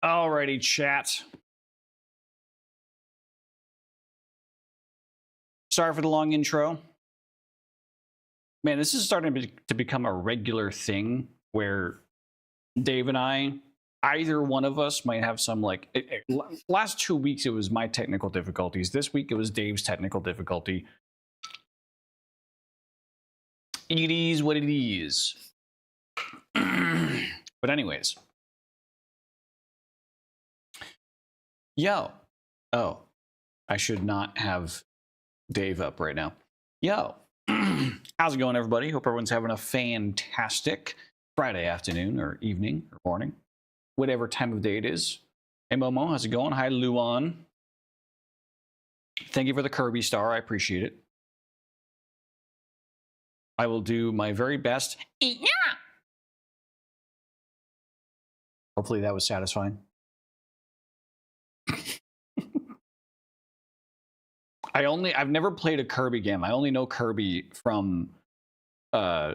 Alrighty, chat. Sorry for the long intro. Man, this is starting to become a regular thing where Dave and I, either one of us might have some last 2 weeks it was my technical difficulties. This week it was Dave's technical difficulty. It is what it is. But anyways. Yo. Oh. I should not have Dave up right now. Yo. How's it going, everybody? Hope everyone's having a fantastic Friday afternoon or evening or morning. Whatever time of day it is. Hey, Momo, how's it going? Hi, Luan. Thank you for the Kirby star. I appreciate it. I will do my very best. Yeah. Hopefully that was satisfying. I've never played a Kirby game. I only know Kirby from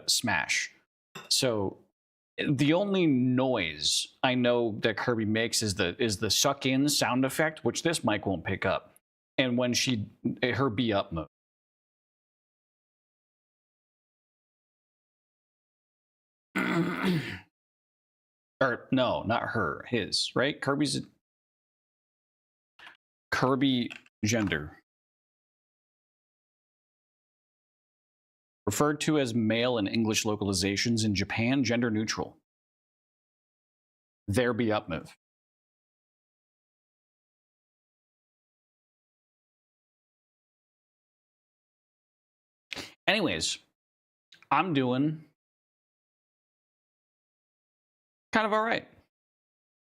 Smash. So the only noise I know that Kirby makes is the suck in sound effect, which this mic won't pick up. And when her be up mode. Or no, not her, his, right? Kirby gender. Referred to as male in English localizations. In Japan, gender neutral. There be up move. Anyways, I'm doing kind of all right.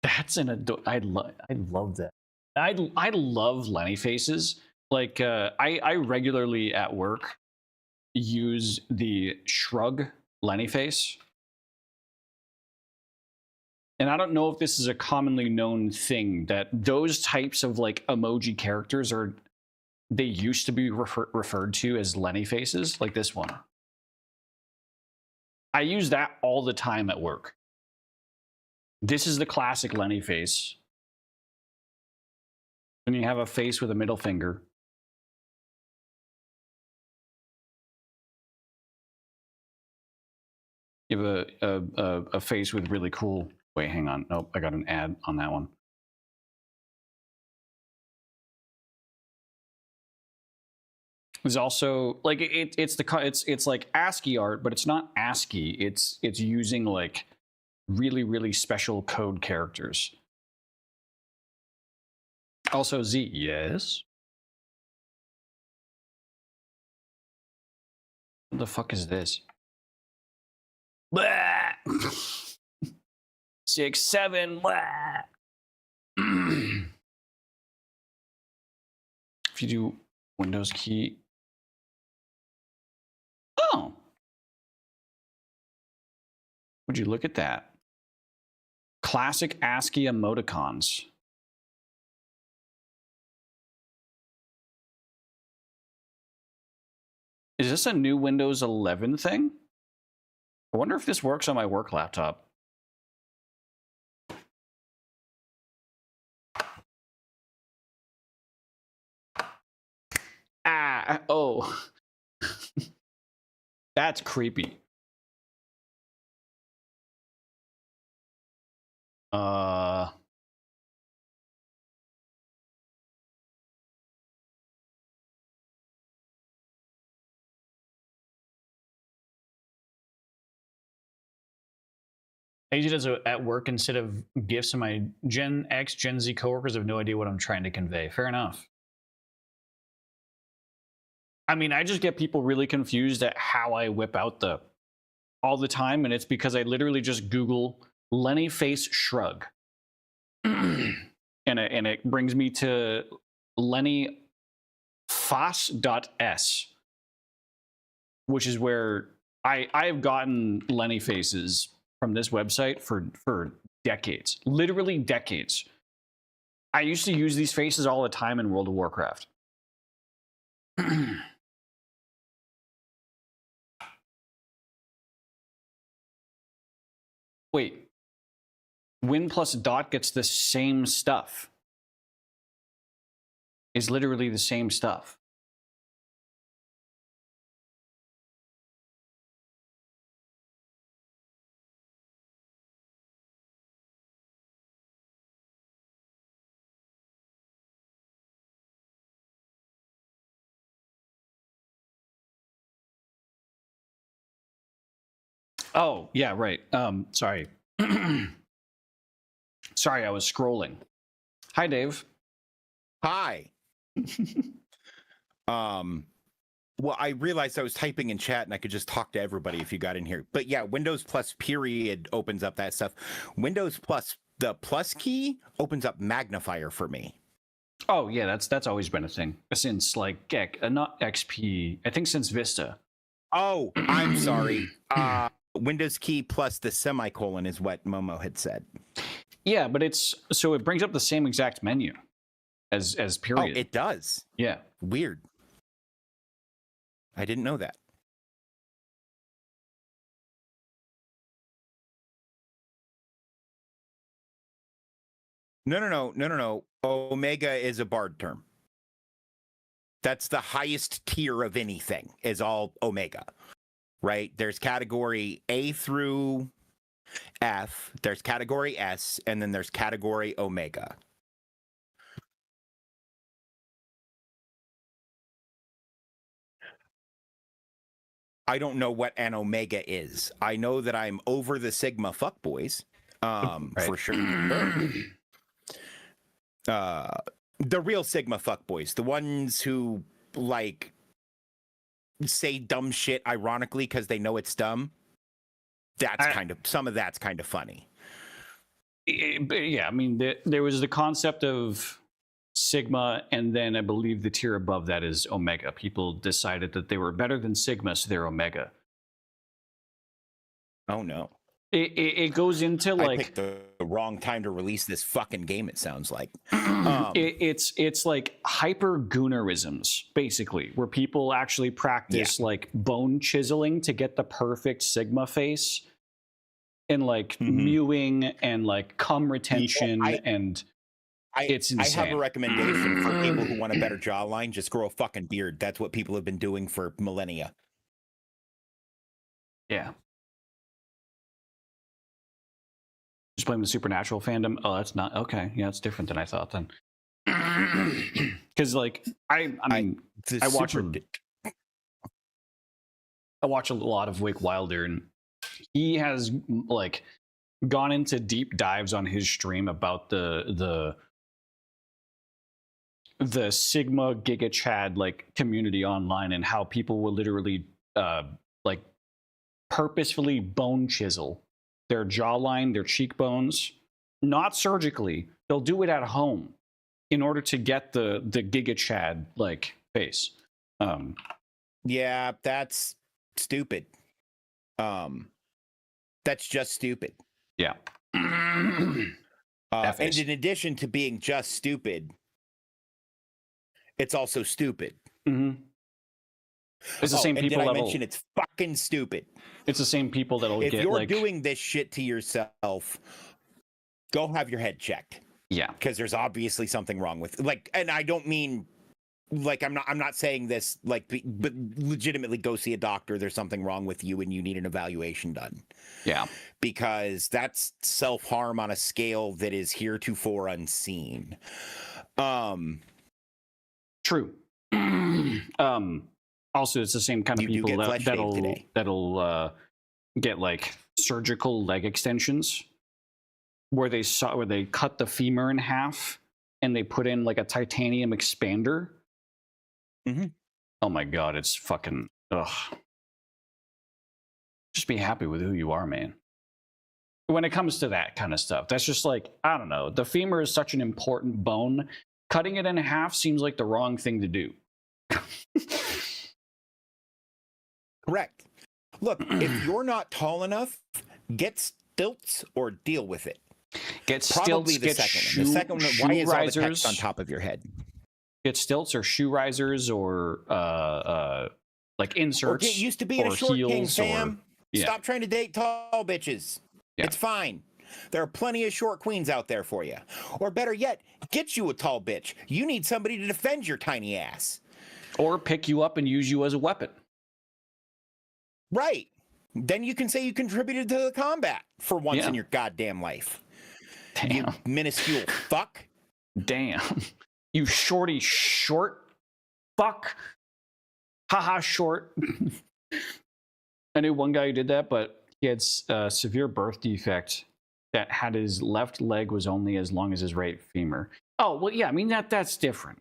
That's an I love that. I love Lenny faces. Like I regularly at work use the shrug Lenny face. And I don't know if this is a commonly known thing that those types of like emoji characters they used to be referred to as Lenny faces, like this one. I use that all the time at work. This is the classic Lenny face. When you have a face with a middle finger. You have a face with really cool. Wait, hang on. Nope, I got an ad on that one. There's also like it's like ASCII art, but it's not ASCII. It's using like really special code characters. Also Z, yes. What the fuck is this? Blah! 6, 7. Blah! If you do Windows key. Oh. Would you look at that? Classic ASCII emoticons. Is this a new Windows 11 thing? I wonder if this works on my work laptop. Ah, oh. That's creepy. I use it as at work instead of gifts, and my Gen X, Gen Z coworkers have no idea what I'm trying to convey. Fair enough. I mean, I just get people really confused at how I whip out all the time, and it's because I literally just Google Lenny face shrug. and it brings me to Lenny Foss.s, which is where I've gotten Lenny faces from this website for decades, literally decades. I used to use these faces all the time in World of Warcraft. Wait, Win plus dot gets the same stuff. Is literally the same stuff. Oh, yeah, right. Sorry. Sorry, I was scrolling. Hi, Dave. Hi. Well, I realized I was typing in chat and I could just talk to everybody if you got in here. But yeah, Windows plus period opens up that stuff. Windows plus, the plus key opens up magnifier for me. Oh yeah, that's always been a thing since like not XP. I think since Vista. Oh, I'm sorry. Windows key plus the semicolon is what Momo had said. Yeah, but it's so it brings up the same exact menu as period. Oh, it does. Yeah. Weird. I didn't know that. No. Omega is a barred term. That's the highest tier of anything, is all Omega, right? There's category A through F, there's category S, and then there's category Omega. I don't know what an Omega is. I know that I'm over the Sigma fuckboys, for sure. The real Sigma fuckboys, the ones who like say dumb shit ironically because they know it's dumb. That's some of that's kind of funny. Yeah, I mean, there was the concept of Sigma, and then I believe the tier above that is Omega. People decided that they were better than Sigma, so they're Omega. Oh no. It goes into like I picked the wrong time to release this fucking game. It sounds like it's like hyper goonerisms, basically, where people actually practice like bone chiseling to get the perfect Sigma face, and like mewing and like cum retention, it's insane. I have a recommendation for people who want a better jawline. Just grow a fucking beard. That's what people have been doing for millennia. Yeah. Just blame the supernatural fandom. Oh, that's not okay. Yeah, it's different than I thought then. Because like I watch a lot of Wake Wilder, and he has like gone into deep dives on his stream about the Sigma Giga Chad like community online, and how people will literally like purposefully bone chisel their jawline, their cheekbones, not surgically. They'll do it at home in order to get the Giga Chad like face. Yeah, that's stupid. That's just stupid. Yeah. And in addition to being just stupid, it's also stupid. Mm-hmm. It's the same people. Did I mention it's fucking stupid? It's the same people that'll if get you're like doing this shit to yourself, go have your head checked. Yeah, because there's obviously something wrong with like, and I don't mean like I'm not saying this like, but legitimately go see a doctor. There's something wrong with you, and you need an evaluation done. Yeah, because that's self-harm on a scale that is heretofore unseen. True. Also, it's the same kind of people that'll get like surgical leg extensions, where they cut the femur in half and they put in like a titanium expander. Mm-hmm. Oh my god, it's fucking ugh. Just be happy with who you are, man. When it comes to that kind of stuff, that's just like, I don't know. The femur is such an important bone. Cutting it in half seems like the wrong thing to do. Correct. Look, if you're not tall enough, get stilts or deal with it. Get Probably stilts, the get second one. The second one, why is all the text on top of your head? Get stilts or shoe risers or like inserts. Or get used to being a short king, Sam. Yeah. Stop trying to date tall bitches. Yeah. It's fine. There are plenty of short queens out there for you. Or better yet, get you a tall bitch. You need somebody to defend your tiny ass. Or pick you up and use you as a weapon. Right. Then you can say you contributed to the combat for once in your goddamn life. Damn. You minuscule fuck. Damn. You shorty short fuck. Haha short. I knew one guy who did that, but he had a severe birth defect that had his left leg was only as long as his right femur. Oh, well, yeah, I mean, that's different.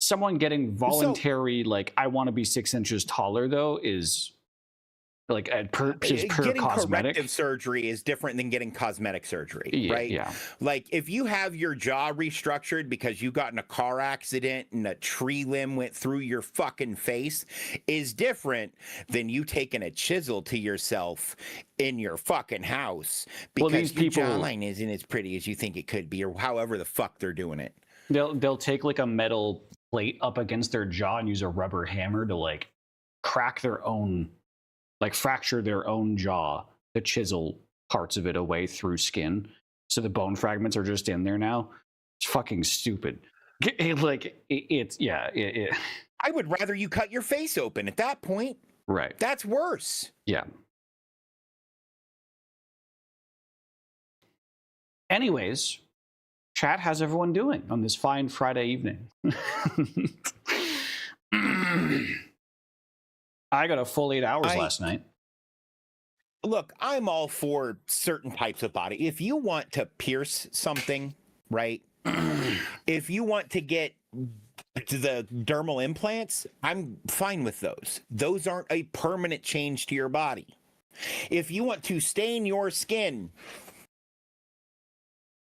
Someone getting voluntary, like, I want to be 6 inches taller, though, is like pure getting cosmetic. Corrective surgery is different than getting cosmetic surgery, right? Yeah. Like if you have your jaw restructured because you got in a car accident and a tree limb went through your fucking face, is different than you taking a chisel to yourself in your fucking house because your jawline isn't as pretty as you think it could be, or however the fuck they're doing it. They'll take like a metal plate up against their jaw and use a rubber hammer to like crack their own, like fracture their own jaw, to chisel parts of it away through skin. So the bone fragments are just in there now. It's fucking stupid. I would rather you cut your face open at that point. Right. That's worse. Yeah. Anyways, chat, how's everyone doing on this fine Friday evening? I got a full 8 hours last night. Look, I'm all for certain types of body. If you want to pierce something, right? If you want to get the dermal implants, I'm fine with those. Those aren't a permanent change to your body. If you want to stain your skin,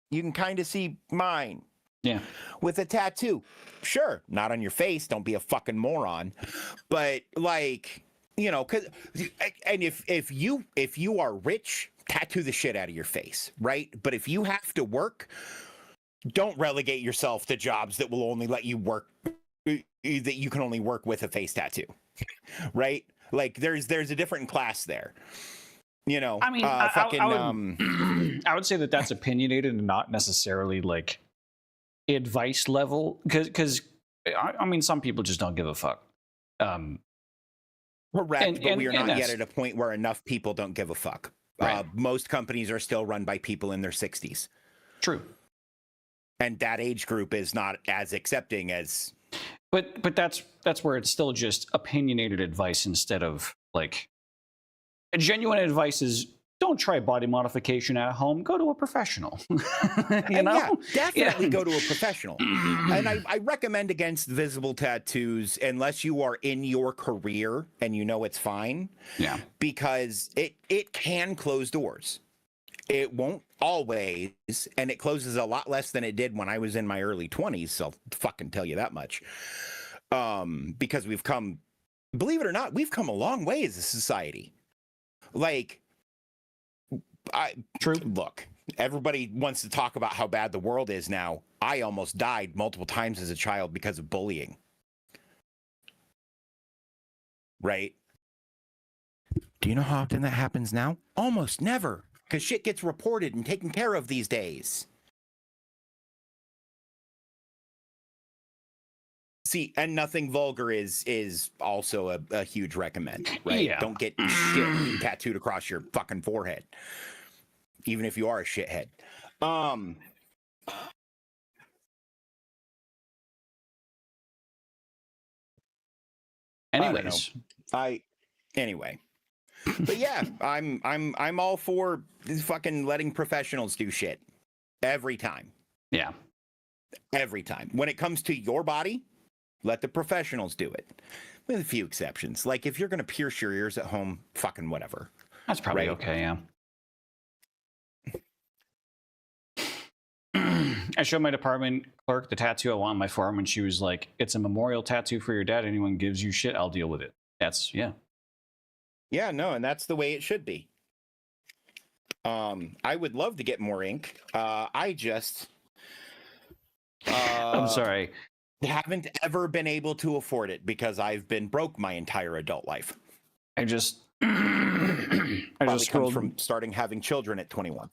you can kind of see mine. Yeah. With a tattoo. Sure, not on your face. Don't be a fucking moron. But like, you know, and if you are rich, tattoo the shit out of your face, right? But if you have to work, don't relegate yourself to jobs that will only let you work, that you can only work with a face tattoo, right? Like there's a different class there. You know, I mean, I would say that that's opinionated and not necessarily like advice level, because I mean, some people just don't give a fuck. Correct, but we are not yet at a point where enough people don't give a fuck. Right. Most companies are still run by people in their 60s. True. And that age group is not as accepting as. But that's where it's still just opinionated advice instead of like genuine advice is don't try body modification at home. Go to a professional. you know? Yeah, definitely go to a professional. And I recommend against visible tattoos unless you are in your career and you know it's fine. Yeah. Because it can close doors. It won't always, and it closes a lot less than it did when I was in my early 20s. So I'll fucking tell you that much. Because we've come, believe it or not, we've come a long way as a society. Like, True. Look, everybody wants to talk about how bad the world is now. I almost died multiple times as a child because of bullying. Right? Do you know how often that happens now? Almost never, because shit gets reported and taken care of these days. See, and nothing vulgar is also a huge recommend, right? Yeah. Don't get shit tattooed across your fucking forehead, even if you are a shithead. Anyways, anyway. But yeah, I'm all for fucking letting professionals do shit every time. Yeah. Every time. When it comes to your body, let the professionals do it. With a few exceptions. Like if you're going to pierce your ears at home, fucking whatever. That's probably right? Okay, yeah. I showed my department clerk the tattoo I want on my forearm, and she was like, "It's a memorial tattoo for your dad. Anyone gives you shit, I'll deal with it." That's, yeah. Yeah, no, and that's the way it should be. I would love to get more ink. I just... I'm sorry. Haven't ever been able to afford it because I've been broke my entire adult life. I just Probably scrolled comes from starting having children at 21.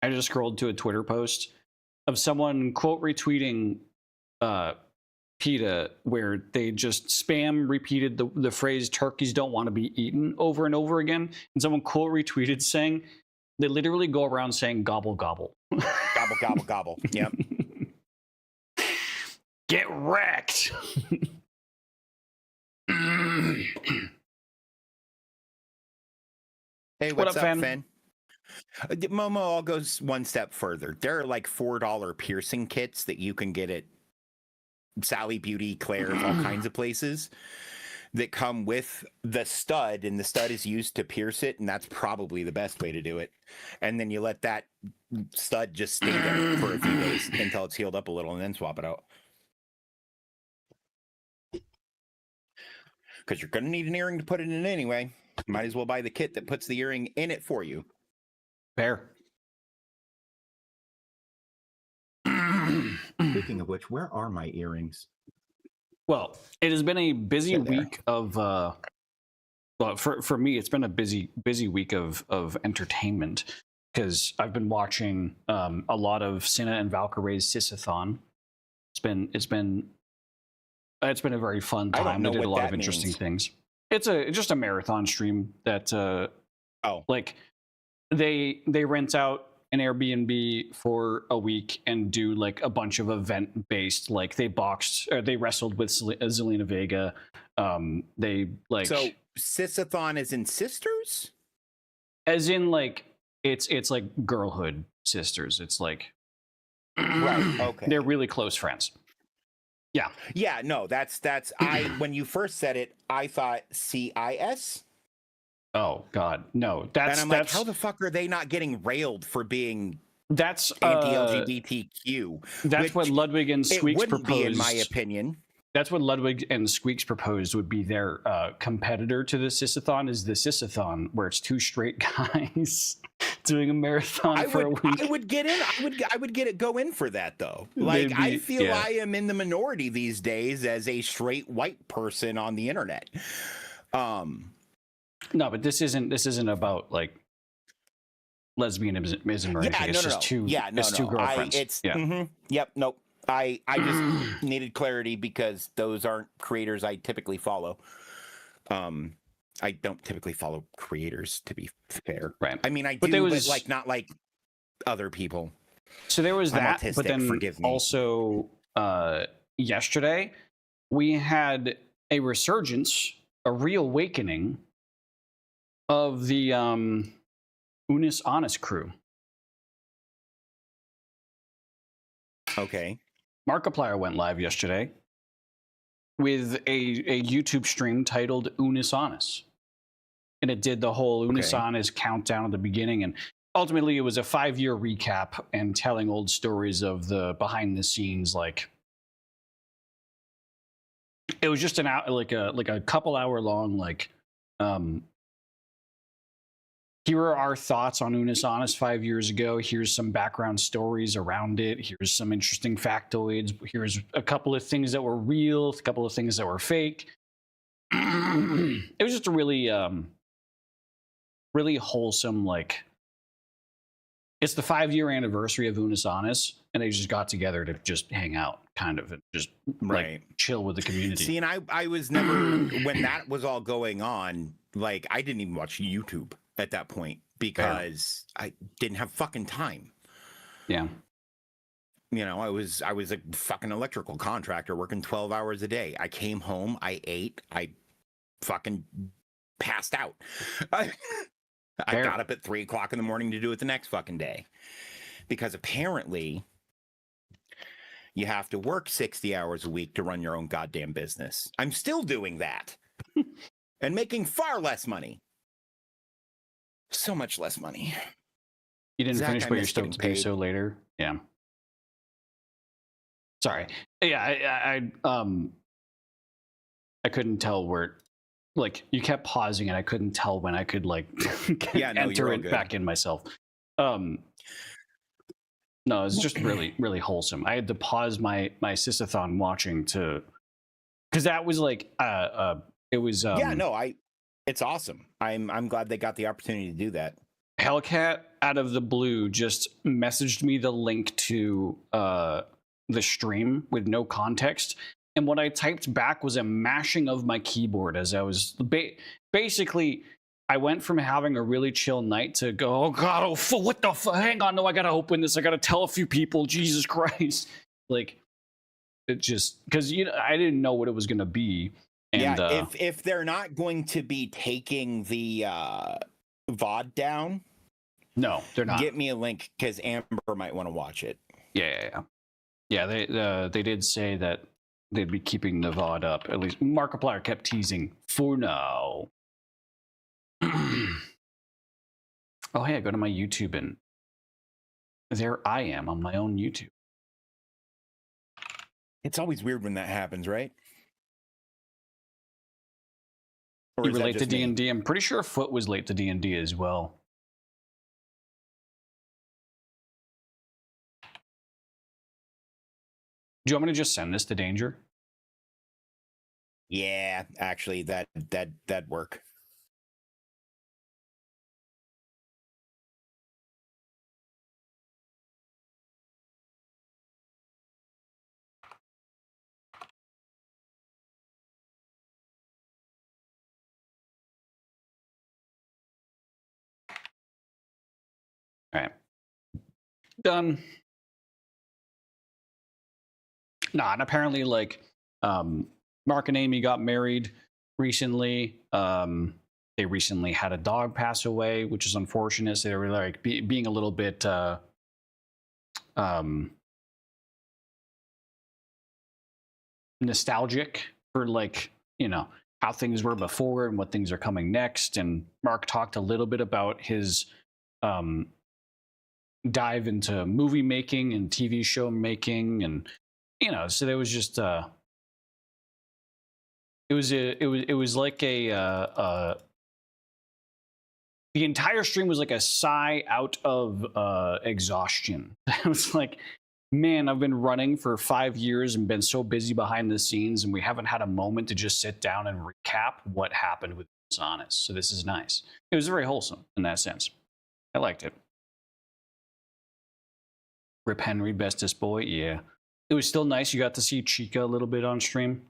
I just scrolled to a Twitter post of someone quote retweeting PETA, where they just spam repeated the phrase "turkeys don't want to be eaten" over and over again, and someone quote retweeted saying they literally go around saying "gobble gobble." Gobble, gobble, gobble. Yep. Get wrecked. Hey, What what's up, up, Fen? Fen? Momo all goes one step further. There are like $4 piercing kits that you can get at Sally Beauty, Claire's, all kinds of places that come with the stud, and the stud is used to pierce it, and that's probably the best way to do it. And then you let that stud just stay there for a few days until it's healed up a little, and then swap it out. Because you're going to need an earring to put it in anyway. Might as well buy the kit that puts the earring in it for you. Fair. Speaking of which, where are my earrings? Well, it has been a busy They're there. week of well, for me, it's been a busy week of entertainment, because I've been watching a lot of Cinna and Valkyrie's Sisathon. It's been a very fun I don't time. know They did a what lot of that interesting means. things. It's just a marathon stream that Oh, like they rent out an Airbnb for a week and do like a bunch of event based, like they wrestled with Zelina Vega. They like, so Sisathon is in sisters? as in like it's like girlhood sisters. It's like Right, okay. they're really close friends. Yeah. Yeah, no, that's when you first said it, I thought CIS. Oh God, no. And That's I'm like, how the fuck are they not getting railed for being that's anti-LGBTQ? That's what Which Ludwig and it Squeaks wouldn't proposed. be, in my opinion. That's what Ludwig and Squeaks proposed would be their competitor to the Sisathon, is the Sisathon, where it's two straight guys doing a marathon a week. I would get in. I would get it. Go in for that though. Like, I feel I am in the minority these days as a straight white person on the internet. No, but this isn't about like lesbianism or anything. Yeah, It's just two girlfriends. Yep. Nope. I just needed clarity because those aren't creators I typically follow. I don't typically follow creators, to be fair. Right. I mean, I But do, there but was- like not like other people. So there was I'm that, autistic, but then forgive me. also yesterday we had a resurgence, a reawakening of the Unis Honest crew. Okay. Markiplier went live yesterday with a YouTube stream titled Unis Honest. And it did the whole Unis Okay. Honest countdown at the beginning. And ultimately, it was a 5-year recap and telling old stories of the behind the scenes. Like, it was just like a couple hour long, like, here are our thoughts on Unis Honest 5 years ago. Here's some background stories around it. Here's some interesting factoids. Here's a couple of things that were real, a couple of things that were fake. It was just a really, really wholesome, like, it's the 5-year anniversary of Unis Honest, and they just got together to just hang out, kind of, and just Right. like chill with the community. See, and I was never when that was all going on. Like, I didn't even watch YouTube at that point because I didn't have fucking time. Yeah. You know, I was a fucking electrical contractor working 12 hours a day. I came home, I ate, I fucking passed out. I Fair. got up at 3 o'clock in the morning to do it the next fucking day. Because apparently you have to work 60 hours a week to run your own goddamn business. I'm still doing that. And making far less money. So much less money. You didn't Zach, finish, I but you're miss stoked to getting do paid. so later. Yeah. Sorry. Yeah, I couldn't tell where, like, you kept pausing and I couldn't tell when I could, like, Yeah, no, you're enter all it good. back in myself. No, it's just really, really wholesome. I had to pause my Sisathon watching because that was like, it was. Yeah, no, it's awesome. I'm glad they got the opportunity to do that. Hellcat out of the blue just messaged me the link to the stream with no context, and what I typed back was a mashing of my keyboard as I was basically. I went from having a really chill night to go, oh god, what the fuck? Hang on, no, I gotta open this. I gotta tell a few people. Jesus Christ, like it just because I didn't know what it was gonna be. And, yeah, if they're not going to be taking the VOD down, no, they're not. Get me a link because Amber might want to watch it. Yeah. They did say that they'd be keeping the VOD up. At least Markiplier kept teasing for now. Oh, hey, I go to my YouTube and there I am on my own YouTube. It's always weird when that happens, right? Or You relate to D&D? I'm pretty sure Foot was late to D&D as well. Do you want me to just send this to Danger? Yeah, actually, that'd work. All right. Done. Nah, and apparently, like, Mark and Amy got married recently. They recently had a dog pass away, which is unfortunate. So they were like being a little bit nostalgic for, like, how things were before and what things are coming next. And Mark talked a little bit about his dive into movie making and TV show making, and so there was just it was like the entire stream was like a sigh out of exhaustion. It was like, man, I've been running for 5 years and been so busy behind the scenes, and we haven't had a moment to just sit down and recap what happened with Honest. So this is nice. It was very wholesome in that sense. I liked it. Rip Henry, bestest boy. Yeah. It was still nice. You got to see Chica a little bit on stream.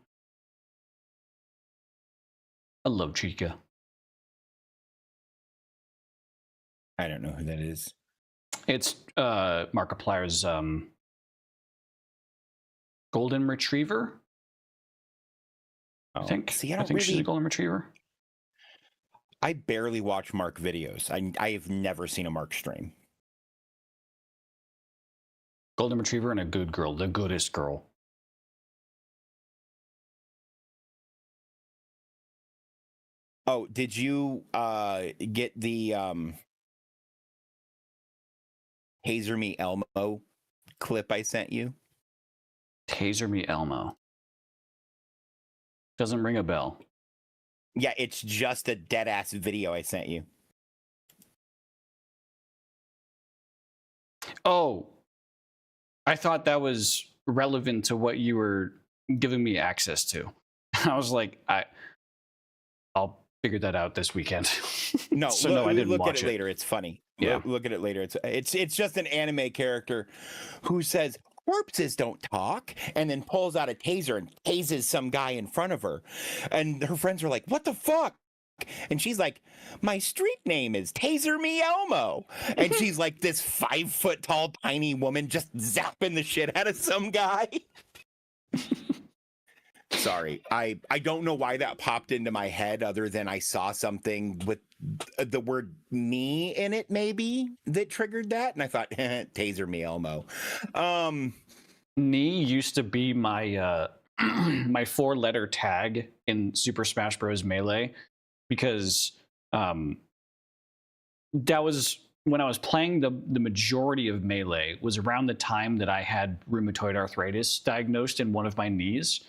I love Chica. I don't know who that is. It's Markiplier's golden retriever. Oh. I think. See, I think she's a golden retriever. I barely watch Mark videos. I have never seen a Mark stream. Golden retriever and a good girl, the goodest girl. Oh, did you get the Taser Me Elmo clip I sent you? Taser Me Elmo. Doesn't ring a bell. Yeah, it's just a dead ass video I sent you. Oh, I thought that was relevant to what you were giving me access to. I was like, I'll figure that out this weekend. No, so no, I didn't look watch at it later. It's funny. Yeah, look at it later. It's just an anime character who says corpses don't talk, and then pulls out a taser and tases some guy in front of her, and her friends are like, "What the fuck?" And she's like, "My street name is Taser Me Elmo." And she's like this 5 foot tall tiny woman just zapping the shit out of some guy. Sorry, I don't know why that popped into my head, other than I saw something with the word "me" in it, maybe, that triggered that, and I thought, Taser Me Elmo. Knee used to be my my 4-letter tag in Super Smash Bros. Melee, because that was when I was playing the majority of Melee, was around the time that I had rheumatoid arthritis diagnosed in one of my knees.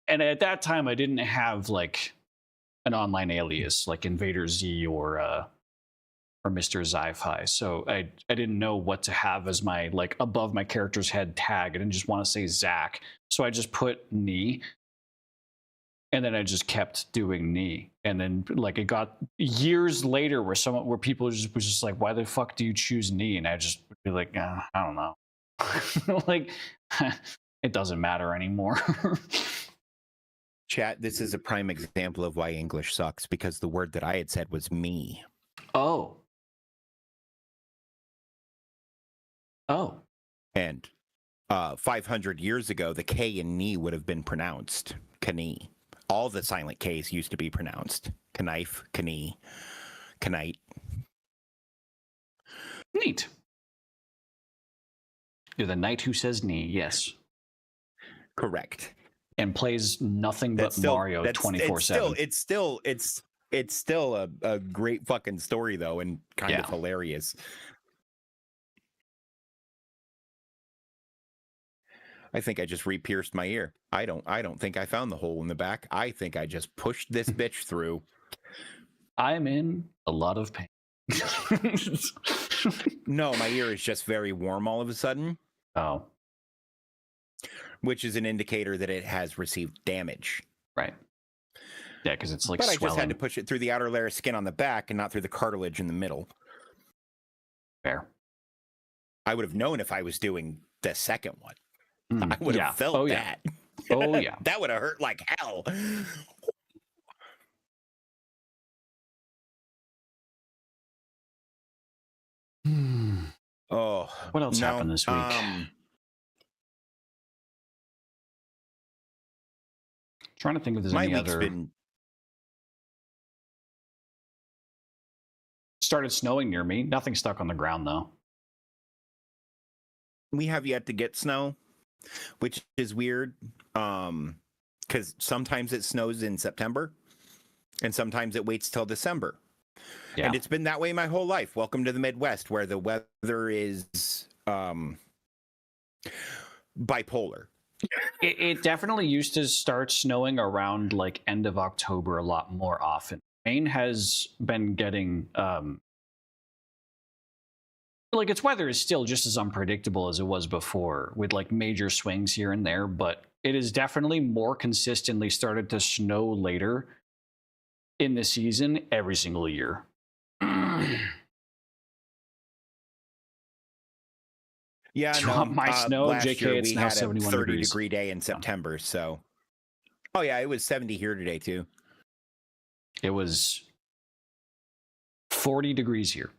And at that time, I didn't have like an online alias like Invader Z or Mr. Zi-Fi. So I didn't know what to have as my like above my character's head tag. I didn't just want to say Zach. So I just put knee. and then I just kept doing knee, and then like it got years later where people just was just like, why the fuck do you choose knee? And I just would be like, I don't know. Like it doesn't matter anymore. Chat, this is a prime example of why English sucks, because the word that I had said was me. Oh. And 500 years ago, the K in knee would have been pronounced knee. All the silent Ks used to be pronounced knife, knee, knight. Neat. You're the knight who says knee, yes. Correct. And plays nothing but Mario 24/7. It's still a great fucking story though, and kind of hilarious. I think I just re-pierced my ear. I don't think I found the hole in the back. I think I just pushed this bitch through. I'm in a lot of pain. No, my ear is just very warm all of a sudden. Oh. Which is an indicator that it has received damage. Right. Yeah, because it's like but swelling. I just had to push it through the outer layer of skin on the back and not through the cartilage in the middle. Fair. I would have known if I was doing the second one. I would have felt that. Oh, yeah. That would have hurt like hell. Oh. What else happened this week? Trying to think if there's any other... Started snowing near me. Nothing stuck on the ground, though. We have yet to get snow, which is weird, because sometimes it snows in September, and sometimes it waits till December. Yeah. And it's been that way my whole life. Welcome to the Midwest, where the weather is bipolar. It definitely used to start snowing around like end of October a lot more often. Maine has been getting like its weather is still just as unpredictable as it was before, with like major swings here and there, but it has definitely more consistently started to snow later in the season every single year. Yeah, no, my snow, last JK, year it's we now had 71 a 30 degrees. Degree day in September, so. Oh yeah, it was 70 here today too. It was 40 degrees here.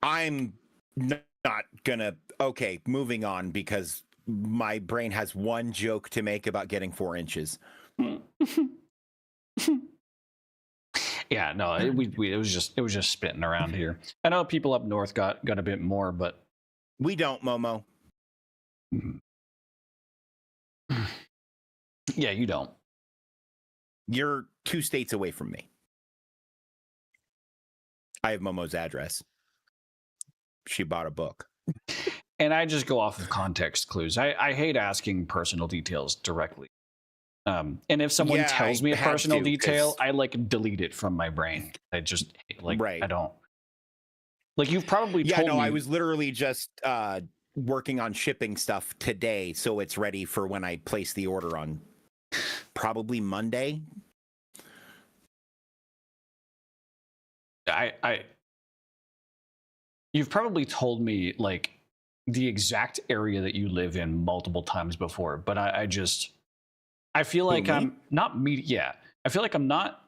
I'm not gonna. Okay, moving on, because my brain has one joke to make about getting 4 inches. Yeah, no, it was just spitting around here. I know people up north got a bit more, but we don't, Momo. Yeah, you don't. You're 2 states away from me. I have Momo's address. She bought a book. And I just go off of context clues. I hate asking personal details directly. And if someone tells me a personal detail, I like delete it from my brain. I just like, I don't. Like you've probably told me. I was literally just working on shipping stuff today, so it's ready for when I place the order on probably Monday. You've probably told me like the exact area that you live in multiple times before, but I feel like I'm not media. Yeah, I feel like I'm not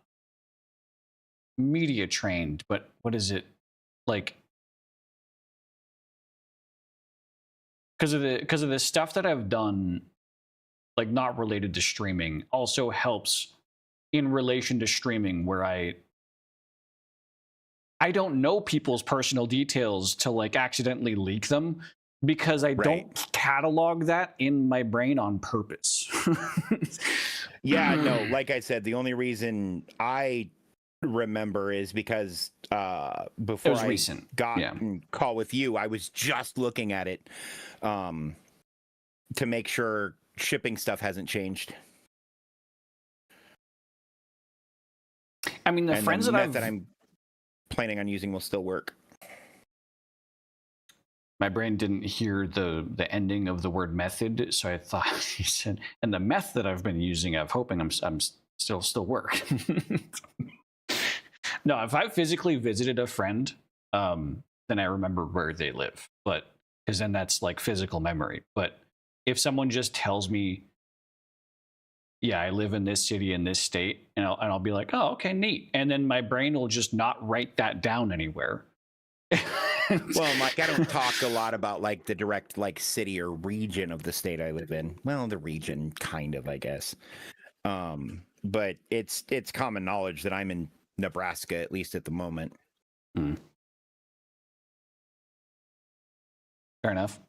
media trained, but what is it like? Because of the stuff that I've done, like not related to streaming, also helps in relation to streaming, where I don't know people's personal details to like accidentally leak them, because I don't catalog that in my brain on purpose. Yeah, no, like I said, the only reason I remember is because before I got a call with you, I was just looking at it to make sure shipping stuff hasn't changed. I mean, the friends that I'm planning on using will still work. my brain didn't hear the ending of the word method, so I thought he said, and the meth that I've been using, I'm hoping I'm still work. No, if I physically visited a friend, then I remember where they live, but because then that's like physical memory. But if someone just tells me, yeah, I live in this city in this state, and I'll be like, oh, okay, neat, and then my brain will just not write that down anywhere. Well, like I don't talk a lot about like the direct like city or region of the state I live in. Well, the region kind of, I guess. But it's common knowledge that I'm in Nebraska, at least at the moment. Fair enough.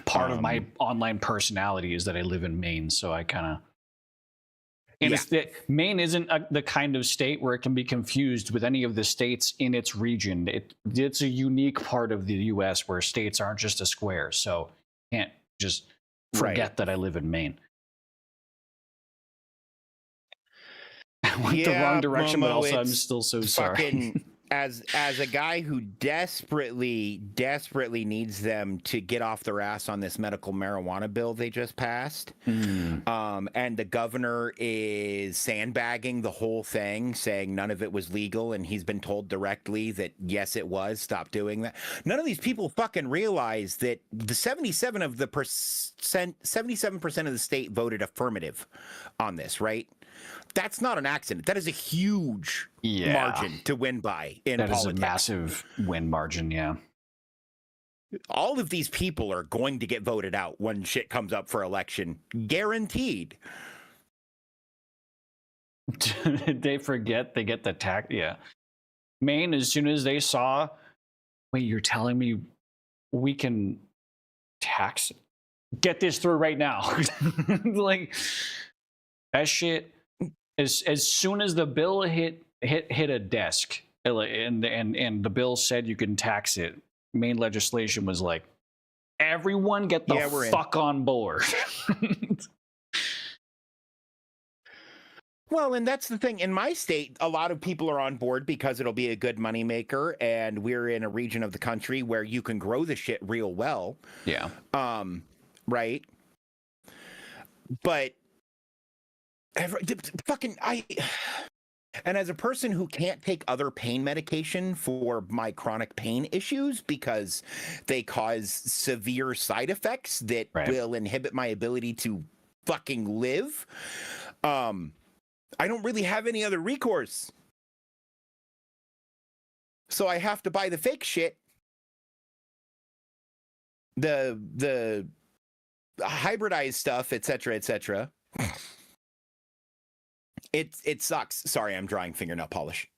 Part of my online personality is that I live in Maine, so I kind of. And Maine isn't the kind of state where it can be confused with any of the states in its region. It's a unique part of the U.S. where states aren't just a square, so can't just forget that I live in Maine. I went the wrong direction, but also I'm still so sorry. As a guy who desperately needs them to get off their ass on this medical marijuana bill they just passed, and the governor is sandbagging the whole thing, saying none of it was legal, and he's been told directly that yes, it was. Stop doing that. None of these people fucking realize that the 77% of the state voted affirmative on this, right? That's not an accident. That is a huge margin to win by in politics. That is a massive win margin, yeah. All of these people are going to get voted out when shit comes up for election. Guaranteed. They forget they get the tax. Yeah. Maine, as soon as they saw, wait, you're telling me we can tax? Get this through right now. Like, that shit. As soon as the bill hit a desk, and the bill said you can tax it, Maine legislation was like, everyone get the fuck on board. Well, and that's the thing. In my state, a lot of people are on board because it'll be a good moneymaker, and we're in a region of the country where you can grow the shit real well. Yeah. Right. But and as a person who can't take other pain medication for my chronic pain issues because they cause severe side effects that will inhibit my ability to fucking live, I don't really have any other recourse. So I have to buy the fake shit, the hybridized stuff, etc., etc. It sucks. Sorry, I'm drying fingernail polish.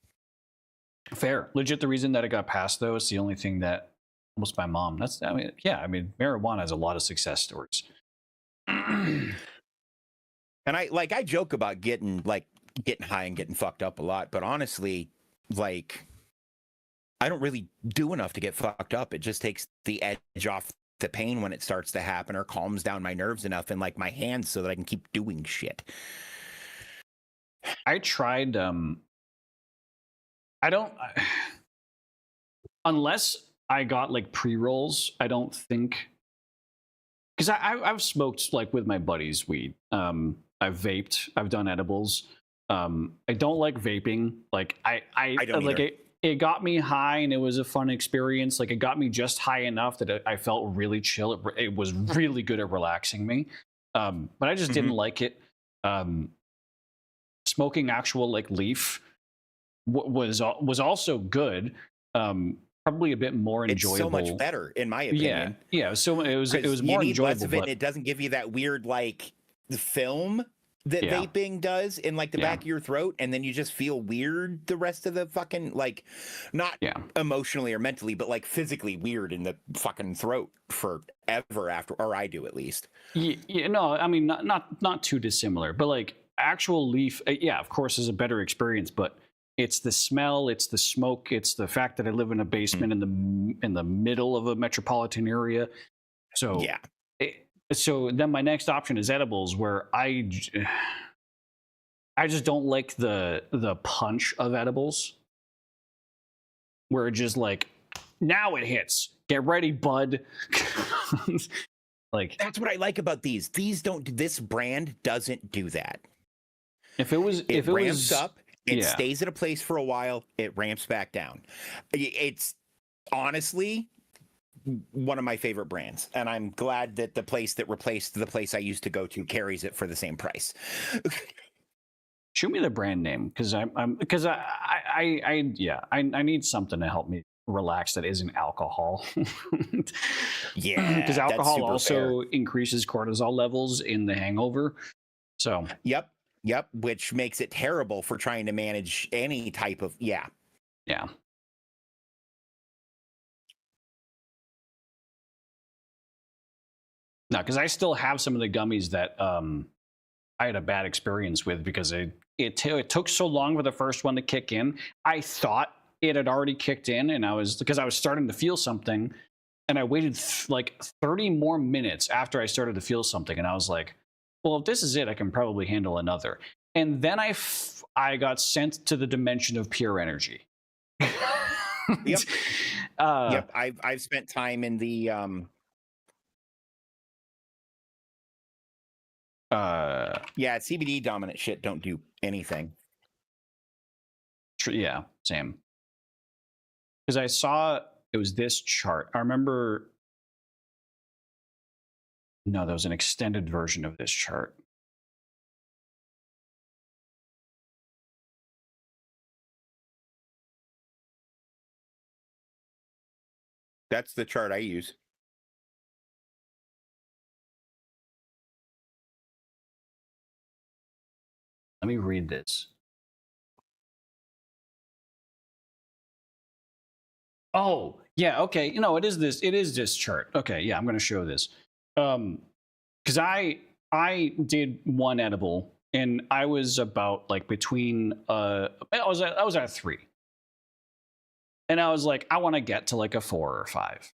Fair. Legit, the reason that it got passed, though, is the only thing that almost my mom. Marijuana has a lot of success stories. And I joke about getting high and getting fucked up a lot, but honestly, like, I don't really do enough to get fucked up. It just takes the edge off the pain when it starts to happen, or calms down my nerves enough and like my hands so that I can keep doing shit. I tried, unless I got like pre-rolls, I don't think, because I've smoked like with my buddies weed. I've vaped, I've done edibles. I don't like vaping. Like I don't like it got me high and it was a fun experience. Like it got me just high enough that I felt really chill. It was really good at relaxing me. But I just didn't like it. Smoking actual like leaf was also good. Probably a bit more enjoyable. It's so much better, in my opinion. Yeah. So it was more enjoyable. Less of it, and it doesn't give you that weird like the film that vaping does in like the back of your throat, and then you just feel weird the rest of the fucking like, not emotionally or mentally, but like physically weird in the fucking throat forever after, or I do at least. No, I mean not too dissimilar, but like actual leaf, of course, is a better experience, but it's the smell, it's the smoke, it's the fact that I live in a basement in the middle of a metropolitan area. So so then my next option is edibles, where I just don't like the punch of edibles. where it just like, now it hits. Get ready, bud. Like, That's what I like about these. This brand doesn't do that. if it was, It ramps was up, it yeah. stays at a place for a while, it ramps back down. It's honestly one of my favorite brands, and I'm glad that the place that replaced the place I used to go to carries it for the same price. Shoot me the brand name, because I need something to help me relax that isn't alcohol. Yeah, because that's alcohol super also fair. increases cortisol levels in the hangover. So Yep, which makes it terrible for trying to manage any type of yeah. No, because I still have some of the gummies that I had a bad experience with, because it took so long for the first one to kick in. I thought it had already kicked in, and I was starting to feel something, and I waited like 30 more minutes after I started to feel something, and I was like, well, if this is it, I can probably handle another. And then I got sent to the dimension of pure energy. Yep. Uh, Yep. I've spent time in the CBD dominant shit don't do anything. Yeah, same. Because I saw it was this chart. I remember. No, there was an extended version of this chart. That's the chart I use. Let me read this. Oh, yeah, okay. You know, it is this chart. Okay, yeah, I'm going to show this. Cuz I did one edible, and I was about like between I was at a 3. And I was like, I want to get to like a 4 or 5,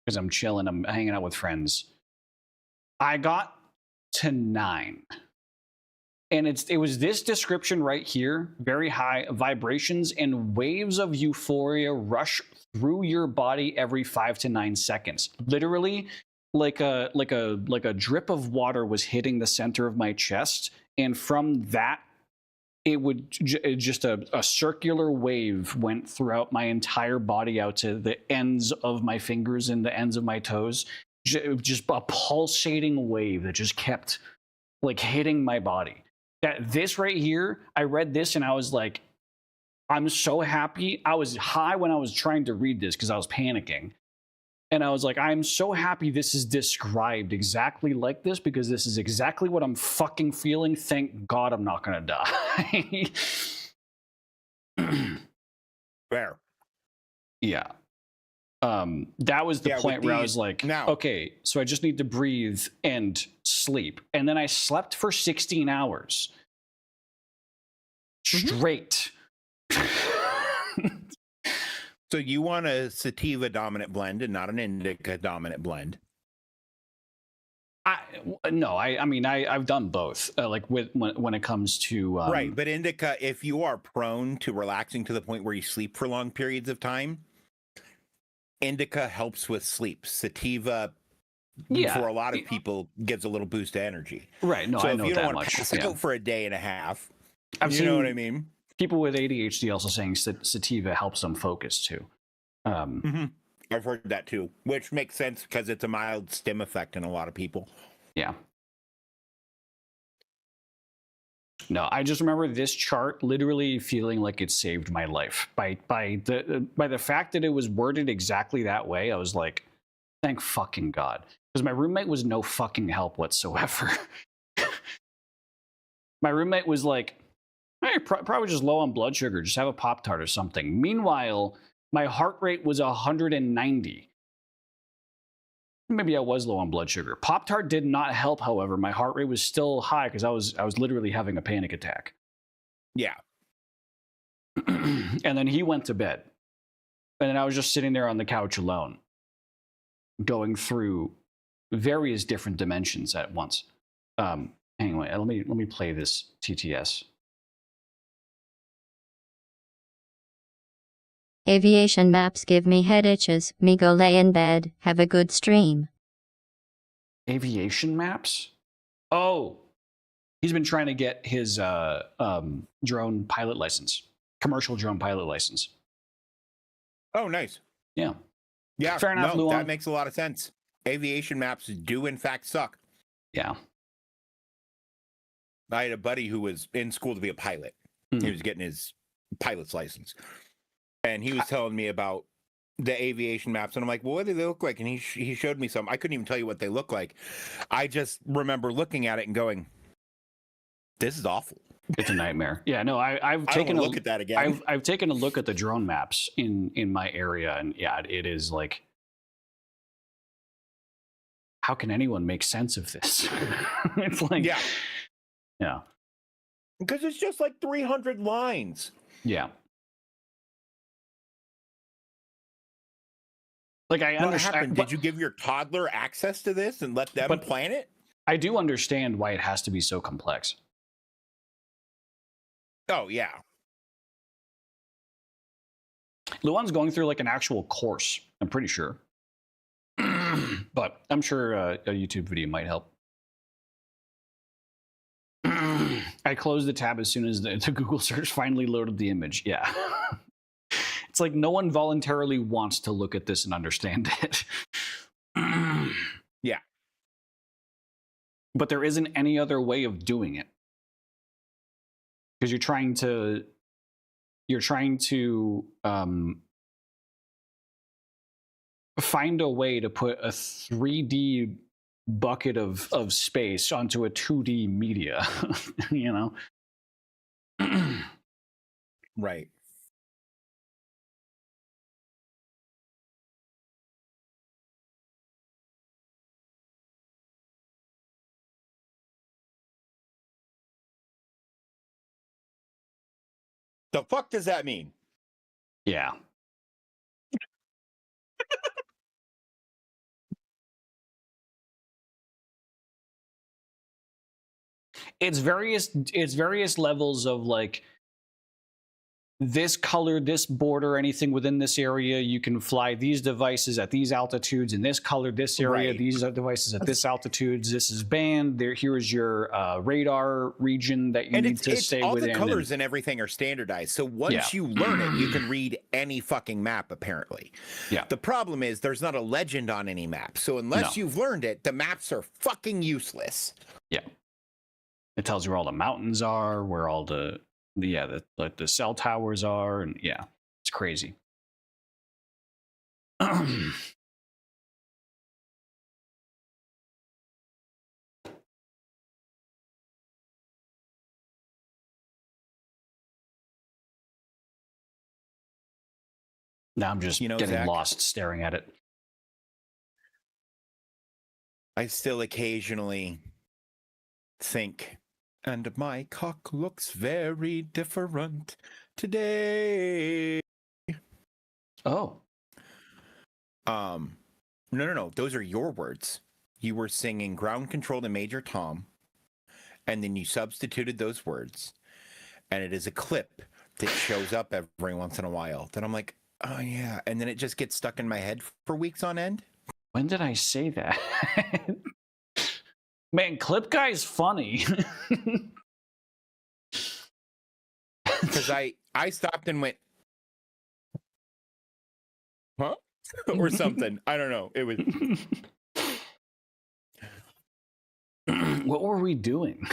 because I'm chilling, I'm hanging out with friends. I got to 9. And it was this description right here: very high vibrations and waves of euphoria rush through your body every 5 to 9 seconds. Literally, like a drip of water was hitting the center of my chest, and from that, it would just a circular wave went throughout my entire body out to the ends of my fingers and the ends of my toes. Just a pulsating wave that just kept like hitting my body. That this right here, I read this and I was like, I'm so happy. I was high when I was trying to read this because I was panicking. And I was like, I'm so happy this is described exactly like this, because this is exactly what I'm fucking feeling. Thank God I'm not going to die. Fair. Yeah. That was the point where I was like, okay, so I just need to breathe and sleep. And then I slept for 16 hours straight. So you want a sativa dominant blend and not an indica dominant blend? I mean, I've done both. Like when it comes to right, but indica, if you are prone to relaxing to the point where you sleep for long periods of time, indica helps with sleep. Sativa, for a lot of people, gives a little boost to energy. Right. No, so I know if you that don't want much. to pass out for a day and a half, you know what I mean? People with ADHD also saying sativa helps them focus too. I've heard that too, which makes sense because it's a mild stim effect in a lot of people. Yeah. No, I just remember this chart literally feeling like it saved my life by the fact that it was worded exactly that way. I was like, thank fucking God, because my roommate was no fucking help whatsoever. My roommate was like, hey, probably just low on blood sugar, just have a Pop-Tart or something. Meanwhile, my heart rate was 190. Maybe I was low on blood sugar. Pop-Tart did not help, however. My heart rate was still high because I was literally having a panic attack. Yeah. And then he went to bed. And then I was just sitting there on the couch alone, going through various different dimensions at once. Anyway, let me play this TTS. Aviation maps give me head itches. Me go lay in bed. Have a good stream. Aviation maps? Oh, he's been trying to get his drone pilot license, commercial drone pilot license. Oh, nice. Yeah. Yeah, Fair enough, no, Luan. that makes a lot of sense. Aviation maps do, in fact, suck. Yeah. I had a buddy who was in school to be a pilot. He was getting his pilot's license. And he was telling me about the aviation maps. And I'm like, well, what do they look like? And he showed me some. I couldn't even tell you what they look like. I just remember looking at it and going, this is awful. It's a nightmare. Yeah, no, I've I taken don't a look at that again. I've taken a look at the drone maps in my area, and yeah, it is like, how can anyone make sense of this? It's like, yeah, Because it's just like 300 lines. yeah. Like I What understand. happened? Did you give your toddler access to this and let them plan it? I do understand why it has to be so complex. Oh, yeah. Luan's going through like an actual course, I'm pretty sure. But I'm sure a YouTube video might help. I closed the tab as soon as the Google search finally loaded the image. Yeah. It's like no one voluntarily wants to look at this and understand it. Yeah. But there isn't any other way of doing it. Because you're trying to find a way to put a 3D bucket of space onto a 2D media, you know? Right. The fuck does that mean? Yeah. It's various levels of like this color, this border, anything within this area, you can fly these devices at these altitudes, in this color, this area, Right. these are devices at this altitudes, this is banned, here is your radar region that you need to stay all within. the colors and everything are standardized. So once you learn it, you can read any fucking map, apparently. Yeah. The problem is there's not a legend on any map. So unless you've learned it, the maps are fucking useless. Yeah. It tells you where all the mountains are, where all the cell towers are, and yeah, it's crazy. Now I'm just getting Zach, lost staring at it. I still occasionally think, and my cock looks very different today. Oh. No. Those are your words. You were singing Ground Control to Major Tom, and then you substituted those words, and it is a clip that shows up every once in a while. Then I'm like, oh yeah, and then it just gets stuck in my head for weeks on end. When did I say that? Man, Clip Guy's funny. Because I stopped and went, huh? Or something. I don't know. It was. What were we doing?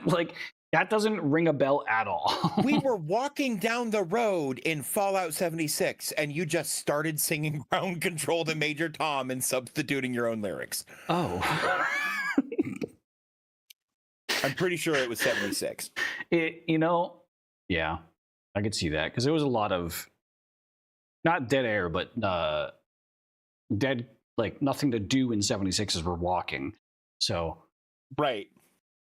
Like, that doesn't ring a bell at all. We were walking down the road in Fallout 76, and you just started singing Ground Control to Major Tom and substituting your own lyrics. Oh. I'm pretty sure it was 76. Yeah, I could see that because there was a lot of not dead air, but dead, like nothing to do in 76 as we're walking. So, right.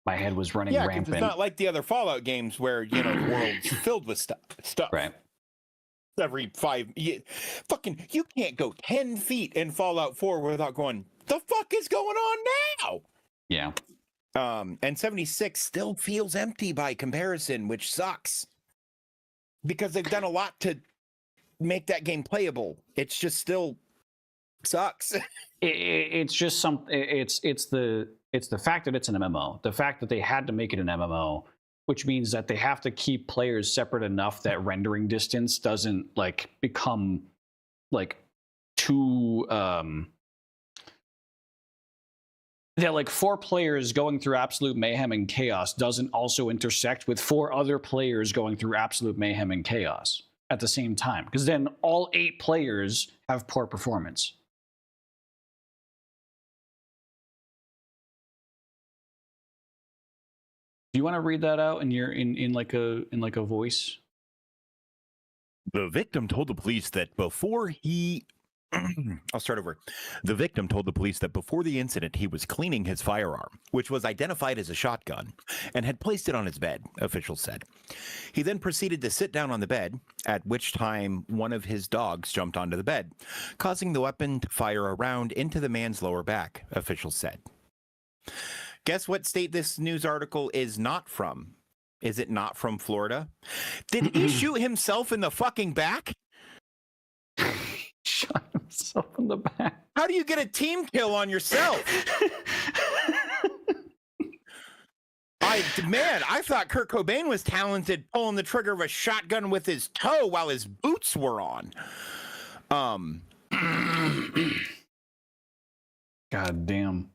My head was running rampant. It's not like the other Fallout games where, the world's filled with stuff. Right. Every you can't go 10 feet in Fallout 4 without going, the fuck is going on now? Yeah. And 76 still feels empty by comparison, which sucks. Because they've done a lot to make that game playable. It's just still sucks. It's just it's the fact that it's an MMO, the fact that they had to make it an MMO, which means that they have to keep players separate enough that rendering distance doesn't like become like too that like 4 players going through absolute mayhem and chaos doesn't also intersect with 4 other players going through absolute mayhem and chaos at the same time, because then all 8 players have poor performance. Do you want to read that out in like a voice? The victim told the police that before he I'll start over. The victim told the police that before the incident, he was cleaning his firearm, which was identified as a shotgun, and had placed it on his bed, officials said. He then proceeded to sit down on the bed, at which time one of his dogs jumped onto the bed, causing the weapon to fire a round into the man's lower back, officials said. Guess what state this news article is not from? Is it not from Florida? Did he shoot himself in the fucking back? Shot himself in the back. How do you get a team kill on yourself? I thought Kurt Cobain was talented pulling the trigger of a shotgun with his toe while his boots were on. God damn.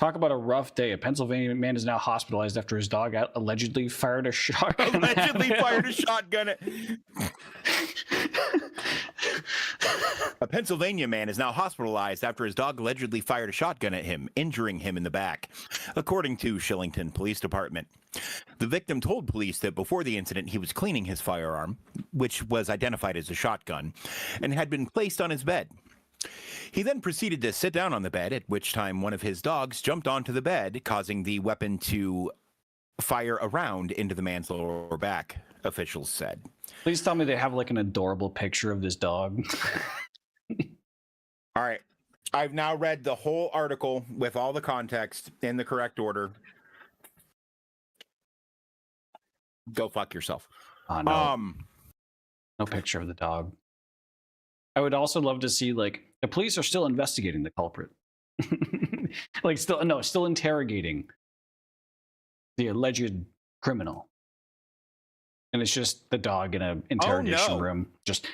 Talk about a rough day. A Pennsylvania man is now hospitalized after his dog allegedly fired a shotgun. A Pennsylvania man is now hospitalized after his dog allegedly fired a shotgun at him, injuring him in the back, according to Shillington Police Department. The victim told police that before the incident, he was cleaning his firearm, which was identified as a shotgun, and had been placed on his bed. He then proceeded to sit down on the bed, at which time one of his dogs jumped onto the bed, causing the weapon to fire a round into the man's lower back, officials said. Please tell me they have like an adorable picture of this dog. All right. I've now read the whole article with all the context in the correct order. Go fuck yourself. No. No picture of the dog. I would also love to see, like, the police are still investigating the culprit. Like, still interrogating the alleged criminal. And it's just the dog in an interrogation room. Just.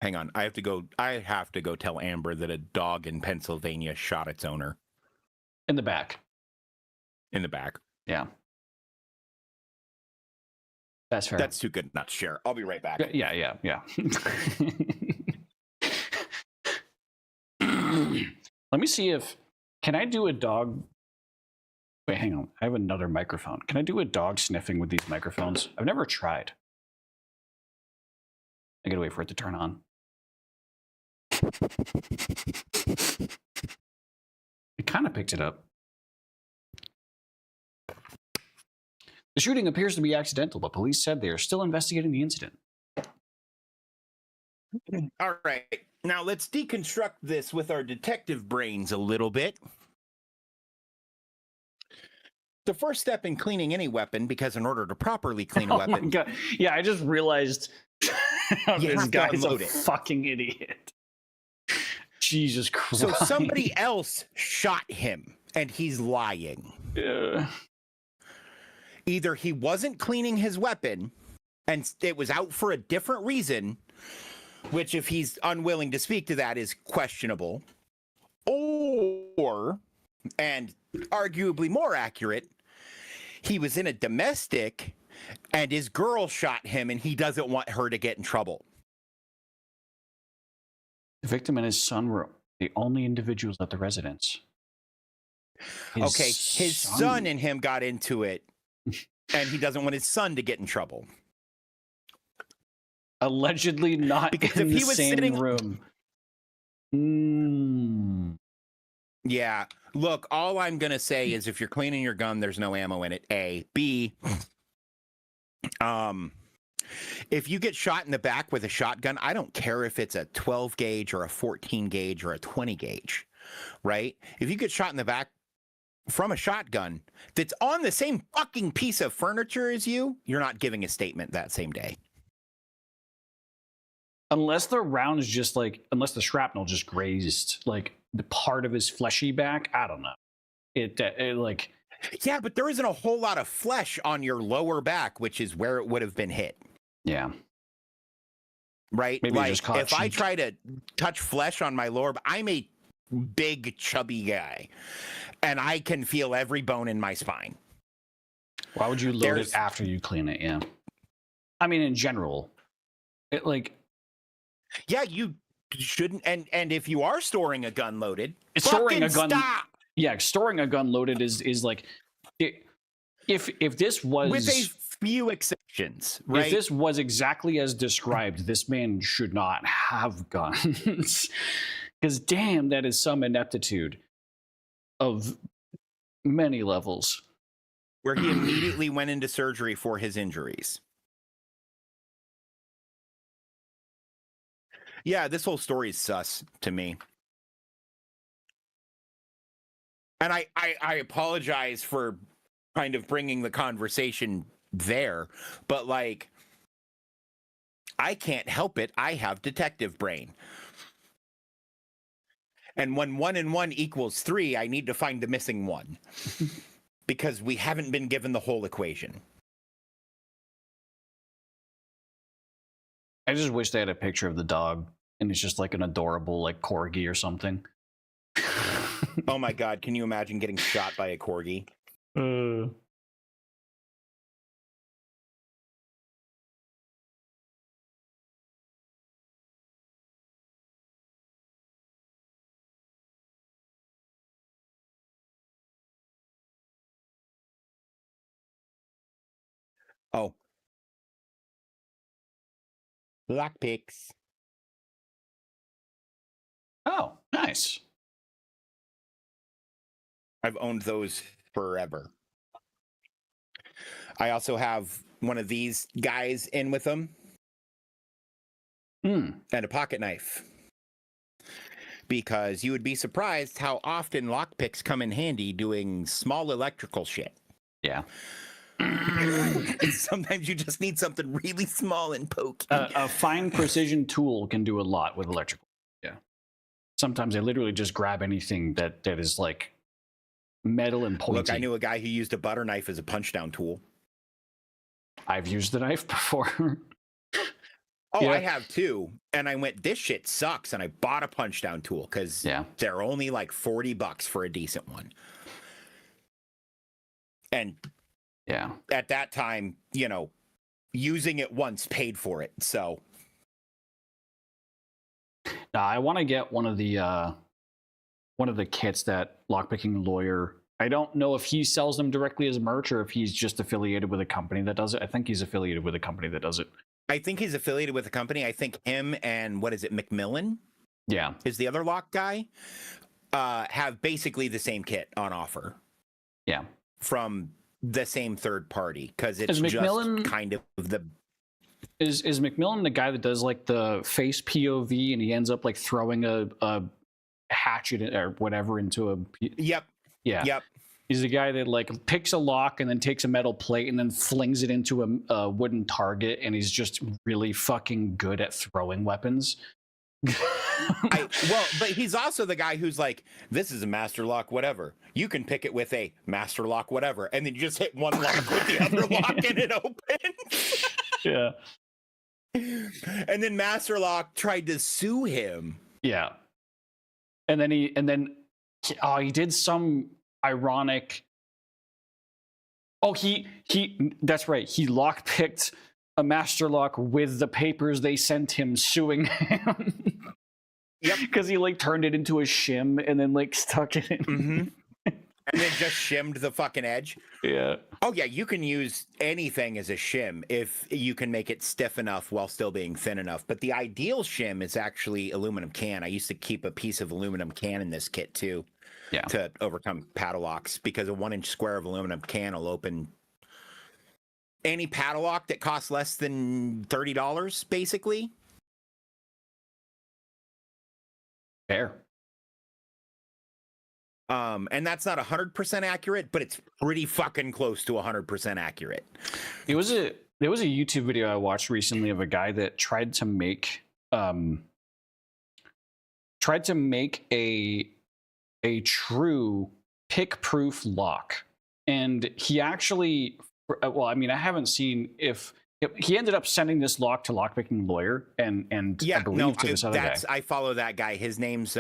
Hang on. I have to go tell Amber that a dog in Pennsylvania shot its owner. In the back. In the back. Yeah. That's fair. That's too good not to share. I'll be right back. Yeah. Let me see if... Can I do a dog... Wait, hang on. I have another microphone. Can I do a dog sniffing with these microphones? I've never tried. I gotta wait for it to turn on. It kind of picked it up. The shooting appears to be accidental, but police said they are still investigating the incident. All right. Now let's deconstruct this with our detective brains a little bit. The first step in cleaning any weapon, because in order to properly clean a weapon... Oh my God. Yeah, I just realized this guy's a unload it. fucking idiot. Jesus Christ. So somebody else shot him, and he's lying. Yeah. Either he wasn't cleaning his weapon, and it was out for a different reason, which if he's unwilling to speak to that is questionable, or, and arguably more accurate, he was in a domestic and his girl shot him and he doesn't want her to get in trouble. The victim and his son were the only individuals at the residence. His son and him got into it, and he doesn't want his son to get in trouble. Allegedly not because in if the he was same sitting room. Yeah. Look, all I'm going to say is if you're cleaning your gun, there's no ammo in it, A. B, if you get shot in the back with a shotgun, I don't care if it's a 12 gauge or a 14 gauge or a 20 gauge. right? If you get shot in the back from a shotgun that's on the same fucking piece of furniture as you, you're not giving a statement that same day. Unless the rounds just like, unless the shrapnel just grazed like the part of his fleshy back, I don't know. It like, yeah, but there isn't a whole lot of flesh on your lower back, which is where it would have been hit. yeah. Right? Maybe like, just caught if I cheek. try to touch flesh on my lower, I'm a big, chubby guy, and I can feel every bone in my spine. Why would you load it after you clean it? Yeah. I mean, in general, it like, yeah, you shouldn't. And if you are storing a gun loaded, storing a fucking gun, stop. yeah, storing a gun loaded is like, if this was, with a few exceptions, right? If this was exactly as described, this man should not have guns. Because damn, that is some ineptitude of many levels. Where he immediately went into surgery for his injuries. Yeah, this whole story is sus to me. And I apologize for kind of bringing the conversation there, but like, I can't help it. I have detective brain. And when 1 and 1 equals 3, I need to find the missing one. Because we haven't been given the whole equation. I just wish they had a picture of the dog and it's just like an adorable like corgi or something. Oh my god, can you imagine getting shot by a corgi? Oh. Lockpicks. Oh, nice. I've owned those forever. I also have one of these guys in with them. And a pocket knife. Because you would be surprised how often lockpicks come in handy doing small electrical shit. Yeah. Sometimes you just need something really small and pokey. A fine precision tool can do a lot with electrical. Yeah. Sometimes I literally just grab anything that is like metal and pointy. Look, I knew a guy who used a butter knife as a punch down tool. I've used the knife before. Oh, yeah. I have too. And I went, this shit sucks. And I bought a punch down tool because they're only like $40 for a decent one. And yeah, at that time, you know, using it once paid for it. So I want to get one of the kits that Lockpicking Lawyer. I don't know if he sells them directly as merch or if he's just affiliated with a company that does it. I think he's affiliated with a company that does it. I think he's affiliated with a company. I think him and what is it, McMillan? Yeah, is the other lock guy. Have basically the same kit on offer. Yeah, from the same third party because it's just kind of the. Is McMillan the guy that does like the face POV and he ends up like throwing a hatchet or whatever into a? Yep. Yeah. Yep. He's the guy that like picks a lock and then takes a metal plate and then flings it into a wooden target, and he's just really fucking good at throwing weapons. But he's also the guy who's like, this is a master lock, whatever. You can pick it with a master lock, whatever, and then you just hit one lock with the other lock and it opens. Yeah. And then Master Lock tried to sue him. Yeah. And then he did some ironic. Oh, he that's right. He lockpicked a master lock with the papers they sent him suing him. Yep. Because he like turned it into a shim and then like stuck it in. Mm-hmm. And then just shimmed the fucking edge. Yeah. Oh yeah, you can use anything as a shim if you can make it stiff enough while still being thin enough. But the ideal shim is actually aluminum can. I used to keep a piece of aluminum can in this kit too. Yeah. To overcome padlocks, because a 1-inch square of aluminum can will open any padlock that costs less than $30, basically. Fair. And that's not 100% accurate, but it's pretty fucking close to 100% accurate. There was a YouTube video I watched recently of a guy that tried to make a true pick-proof lock, and he actually, well, I mean, I haven't seen if he ended up sending this lock to Lockpicking Lawyer, and Yeah, I believe to this other guy. I follow that guy. His name's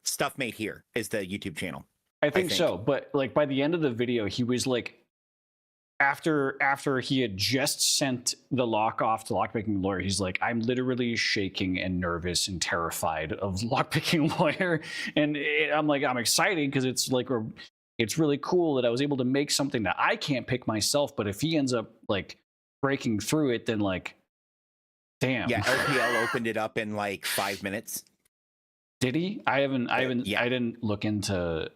Stuff Made Here is the YouTube channel. I think so, but like by the end of the video, he was like, after he had just sent the lock off to Lockpicking Lawyer, he's like, I'm literally shaking and nervous and terrified of Lockpicking Lawyer, and I'm like, I'm excited because it's like it's really cool that I was able to make something that I can't pick myself, but if he ends up like breaking through it, then like, damn. Yeah, LPL opened it up in like 5 minutes. Did he? I didn't look into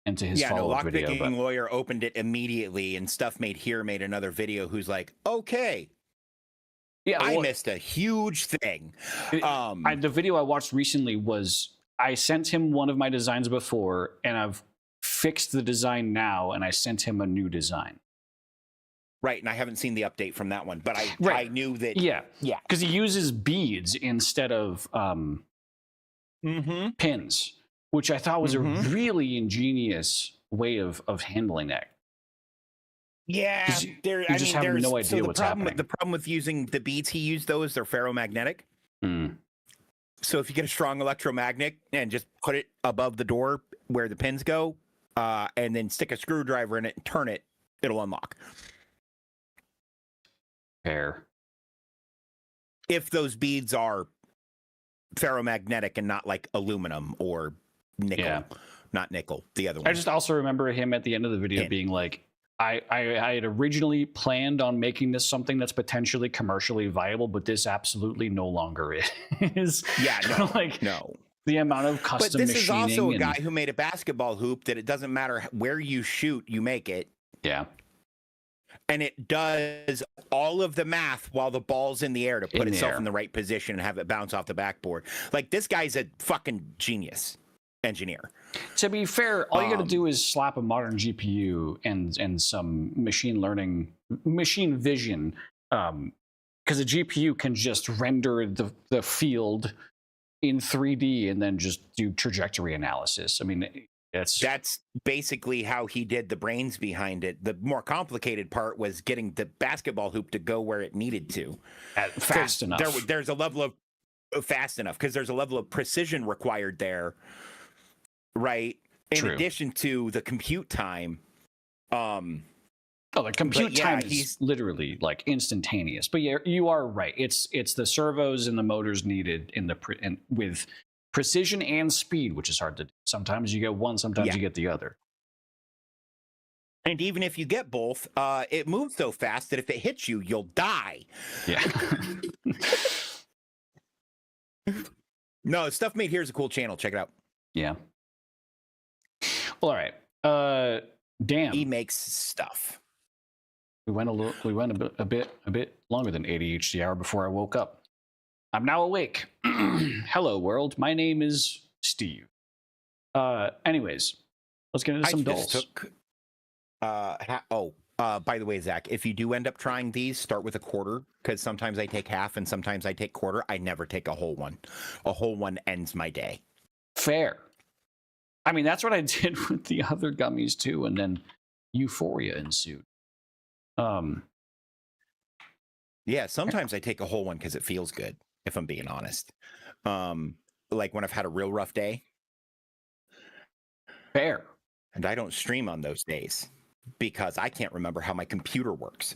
his follow-up video. Lockpicking Lawyer opened it immediately, and Stuff Made Here made another video who's like, okay, yeah, I missed a huge thing. The video I watched recently was, I sent him one of my designs before, and I've fixed the design now, and I sent him a new design. Right, and I haven't seen the update from that one, but I knew that. Yeah, because he uses beads instead of pins, which I thought was a really ingenious way of handling that. Yeah, you just have no idea what's happening. The problem with using the beads he used, though, is they're ferromagnetic. So if you get a strong electromagnet and just put it above the door where the pins go, and then stick a screwdriver in it and turn it, it'll unlock. Fair. If those beads are ferromagnetic and not like aluminum or nickel, not nickel, the other one. I just also remember him at the end of the video being like, I had originally planned on making this something that's potentially commercially viable, but this absolutely no longer is. Yeah, no, like, no. The amount of custom machining. But this is also a guy who made a basketball hoop that it doesn't matter where you shoot, you make it. Yeah. And it does all of the math while the ball's in the air to put itself in the right position and have it bounce off the backboard. Like, this guy's a fucking genius engineer. To be fair, all you got to do is slap a modern GPU and some machine learning, machine vision, because a GPU can just render the field in 3D and then just do trajectory analysis. I mean, that's basically how he did the brains behind it. The more complicated part was getting the basketball hoop to go where it needed to fast enough. There's a level of fast enough because there's a level of precision required there, right? In addition to the compute time. The compute time is literally like instantaneous. But yeah, you are right. It's the servos and the motors needed with precision and speed, which is hard to do. Sometimes you get one, sometimes you get the other. And even if you get both, it moves so fast that if it hits you, you'll die. Yeah. No, Stuff Made Here is a cool channel. Check it out. Yeah. Well, all right. Damn. He makes stuff. We went a bit longer than ADHD hour before I woke up. I'm now awake. Hello, world. My name is Steve. Anyways, let's get into some dolls. By the way, Zach, if you do end up trying these, start with a quarter, because sometimes I take half and sometimes I take quarter. I never take a whole one. A whole one ends my day. Fair. I mean, that's what I did with the other gummies too, and then euphoria ensued. Yeah, sometimes I take a whole one because it feels good, if I'm being honest. Like when I've had a real rough day. Fair. And I don't stream on those days because I can't remember how my computer works.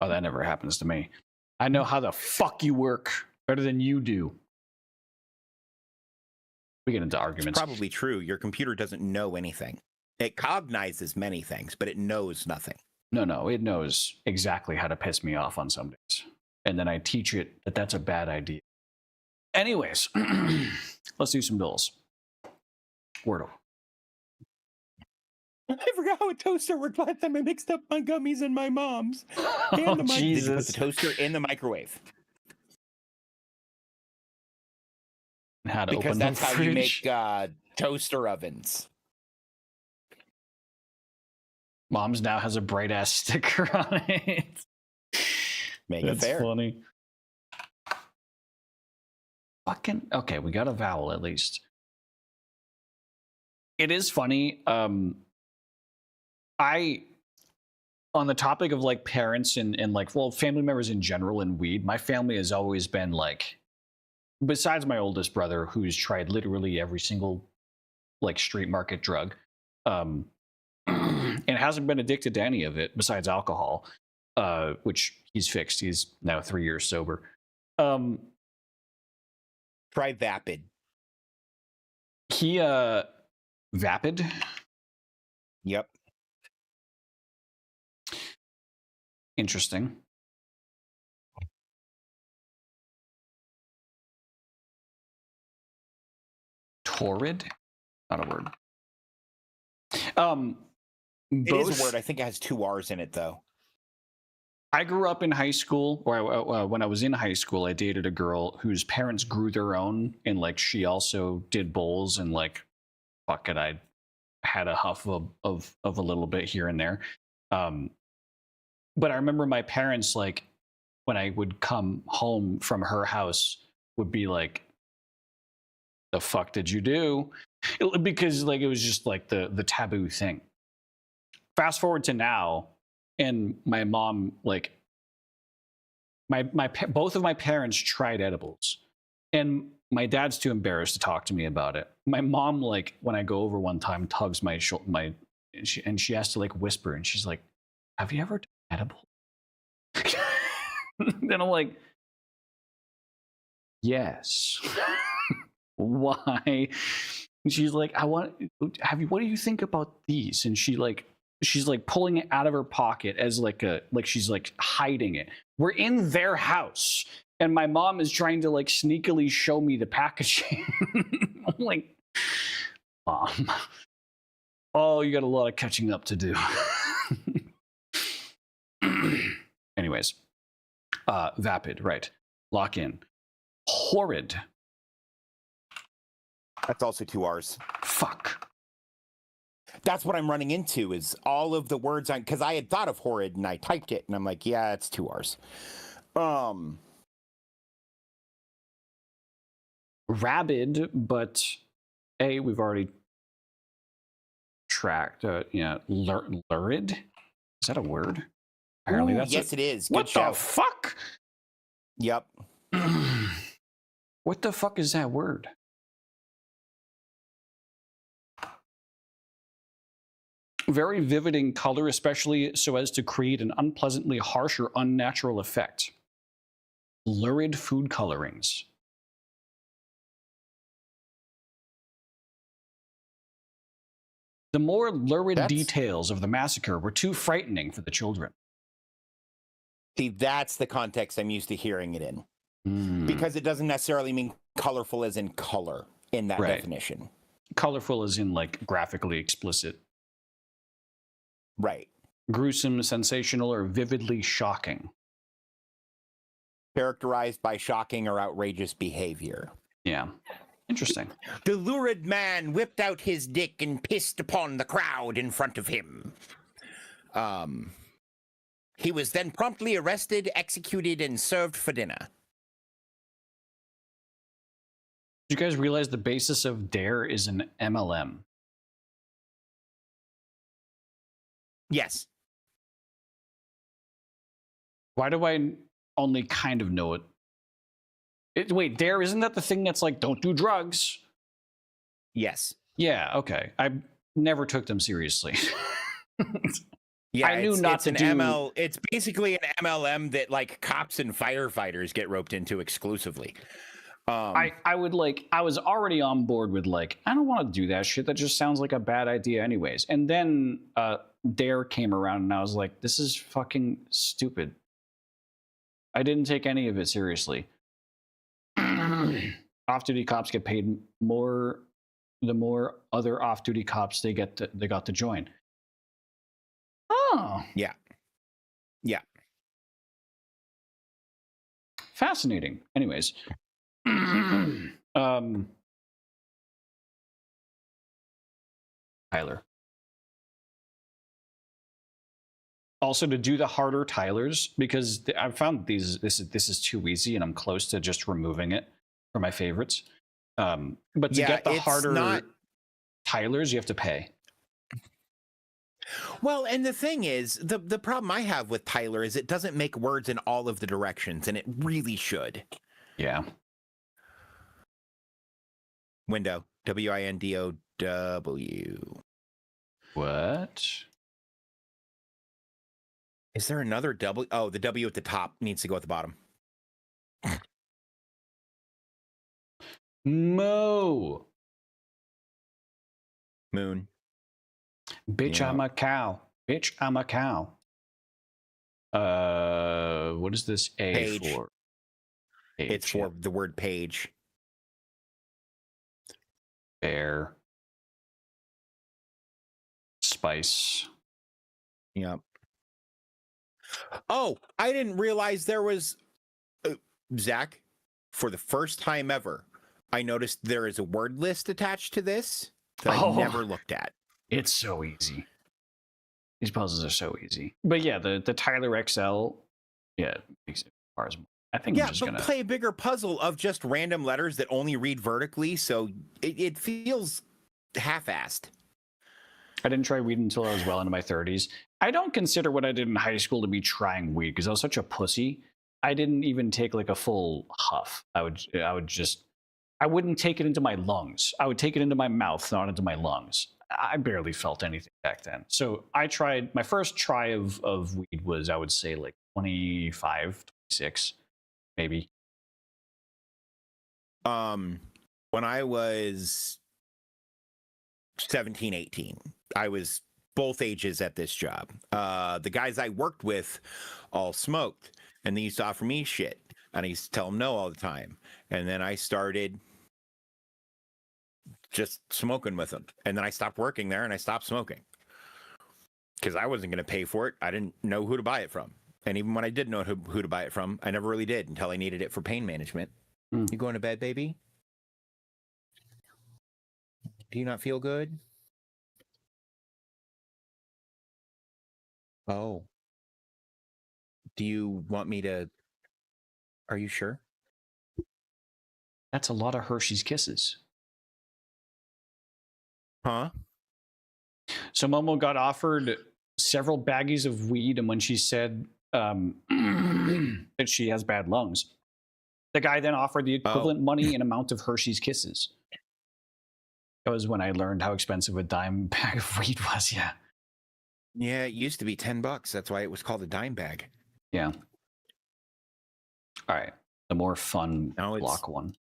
Oh, that never happens to me. I know how the fuck you work better than you do. We get into arguments. It's probably true. Your computer doesn't know anything. It cognizes many things, but it knows nothing. No, it knows exactly how to piss me off on some days. And then I teach it that that's a bad idea. Anyways, let's do some bills. Wordle. I forgot how a toaster worked last time I mixed up my gummies and my mom's. Oh, Jesus. Did you put the toaster in the microwave? How to Because open that's the how you fridge. make toaster ovens. Mom's now has a bright ass sticker on it. Make it That's fair. funny. Fucking okay, we got a vowel at least. It is funny. I on the topic of like parents and like family members in general and weed, my family has always been like, besides my oldest brother who's tried literally every single like street market drug, and hasn't been addicted to any of it besides alcohol, which he's fixed. He's now 3 years sober. Try Vapid. He Vapid. Yep. Interesting. Torrid? Not a word. It is a word. I think it has 2 R's in it, though. I grew up in high school, or when I was in high school, I dated a girl whose parents grew their own, and like she also did bowls, and like, fuck it, I had a huff of a little bit here and there. But I remember my parents, like, when I would come home from her house, would be like, "The fuck did you do?" Because like it was just like the taboo thing. Fast forward to now, and my mom, like, both of my parents tried edibles, and my dad's too embarrassed to talk to me about it. My mom, like, when I go over one time, tugs my and she has to like whisper, and she's like, "Have you ever done edible?" Then I'm like, "Yes." Why? And she's like, what do you think about these? And she's like pulling it out of her pocket as like she's like hiding it. We're in their house, and my mom is trying to like sneakily show me the packaging. I'm like, Mom, oh, you got a lot of catching up to do. Anyways, Vapid, right? Lock in. Horrid. That's also 2 R's. Fuck. That's what I'm running into is all of the words because I had thought of horrid and I typed it and I'm like, yeah, it's 2 R's. Rabid, but we've already tracked. Lurid. Is that a word? Apparently, that's yes, it is. Good what shout. the fuck? Yep. What the fuck is that word? Very vivid in color, especially so as to create an unpleasantly harsh or unnatural effect. Lurid food colorings. The more lurid details of the massacre were too frightening for the children. See, that's the context I'm used to hearing it in. Because it doesn't necessarily mean colorful as in color in that definition. Colorful as in like graphically explicit. Right. Gruesome, sensational, or vividly shocking. Characterized by shocking or outrageous behavior. Yeah. Interesting. The lurid man whipped out his dick and pissed upon the crowd in front of him. He was then promptly arrested, executed, and served for dinner. Did you guys realize the basis of DARE is an MLM? Yes. Why do I only kind of know it? Wait, DARE, isn't that the thing that's like, don't do drugs? Yes. Yeah, okay. I never took them seriously. Yeah, I knew not to do... It's basically an MLM that like cops and firefighters get roped into exclusively. I was already on board with like, I don't want to do that shit. That just sounds like a bad idea anyways. And then DARE came around and I was like, this is fucking stupid. I didn't take any of it seriously. Off-duty cops get paid more the more other off-duty cops they got to join. Oh. Yeah. Yeah. Fascinating. Anyways. Tyler. Also, to do the harder Tylers, because I've found this is too easy, and I'm close to just removing it from my favorites. But to Yeah, get the it's harder not- Tylers, you have to pay. Well, and the thing is, the problem I have with Tyler is it doesn't make words in all of the directions, and it really should. Yeah. Window. WINDOW. What? Is there another W? Oh, the W at the top needs to go at the bottom. Moo. Moon. Bitch, Yeah. I'm a cow. Bitch, I'm a cow. What is this A Page. for? Page, It's for the word page. bear. Spice. Yep. Oh, I didn't realize there was Zach. For the first time ever, I noticed there is a word list attached to this that I never looked at. It's so easy. These puzzles are so easy. But yeah, the Tyler XL, yeah, makes it far as I think Yeah, I'm just but gonna play a bigger puzzle of just random letters that only read vertically, so it feels half-assed. I didn't try weed until I was well into my 30s. I don't consider what I did in high school to be trying weed because I was such a pussy. I didn't even take like a full huff. I wouldn't take it into my lungs. I would take it into my mouth, not into my lungs. I barely felt anything back then. So I tried, my first try of weed was, I would say, like 25, 26, maybe. When I was 17, 18, I was both ages at this job. The guys I worked with all smoked, and they used to offer me shit, and I used to tell them no all the time. And then I started just smoking with them, and then I stopped working there, and I stopped smoking because I wasn't going to pay for it. I didn't know who to buy it from, and even when I did know who to buy it from, I never really did until I needed it for pain management. You going to bed, baby? Do you not feel good? Oh. Do you want me to? Are you sure? That's a lot of Hershey's Kisses. Huh? So Momo got offered several baggies of weed, and when she said that she has bad lungs, the guy then offered the equivalent money and amount of Hershey's Kisses. That was when I learned how expensive a dime bag of weed was. Yeah. Yeah, it used to be $10. That's why it was called a dime bag. Yeah. All right. The more fun Now it's- block one.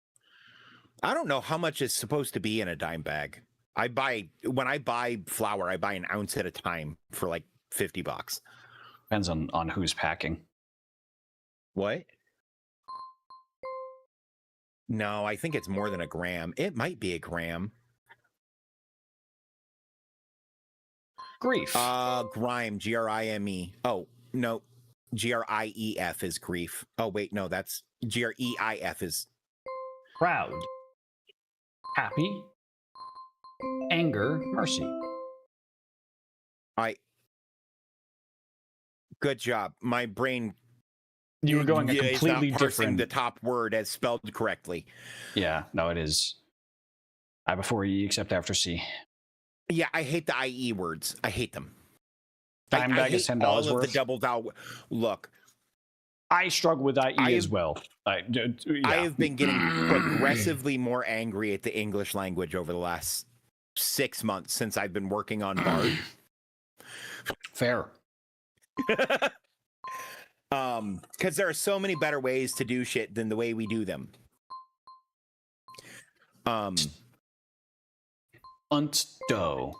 I don't know how much is supposed to be in a dime bag. When I buy flour, I buy an ounce at a time for like $50. Depends on who's packing. What? No, I think it's more than a gram. It might be a gram. Grief. Grime, Grime. Oh, no. Grief is grief. Oh, wait, no, that's Greif is Proud. Happy. Anger. Mercy. Good job. My brain. You were going a it's not completely parsing different. the top word as spelled correctly. Yeah, no, it is. I before E except after C. Yeah, I hate the IE words. I hate them. Dime bag is hate $10 all of worth. the double vowel. Look, I struggle with IE as well. I have been getting progressively more angry at the English language over the last 6 months since I've been working on Bard. Fair. Because there are so many better ways to do shit than the way we do them. Untdo.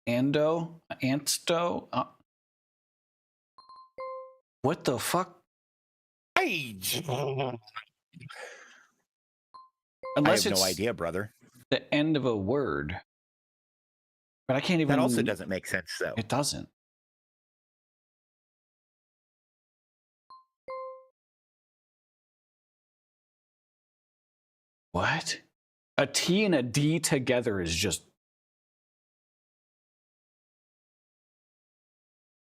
Ando? Antsto? What the fuck? Age. Unless I have it's no idea, brother. the end of a word. But I can't even... That also doesn't make sense, though. It doesn't. What? A T and a D together is just...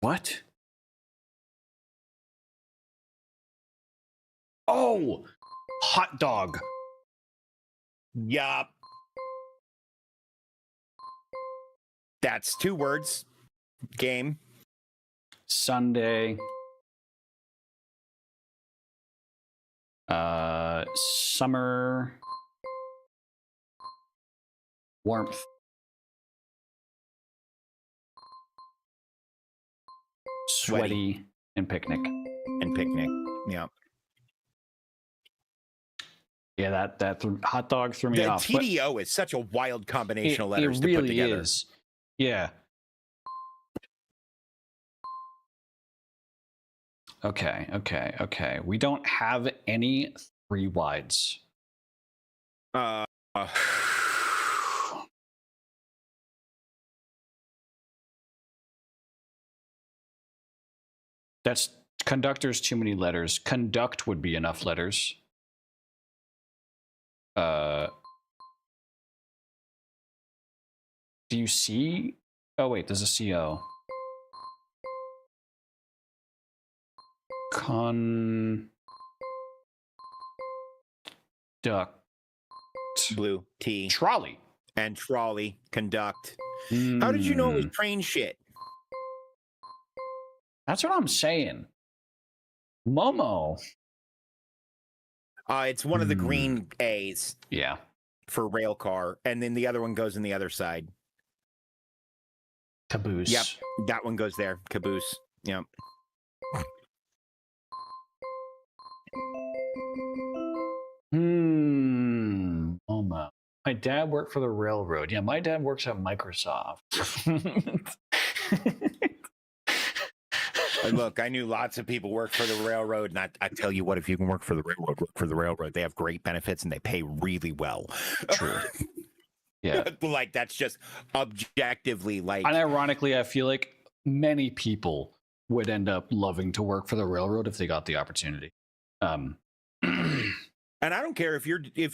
What? Oh! Hot dog. Yup. That's 2 words. Game. Sunday. Summer. Warmth. Sweaty. And picnic. And picnic. Yeah. Yeah, that hot dog threw me The off. TDO is such a wild combination of letters it to put really together. is. Yeah. Okay. We don't have any 3 wides. That's conductor's too many letters. Conduct would be enough letters. Do you see? Oh wait, there's a CO. Conduct. Blue T Trolley. and trolley conduct. How did you know it was train shit? That's what I'm saying. Momo. It's one of the green A's Yeah. for rail car, and then the other one goes in the other side. Caboose. Yep, that one goes there. Caboose. Yep. Momo. My dad worked for the railroad. Yeah, my dad works at Microsoft. Look, I knew lots of people work for the railroad, and I tell you what, if you can work for the railroad, work for the railroad. They have great benefits and they pay really well. True. Yeah. Like that's just objectively like. Unironically, I feel like many people would end up loving to work for the railroad if they got the opportunity. And I don't care if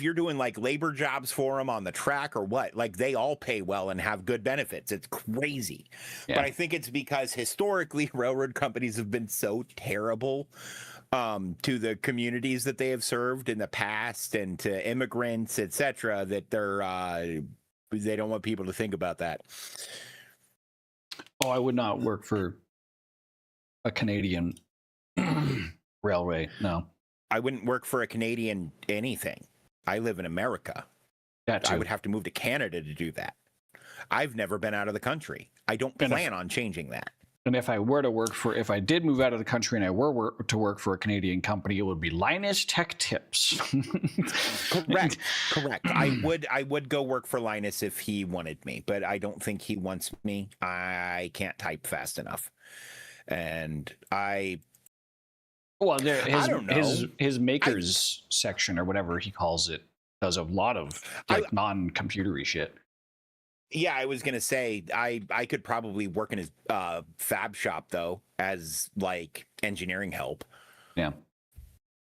you're doing like labor jobs for them on the track or what. Like they all pay well and have good benefits. It's crazy. Yeah. But I think it's because historically railroad companies have been so terrible to the communities that they have served in the past and to immigrants, etc., that they don't want people to think about that. Oh, I would not work for a Canadian railway. No. I wouldn't work for a Canadian anything. I live in America. That too. I would have to move to Canada to do that. I've never been out of the country. I don't plan on changing that. And if I did move out of the country and I were to work for a Canadian company, it would be Linus Tech Tips. Correct. I would go work for Linus if he wanted me, but I don't think he wants me. I can't type fast enough. And Well, I don't know. His makers section or whatever he calls it does a lot of like non-computery shit. Yeah, I was gonna say I could probably work in his fab shop though as like engineering help. Yeah,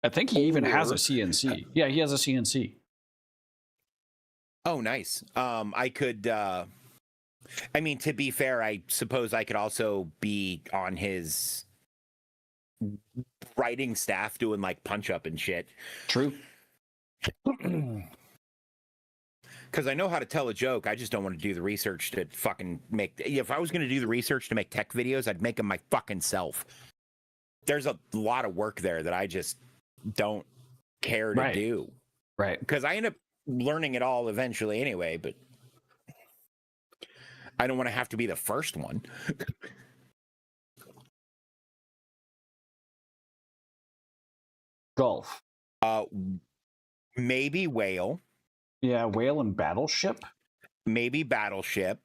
I think he even has a CNC. Yeah, he has a CNC. Oh, nice. I could. I mean, to be fair, I suppose I could also be on his writing staff doing like punch up and shit. True. Because I know how to tell a joke. I just don't want to do the research to fucking make. If I was going to do the research to make tech videos, I'd make them my fucking self. There's a lot of work there that I just don't care to do. Right. Because I end up learning it all eventually anyway, but I don't want to have to be the first one. Golf. Maybe whale. Yeah, whale and battleship. Maybe battleship.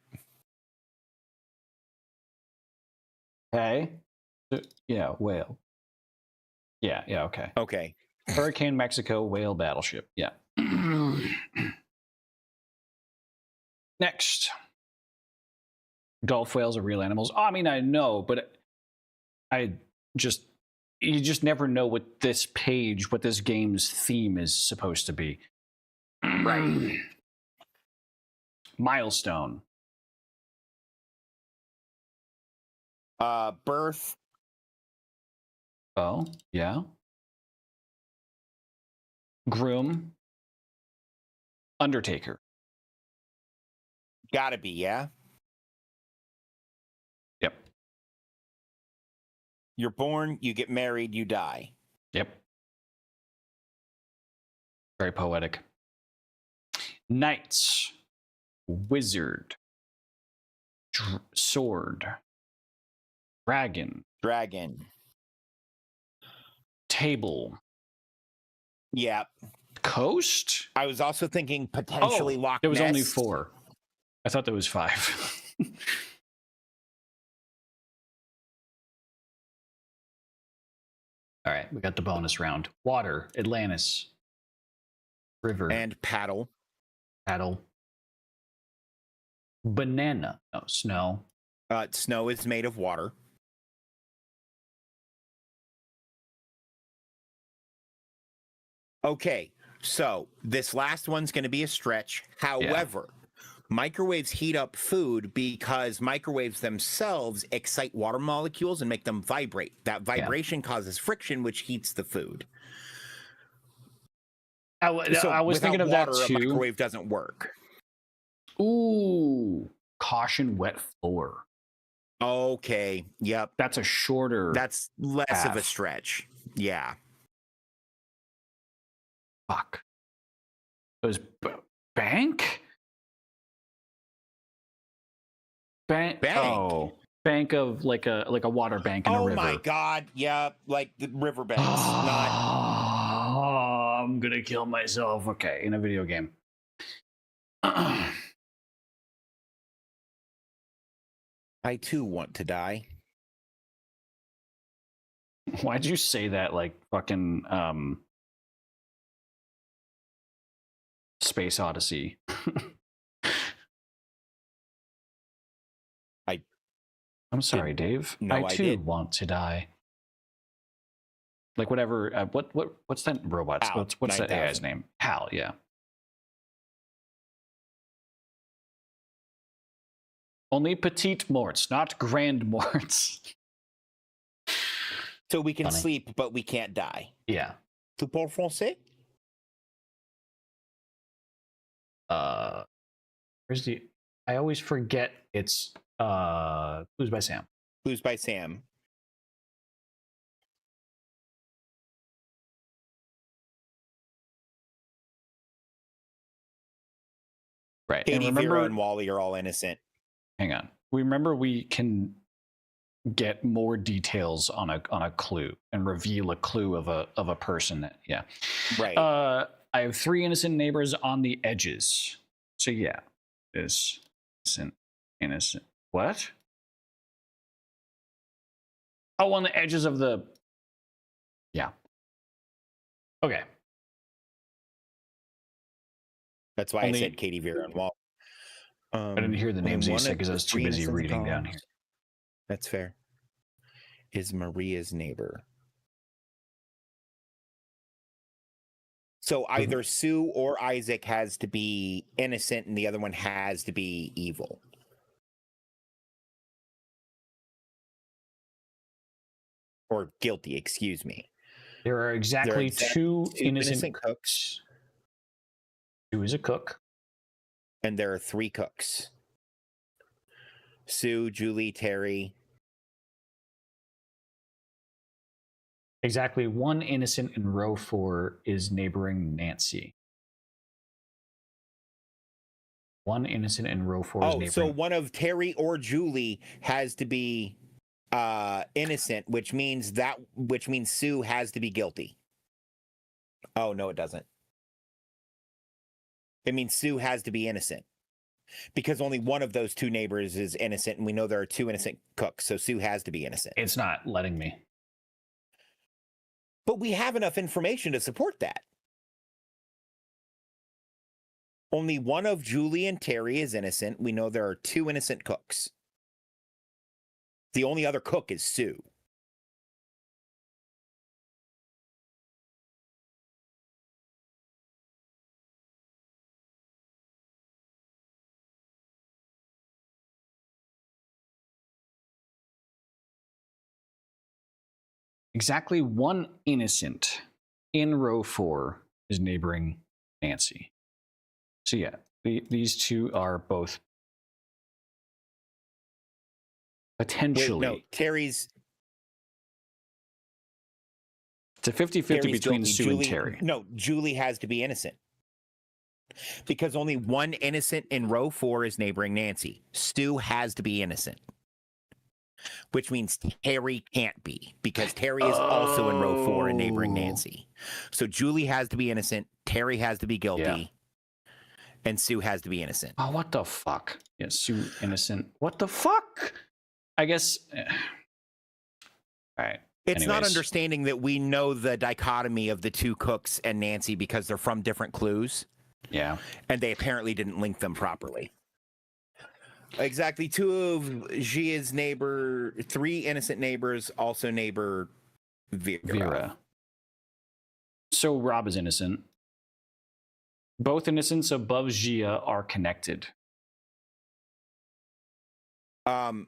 Okay. Yeah, whale. Yeah, okay. Okay. Hurricane Mexico, whale, battleship. Yeah. Next. Gulf whales are real animals. I mean, I know, but you just never know what this game's theme is supposed to be. Right. Milestone. Birth. Oh, yeah. Groom. Undertaker. Gotta be, yeah. Yep. You're born, you get married, you die. Yep. Very poetic. Knights. Wizard. Sword. Dragon. Dragon. Table. Yeah. Coast? I was also thinking potentially Loch Ness. There was only 4. I thought there was 5. All right, we got the bonus round. Water, Atlantis. River. And paddle. Paddle. Banana. No, snow. Snow is made of water. Okay, so this last one's going to be a stretch. However, microwaves heat up food because microwaves themselves excite water molecules and make them vibrate. That vibration causes friction, which heats the food. I was thinking of water, that too. A microwave doesn't work. Ooh, caution wet floor. Okay, yep. That's a shorter. That's less of a stretch. Yeah. Fuck. It was bank? Bank. Oh, bank of like a water bank in a river. Oh my god, yeah, like the riverbanks. I'm gonna kill myself. Okay, in a video game. I too want to die. Why'd you say that like fucking Space Odyssey? I'm sorry, Dave. No, I too want to die. Like whatever. What's that robot? Hal, What's that AI's name? Hal. Yeah. Only petite morts, not grand morts. So we can sleep, but we can't die. Yeah. Tu parles français? Where's the? I always forget it's Clues by Sam. Clues by Sam. Right. Katie, and remember, Vera, and Wally are all innocent. Hang on. Remember, we can get more details on a clue and reveal a clue of a person. Yeah. Right. I have 3 innocent neighbors on the edges. So yeah, is innocent. What? Oh, on the edges of the. Yeah. Okay. That's why I said Katie, Vera, and Wally. I didn't hear the names you said because I was too busy reading down here. That's fair. Is Maria's neighbor. So either Sue or Isaac has to be innocent and the other one has to be evil. Or guilty, excuse me. There are exactly two innocent cooks. Sue is a cook. And there are 3 cooks. Sue, Julie, Terry. Exactly 1 innocent in row 4 is neighboring Nancy. 1 innocent in row 4 is neighboring. So one of Terry or Julie has to be innocent, which means Sue has to be guilty. Oh, no, it doesn't. It means Sue has to be innocent. Because only one of those 2 neighbors is innocent, and we know there are 2 innocent cooks, so Sue has to be innocent. It's not letting me. But we have enough information to support that. Only one of Julie and Terry is innocent. We know there are 2 innocent cooks. The only other cook is Sue. Exactly one innocent in row 4 is neighboring Nancy. So yeah, these two are both potentially. Wait, no, Terry's It's a 50-50 Terry's between guilty. Sue and Terry. No, Julie has to be innocent. Because only one innocent in row 4 is neighboring Nancy. Stu has to be innocent. Which means Terry can't be, because Terry is also in row 4 and neighboring Nancy. So Julie has to be innocent, Terry has to be guilty, and Sue has to be innocent. Oh, what the fuck? Yeah, Sue innocent. What the fuck? I guess. All right. It's not Anyways. understanding that we know the dichotomy of the two cooks and Nancy because they're from different clues. Yeah. And they apparently didn't link them properly. Exactly. 2 of Gia's neighbor, 3 innocent neighbors also neighbor Vera. So Rob is innocent. Both innocents above Gia are connected. Hang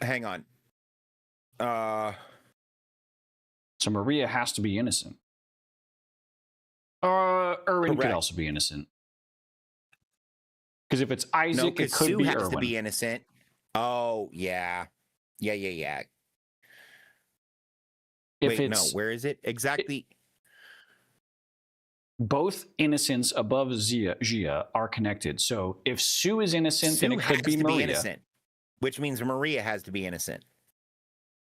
on. So Maria has to be innocent. Erwin could Correct. also be innocent. Because if it's Isaac, it could Sue be has Erwin. to be innocent. Oh, yeah. Yeah. If Wait, no, it's where is it? Exactly. both innocents above Gia are connected. So if Sue is innocent, Sue then it could has be to Maria. innocent, which means Maria has to be innocent.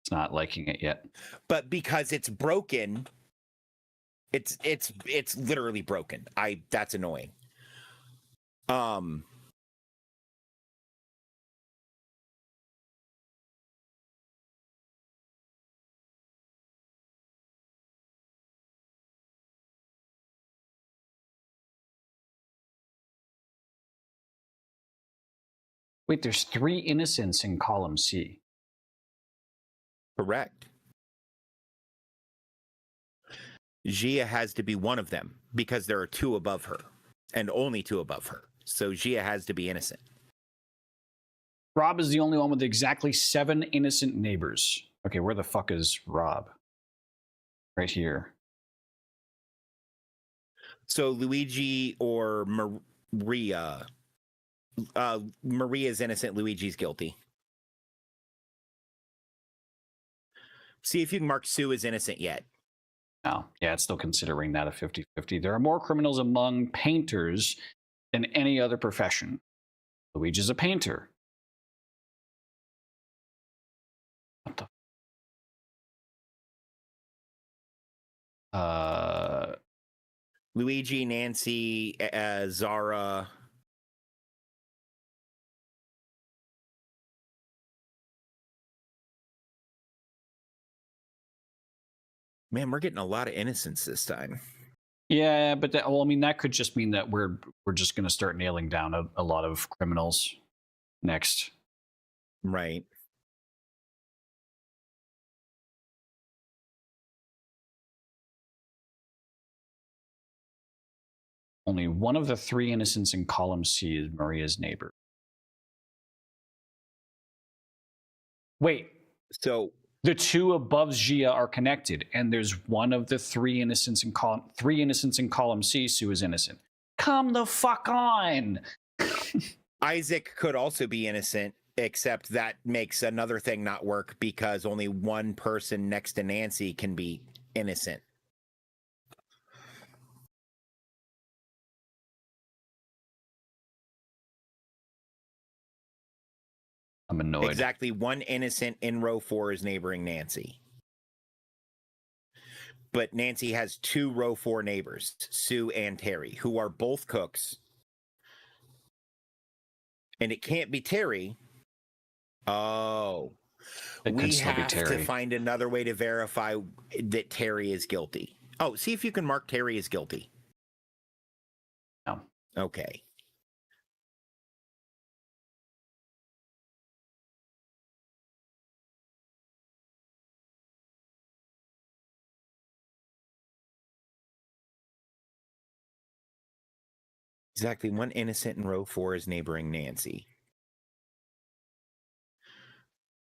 It's not liking it yet. But because it's broken, it's literally broken. That's annoying. Wait, there's 3 innocents in column C. Correct. Gia has to be one of them because there are 2 above her and only 2 above her. So Gia has to be innocent. Rob is the only one with exactly 7 innocent neighbors. Okay, where the fuck is Rob? Right here. So Luigi or Maria. Maria's innocent, Luigi's guilty. See if you can mark Sue as innocent yet. No, yeah, it's still considering that a 50-50. There are more criminals among painters than any other profession. Luigi's a painter. What the? Luigi, Nancy, Zara. Man, we're getting a lot of innocence this time. Yeah, but that, well, I mean, that could just mean that we're just going to start nailing down a lot of criminals next. Right. Only one of the 3 innocents in column C is Maria's neighbor. Wait. So the 2 above Gia are connected, and there's one of the 3 innocents in column C. Sue is innocent. Come the fuck on. Isaac could also be innocent, except that makes another thing not work because only one person next to Nancy can be innocent. I'm annoyed. Exactly one innocent in row 4 is neighboring Nancy. But Nancy has 2 row 4 neighbors, Sue and Terry, who are both cooks. And it can't be Terry. Oh. We have to find another way to verify that Terry is guilty. Oh, see if you can mark Terry as guilty. No. Okay. Exactly one innocent in row 4 is neighboring Nancy.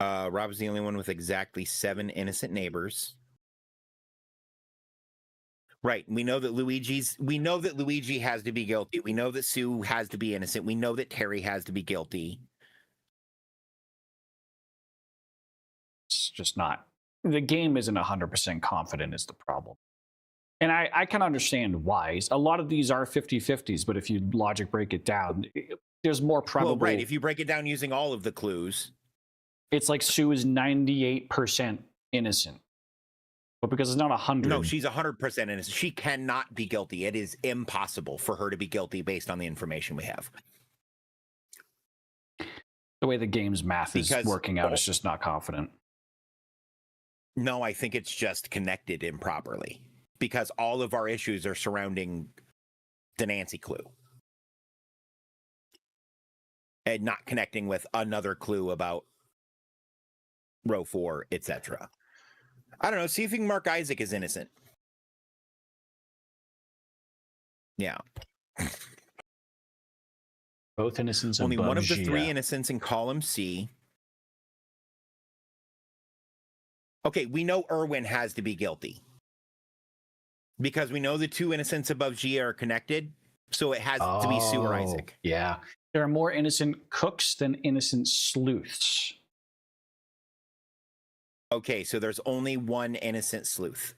Rob's the only one with exactly 7 innocent neighbors. Right. We know that Luigi has to be guilty. We know that Sue has to be innocent. We know that Terry has to be guilty. It's just not. The game isn't 100% confident is the problem. And I can understand why. A lot of these are 50-50s, but if you logic break it down, there's more probable. Well, right. If you break it down using all of the clues. It's like Sue is 98% innocent. But because it's not 100. No, she's 100% innocent. She cannot be guilty. It is impossible for her to be guilty based on the information we have. The way the game's math is working out, it's just not confident. No, I think it's just connected improperly because all of our issues are surrounding the Nancy clue and not connecting with another clue about row 4, etc. I don't know. See if you can mark Isaac as innocent. Yeah. Both innocents. Only one of the 3 innocents in column C. Okay, we know Irwin has to be guilty because we know the 2 innocents above Gia are connected, so it has to be Sue or Isaac. Yeah. There are more innocent cooks than innocent sleuths. Okay, so there's only one innocent sleuth.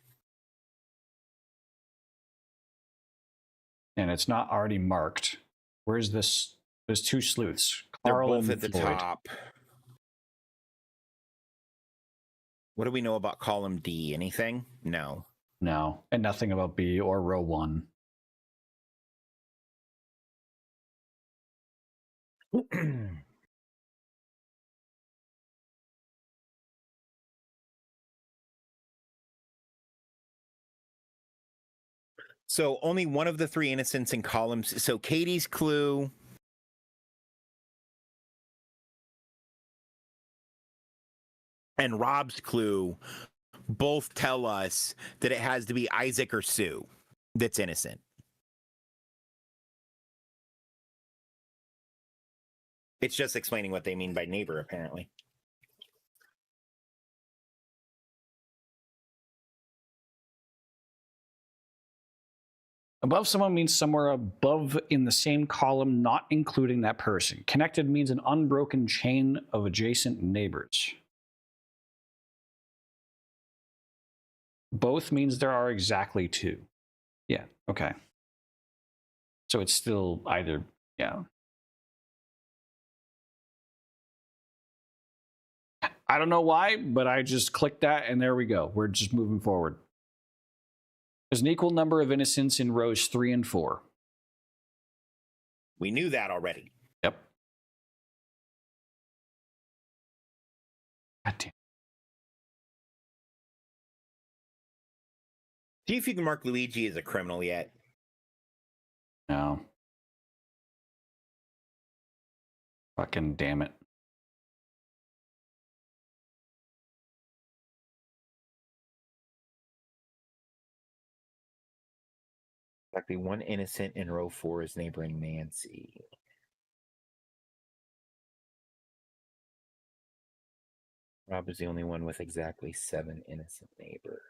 And it's not already marked. Where's this? There's 2 sleuths. They're Carl both and at the Floyd. top. What do we know about column D? Anything? No. No. And nothing about B or row 1. So only one of the 3 innocents in columns. So Katie's clue. And Rob's clue both tell us that it has to be Isaac or Sue that's innocent. It's just explaining what they mean by neighbor, apparently. Above someone means somewhere above in the same column, not including that person. Connected means an unbroken chain of adjacent neighbors. Both means there are exactly 2. Yeah, okay. So it's still either, yeah. I don't know why, but I just clicked that and there we go. We're just moving forward. There's an equal number of innocents in rows 3 and 4. We knew that already. Yep. God damn. See if you can mark Luigi as a criminal yet. No. Fucking damn it. Exactly one innocent in row 4 is neighboring Nancy. Rob is the only one with exactly 7 innocent neighbors.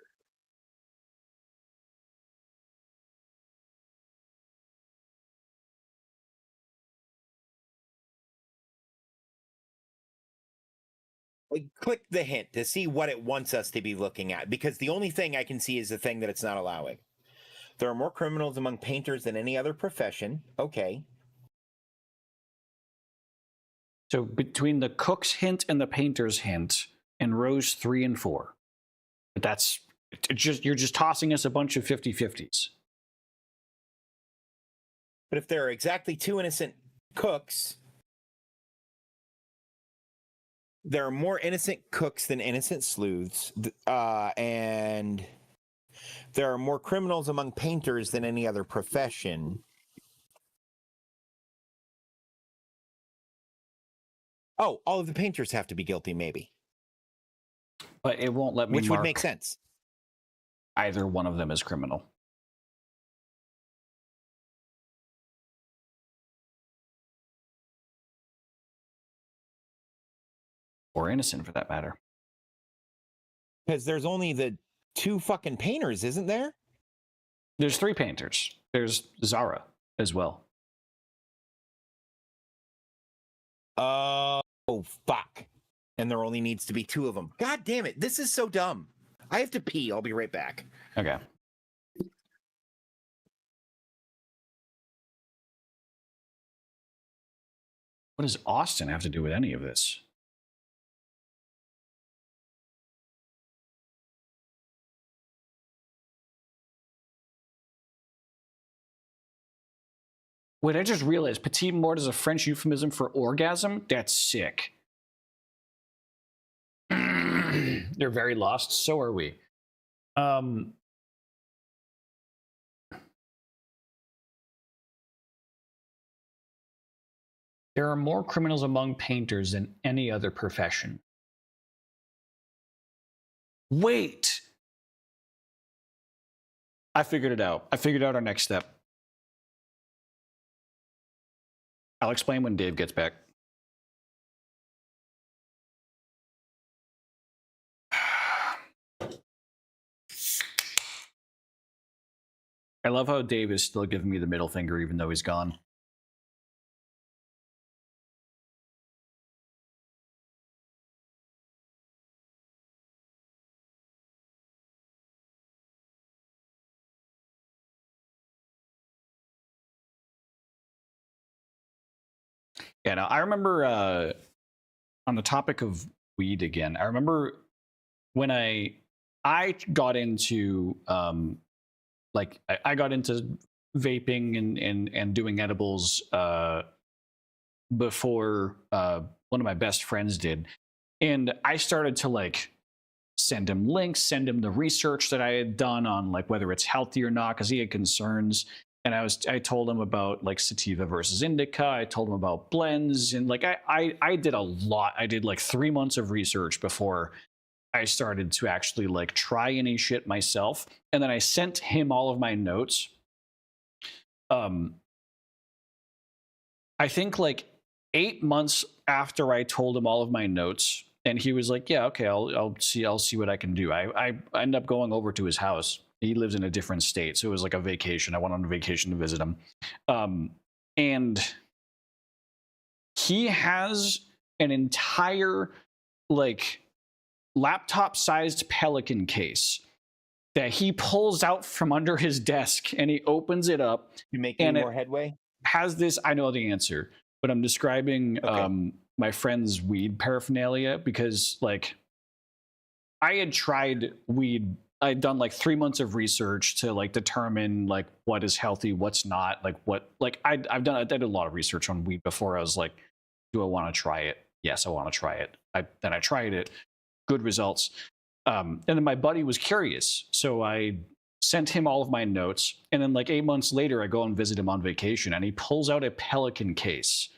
Click the hint to see what it wants us to be looking at, because the only thing I can see is the thing that it's not allowing. There are more criminals among painters than any other profession. Okay. So between the cook's hint and the painter's hint in rows 3 and 4. But that's just, you're just tossing us a bunch of 50-50s. But if there are exactly 2 innocent cooks, there are more innocent cooks than innocent sleuths, and there are more criminals among painters than any other profession. Oh, all of the painters have to be guilty, maybe. But it won't let me Which mark would make sense. either one of them as criminal. Or innocent, for that matter. Because there's only the 2 fucking painters, isn't there? There's 3 painters. There's Zara as well. Oh, fuck. And there only needs to be 2 of them. God damn it. This is so dumb. I have to pee. I'll be right back. Okay. What does Austin have to do with any of this? Wait, I just realized petite mort is a French euphemism for orgasm? That's sick. They're very lost. So are we. There are more criminals among painters than any other profession. Wait! I figured it out. I figured out our next step. I'll explain when Dave gets back. I love how Dave is still giving me the middle finger even though he's gone. Yeah, no, I remember on the topic of weed again, I remember when I got into I got into vaping and doing edibles before one of my best friends did. And I started to like send him links, send him the research that I had done on like whether it's healthy or not, because he had concerns. And I told him about like sativa versus indica. I told him about blends, and like I did a lot. I did like 3 months of research before I started to actually like try any shit myself. And then I sent him all of my notes. I think like 8 months after I told him all of my notes, and he was like, "Yeah, okay, I'll see what I can do." I ended up going over to his house. He lives in a different state, so it was like a vacation. I went on a vacation to visit him, and he has an entire like laptop-sized Pelican case that he pulls out from under his desk, and he opens it up. You make any more headway? Has this? I know the answer, but I'm describing my friend's weed paraphernalia because like I had tried weed. I'd done like 3 months of research to like determine like what is healthy, what's not, like what like I did a lot of research on weed before I was like, do I want to try it? Yes, I want to try it. Then I tried it, good results. And then my buddy was curious, so I sent him all of my notes. And then like 8 months later, I go and visit him on vacation, and he pulls out a Pelican case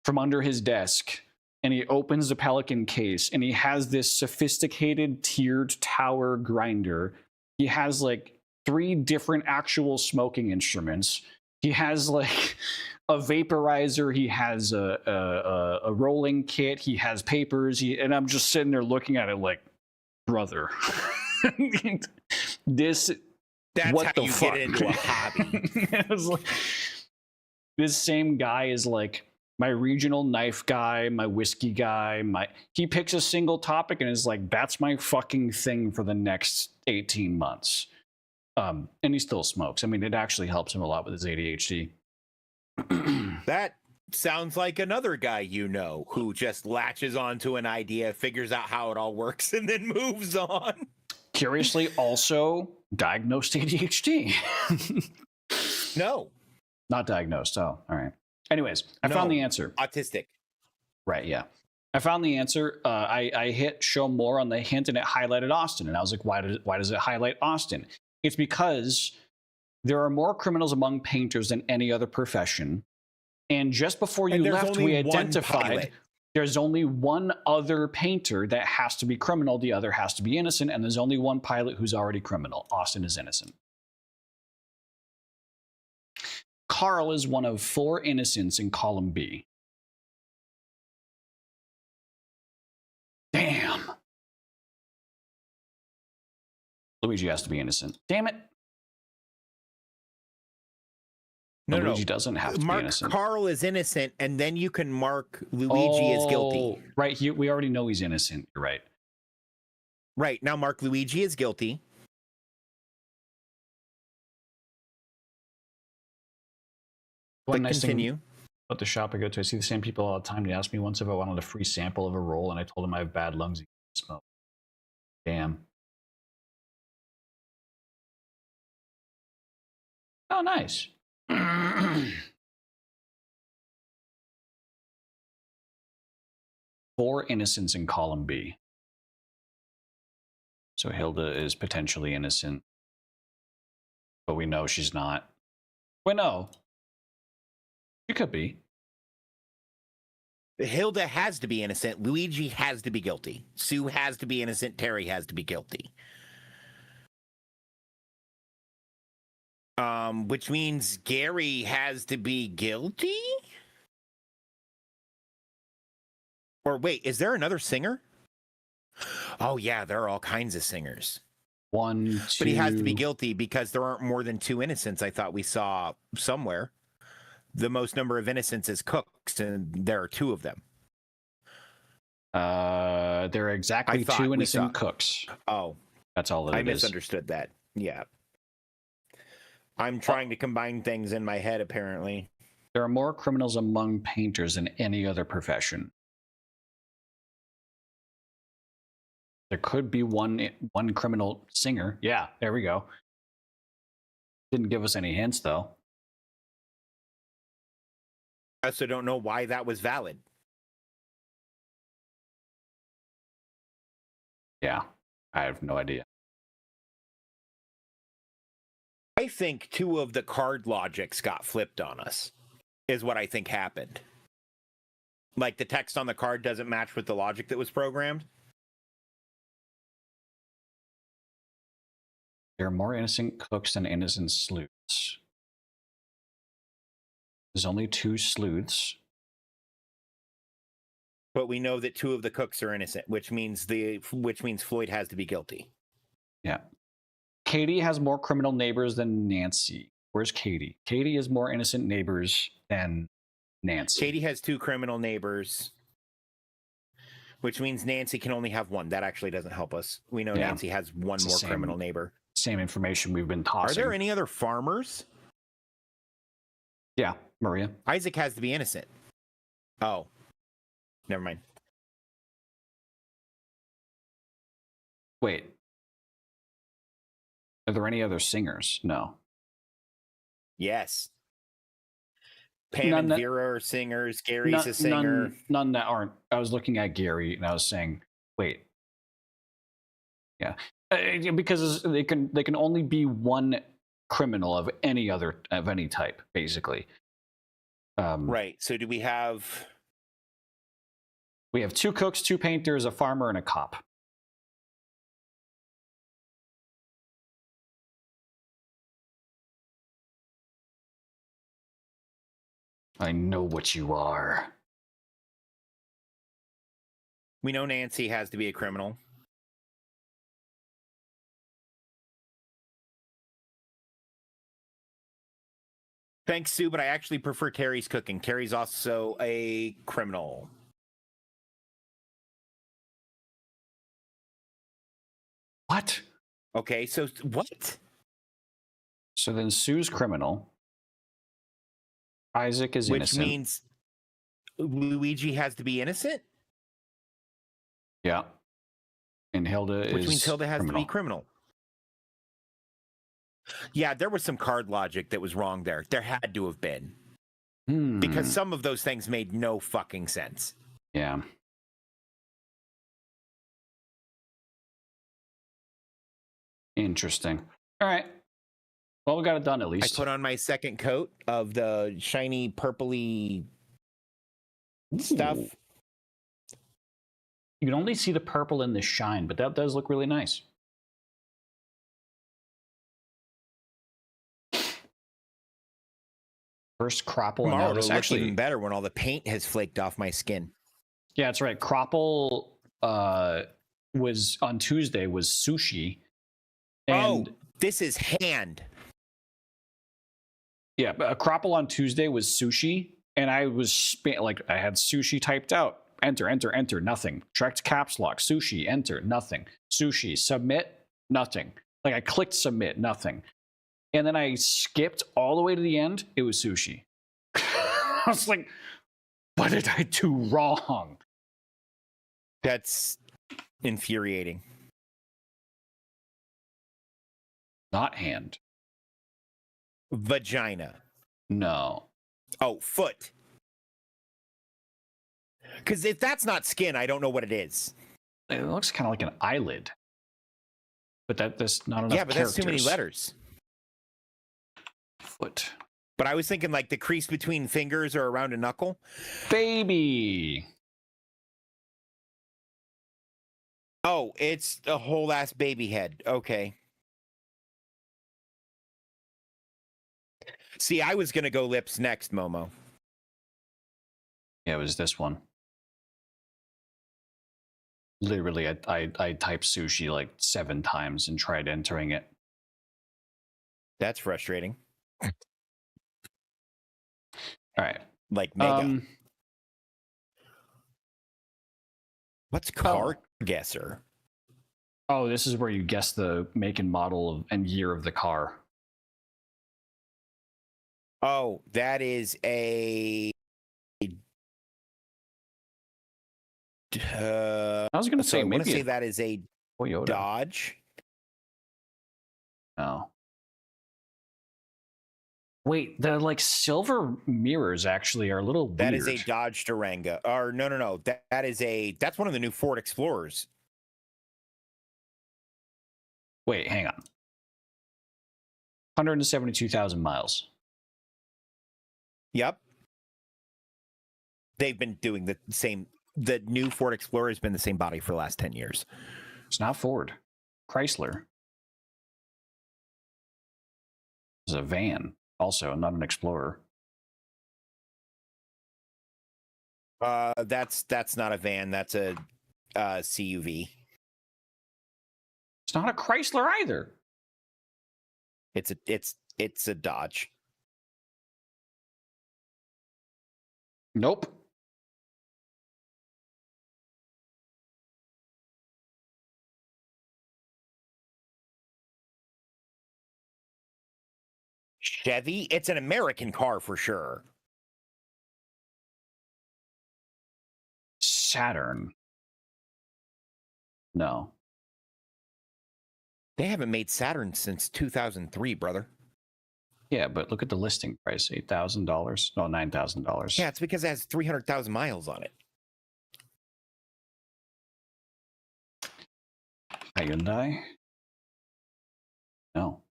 from under his desk. And he opens the Pelican case, and he has this sophisticated tiered tower grinder. He has like 3 different actual smoking instruments. He has like a vaporizer. He has a rolling kit. He has papers. And I'm just sitting there looking at it like, brother, this. That's what how the you fuck? get into a hobby. It was like, this same guy is like my regional knife guy, my whiskey guy, he picks a single topic and is like, that's my fucking thing for the next 18 months. And he still smokes. I mean, it actually helps him a lot with his ADHD. That sounds like another guy you know who just latches onto an idea, figures out how it all works, and then moves on. Curiously, also diagnosed ADHD. No. Not diagnosed. Oh, all right. Anyways, I found the answer. Autistic. Right, yeah. I found the answer. I hit show more on the hint, and it highlighted Austin. And I was like, why does it highlight Austin? It's because there are more criminals among painters than any other profession. And just before you left, we identified there's only one other painter that has to be criminal. The other has to be innocent. And there's only one pilot who's already criminal. Austin is innocent. Carl is one of 4 innocents in column B. Damn. Luigi has to be innocent. Damn it. No, Luigi no. doesn't have to be Mark innocent. Carl is innocent, and then you can mark Luigi as guilty. Right. We already know he's innocent. You're right. Right. Now mark Luigi as guilty. One But nice continue. thing about the shop I go to, I see the same people all the time. They asked me once if I wanted a free sample of a roll, and I told them I have bad lungs and can't smoke. Damn. Oh, nice. 4 innocents in column B. So Hilda is potentially innocent, but we know she's not. Well, no. She could be. Hilda has to be innocent. Luigi has to be guilty. Sue has to be innocent. Terry has to be guilty. Which means Gary has to be guilty? Or wait, is there another singer? Oh yeah, there are all kinds of singers. 1, 2. But he has to be guilty because there aren't more than 2 innocents. I thought we saw somewhere. The most number of innocents is cooks, and there are 2 of them. There are exactly 2 innocent cooks. Oh, that's all I it is. misunderstood that. Yeah. I'm trying to combine things in my head, apparently. There are more criminals among painters than any other profession. There could be one criminal singer. Yeah, there we go. Didn't give us any hints, though. I also don't know why that was valid. Yeah, I have no idea. I think 2 of the card logics got flipped on us, is what I think happened. Like the text on the card doesn't match with the logic that was programmed. There are more innocent cooks than innocent sleuths. There's only 2 sleuths. But we know that 2 of the cooks are innocent, which means Floyd has to be guilty. Yeah. Katie has more criminal neighbors than Nancy. Where's Katie? Katie has more innocent neighbors than Nancy. Katie has 2 criminal neighbors, which means Nancy can only have 1. That actually doesn't help us. We know Nancy has 1 more criminal neighbor. Same information we've been tossing. Are there any other farmers? Yeah, Maria. Isaac has to be innocent. Oh, never mind. Wait. Are there any other singers? No. Yes. Pam and Vera are singers. Gary's a singer. None that aren't. I was looking at Gary and I was saying, wait. Yeah. Because they can only be 1 criminal of any type, basically. Right. So do we have? We have 2 cooks, 2 painters, a farmer, and a cop. I know what you are. We know Nancy has to be a criminal. Thanks, Sue, but I actually prefer Terry's cooking. Terry's also a criminal. What? Okay, so what? So then Sue's criminal. Isaac is innocent. Which means Luigi has to be innocent? Yeah. And Hilda is Which means Hilda has criminal. to be criminal. Yeah, there was some card logic that was wrong there. There had to have been. Because some of those things made no fucking sense. Yeah. Interesting. All right. Well, we got it done at least. I put on my second coat of the shiny purpley stuff. You can only see the purple in the shine, but that does look really nice. First Cropple. Tomorrow This it'll look actually even better when all the paint has flaked off my skin. Yeah, that's right. Cropple was on Tuesday was sushi. And this is hand. Yeah, but a Cropple on Tuesday was sushi, and I was I had sushi typed out. Enter, enter, enter, nothing. Direct caps lock, sushi, enter, nothing. Sushi, submit, nothing. Like I clicked submit, nothing. And then I skipped all the way to the end. It was sushi. I was like, what did I do wrong? That's infuriating. Not hand. Vagina. No. Oh, foot. Because if that's not skin, I don't know what it is. It looks kind of like an eyelid. But there's not enough. Yeah, but that's too many letters. Foot. But I was thinking like the crease between fingers or around a knuckle. Baby. Oh, it's a whole ass baby head. Okay. See, I was going to go lips next, Momo. Yeah, it was this one. Literally, I typed sushi like 7 times and tried entering it. That's frustrating. All right. Like mega. What's car guesser? Oh, this is where you guess the make and model and year of the car. Oh, that is a. I was going to say I want maybe to say that is a Toyota. Dodge. No. Wait, the like silver mirrors actually are a little weird. That is a Dodge Durango. Or no. That's one of the new Ford Explorers. Wait, hang on. 172,000 miles. Yep. They've been doing the same. The new Ford Explorer has been the same body for the last 10 years. It's not Ford. Chrysler. It's a van, also, not an Explorer. That's not a van. That's a CUV. It's not a Chrysler either. It's a Dodge. Nope. Chevy? It's an American car for sure. Saturn. No. They haven't made Saturn since 2003, brother. Yeah, but look at the listing price. $8,000. No, $9,000. Yeah, it's because it has 300,000 miles on it. Hyundai? No.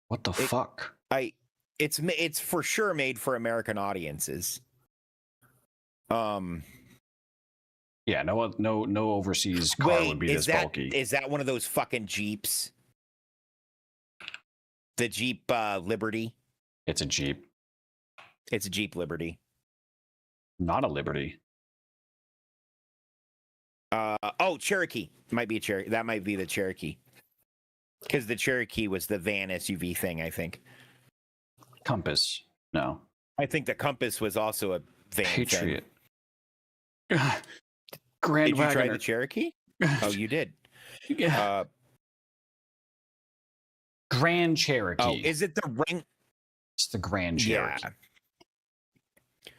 What the fuck? It's for sure made for American audiences. Yeah, no overseas car would be this bulky. Is that one of those fucking Jeeps? The Jeep Liberty? It's a Jeep. It's a Jeep Liberty. Not a Liberty. Cherokee. Might be a Cherokee. That might be the Cherokee. Because the Cherokee was the van SUV thing, I think. Compass. No. I think the Compass was also a van Patriot. Did Grand you try Wagoner. the Cherokee? Oh, you did. Yeah. Grand Cherokee. Oh, is it the Ring? It's the Grand Cherokee. Yeah.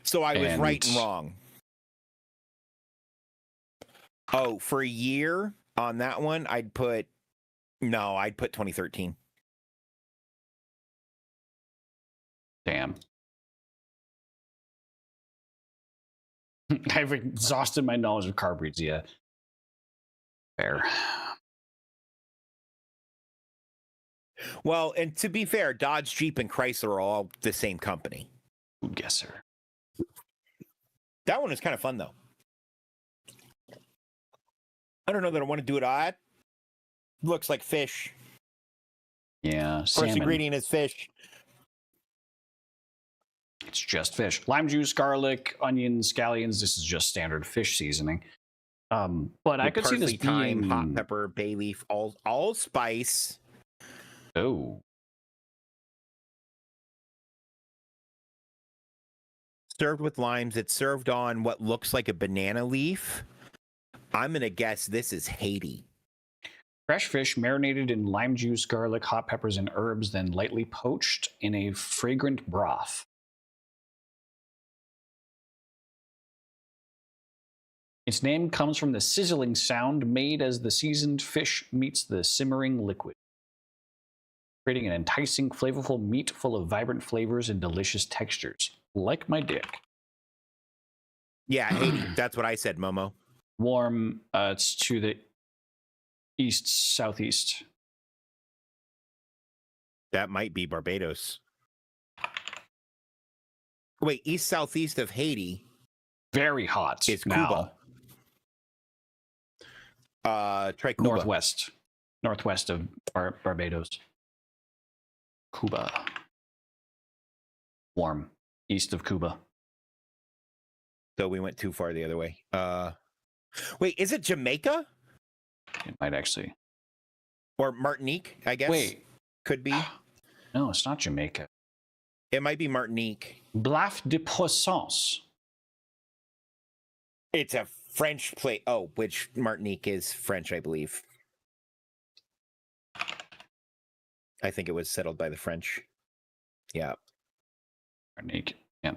So I was right and wrong. Oh, for a year on that one, I'd put 2013. Damn. I've exhausted my knowledge of car breeds. Yeah. Fair. Well, and to be fair, Dodge, Jeep, and Chrysler are all the same company. Food guesser. That one is kind of fun, though. I don't know that I want to do it odd. Looks like fish. Yeah. First Salmon. ingredient is fish. It's just fish. Lime juice, garlic, onions, scallions. This is just standard fish seasoning. But I could see this thyme, being hot pepper, bay leaf, all spice. Oh. served with limes. It's served on what looks like a banana leaf. I'm gonna guess this is Haiti. Fresh fish marinated in lime juice, garlic, hot peppers, and herbs, then lightly poached in a fragrant broth. Its name comes from the sizzling sound made as the seasoned fish meets the simmering liquid, creating an enticing, flavorful meat full of vibrant flavors and delicious textures, like my dick. Yeah, Haiti. That's what I said, Momo. Warm, it's to the east, southeast. That might be Barbados. Wait, east southeast of Haiti Very hot. is now. Cuba. Try Cuba. Northwest of Barbados. Cuba. Warm, east of Cuba. So we went too far the other way. Wait, is it Jamaica It might actually. or Martinique? I guess. Wait, Could be. no, it's not Jamaica. It might be Martinique. Bluff de Poissons. It's a French place. Oh, which Martinique is French, I believe. I think it was settled by the French. Yeah. Martinique. Yeah.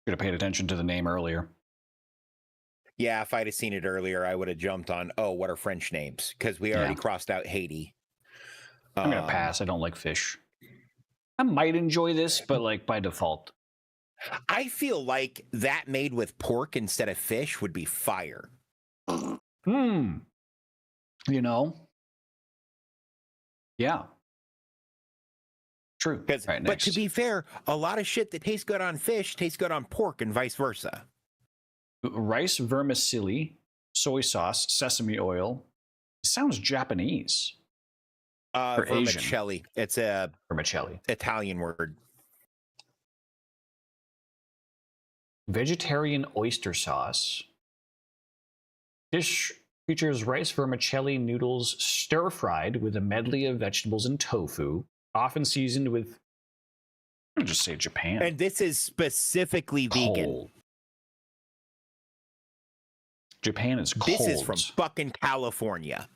Should have paid attention to the name earlier. Yeah, if I'd have seen it earlier, I would have jumped on, oh, what are French names? Because we already crossed out Haiti. I'm gonna pass. I don't like fish. I might enjoy this, but like by default. I feel like that made with pork instead of fish would be fire. Hmm. You know? Yeah. True. But next. to be fair, a lot of shit that tastes good on fish tastes good on pork and vice versa. Rice vermicelli, soy sauce, sesame oil. It sounds Japanese. Or Asian. Vermicelli. It's a Vermicelli. Italian word. Vegetarian oyster sauce. Dish features rice vermicelli noodles stir-fried with a medley of vegetables and tofu, often seasoned with, I'm gonna just say Japan. And this is specifically vegan. Cold. Japan is cold. This is from fucking California.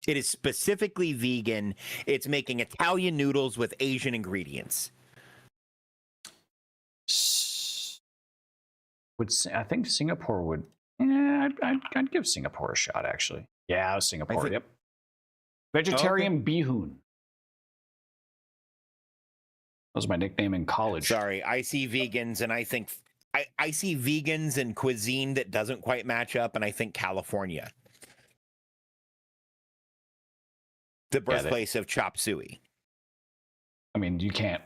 It is specifically vegan. It's making Italian noodles with Asian ingredients. I think Singapore would. Yeah, I'd give Singapore a shot, actually. Yeah, Singapore. Yep. Vegetarian bihun. That was my nickname in college. Sorry, I see vegans and I think I see vegans and cuisine that doesn't quite match up, and I think California, the birthplace of chop suey. I mean, you can't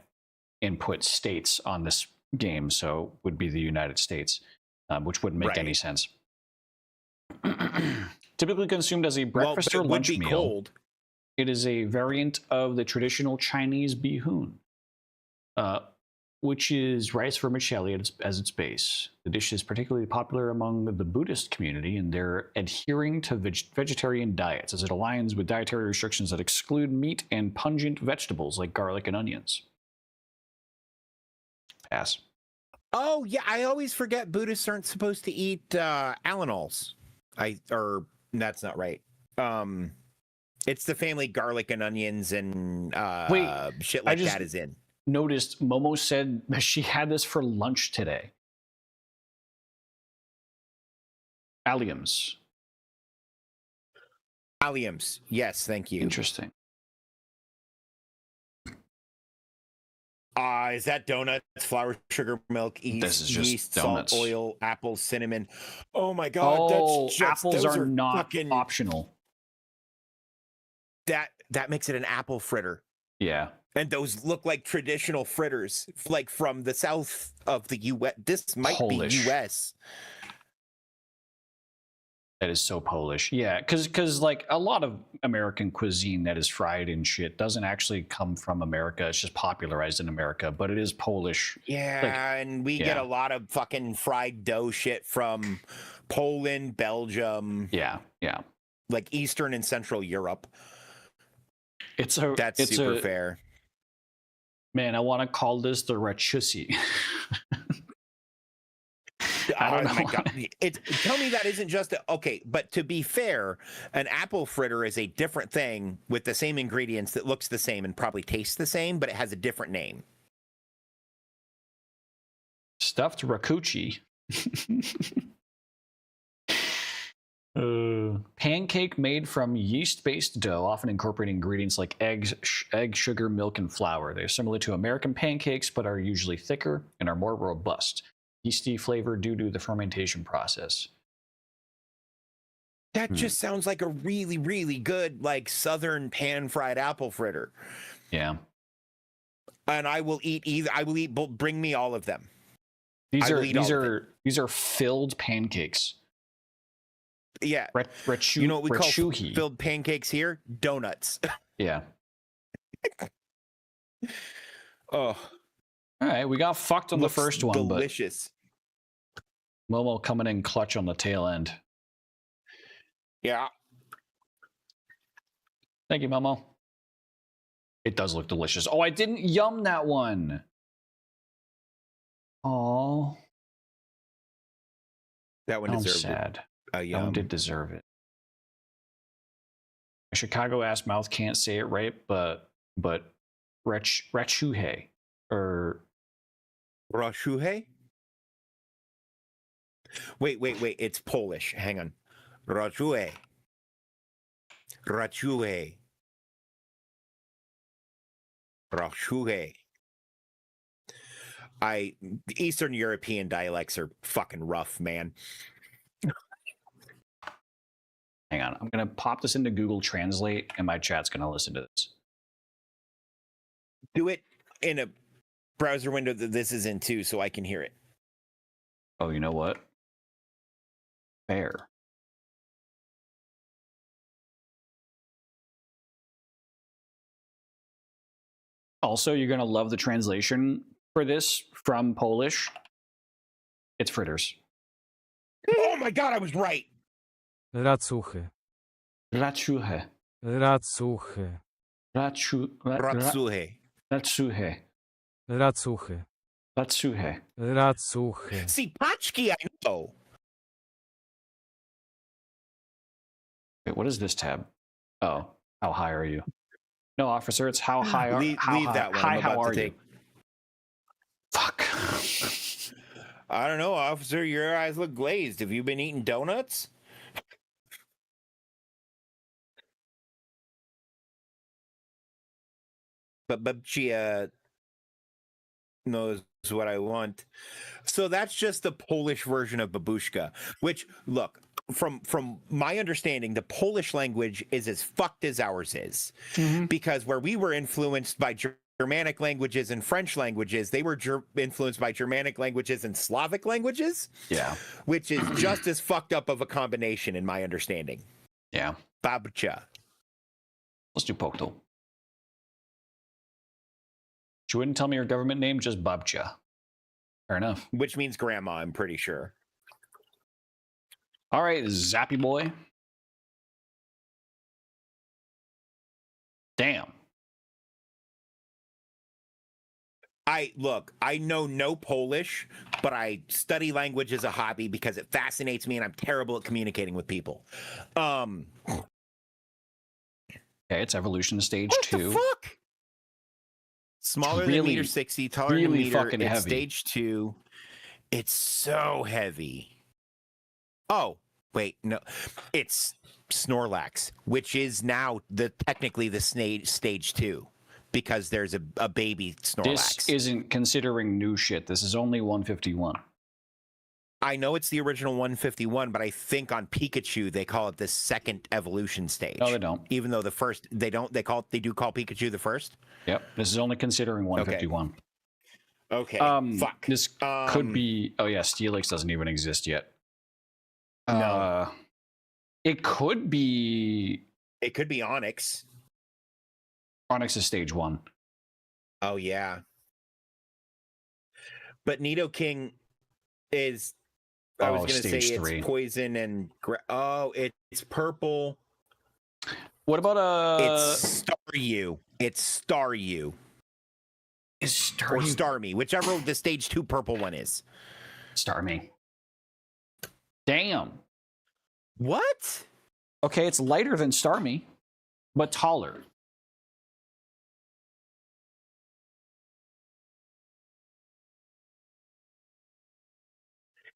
input states on this game, so would be the United States, which wouldn't make any sense. Typically consumed as a breakfast or lunch meal, cold. It is a variant of the traditional Chinese bihun, which is rice vermicelli as its base. The dish is particularly popular among the Buddhist community, and they're adhering to vegetarian diets as it aligns with dietary restrictions that exclude meat and pungent vegetables like garlic and onions. Pass. Oh yeah, I always forget Buddhists aren't supposed to eat alanols. That's not right. It's the family garlic and onions and shit like that is in. Noticed Momo said that she had this for lunch today. Alliums. Alliums. Yes, thank you. Interesting. Is that donuts, flour, sugar, milk, yeast, salt, oil, apples, cinnamon? Oh my god! Oh, that's just, apples are not optional. That makes it an apple fritter. Yeah. And those look like traditional fritters, like from the south of the U.S. This might Polish. be U.S. That is so Polish. Yeah, because like a lot of American cuisine that is fried and shit doesn't actually come from America. It's just popularized in America, but it is Polish. Yeah, and we get a lot of fucking fried dough shit from Poland, Belgium. Yeah. Like Eastern and Central Europe. That's super fair. Man, I want to call this the Rachusi. I don't know. Oh my god! Tell me that isn't just okay. But to be fair, an apple fritter is a different thing with the same ingredients that looks the same and probably tastes the same, but it has a different name. Stuffed rakuchi. Pancake made from yeast-based dough, often incorporating ingredients like eggs, egg, sugar, milk, and flour. They're similar to American pancakes, but are usually thicker and are more robust. Yeasty flavor due to the fermentation process. That just sounds like a really, really good, like southern pan-fried apple fritter. Yeah. And I will eat either. I will eat. Bring me all of them. These are filled pancakes. Yeah. You You know what we call rachuhi. filled pancakes here? Donuts. Yeah. Oh. All right, we got fucked on the first one, delicious. but Momo coming in clutch on the tail end. Yeah. Thank you, Momo. It does look delicious. Oh, I didn't yum that one. Oh, That one I'm deserved sad. it. That one did deserve it. A Chicago ass mouth can't say it right, but Rachuhe or Rashuhe? Wait. It's Polish. Hang on. Rashuhe. Rashuhe. Rashuhe. Eastern European dialects are fucking rough, man. hang on, I'm gonna pop this into Google Translate, and my chat's gonna listen to this. Do it in a browser window that this is in too, so I can hear it. Oh, you know what? Fair. Also, you're gonna love the translation for this from Polish. It's fritters. Oh my god, I was right. Racuchy. Rachuhe. Racuchy. Ratsuhe. Ratsuhe. Racuchy. Ratsuhe. Racuchy. See, Pachki, I know. Wait, what is this tab? Oh, how high are you? No, officer, it's how high are Leave that one. Hi, I'm how about are to you? take. Fuck. I don't know, officer. Your eyes look glazed. Have you been eating donuts? But she knows what I want. So that's just the Polish version of babushka. Which, look, from my understanding, the Polish language is as fucked as ours is, because where we were influenced by Germanic languages and French languages, they were influenced by Germanic languages and Slavic languages. Yeah. Which is just as fucked up of a combination, in my understanding. Yeah. Babcha. Let's do Pokto. She wouldn't tell me her government name, just Babcha. Fair enough. Which means grandma, I'm pretty sure. All right, Zappy boy. Damn. I know no Polish, but I study language as a hobby because it fascinates me and I'm terrible at communicating with people. Okay, it's evolution stage What 2. the fuck? Smaller than meter 60, taller than really meter. fucking It's heavy. stage 2. It's so heavy. Oh, wait, no. It's Snorlax, which is now technically the stage 2. Because there's a baby Snorlax. This isn't considering new shit. This is only 151. I know it's the original 151, but I think on Pikachu they call it the second evolution stage. No, they don't. Even though the first they don't. They do call Pikachu the first. Yep. This is only considering 151. Okay. Fuck. This could be. Oh yeah, Steelix doesn't even exist yet. No. It could be. It could be Onyx. Onyx is stage 1. Oh yeah. But Nidoking is. I was going to say stage 3. It's poison and it's purple. What about It's Staryu. It's Staryu. Is or Starmie Starmie, whichever the stage 2 purple one is. Starmie? Damn. What? Okay, it's lighter than Starmie, but taller.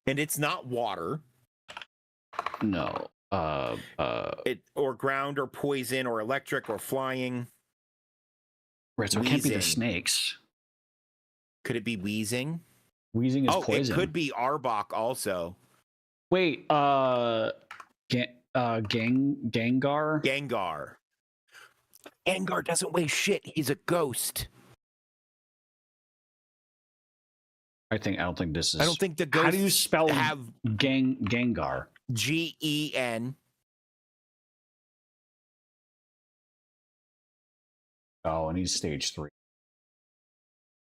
And it's not water. No. It or ground or poison or electric or flying. Right, so it can't be the Wheezing. snakes. Could it be wheezing? Wheezing is poison. It could be Arbok also. Wait, Gengar? Gengar. Gengar doesn't weigh shit. He's a ghost. I don't think this is. I don't think the ghosts How do you spell have Gengar? Gen. Oh, and he's stage 3.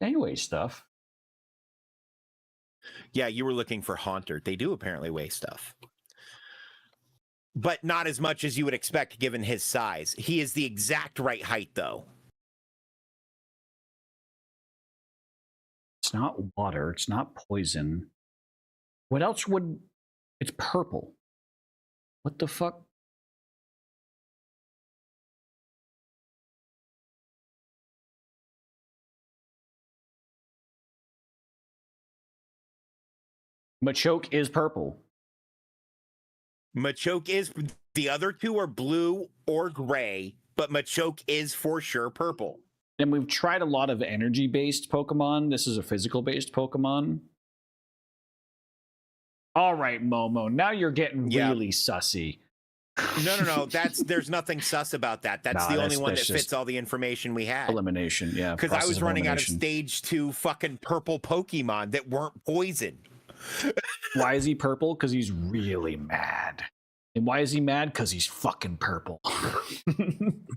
Anyway, stuff. Yeah, you were looking for Haunter. They do apparently weigh stuff. But not as much as you would expect given his size. He is the exact right height, though. It's not water. It's not poison. What else would... It's purple. What the fuck? Machoke is purple. Machoke is... The other two are blue or gray, but Machoke is for sure purple. And we've tried a lot of energy-based Pokemon. This is a physical-based Pokemon. All right, Momo. Now you're getting really sussy. No. There's nothing sus about that. That's the only one that fits all the information we had. Elimination, yeah. Because I was running out of stage 2 fucking purple Pokemon that weren't poison. Why is he purple? Because he's really mad. And why is he mad? Because he's fucking purple.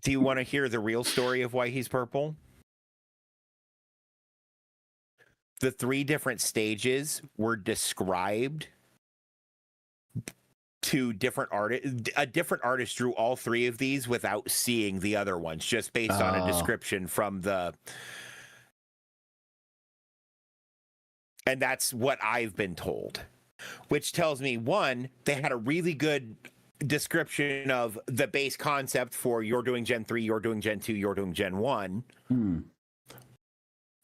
Do you want to hear the real story of why he's purple? The 3 different stages were described to different artists. A different artist drew all 3 of these without seeing the other ones, just based on a description from the... And that's what I've been told. Which tells me, one, they had a really good description of the base concept for you're doing Gen 3, you're doing Gen 2, you're doing Gen 1.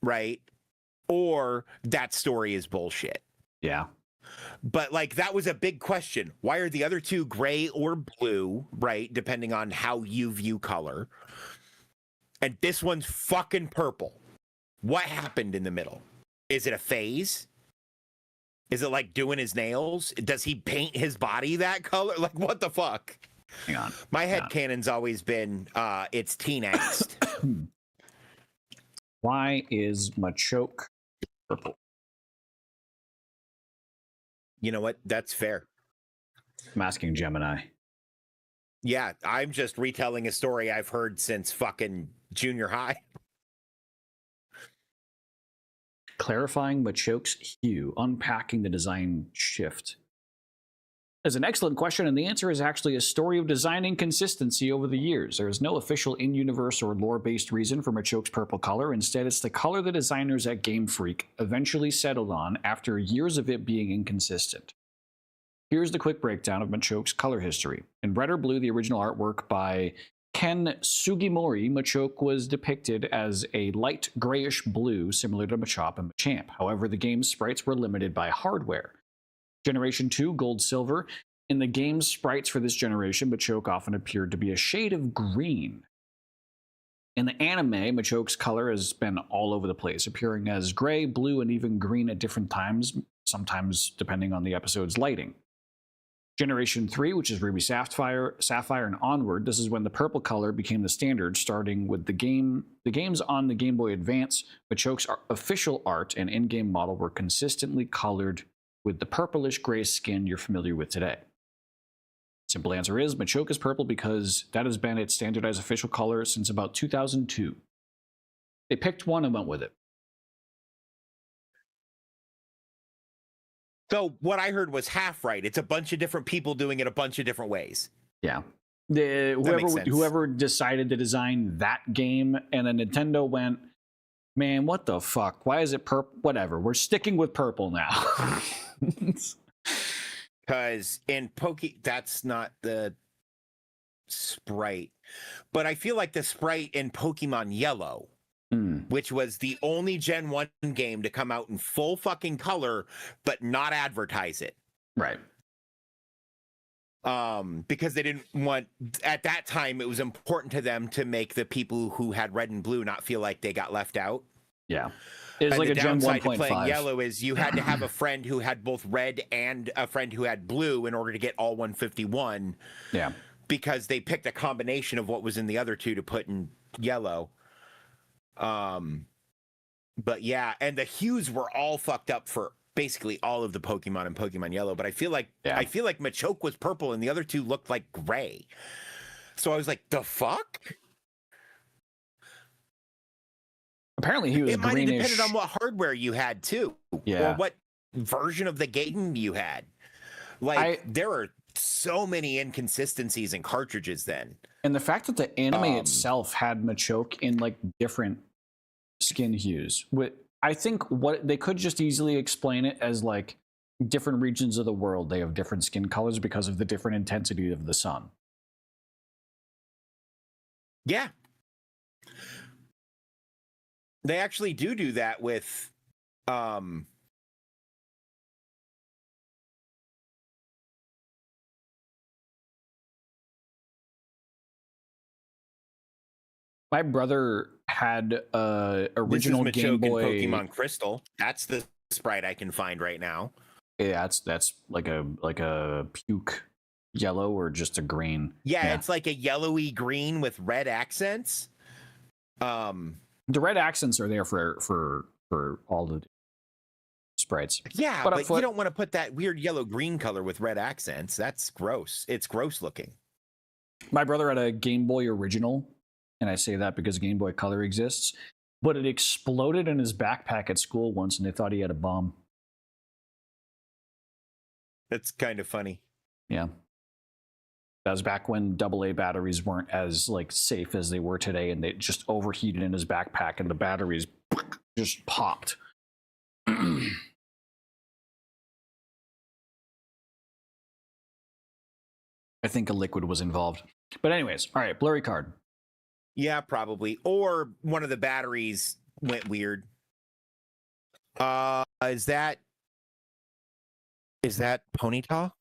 Right? Or that story is bullshit. Yeah. But, like, that was a big question. Why are the other 2 gray or blue, right? Depending on how you view color. And this one's fucking purple. What happened in the middle? Is it a phase? Is it like doing his nails? Does he paint his body that color? Like, what the fuck? Hang on. My headcanon's always been, it's teen angst. Why is Machoke purple? You know what? That's fair. I'm asking Gemini. Yeah, I'm just retelling a story I've heard since fucking junior high. Clarifying Machoke's hue, unpacking the design shift. That's an excellent question, and the answer is actually a story of design inconsistency over the years. There is no official in-universe or lore-based reason for Machoke's purple color. Instead, it's the color the designers at Game Freak eventually settled on after years of it being inconsistent. Here's the quick breakdown of Machoke's color history. In Red or Blue, the original artwork by Ken Sugimori, Machoke was depicted as a light grayish blue, similar to Machop and Machamp. However, the game's sprites were limited by hardware. Generation 2, Gold Silver. In the game's sprites for this generation, Machoke often appeared to be a shade of green. In the anime, Machoke's color has been all over the place, appearing as gray, blue, and even green at different times, sometimes depending on the episode's lighting. Generation 3, which is Ruby Sapphire, and onward, this is when the purple color became the standard, starting with the games on the Game Boy Advance. Machoke's official art and in-game model were consistently colored with the purplish gray skin you're familiar with today. Simple answer is Machoke is purple because that has been its standardized official color since about 2002. They picked one and went with it. So what I heard was half right. It's a bunch of different people doing it a bunch of different ways. Yeah. Makes sense. Whoever decided to design that game, and then Nintendo went, Man, what the fuck? Why is it purple? Whatever. We're sticking with purple now. Because in that's not the sprite. But I feel like the sprite in Pokemon Yellow, which was the only Gen 1 game to come out in full fucking color, but not advertise it. Right. Because they didn't want, at that time, it was important to them to make the people who had red and blue not feel like they got left out. Yeah. It's And like the a Gen downside to playing 1.5. Yellow is you had to have a friend who had both red and a friend who had blue in order to get all 151. Yeah. Because they picked a combination of what was in the other two to put in Yellow. But yeah, and the hues were all fucked up for basically all of the Pokemon in Pokemon Yellow. But I feel like Machoke was purple and the other two looked like gray. So I was like, the fuck? Apparently he was it might have greenish. depended on what hardware you had too. Yeah. Or what version of the game you had. Like there are so many inconsistencies in cartridges then. And the fact that the anime itself had Machoke in like different skin hues. I think what they could just easily explain it as like different regions of the world, they have different skin colors because of the different intensity of the sun. Yeah. They actually do that with my brother had original this is Game Machoke in Boy Pokemon Crystal. That's the sprite I can find right now. Yeah, that's like a puke yellow or just a green. Yeah, it's like a yellowy green with red accents. The red accents are there for all the sprites. Yeah, but you don't want to put that weird yellow green color with red accents. That's gross. It's gross looking. My brother had a Game Boy original, and I say that because Game Boy Color exists, but it exploded in his backpack at school once, and they thought he had a bomb. That's kind of funny. Yeah. That was back when AA batteries weren't as like safe as they were today, and they just overheated in his backpack, and the batteries just popped. I think a liquid was involved. But anyways, all right, blurry card. Yeah, probably. Or one of the batteries went weird. Is that Ponyta?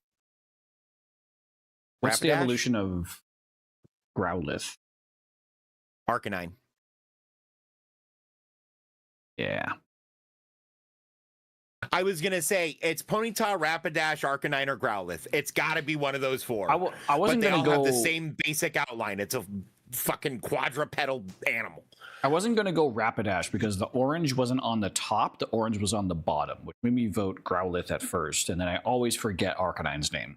What's the Rapidash? evolution of Growlithe? Arcanine. Yeah. I was going to say it's Ponyta, Rapidash, Arcanine, or Growlithe. It's got to be one of those four. I wasn't going to go have the same basic outline. It's a fucking quadrupedal animal. I wasn't going to go Rapidash because the orange wasn't on the top. The orange was on the bottom, which made me vote Growlithe at first. And then I always forget Arcanine's name.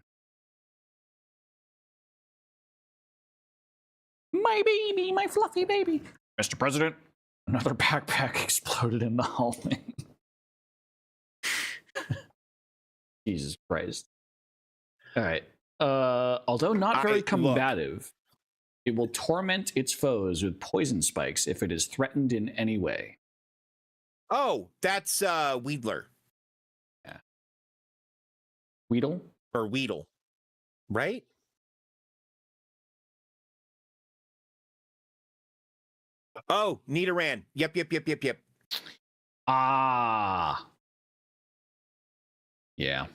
My baby, my fluffy baby. Mr. President, another backpack exploded in the hallway. Jesus Christ. All right. Although not very combative, it will torment its foes with poison spikes if it is threatened in any way. Oh, that's Weedler. Yeah. Weedle? Or Weedle. Right? Oh, Nidoran. Yep. Ah. Yeah.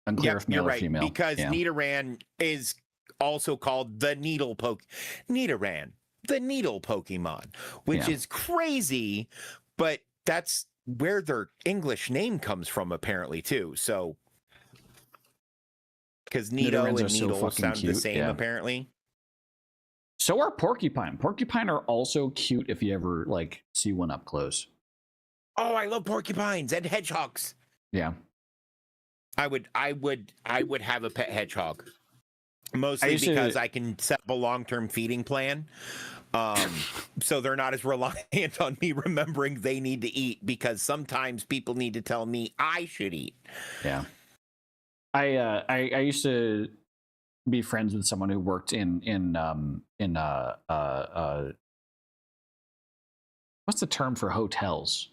Unclear if male or female. Because Nidoran is also called the Needle Nidoran, the Needle Pokemon, which is crazy, but that's where their English name comes from, apparently, too. So, because Nido and Needle sound the same, apparently. So are Porcupine. Porcupine are also cute if you ever like see one up close. Oh, I love porcupines and hedgehogs. Yeah. I would have a pet hedgehog. Mostly because I can set up a long-term feeding plan. So they're not as reliant on me remembering they need to eat, because sometimes people need to tell me I should eat. Yeah. I used to be friends with someone who worked in what's the term for hotels?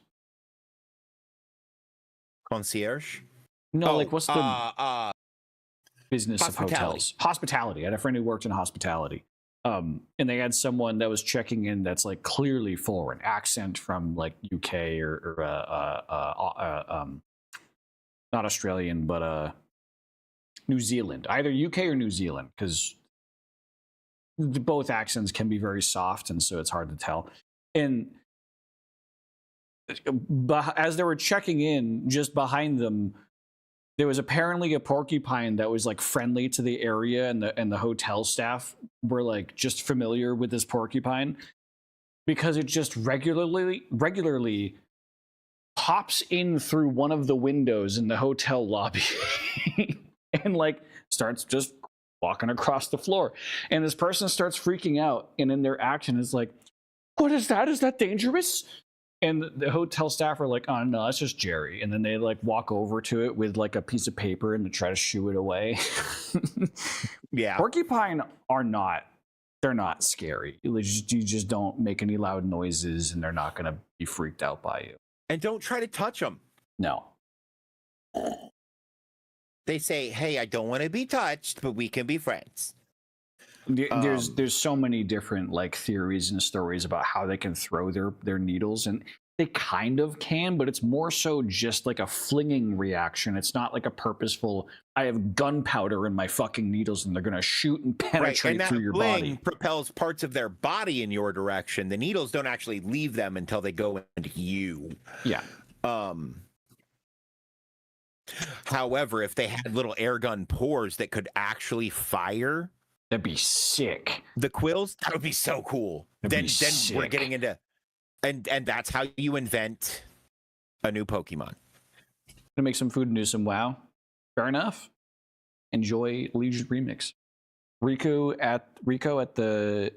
Concierge. No, like what's the business hospitality. of hotels? Hospitality. I had a friend who worked in hospitality. And they had someone that was checking in that's like clearly foreign, accent from like UK or not Australian, but New Zealand, either UK or New Zealand, because both accents can be very soft, and so it's hard to tell. And as they were checking in, just behind them, there was apparently a porcupine that was like friendly to the area, and the hotel staff were like just familiar with this porcupine because it just regularly pops in through one of the windows in the hotel lobby and like starts just walking across the floor. And this person starts freaking out, and in their action is like, "What is that? Is that dangerous?" And the hotel staff are like, "Oh no, that's just Jerry." And then they like walk over to it with like a piece of paper and they try to shoo it away. Yeah. Porcupine they're not scary. You just don't make any loud noises, and they're not going to be freaked out by you. And don't try to touch them. No. They say, "Hey, I don't want to be touched, but we can be friends." There's so many different like theories and stories about how they can throw their needles, and they kind of can, but it's more so just like a flinging reaction. It's not like a purposeful, I have gunpowder in my fucking needles and they're gonna shoot and penetrate and that through your fling body. propels parts of their body in your direction. The needles don't actually leave them until they go into you. Yeah. However, if they had little air gun pores that could actually fire That'd be sick. the quills, that would be so cool. That'd be Then we're sick. getting into and that's how you invent a new Pokemon. Gonna make some food and do some WoW. Fair enough. Enjoy Legion Remix. Rico at the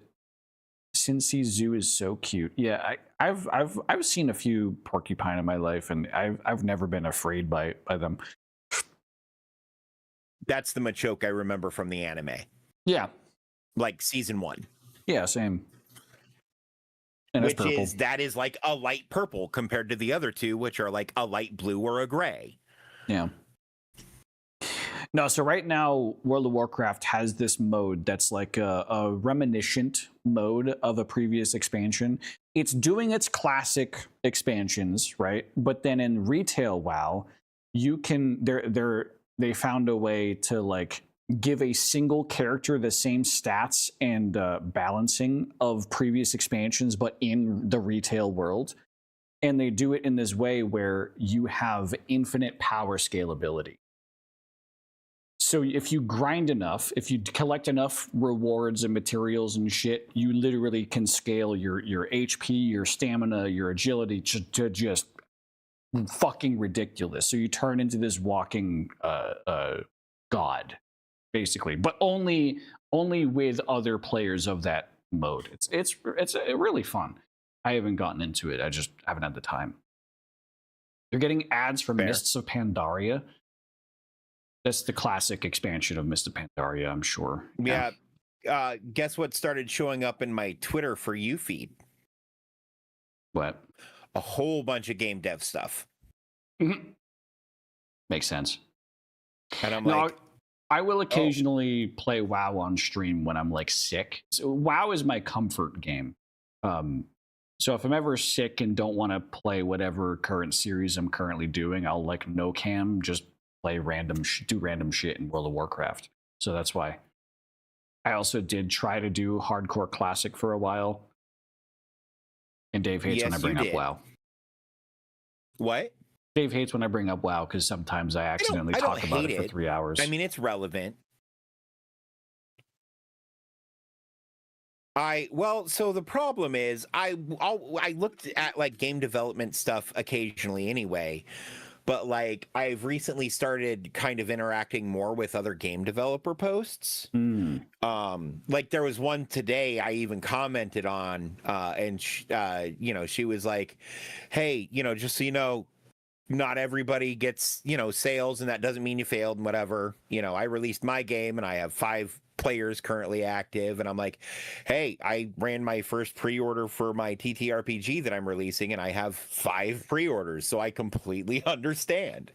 Cincy Zoo is so cute. Yeah, I've seen a few porcupine in my life, and I've never been afraid by them. That's the Machoke I remember from the anime, Yeah, like season 1. yeah, same. And it's purple. That is like a light purple compared to the other two, which are like a light blue or a gray. Yeah. No, so right now, World of Warcraft has this mode that's like a reminiscent mode of a previous expansion. It's doing its classic expansions, right? But then in retail WoW, you can they found a way to like give a single character the same stats and balancing of previous expansions, but in the retail world. And they do it in this way where you have infinite power scalability. So if you grind enough, if you collect enough rewards and materials and shit, you literally can scale your HP, your stamina, your agility to just fucking ridiculous. So you turn into this walking god, basically, but only with other players of that mode. It's really fun. I haven't gotten into it. I just haven't had the time. They're getting ads for Fair. Mists of Pandaria. That's the classic expansion of Mist of Pandaria, I'm sure. Yeah. Guess what started showing up in my Twitter For You feed? What? A whole bunch of game dev stuff. Makes sense. And I'm No, like, I will occasionally play WoW on stream when I'm like sick. So WoW is my comfort game. So if I'm ever sick and don't want to play whatever current series I'm currently doing, I'll like no cam, just play do random shit in World of Warcraft. So that's why. I also did try to do Hardcore Classic for a while. And Dave hates when I Yes, bring you up did. WoW. what? Dave hates when I bring up WoW because sometimes I accidentally I don't talk about hate it for it. 3 hours. I mean, it's relevant. So the problem is I looked at like game development stuff occasionally anyway, but like I've recently started kind of interacting more with other game developer posts. Like there was one today I even commented on, and she was like, "Hey, just so you know, not everybody gets, sales, and that doesn't mean you failed and whatever. I released my game and I have 5 players currently active, and I'm like, hey, I ran my first pre-order for my TTRPG that I'm releasing, and I have 5 pre-orders, so I completely understand.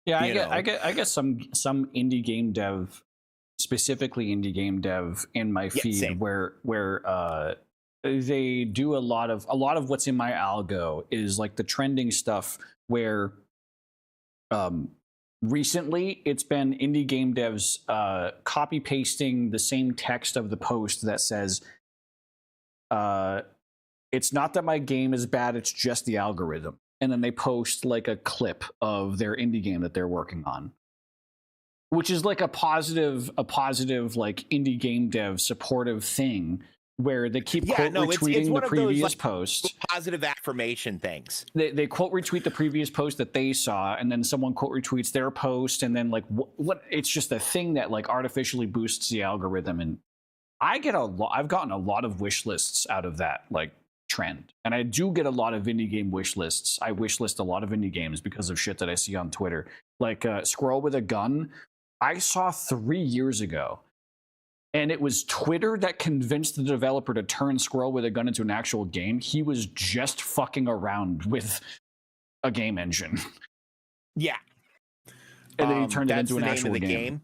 Yeah, I get some indie game dev, specifically indie game dev, in my feed same. where they do a lot of what's in my algo is like the trending stuff where recently it's been indie game devs copy pasting the same text of the post that says it's not that my game is bad, it's just the algorithm. And then they post like a clip of their indie game that they're working on, which is like a positive like indie game dev supportive thing where they keep quote retweeting the previous post. Positive affirmation things. They quote retweet the previous post that they saw, and then someone quote retweets their post, and then like what it's just a thing that like artificially boosts the algorithm. And I've gotten a lot of wish lists out of that like trend, and I do get a lot of indie game wish lists. I wish list a lot of indie games because of shit that I see on Twitter, like Squirrel with a Gun. I saw 3 years ago. And it was Twitter that convinced the developer to turn Squirrel with a Gun into an actual game. He was just fucking around with a game engine. Yeah. And then he turned it into an actual game.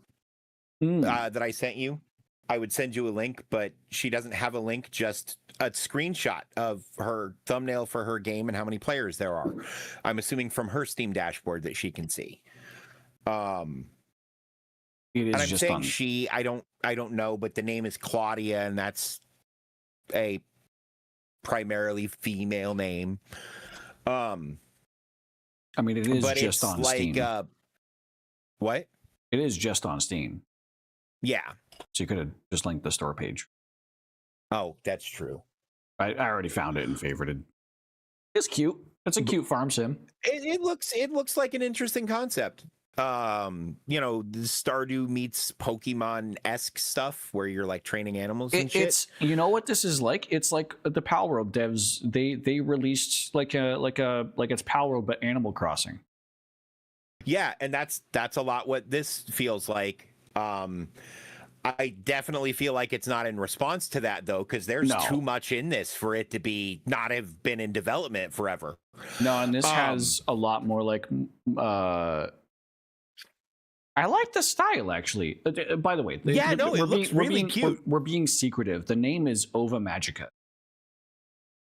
That I sent you. I would send you a link, but she doesn't have a link, just a screenshot of her thumbnail for her game and how many players there are. I'm assuming from her Steam dashboard that she can see. It is and I'm just saying I don't know, but the name is Claudia, and that's a primarily female name. I mean, it is just on Steam. What? It is just on Steam. Yeah. So you could have just linked the store page. Oh, that's true. I already found it and favorited. It's cute. It's a cute farm sim. It looks like an interesting concept. The Stardew meets Pokemon-esque stuff where you're like training animals and shit. It's, you know what this is like? It's like the Palworld devs. They released like it's Palworld but Animal Crossing. Yeah, and that's a lot what this feels like. I definitely feel like it's not in response to that though, because there's too much in this for it to be not have been in development forever. No, and this has a lot more like I like the style, actually. By the way, it looks really cute. We're being secretive. The name is Ova Magica.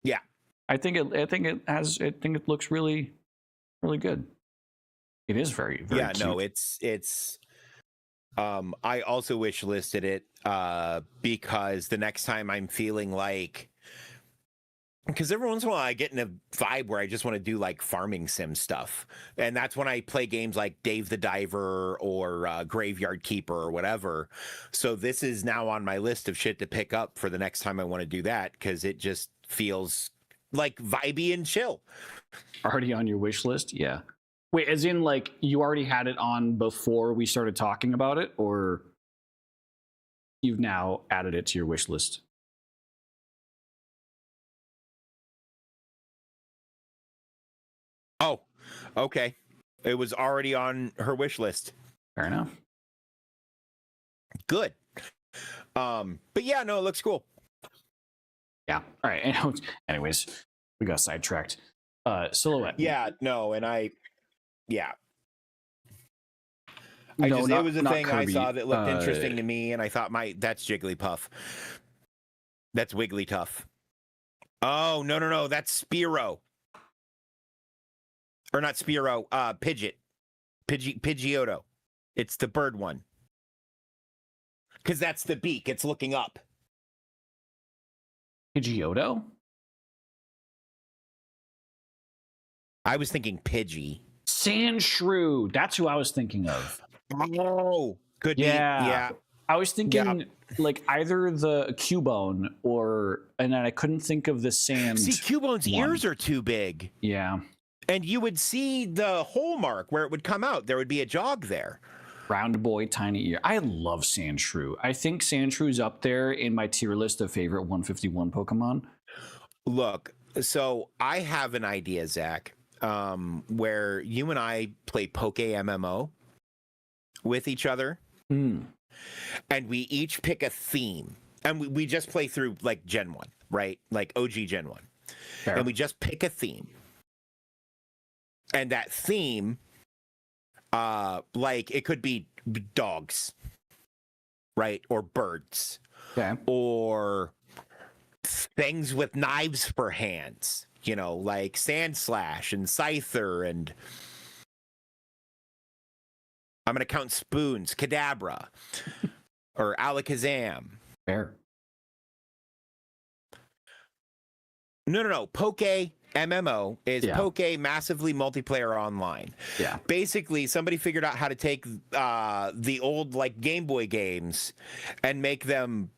Yeah, I think it looks really, really good. It is very, very cute. No, it's. I also wish listed it because the next time I'm feeling like. Because every once in a while I get in a vibe where I just want to do like farming sim stuff. And that's when I play games like Dave the Diver or Graveyard Keeper or whatever. So this is now on my list of shit to pick up for the next time I want to do that, because it just feels like vibey and chill. Already on your wish list? Yeah. Wait, as in like you already had it on before we started talking about it, or you've now added it to your wish list? Oh, okay. It was already on her wish list. Fair enough. Good. But yeah, no, it looks cool. Yeah. All right. Anyways, we got sidetracked. Silhouette. Yeah, no, and it was a thing Kirby. I saw that looked interesting to me, and I thought, that's Jigglypuff. That's Wigglytuff. Oh, no, that's Spearow. Or not Spearow, Pidgeotto. It's the bird one. Because that's the beak. It's looking up. Pidgeotto? I was thinking Pidgey. Sandshrew. That's who I was thinking of. Oh, could be. Yeah. I was thinking like either the Cubone and then I couldn't think of the sand. See, Cubone's ears are too big. Yeah. And you would see the hole mark where it would come out. There would be a jog there. Round boy, tiny ear. I love Sandshrew. I think Sandshrew's up there in my tier list of favorite 151 Pokemon. Look, So I have an idea, Zach, where you and I play Poke MMO with each other, Hmm. and we each pick a theme, and we just play through like Gen 1, right? Like OG Gen 1. Fair. And we just pick a theme. And that theme, like it could be dogs, right? Or birds, Okay. or things with knives for hands, you know, like Sand Slash and Scyther, and I'm going to count spoons, Kadabra, or Alakazam. Fair. No. Poke MMO is Yeah. Poke massively multiplayer online. Yeah. Basically, somebody figured out how to take the old like Game Boy games and make them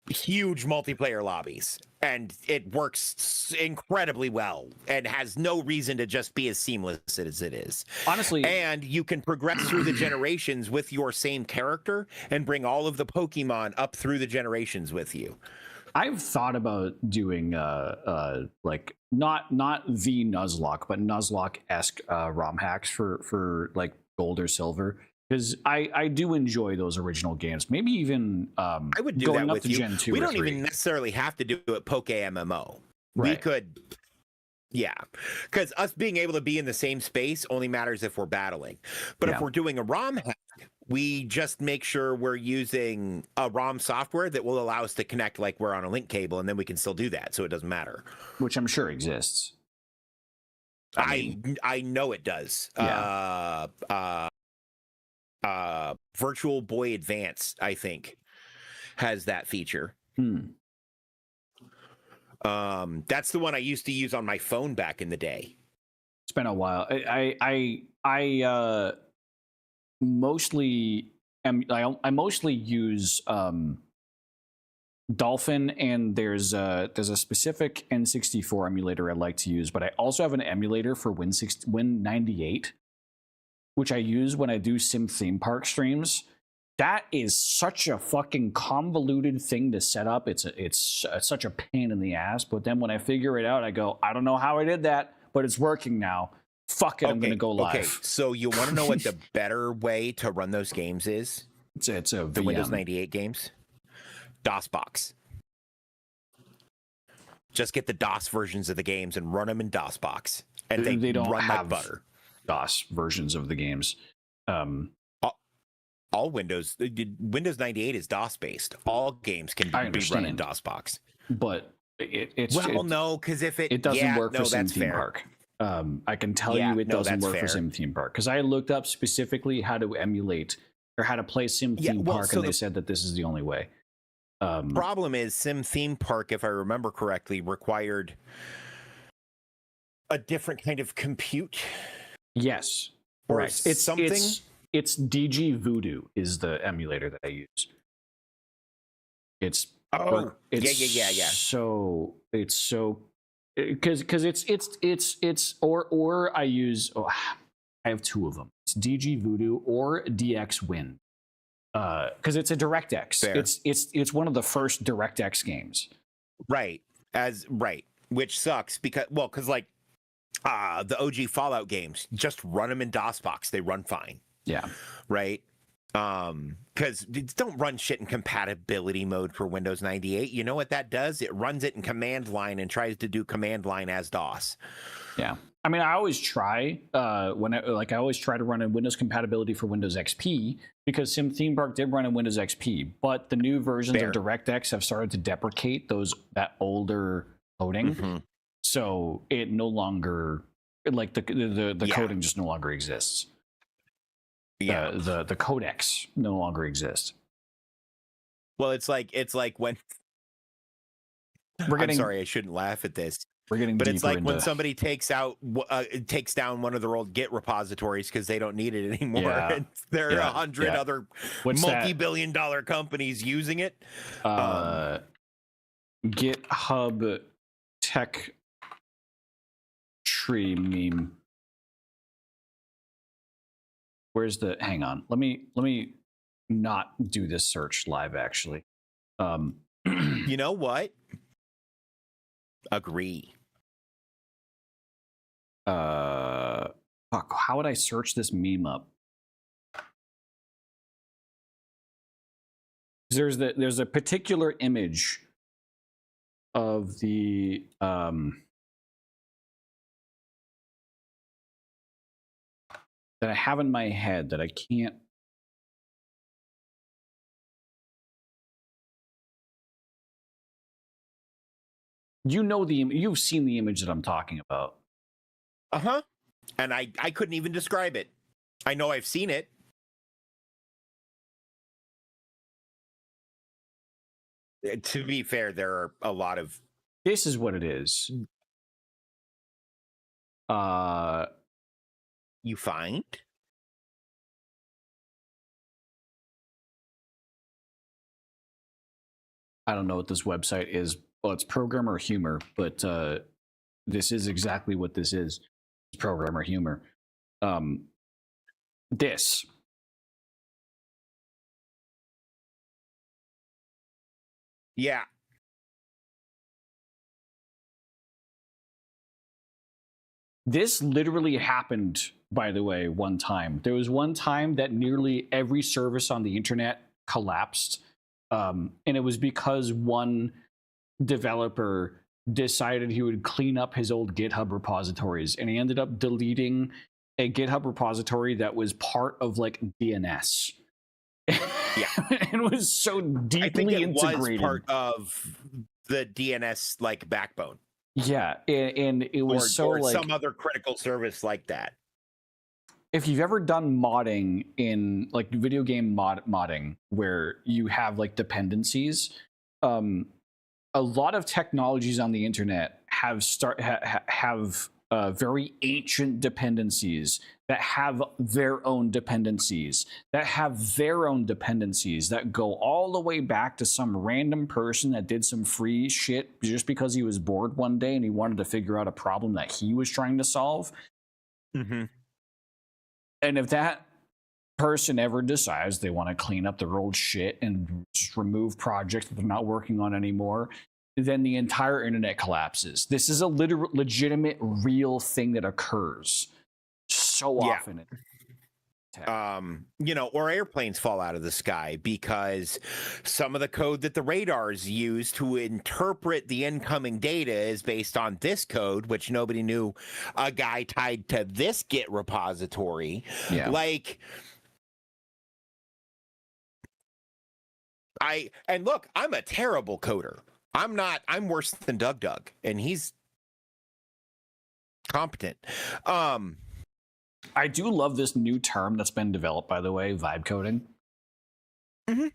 huge multiplayer lobbies, and it works incredibly well and has no reason to just be as seamless as it is. Honestly, And you can progress through the generations with your same character and bring all of the Pokemon up through the generations with you. I've thought about doing like not the Nuzlocke, but Nuzlocke-esque ROM hacks for like gold or silver, because I do enjoy those original games. Maybe even I would do going that up with to you. Gen 2 We or don't 3. even necessarily have to do it Poke MMO. We Right. could, yeah, because us being able to be in the same space only matters if we're battling. But if Yeah. we're doing a ROM hack, we just make sure we're using a ROM software that will allow us to connect like we're on a link cable, and then we can still do that, so it doesn't matter. Which I'm sure exists. I know it does. Yeah. Virtual Boy Advance, I think, has that feature. That's the one I used to use on my phone back in the day. It's been a while. I mostly I mostly use Dolphin, and there's a specific N64 emulator I like to use, but I also have an emulator for Win98, which I use when I do Sim Theme Park streams. That is such a fucking convoluted thing to set up. It's such a pain in the ass. But then when I figure it out, I go, I don't know how I did that, but it's working now. Fuck it, I'm gonna go live. Okay, so you want to know what the better way to run those games is? It's a The VM. Windows 98 games? DOSBox. Just get the DOS versions of the games and run them in DOSBox. And they don't run have like butter. DOS versions of the games. All Windows 98 is DOS based. All games can be run in DOSBox. But no, because if it doesn't work for Sim that's Theme fair. Park. I can tell you it doesn't work for Sim Theme Park, because I looked up specifically how to emulate or how to play Sim Theme Park, and they said that this is the only way. Problem is, Sim Theme Park, if I remember correctly, required a different kind of compute. Yes, Or right. It's something. It's DG Voodoo is the emulator that I use. It's yeah. So it's so because it's or I use I have two of them. It's DG Voodoo or DX Win. Because it's a DirectX. Fair. It's one of the first DirectX games. Right. Which sucks because like the OG Fallout games, just run them in DOSBox. They run fine. Yeah. Right. Because don't run shit in compatibility mode for Windows 98. You know what that does? It runs it in command line and tries to do command line as DOS. Yeah. I mean, I always try I always try to run in Windows compatibility for Windows XP, because Sim Theme Park did run in Windows XP, but the new versions of DirectX have started to deprecate that older coding. Mm-hmm. So it no longer, like the coding just no longer exists. Yeah. The codecs no longer exist. Well, it's like when I'm sorry, I shouldn't laugh at this. We're getting But it's like into, when somebody takes down one of their old Git repositories because they don't need it anymore. Yeah. And there are 100 other multi-billion-dollar companies using it. GitHub tech tree meme. Where's the? Hang on. Let me not do this search live. Actually, You know what? Agree. Fuck, how would I search this meme up? There's a particular image of the that I have in my head that I can't. You know you've seen the image that I'm talking about. Uh-huh. And I couldn't even describe it. I know I've seen it. To be fair, there are a lot of... This is what it is. You find? I don't know what this website is. Well, it's Programmer Humor, but this is exactly what this is. It's Programmer Humor. This. Yeah. This literally happened, by the way, one time. There was one time that nearly every service on the internet collapsed. And it was because one developer decided he would clean up his old GitHub repositories, and he ended up deleting a GitHub repository that was part of like DNS. Yeah. It was so deeply I think it integrated. was part of the DNS like backbone. Yeah, and it was or like some other critical service like that. If you've ever done modding in like video game modding where you have like dependencies, a lot of technologies on the internet have very ancient dependencies that have their own dependencies that have their own dependencies that go all the way back to some random person that did some free shit just because he was bored one day and he wanted to figure out a problem that he was trying to solve. Mm-hmm. And if that person ever decides they want to clean up their old shit and just remove projects that they're not working on anymore, then the entire internet collapses. This is a legitimate, real thing that occurs so often. Or airplanes fall out of the sky because some of the code that the radars use to interpret the incoming data is based on this code, which nobody knew a guy tied to this Git repository. Yeah. Look, I'm a terrible coder. I'm worse than Doug, and he's competent. I do love this new term that's been developed, by the way, vibe coding. Mm-hmm.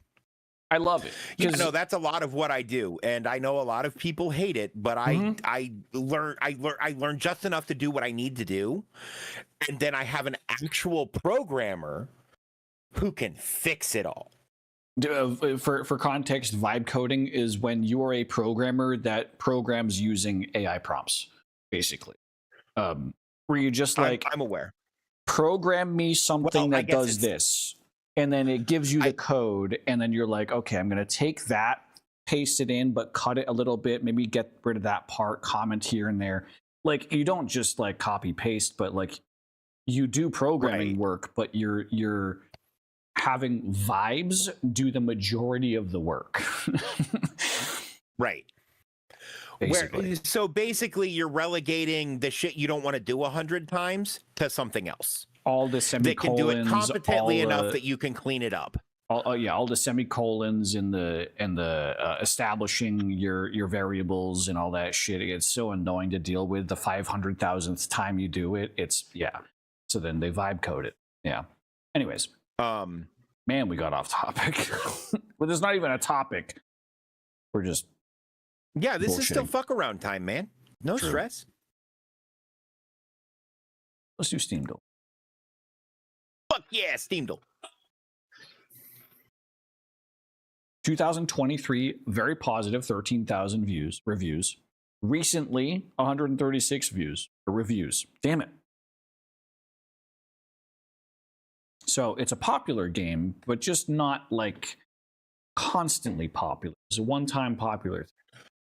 I love it. Yeah, no, that's a lot of what I do, and I know a lot of people hate it, but I learned just enough to do what I need to do, and then I have an actual programmer who can fix it all. For context, vibe coding is when you are a programmer that programs using AI prompts, basically. Where you just I'm aware. Program me something that does this, and then it gives you the code, and then you're like, okay, I'm going to take that, paste it in, but cut it a little bit, maybe get rid of that part, comment here and there. Like, you don't just like copy paste, but like you do programming work, but you're having vibes do the majority of the work. Right. So basically you're relegating the shit you don't want to do 100 times to something else. All the semicolons. That can do it competently enough that you can clean it up. All the semicolons and the establishing your variables and all that shit. It's so annoying to deal with. The 500,000th time you do it, so then they vibe code it. Yeah. Anyways, man, we got off topic. Well, there's not even a topic. We're just this is still fuck around time, man. No stress. Let's do Steam Duel. Fuck yeah, Steam Duel. 2023, very positive, 13,000 reviews. Recently, 136 reviews. Damn it. So it's a popular game, but just not like constantly popular. It's a one-time popular.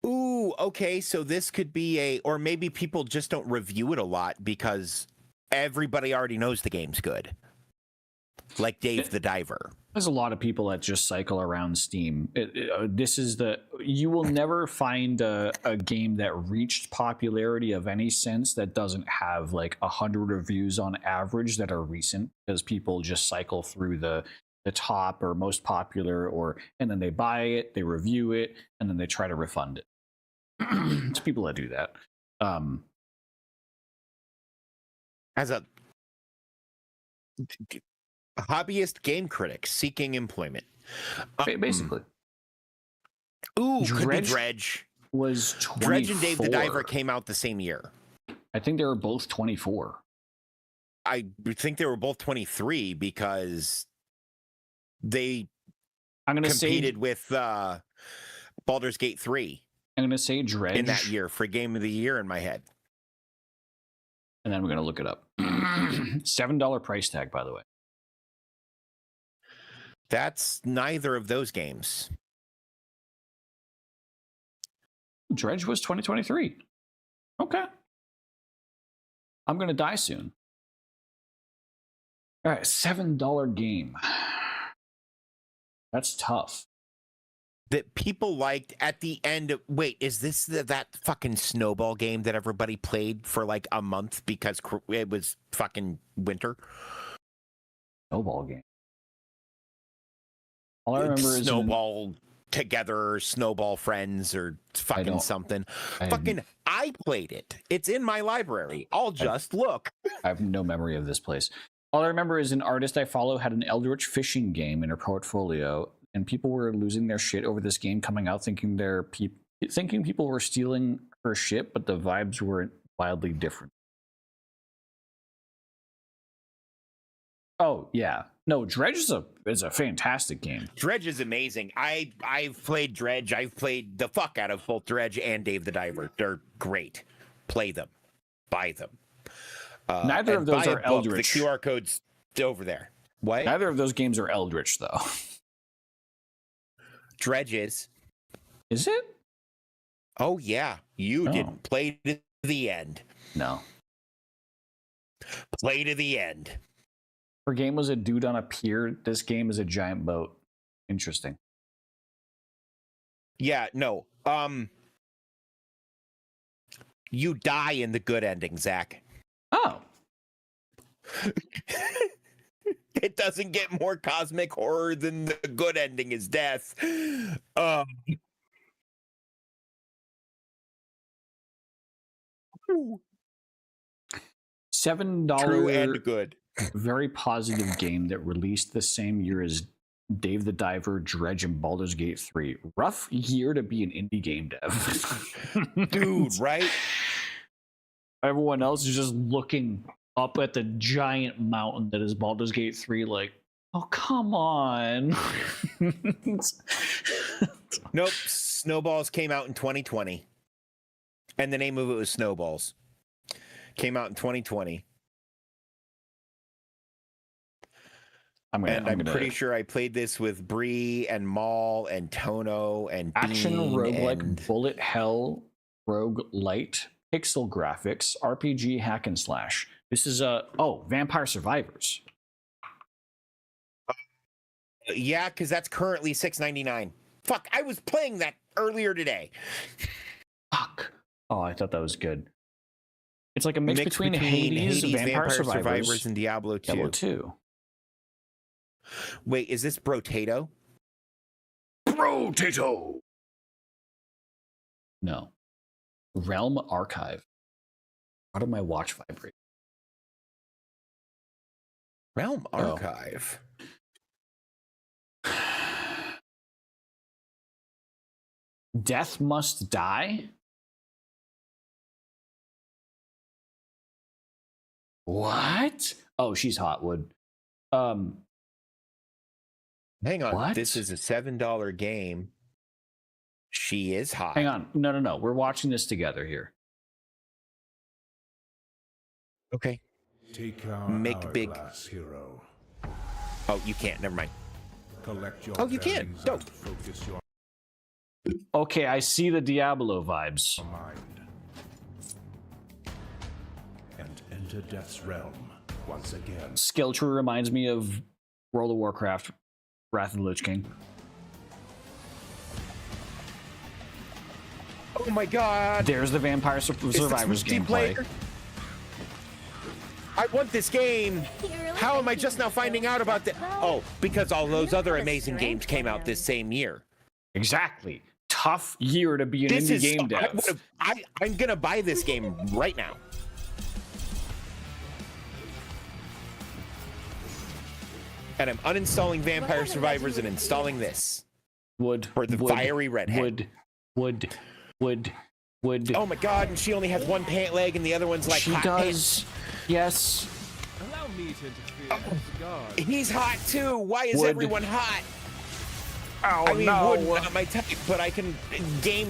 Ooh, okay. So this could be or maybe people just don't review it a lot because everybody already knows the game's good. Like Dave the Diver. There's a lot of people that just cycle around Steam. You will never find a game that reached popularity of any sense that doesn't have like 100 reviews on average that are recent, because people just cycle through the top or most popular, and then they buy it, they review it, and then they try to refund it. It's people that do that. As a hobbyist game critic seeking employment. Basically. Ooh, could be Dredge Dredge. Was 24. Dredge and Dave the Diver came out the same year. I think they were both 24. I think they were both 23 because they competed with Baldur's Gate 3. I'm going to say Dredge in that year for Game of the Year in my head. And then we're going to look it up. $7 price tag, by the way. That's neither of those games. Dredge was 2023. Okay. I'm going to die soon. All right, $7 game. That's tough. That people liked at the end. Wait, is this that fucking snowball game that everybody played for like a month because it was fucking winter? Snowball game. All I remember is Snowball Together, Snowball Friends, or fucking something. I played it. It's in my library. I'll just look. I have no memory of this place. All I remember is an artist I follow had an Eldritch fishing game in her portfolio, and people were losing their shit over this game coming out, thinking people were stealing her shit, but the vibes were wildly different. Oh yeah, no, Dredge is a fantastic game. Dredge is amazing. I've played Dredge. I've played the fuck out of both Dredge and Dave the Diver. They're great. Play them, buy them. Neither of those are Eldritch. The QR code's over there. What? Neither of those games are Eldritch, though. Dredge is. Is it? Oh, yeah. You didn't play to the end. No. Play to the end. Her game was a dude on a pier. This game is a giant boat. Interesting. Yeah, no. You die in the good ending, Zach. Oh. It doesn't get more cosmic horror than the good ending is death. $7 True and good. Very positive game that released the same year as Dave the Diver, Dredge, and Baldur's Gate 3. Rough year to be an indie game dev. Dude, right? Everyone else is just looking up at the giant mountain that is Baldur's Gate 3 like, oh, come on. Nope. Snowballs came out in 2020. And the name of it was Snowballs. Came out in 2020. I'm pretty sure I played this with Bree and Maul and Tono and Action Bean roguelike and... bullet hell roguelite pixel graphics RPG hack and slash. This is Vampire Survivors. Yeah, because that's currently $6.99. Fuck, I was playing that earlier today. Fuck. Oh, I thought that was good. It's like a mix between Hades, Vampire Survivors, and Diablo 2. Diablo 2. Wait, is this Brotato? Brotato! No. Realm Archive. How did my watch vibrate? Realm Archive. Death Must Die? What? Oh, she's Hotwood. Hang on. What? This is a $7 game. She is hot. Hang on. No. We're watching this together here. Okay. Take our Make big hero. Oh, you can't. Never mind. Collect your Oh, you can. Don't. focus your Okay, I see the Diablo vibes. mind and enter death's realm once again. Skill tree reminds me of World of Warcraft, Wrath of the Lich King. Oh my god! There's the Vampire Survivors gameplay. multiplayer? I want this game. How am I just now finding out about that? Oh, because all those other amazing games came out this same year. Exactly. Tough year to be an indie game dev. I'm gonna buy this game right now. And I'm uninstalling Vampire Survivors and installing this. For the fiery redhead. Wood. Oh my god, and she only has one pant leg and the other one's like she hot does. pants. Yes. Allow me to interfere. God. He's hot too. Why is Wood. everyone hot? Oh I mean, no. wood not my type, but I can game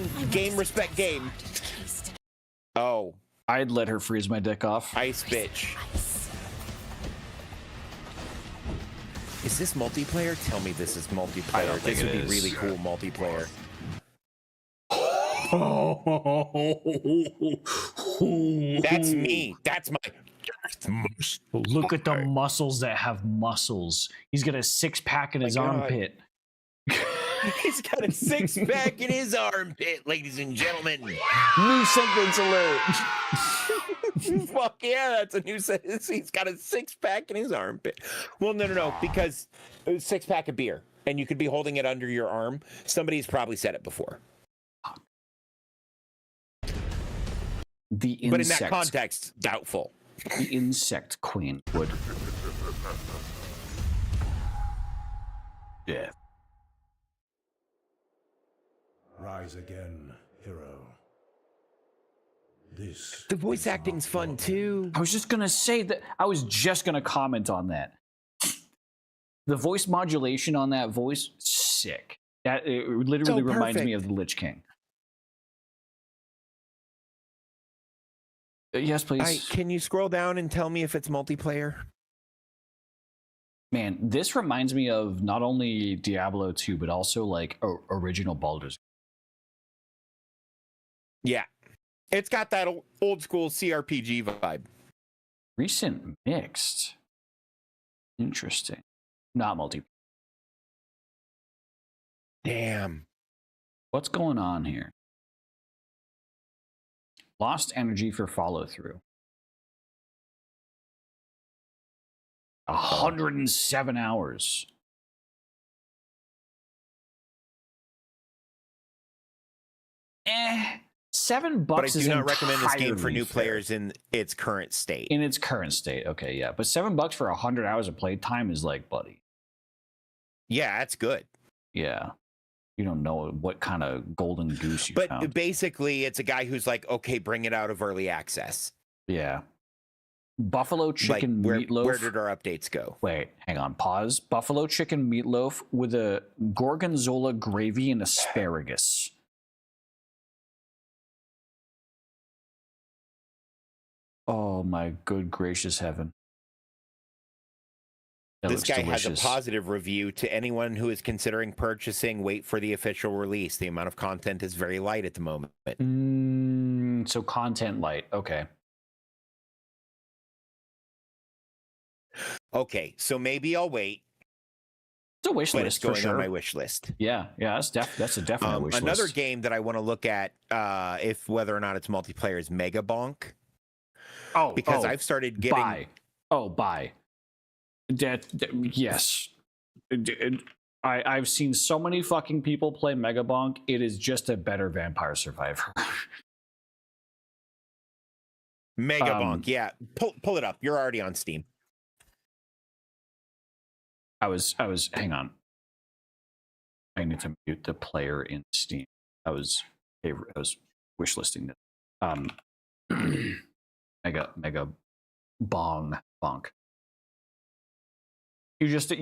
respect game. Oh, I'd let her freeze my dick off. ice bitch. Is this multiplayer? Tell me this is multiplayer. think This would it be is. really cool multiplayer. That's me. That's my. Look at the muscles that have muscles. He's got a six-pack in his God. armpit. He's got a six-pack in his armpit, ladies and gentlemen. New sentence alert. Fuck yeah, that's a new sentence. He's got a six-pack in his armpit. Well, no, because a six-pack of beer, and you could be holding it under your arm. Somebody's probably said it before. The insect. But in that context, doubtful. The insect queen would. Yeah. Rise again, hero. This The voice is acting's not fun your too. I was just gonna say that. I was just gonna comment on that. The voice modulation on that voice, sick. That it literally So reminds me perfect. of the Lich King. Yes, please. Can you scroll down and tell me if it's multiplayer? Man, this reminds me of not only Diablo 2, but also like original Baldur's. Yeah. It's got that old school CRPG vibe. Recent mixed. Interesting. Not multi. Damn. What's going on here? Lost energy for follow through. 107 hours. $7 But I is do not recommend this game for entirely new fair. players in its current state. In its current state. Okay, yeah. But $7 for 100 hours of play time is like, buddy. Yeah, that's good. Yeah. You don't know what kind of golden goose you But found. basically, it's a guy who's like, okay, bring it out of early access. Yeah. Buffalo chicken like, meatloaf. Where did our updates go? Wait, hang on. Pause. Buffalo chicken meatloaf with a gorgonzola gravy and asparagus. Oh my good gracious heaven. That This looks guy delicious. has a positive review to anyone who is considering purchasing. Wait for the official release. The amount of content is very light at the moment. So content light. Okay. Okay, so maybe I'll wait, It's a wish but list it's going for sure. on my wish list. Yeah, that's a definite wish Another list. game that I want to look at, if whether or not it's multiplayer, is Mega Bonk. Because I've started getting. Buy. Yes. I've seen so many fucking people play Mega Bonk. It is just a better Vampire Survivor. Mega Bonk, yeah. Pull it up. You're already on Steam. I was hang on. I need to mute the player in Steam. I was wishlisting this. Mega bonk. You just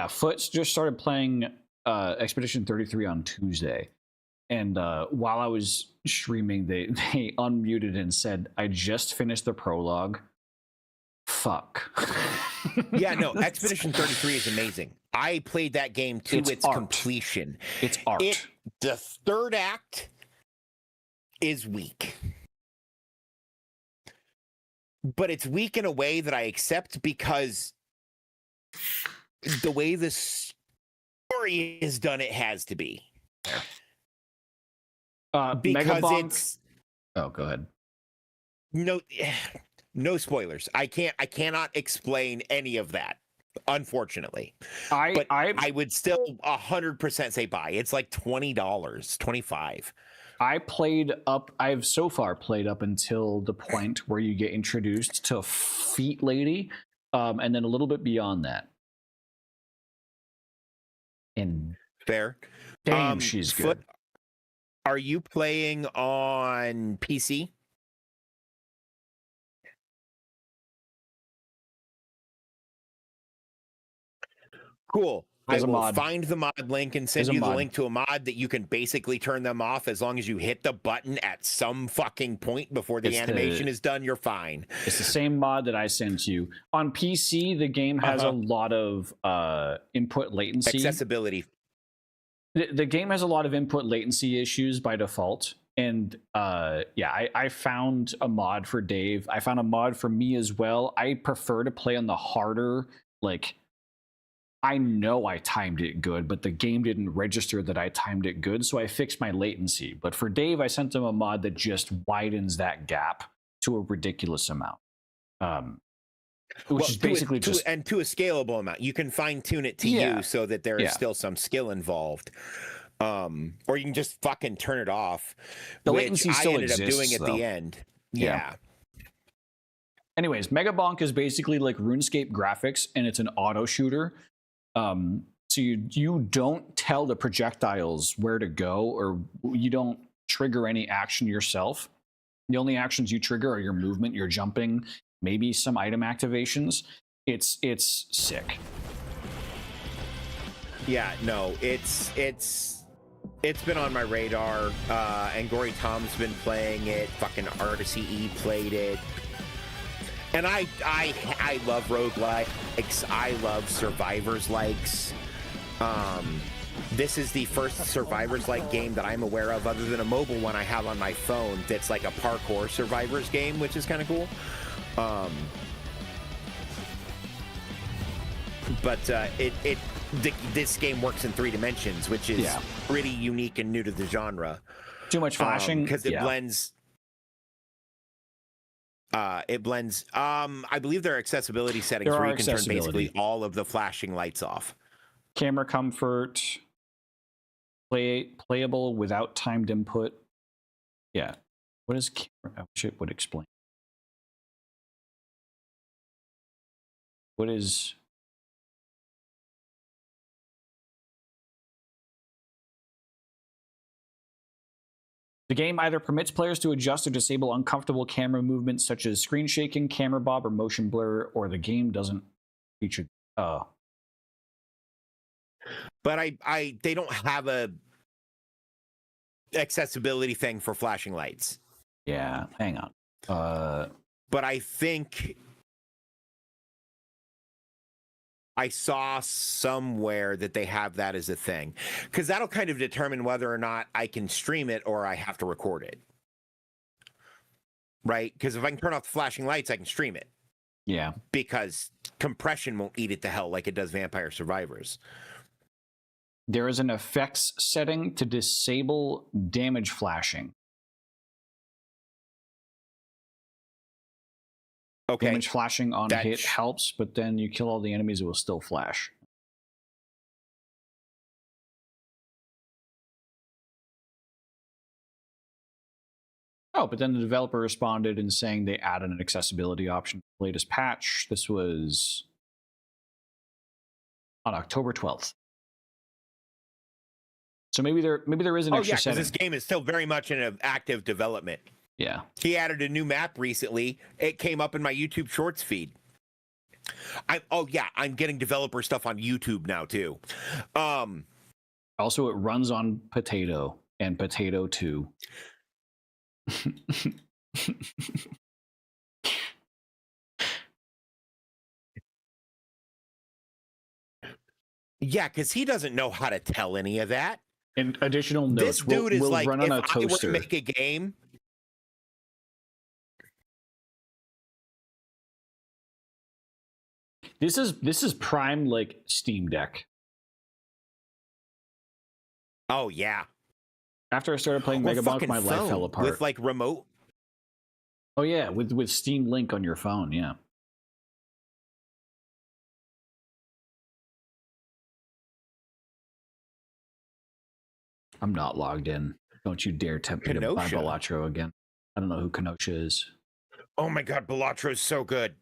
Foots just started playing Expedition 33 on Tuesday. And while I was streaming, they unmuted and said, I just finished the prologue. Fuck. Yeah, no, Expedition 33 is amazing. I played that game to its art. completion. It's art. The third act is weak. But it's weak in a way that I accept because the way the story is done, it has to be. Because Megabonk. it's Oh, go ahead. no spoilers. I cannot explain any of that, unfortunately. But I would still 100% say buy. It's like $20, $25. I've so far played up until the point where you get introduced to Feet Lady, and then a little bit beyond that. And Fair. damn, she's good. Are you playing on PC? Cool. I will find the mod link and send you the link to a mod that you can basically turn them off as long as you hit the button at some fucking point before the animation is done. You're fine. It's the same mod that I sent you. On PC, the game has a lot of input latency. Accessibility. The game has a lot of input latency issues by default. And I found a mod for Dave. I found a mod for me as well. I prefer to play on the harder, like, I know I timed it good, but the game didn't register that I timed it good, so I fixed my latency. But for Dave, I sent him a mod that just widens that gap to a ridiculous amount. Which is basically to a scalable amount. You can fine tune it to you so that there is still some skill involved. Or you can just fucking turn it off. The latency still ended exists, up doing at though. the end. Yeah. Anyways, Megabonk is basically like RuneScape graphics, and it's an auto shooter. So you don't tell the projectiles where to go, or you don't trigger any action yourself. The only actions you trigger are your movement, your jumping, maybe some item activations. It's sick. Yeah, no, it's been on my radar. And Gory Tom's been playing it. Fucking RTCE played it. And I love roguelikes. I love survivors likes. This is the first survivors like game that I'm aware of, other than a mobile one I have on my phone that's like a parkour survivors game, which is kind of cool. This game works in 3 dimensions, which is pretty unique and new to the genre. Too much flashing because it blends. It blends. I believe there are accessibility settings where you can turn basically all of the flashing lights off. Camera comfort, playable without timed input. Yeah. What is camera? I wish it would explain. What is... The game either permits players to adjust or disable uncomfortable camera movements such as screen shaking, camera bob, or motion blur, or the game doesn't feature... But they don't have a accessibility thing for flashing lights. Yeah, hang on. But I think I saw somewhere that they have that as a thing, because that'll kind of determine whether or not I can stream it or I have to record it. Right? Because if I can turn off the flashing lights, I can stream it. Yeah. Because compression won't eat it to hell like it does Vampire Survivors. There is an effects setting to disable damage flashing. Okay. Damage flashing on hit helps, but then you kill all the enemies, it will still flash. Oh, but then the developer responded and saying they added an accessibility option to the latest patch. This was on October 12th. So maybe there is an extra setting. Because this game is still very much in an active development. Yeah. He added a new map recently. It came up in my YouTube Shorts feed. I'm getting developer stuff on YouTube now too. Also, it runs on Potato and Potato 2. Yeah, because he doesn't know how to tell any of that. And additional notes. This dude is we'll like, run if on a I were toaster. to make a game, This is prime like Steam Deck. oh yeah, After I started playing or Megabonk, fucking my life fell phone apart. with like remote. Oh yeah, with Steam Link on your phone, yeah. I'm not logged in. Don't you dare tempt me to buy Kenosha. Balatro again. I don't know who Kenosha is. Oh my god, Balatro's so good.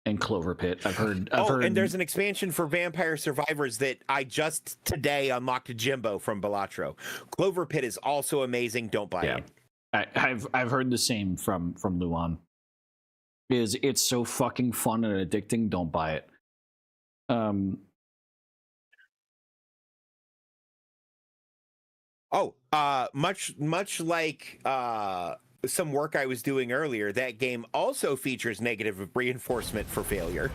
And Clover Pit. I've heard. And there's an expansion for Vampire Survivors that I just today unlocked a Jimbo from Balatro. Clover Pit is also amazing. Don't buy Yeah. it. I've heard the same from Luan. It's so fucking fun and addicting. Don't buy it. Much like some work I was doing earlier, that game also features negative reinforcement for failure.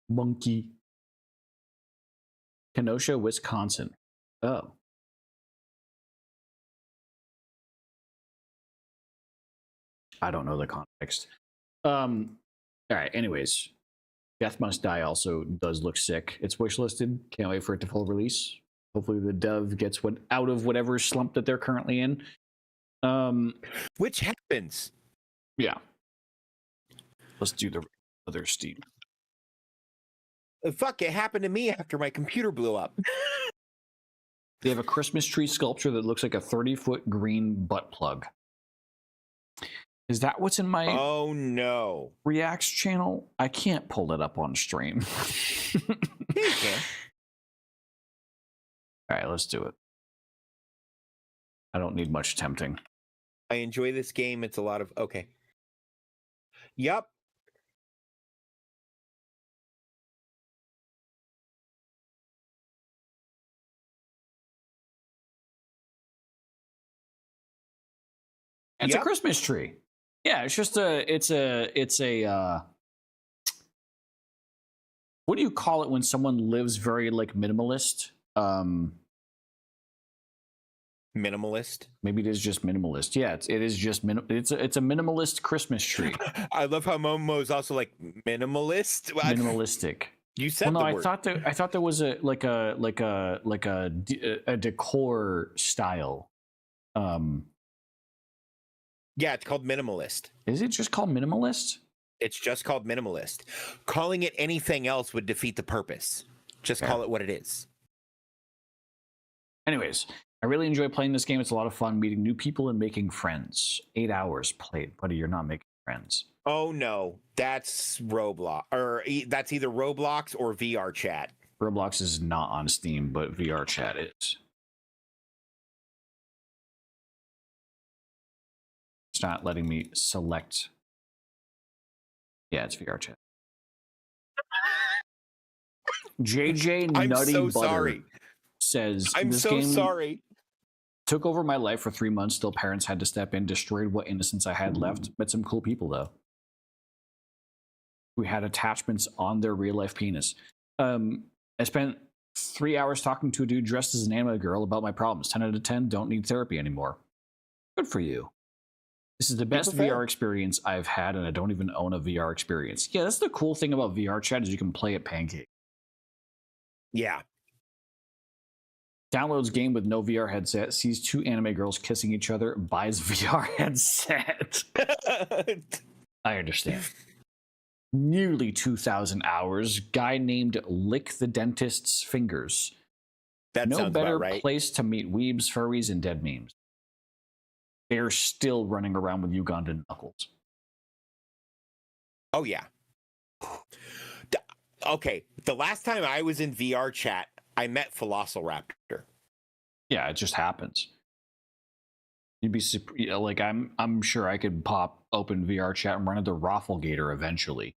Monkey. Kenosha, Wisconsin. Oh. I don't know the context. All right. Anyways, Death Must Die also does look sick. It's wishlisted. Can't wait for it to full release. Hopefully, the dev gets out of whatever slump that they're currently in. Which happens. Yeah. Let's do the other Steam. Fuck, it happened to me after my computer blew up. They have a Christmas tree sculpture that looks like a 30-foot green butt plug. Is that what's in my Oh no. Reacts channel? I can't pull it up on stream. Yeah, you can. All right, let's do it. I don't need much tempting. I enjoy this game. It's a lot of okay. Yep. It's Yep. a Christmas tree. Yeah, it's just it's a what do you call it when someone lives very like minimalist? Minimalist. Maybe it is just minimalist. Yeah, it is just it's a minimalist Christmas tree. I love how Momo's also like minimalist. Minimalistic. You said Well, no, the word. I thought there was a decor style. Yeah, it's called minimalist. Is it just called minimalist? It's just called minimalist. Calling it anything else would defeat the purpose. Just call it what it is. Anyways, I really enjoy playing this game. It's a lot of fun meeting new people and making friends. 8 hours played, buddy. You're not making friends. Oh no, that's Roblox, or that's either Roblox or VR chat. Roblox is not on Steam, but VR chat is. It's not letting me select. Yeah, it's VR chat. JJ I'm Nutty so Butter sorry. says I'm this so game sorry. took over my life for 3 months. Still, parents had to step in, destroyed what innocence I had left. Met some cool people though. We had attachments on their real life penis. I spent 3 hours talking to a dude dressed as an anime girl about my problems. 10 out of 10. Don't need therapy anymore. Good for you. This is the best VR experience I've had, and I don't even own a VR experience. Yeah, that's the cool thing about VR chat is you can play at Pancake. Yeah. Downloads game with no VR headset, sees 2 anime girls kissing each other, buys VR headset. I understand. Nearly 2,000 hours. Guy named Lick the Dentist's Fingers. That No sounds better about right. place to meet weebs, furries, and dead memes. They're still running around with Ugandan knuckles. Oh yeah. Okay, the last time I was in VR chat, I met Velociraptor. Yeah, it just happens. You'd be like, I'm sure I could pop open VR chat and run into Rafflegator eventually.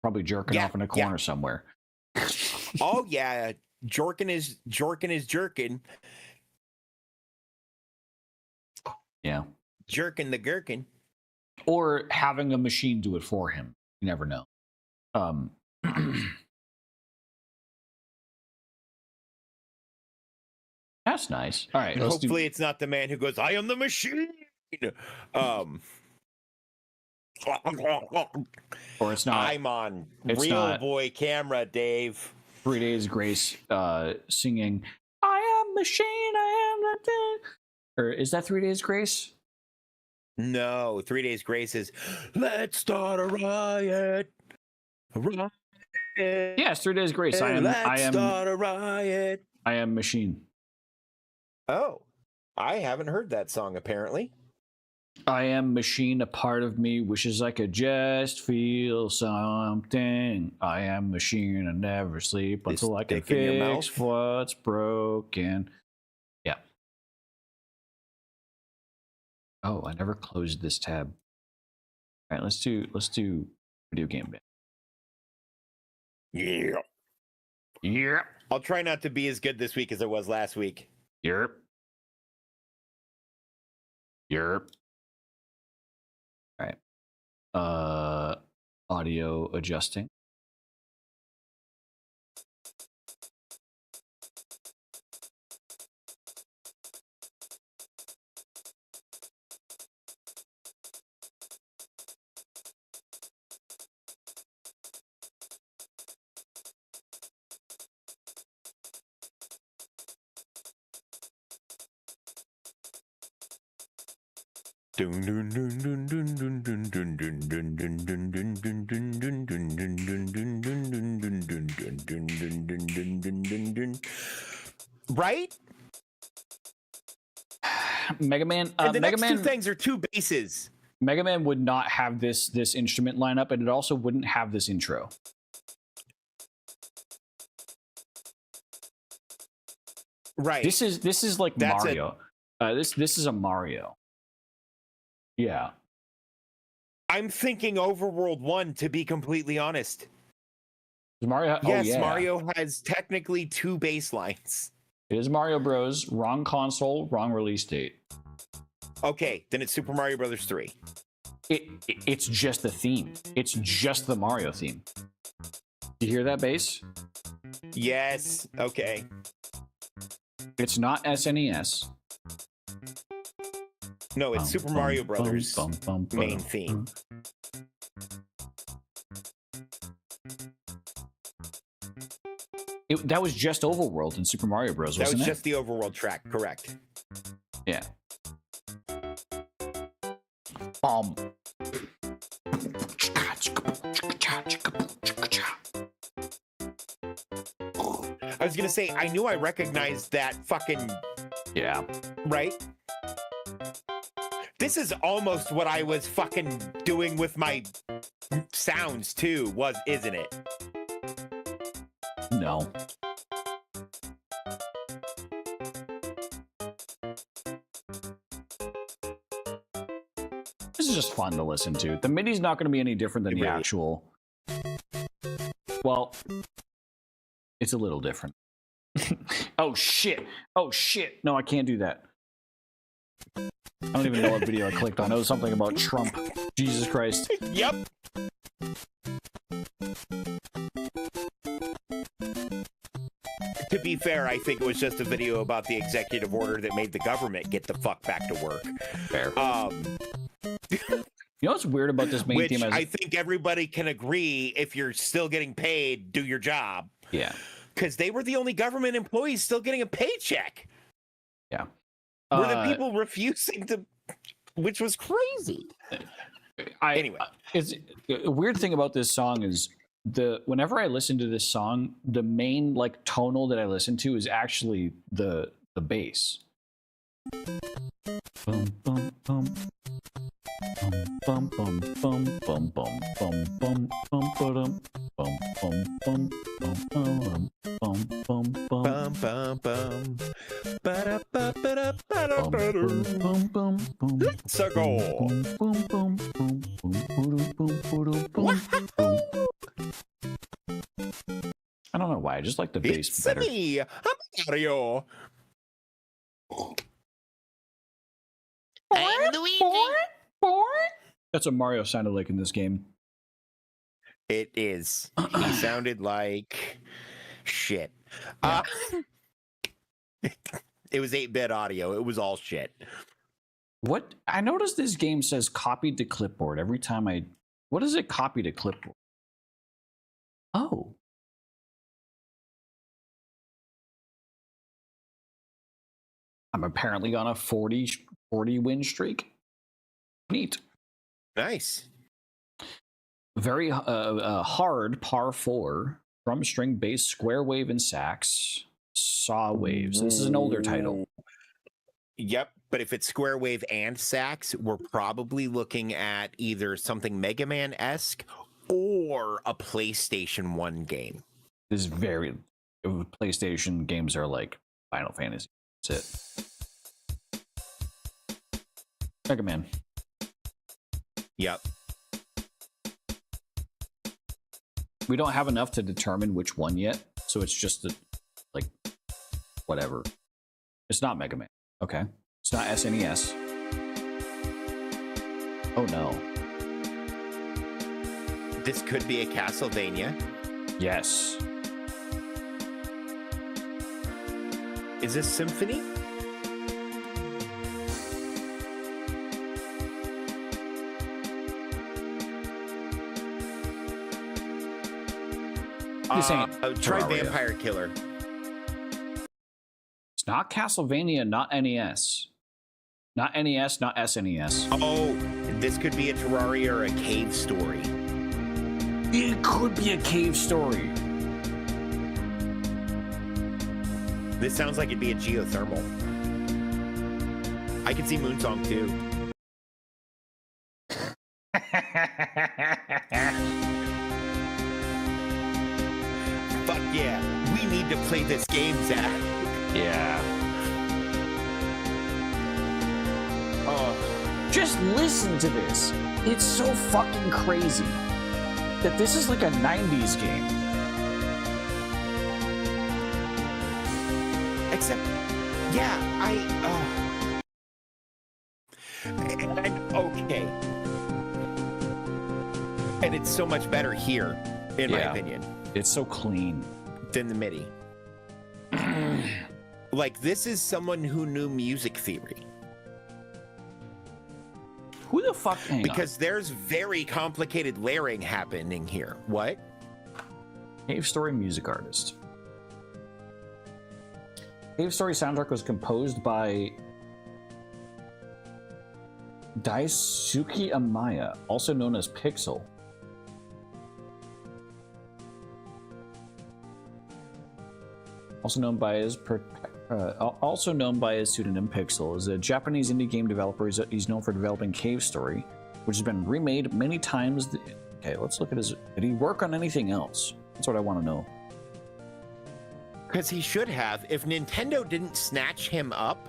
Probably jerking off in a corner somewhere. Oh yeah, Jorkin is jerking. Yeah. Jerkin the gherkin. or having a machine do it for him. You never know. That's nice. All right. Let's Hopefully, it's not the man who goes, "I am the machine." Or it's not. I'm on it's real not- boy camera, Dave. 3 Days Grace singing, I am machine, I am the thing. Or is that 3 Days Grace? No, 3 Days Grace is, let's start a riot. A riot. Yes, 3 Days Grace. Let's start a riot. I am machine. Oh, I haven't heard that song apparently. I am machine, a part of me wishes I could just feel something. I am machine, I never sleep This until I can dick in your fix mouth? what's broken. Yeah. Oh, I never closed this tab. All right, let's do video game band. Yeah. Yep. I'll try not to be as good this week as I was last week. Yep. Yep. All right. Audio adjusting. Right? Mega Man. And the Mega next Man. two things are two basses. Mega Man would not have this instrument lineup, and it also wouldn't have this intro. Right. This is like That's Mario. This is a Mario. Yeah. I'm thinking Overworld 1, to be completely honest. Mario. Yes, Oh, yeah. Mario has technically two bass lines. It is Mario Bros. Wrong console, wrong release date. Okay, then it's Super Mario Brothers 3. It's just the theme. It's just the Mario theme. You hear that bass? Yes. Okay. It's not SNES. No, it's Super Mario Brothers main bum. theme. That was just Overworld in Super Mario Bros. That Wasn't was it? just the Overworld track, correct? Yeah. I was gonna say, I knew I recognized that fucking Yeah. right. This is almost what I was fucking doing with my sounds too, isn't it? No. This is just fun to listen to. The MIDI's not going to be any different than It the really- actual. Well, it's a little different. Oh shit! Oh shit! No, I can't do that. I don't even know what video I clicked on. It was something about Trump. Jesus Christ. Yep. To be fair, I think it was just a video about the executive order that made the government get the fuck back to work. Fair. You You know what's weird about this main which theme? I think everybody can agree, if you're still getting paid, do your job. Yeah. Because they were the only government employees still getting a paycheck. Yeah. Were the people refusing to, which was crazy. Anyway. It's a weird thing about this song is whenever I listen to this song, the main like tonal that I listen to is actually the bass. Bum bum bum. Bum bum bum bum bum bum bum bum bum bum bum bum bum bum bum bum Bum, bum, bum. Ba-da-ba-ba-da-ba-da-ba-da. bum bum bum. Let's go. I don't know why. I just like the bass It's better. me, I'm Mario. I'm Luigi. That's what Mario sounded like in this game. It is. He sounded like shit. It was 8-bit audio. It was all shit. What? I noticed this game says copied to clipboard every time I... What is it copied to clipboard? Oh. I'm apparently on a 40 win streak. Neat. Nice. Very hard par 4, drum string, bass, square wave, and sax. Saw waves. This is an older title. Yep, but if it's square wave and sax, we're probably looking at either something Mega Man-esque or a PlayStation 1 game. This is very... PlayStation games are like Final Fantasy. That's it. Mega Man. Yep. We don't have enough to determine which one yet, so it's just like whatever. It's not Mega Man. Okay. It's not SNES. Oh no. This could be a Castlevania. Yes. Is this Symphony? This ain't try Terraria. Vampire Killer. It's not Castlevania, not NES. Not NES, not SNES. Oh, this could be a Terraria or a Cave Story. It could be a cave story. This sounds like it'd be a geothermal. I could see Moonsong too. Fuck yeah, we need to play this game, Zach. Yeah. Oh, Just listen to this. It's so fucking crazy that this is like a 90s game. except, yeah, and okay. And it's so much better here, in my Yeah. opinion, It's so clean. than the MIDI. Like, this is someone who knew music theory. Who the fuck? Hang on. Because there's very complicated layering happening here. What? Cave Story music artist. Cave Story soundtrack was composed by Daisuke Amaya, also known as Pixel. Also known by his pseudonym Pixel, is a Japanese indie game developer. He's known for developing Cave Story, which has been remade many times. Okay, let's look at his. Did he work on anything else? That's what I want to know. Because he should have, if Nintendo didn't snatch him up.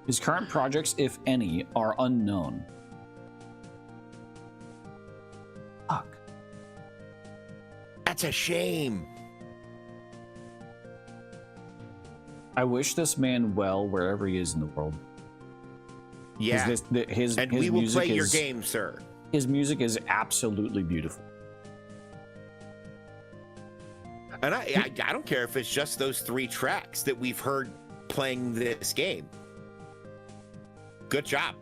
His current projects, if any, are unknown. Fuck. That's a shame. I wish this man well wherever he is in the world. Yeah. His And his we will music play your is- game, sir. His music is absolutely beautiful. And I don't care if it's just those 3 tracks that we've heard playing this game. Good job.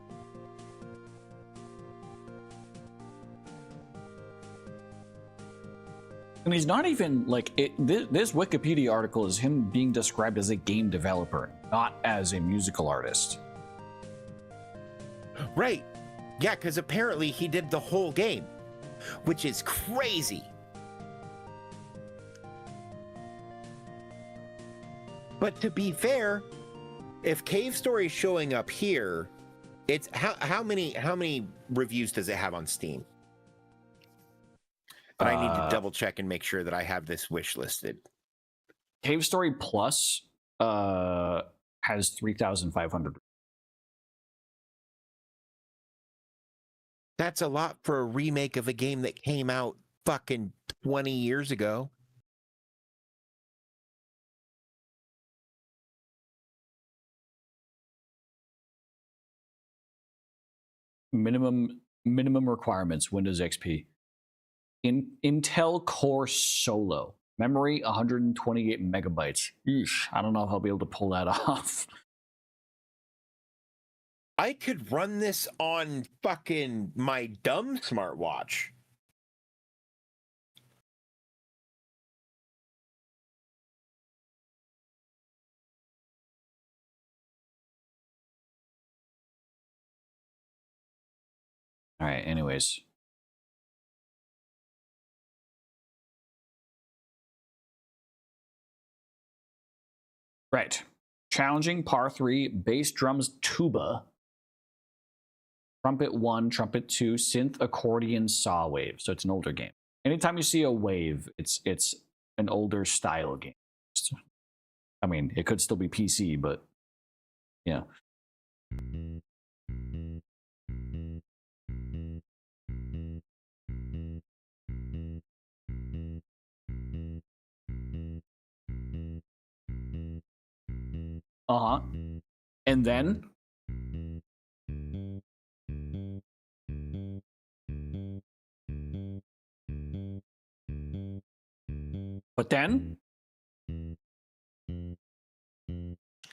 And he's not even like it. This Wikipedia article is him being described as a game developer, not as a musical artist. Right. Yeah, because apparently he did the whole game, which is crazy. But to be fair, if Cave Story is showing up here, it's how many reviews does it have on Steam? But I need to double check and make sure that I have this wish listed. Cave Story Plus has 3,500. That's a lot for a remake of a game that came out fucking 20 years ago. minimum requirements. Windows XP. Intel Core Solo. Memory 128 megabytes. Eesh, I don't know if I'll be able to pull that off. I could run this on fucking my dumb smartwatch. All right, anyways. Right. Challenging par 3, bass drums tuba, trumpet 1, trumpet 2, synth accordion saw wave. So it's an older game. Anytime you see a wave, it's an older style game. I mean, it could still be PC, but yeah. Uh-huh. And then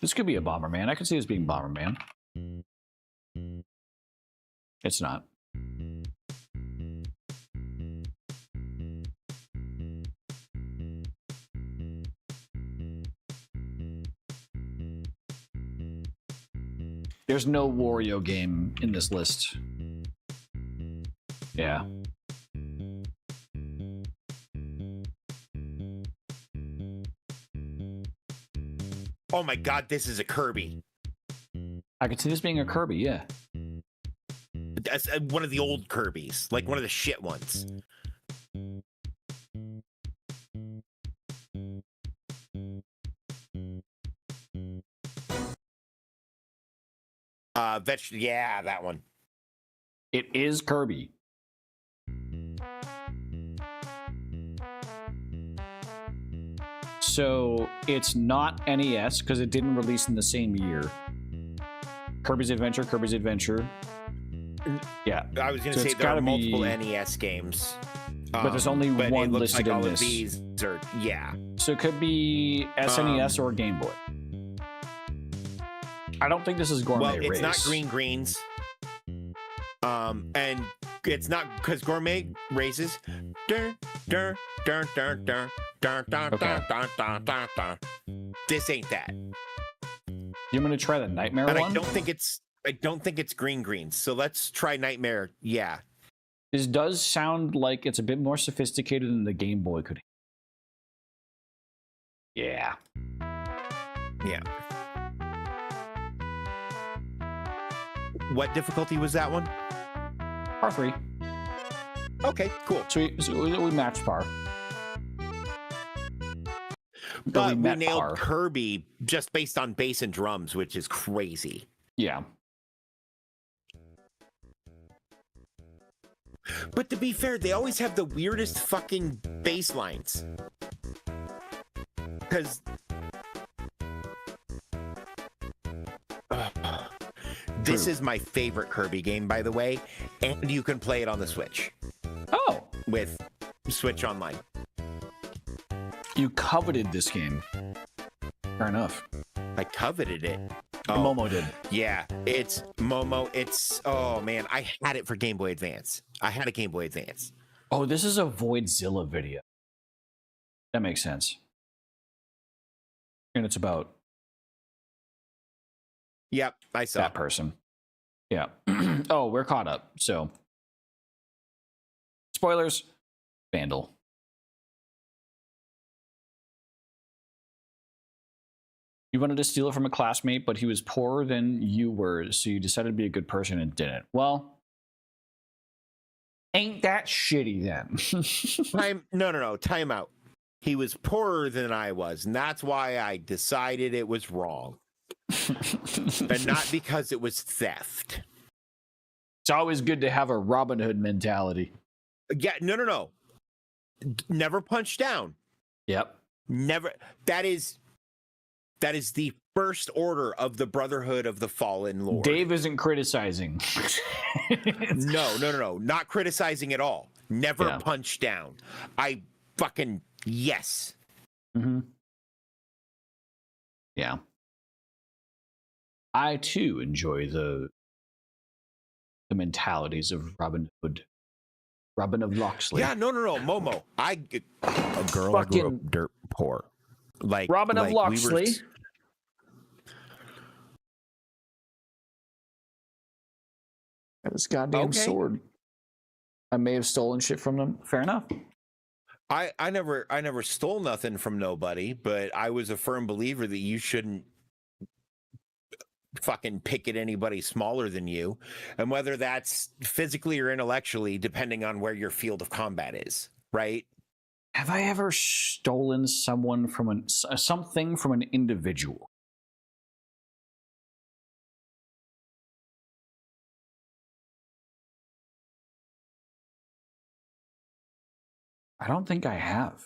this could be a Bomberman. I could see this being Bomberman. It's not. There's no Wario game in this list. Yeah. Oh my god, this is a Kirby. I could see this being a Kirby, yeah. That's one of the old Kirbys, like one of the shit ones. Yeah, that one. It is Kirby. So it's not NES because it didn't release in the same year. Kirby's Adventure. Yeah. I was going to So say it's there are gotta multiple be- NES games. But there's only but one it looks listed like in all this. of these are, yeah. So it could be SNES or Game Boy. I don't think this is Gourmet Well, it's Race. not Green Greens. And it's not because Gourmet Races. This ain't that. You're going to try the Nightmare And one? I don't think it's Green Greens. So let's try Nightmare. Yeah. This does sound like it's a bit more sophisticated than the Game Boy could. Yeah. Yeah. What difficulty was that one? Par 3. Okay, cool. So we matched par. But we met nailed par. Kirby just based on bass and drums, which is crazy. Yeah. But to be fair, they always have the weirdest fucking bass lines. Because this is my favorite Kirby game, by the way, and you can play it on the Switch Oh, with Switch Online. you coveted this game. Fair enough. I coveted it. Momo did. Yeah, it's Momo. Oh man, I had it for Game Boy Advance. I had a Game Boy Advance. Oh, this is a Voidzilla video. That makes sense. And it's about Yep, I saw. that person. Yeah. Oh, we're caught up. So, spoilers. Vandal. You wanted to steal it from a classmate, but he was poorer than you were, so you decided to be a good person and didn't. Well, ain't that shitty then? No. Time out. He was poorer than I was, and that's why I decided it was wrong. And not because it was theft. It's always good to have a Robin Hood mentality. Yeah, no. Never punch down. Yep. Never. That is the first order of the Brotherhood of the Fallen Lord. Dave isn't criticizing. No. Not criticizing at all. Never Yeah. punch down. I fucking, yes. Mm-hmm. Yeah. I too enjoy the mentalities of Robin Hood. Robin of Locksley. Yeah, no, Momo. A girl I grew Fucking- up dirt poor. Like Robin of like Locksley. This goddamn Okay. sword. I may have stolen shit from them. Fair enough. I never stole nothing from nobody, but I was a firm believer that you shouldn't fucking pick at anybody smaller than you, and whether that's physically or intellectually, depending on where your field of combat is, right? Have I ever stolen someone from something from an individual? I don't think I have.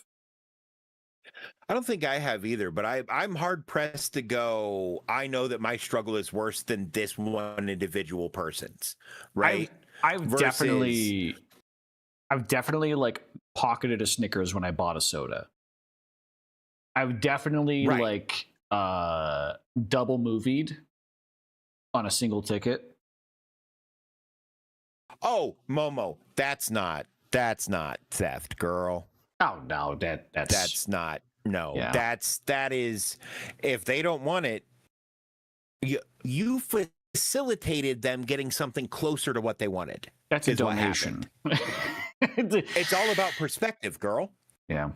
I don't think I have either, but I'm hard pressed to go, I know that my struggle is worse than this one individual person's, right? I've Versus- definitely like pocketed a Snickers when I bought a soda. I've definitely Right. like double movied on a single ticket. Oh, Momo, that's not theft, girl. Oh no, That's not. No, Yeah. that is, if they don't want it, you facilitated them getting something closer to what they wanted. that's a is what donation. It's all about perspective, girl. Yeah.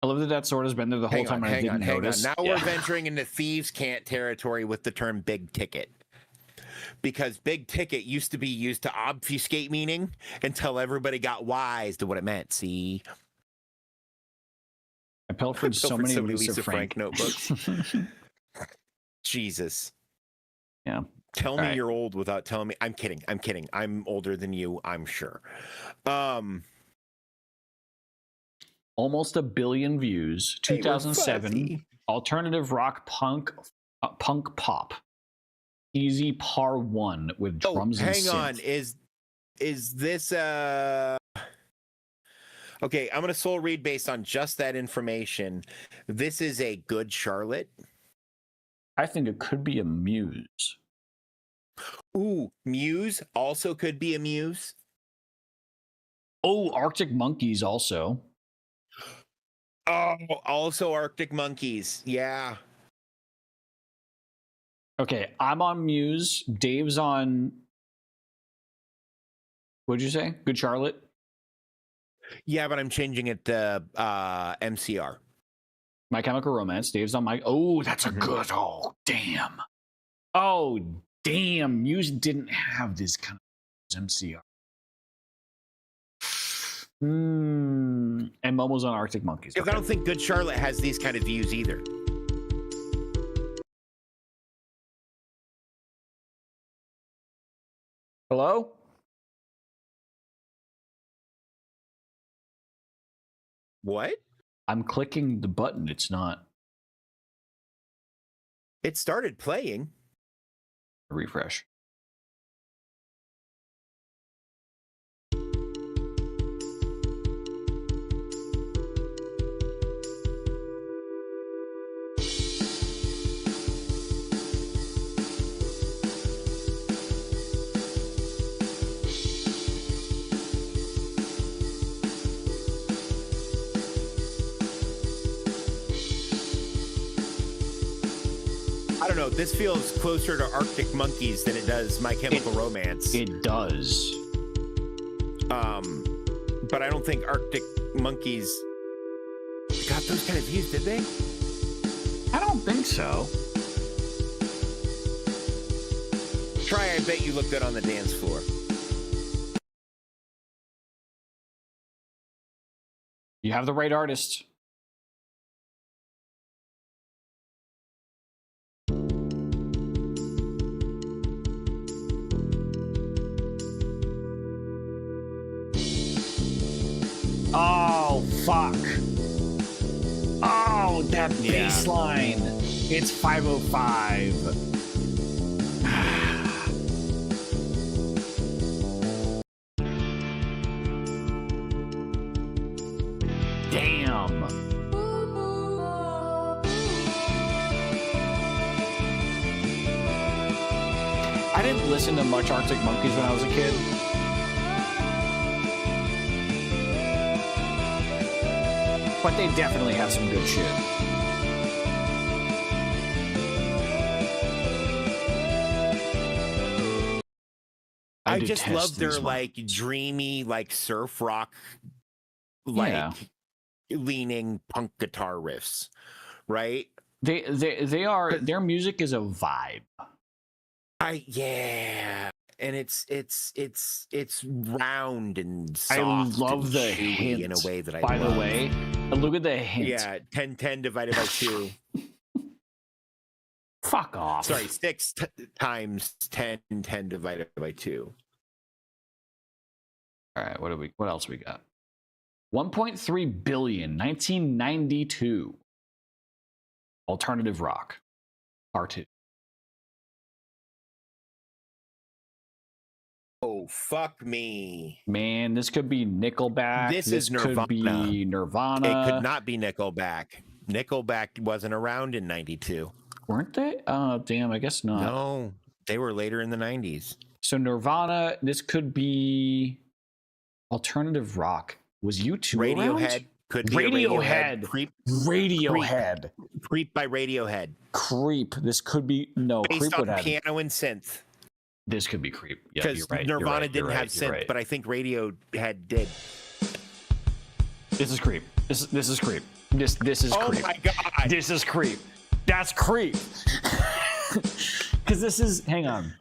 I love that sword has been there the whole time and I didn't notice. Now Yeah. we're venturing into thieves' cant territory with the term big ticket. Because big ticket used to be used to obfuscate meaning until everybody got wise to what it meant. See? I pilfered so many Lisa Lisa Frank Frank notebooks. Jesus. Yeah. Tell All me right. you're old without telling me. I'm kidding. I'm older than you, I'm sure. Almost 1 billion views. Hey, we're 2007. fuzzy. Alternative rock punk pop. Easy par 1 with drums and hang on. synth. Is this okay, I'm gonna soul read based on just that information. This is a good Charlotte. I think it could be a Muse. Ooh, Muse also could be a Muse. Oh, Arctic Monkeys also. Oh, also Arctic Monkeys. Yeah. Okay, I'm on Muse. Dave's on. What'd you say? Good Charlotte? Yeah, but I'm changing it to MCR. My Chemical Romance. Dave's on my. Oh, that's a good. Oh, damn. Oh, damn. Muse didn't have this kind of MCR. And Momo's on Arctic Monkeys. Because I don't think Good Charlotte has these kind of views either. Hello? What? I'm clicking the button. It's not. It started playing. Refresh. I don't know. This feels closer to Arctic Monkeys than it does My Chemical Romance. It does. But I don't think Arctic Monkeys got those kind of views, did they? I don't think so. Try, I bet you look good on the dance floor. You have the right artist. Oh, fuck. Yeah. Baseline. It's 5:05. Damn. I didn't listen to much Arctic Monkeys when I was a kid. But they definitely have some good shit. I just detest love their these like monkeys. dreamy, like surf rock, like Yeah. leaning punk guitar riffs, right? They are, their music is a vibe. Yeah, and it's round and soft. I love and the chewy hint. in a way that I By love. the way, look at the hint. Yeah, 10 divided by 2. Fuck off. Sorry, 6 times 10 divided by 2. All right, what else we got? 1.3 billion, 1992. Alternative rock. R2. Oh, fuck me. Man, this could be Nickelback. This is could be Nirvana. It could not be Nickelback. Nickelback wasn't around in 92. Weren't they? Oh, damn, I guess not. No, they were later in the 90s. So Nirvana, this could be alternative rock. Was U2 Radiohead around? could be Radiohead. A Creep. Radiohead. Creep by Radiohead. Creep. This could be no. Based Creep on would have. piano and synth. This could be Creep. Yeah, Because you're right. Nirvana didn't have synth, but I think Radiohead did. This is Creep. This is Creep. This is Oh Creep. my god. This is Creep. That's Creep. Because this is. Hang on.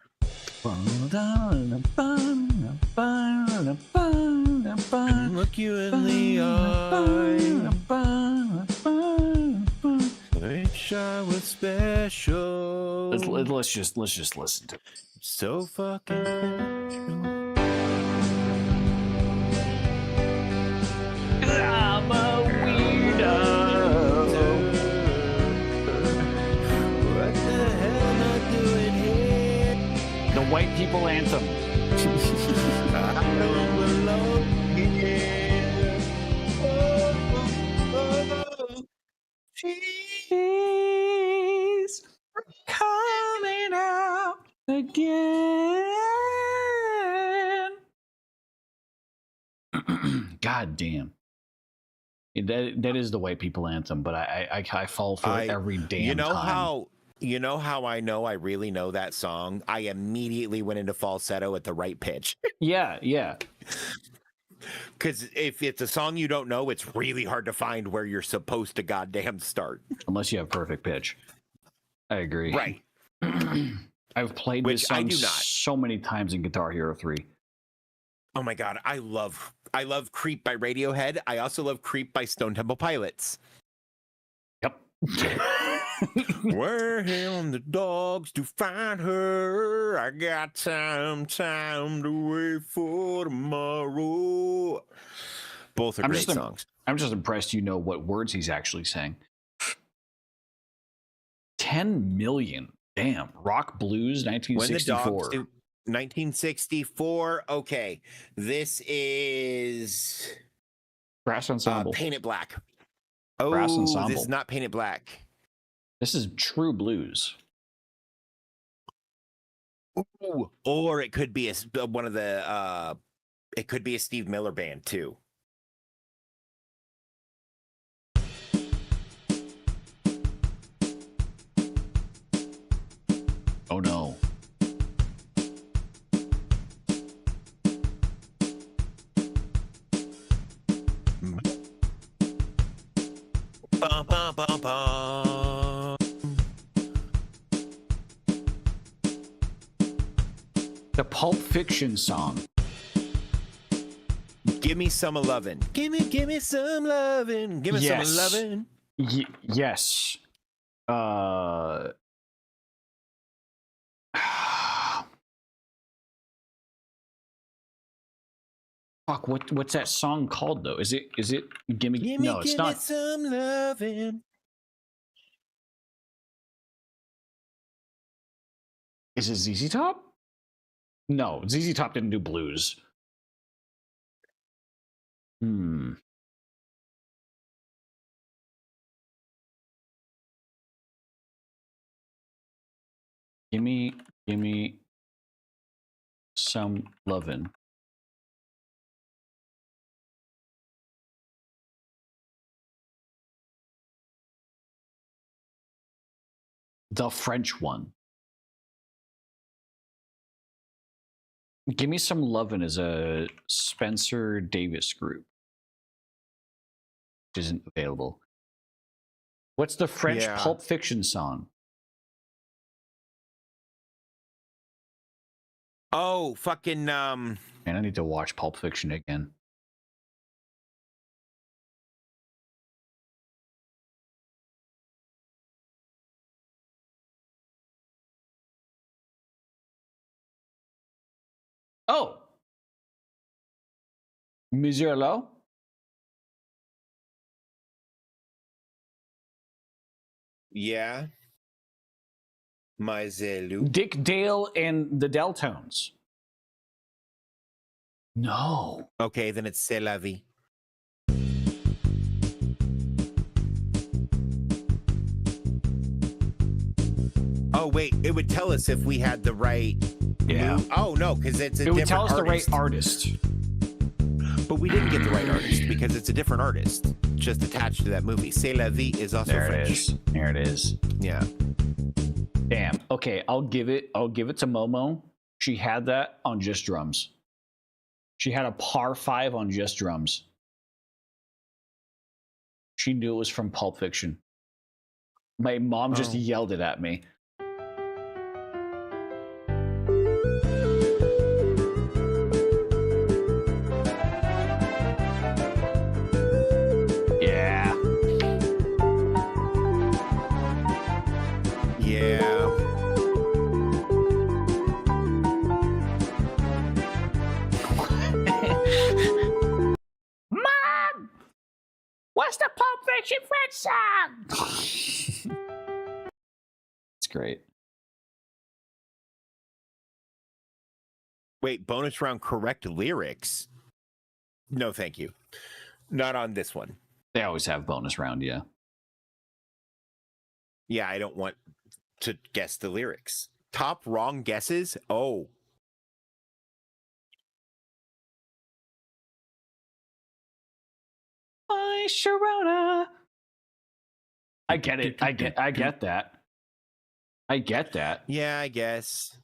Look you in the eye. Wish I was special. Let's just listen to it. So fucking special. I'm a weirdo. What the hell am I doing here? The white people anthem. I don't belong here. Oh. She's coming out again. God damn. That is the white people anthem, but I fall for it every damn time. You know how I know I really know that song? I immediately went into falsetto at the right pitch. Yeah. Because if it's a song you don't know, it's really hard to find where you're supposed to goddamn start. Unless you have perfect pitch. I agree. Right. I've played Which this song I do not. so many times in Guitar Hero 3. Oh my god, I love Creep by Radiohead. I also love Creep by Stone Temple Pilots. Yep. Where him the dogs to find her? I got time to wait for tomorrow. Both are great songs. I'm just impressed you know what words he's actually saying. 10 million. Damn. Rock Blues, When the 1964. dogs do 1964. Okay, this is Brass Ensemble. Paint It Black. Brass Oh, Ensemble. this is not Paint It Black. This is True Blues. Ooh, or it could be one of the. It could be a Steve Miller band too. Oh no. Bum, bum, bum, bum. The Pulp Fiction song. Give me some of lovin'. Give me some lovin'. Give me Yes. some lovin'. Yes. Fuck, what's that song called though? Is it gimme? No, it's give not. me some lovin'. Is it ZZ Top? No, ZZ Top didn't do blues. Hmm. Give me some lovin'. The French one. Give me some lovin' is a Spencer Davis group. Which isn't available. What's the French Yeah. Pulp Fiction song? Oh, fucking Man, I need to watch Pulp Fiction again. Oh! Monsieur Lowe? yeah. Maizelu. Dick Dale and the Deltones. No. Okay, then it's C'est la vie. Oh wait, it would tell us if we had the right. Yeah. Oh no, because it's a It different would tell us artist. the right artist. But we didn't get the right artist because it's a different artist just attached to that movie. C'est la vie is also There French. it is. There it is. Yeah. Damn. Okay, I'll give it to Momo. She had that on just drums. She had a par 5 on just drums. She knew it was from Pulp Fiction. My mom just Oh. yelled it at me. Yeah. Yeah. Mom! What's the Pulp Fiction French song? It's great. Wait, bonus round correct lyrics? No, thank you. Not on this one. They always have bonus round, yeah. Yeah, I don't want to guess the lyrics. Top wrong guesses? Oh. My Sharona. I get it. I get that. I get that. Yeah, I guess.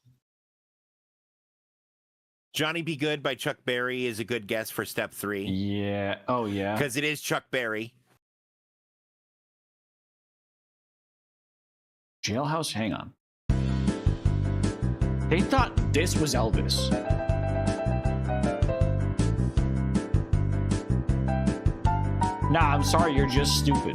Johnny Be Good by Chuck Berry is a good guess for step 3. Yeah. Oh yeah. Because it is Chuck Berry. Jailhouse, hang on. They thought this was Elvis. Nah, I'm sorry, you're just stupid.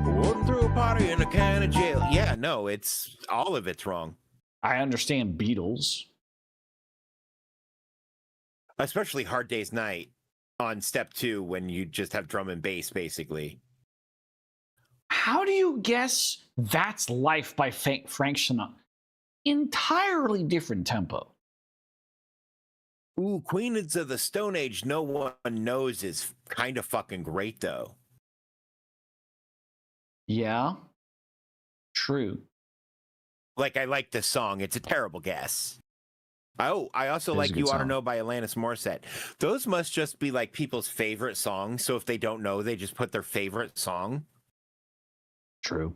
Walking through a party in a can of jail. Yeah, no, it's all of it's wrong. I understand Beatles. Especially Hard Day's Night on step 2 when you just have drum and bass, basically. How do you guess That's Life by Frank Sinatra? Entirely different tempo. Ooh, Queens of the Stone Age, no one knows is kind of fucking great, though. Yeah. True. Like, I like this song. It's a terrible guess. Oh, I also It is like a good You Ought to song. Know by Alanis Morissette. Those must just be like people's favorite songs. So if they don't know, they just put their favorite song. True.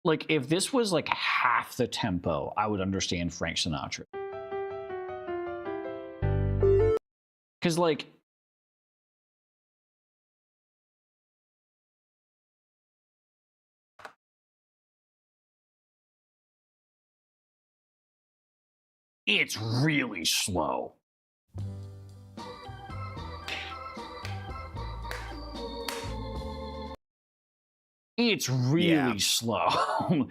Like, if this was like half the tempo, I would understand Frank Sinatra. Because, like, it's really slow. It's really Yeah. slow.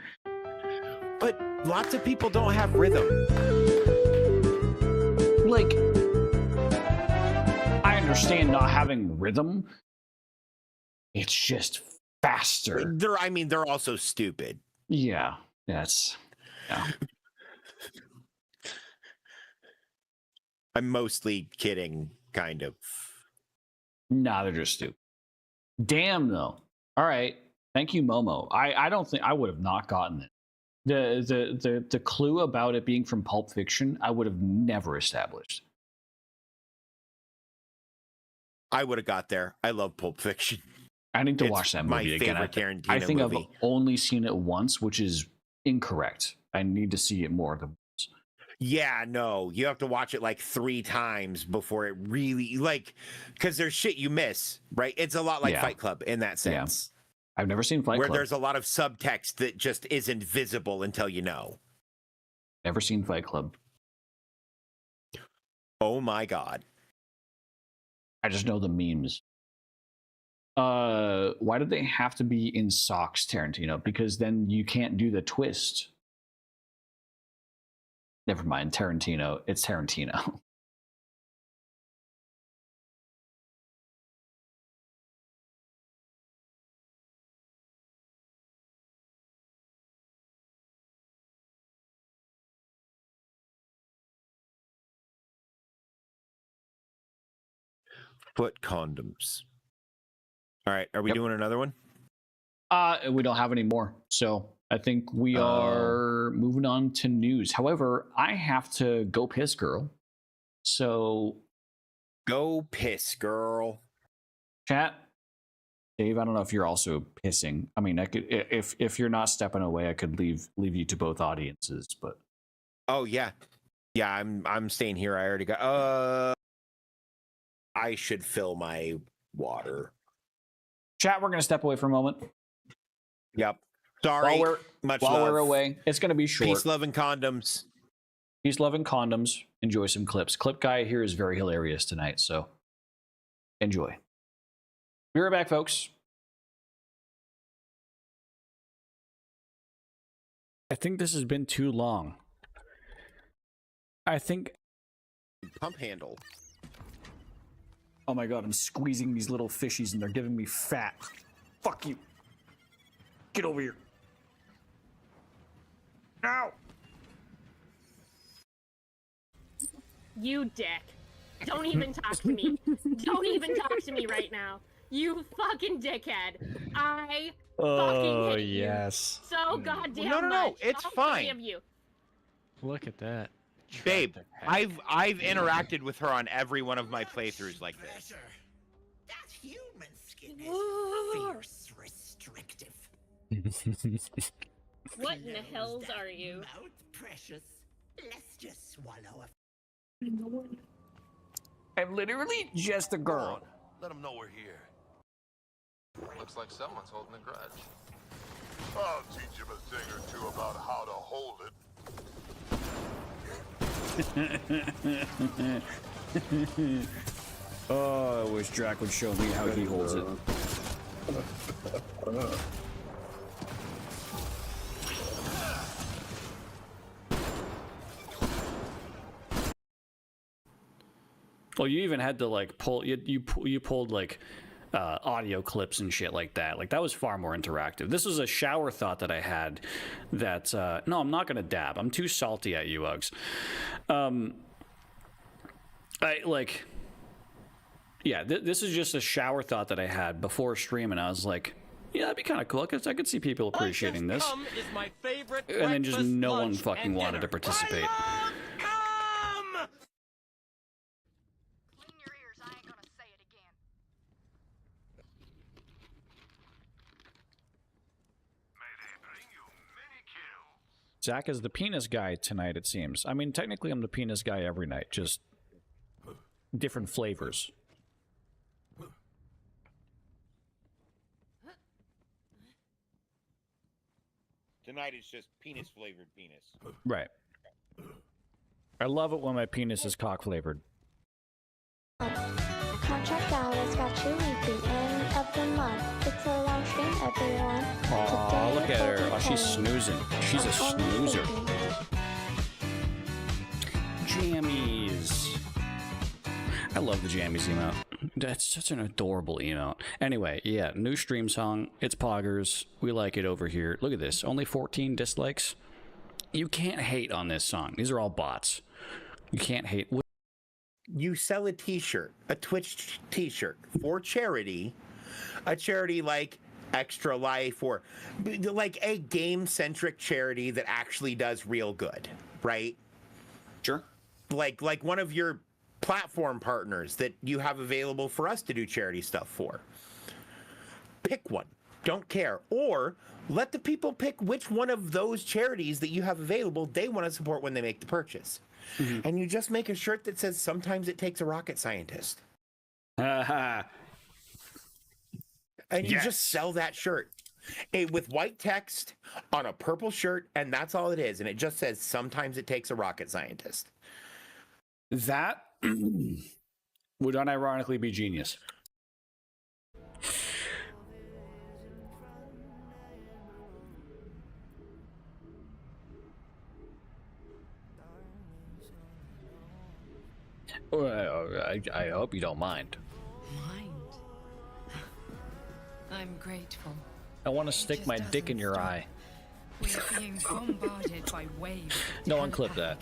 But lots of people don't have rhythm. Like, I understand not having rhythm. It's just faster. They're also stupid. Yeah, that's yeah. I'm mostly kidding, kind of. Nah, they're just stupid. Damn though. All right. Thank you, Momo. I don't think I would have not gotten it. The clue about it being from Pulp Fiction, I would have never established. I would have got there. I love Pulp Fiction. I need to It's watch that my movie again. favorite Tarantino I think movie. I've only seen it once, which is incorrect. I need to see it more than once. Yeah, no, you have to watch it like 3 times before it really because there's shit you miss, right? It's a lot like Yeah. Fight Club in that Yeah. sense, I've never seen Fight where Club. there's a lot of subtext that just isn't visible until you know. Never seen Fight Club. Oh my god. I just know the memes. Why did they have to be in socks, Tarantino? Because then you can't do the twist. Never mind, Tarantino. It's Tarantino. Foot condoms. All right, are we Yep. doing another one? We don't have any more, so I think we are moving on to news. However, I have to go piss, girl. So, Go piss, girl. chat, Dave. I don't know if you're also pissing. I mean, I could if you're not stepping away, I could leave you to both audiences. But Oh yeah. Yeah, I'm staying here. I already got I should fill my water. chat, we're gonna step away for a moment Yep. Sorry. Much while love. we're away. It's gonna be short. Peace, love, and condoms. Peace, love, and condoms. Enjoy some clips. Clip guy here is very hilarious tonight, so enjoy. Be right back, folks. I think this has been too long. I think. Pump handle. Oh my god, I'm squeezing these little fishies and they're giving me fat. Fuck you. Get over here. Ow! You dick. Don't even talk to me. Don't even talk to me right now. You fucking dickhead. I fucking hate yes. you so goddamn No, much. it's All fine. 3 of you. Look at that. Babe, I've interacted with her on every one of my playthroughs like this. That human skin is fierce restrictive. What in the hells are you? Mouth precious. Let's just swallow a I'm literally just a girl. Let them know we're here. Looks like someone's holding a grudge. I'll teach him a thing or two about how to hold it. Oh, I wish Drac would show me how he holds it. Well, you even had to like pull you pulled like audio clips and shit like that. Like that was far more interactive. This was a shower thought that I had. That no, I'm not gonna dab. I'm too salty at you, Uggs. I like. Yeah, this is just a shower thought that I had before stream, and I was like, yeah, that'd be kind of cool because I could see people appreciating this. Cum is my favorite And then just breakfast, no one lunch, fucking and wanted dinner. to participate. I love cum! Clean your ears, I ain't gonna say it again. May they bring you many kills. Zach is the penis guy tonight, it seems. I mean, technically, I'm the penis guy every night, just different flavors. Tonight is just penis flavored penis. Right. I love it when my penis is cock flavored. Contract hours got you weekly end of the month. It's a long stream, everyone. Aw, look at her. Oh, she's snoozing. She's a snoozer. Jammies. I love the jammies emote. That's such an adorable emote. Anyway, yeah, new stream song. It's Poggers. We like it over here. Look at this. Only 14 dislikes. You can't hate on this song. These are all bots. You can't hate. You sell a t-shirt, a Twitch t-shirt for charity, a charity like Extra Life or like a game-centric charity that actually does real good, right? Sure. Like one of your platform partners that you have available for us to do charity stuff for. Pick one. Don't care. Or let the people pick which one of those charities that you have available they want to support when they make the purchase. Mm-hmm. And you just make a shirt that says sometimes it takes a rocket scientist. And you just sell that shirt with white text on a purple shirt, and that's all it is. And it just says sometimes it takes a rocket scientist. That would unironically be genius. I hope you don't mind. Mind? I'm grateful. I want to stick my dick in your stop. eye. We're being bombarded by waves. No one clip that.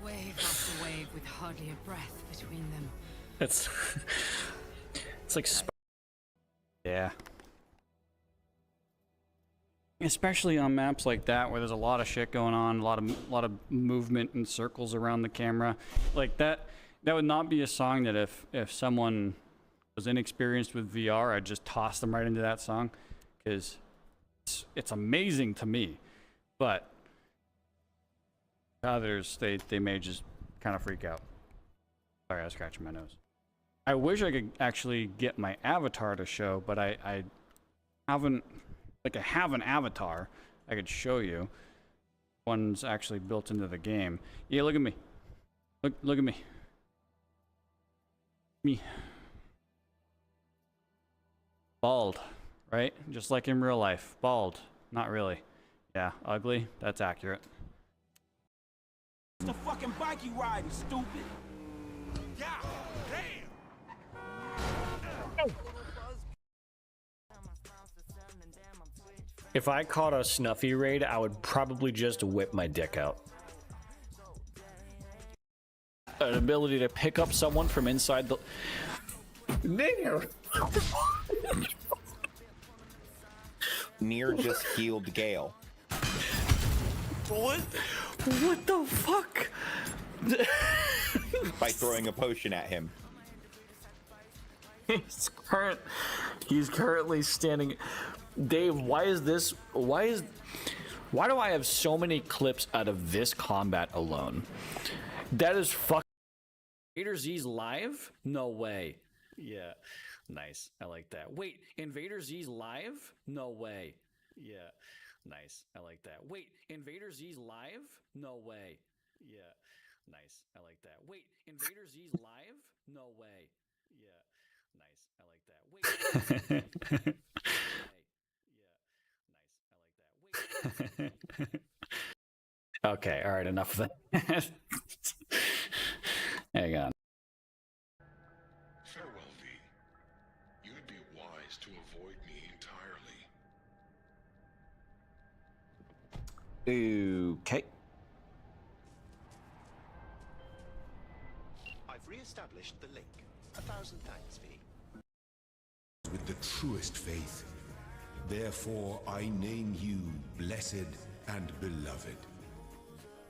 Wave after wave with hardly a breath between them. It's like yeah. Especially on maps like that where there's a lot of shit going on, a lot of movement and circles around the camera. Like that would not be a song that if someone was inexperienced with VR, I'd just toss them right into that song because it's amazing to me. But others, they may just kind of freak out. Sorry, I was scratching my nose. I wish I could actually get my avatar to show, but I haven't. Like I have an avatar I could show you. One's actually built into the game. Yeah, look at me. Look at me. Me. Bald, right? Just like in real life. Bald. Not really. Yeah, ugly. That's accurate. It's the fucking bike you riding, stupid. Yeah, damn. If I caught a Snuffy raid, I would probably just whip my dick out. An ability to pick up someone from inside the... Near just healed Gale. What? What the fuck? By throwing a potion at him. He's currently standing... Dave, why do I have so many clips out of this combat alone? That is fuck. Invader Z's live? No way. Yeah, nice. I like that. Wait, Invader Z's live? No way. Yeah, nice. I like that. Wait, Invader Z's live? No way. Yeah, nice. I like that. Wait, Invader Z's live? No way. Yeah, nice. I like that. Wait. Okay, all right, enough of that. Hang on. Farewell, V. You'd be wise to avoid me entirely. Okay. I've re-established the link. 1,000 thanks, V. With the truest faith. Therefore, I name you blessed and beloved.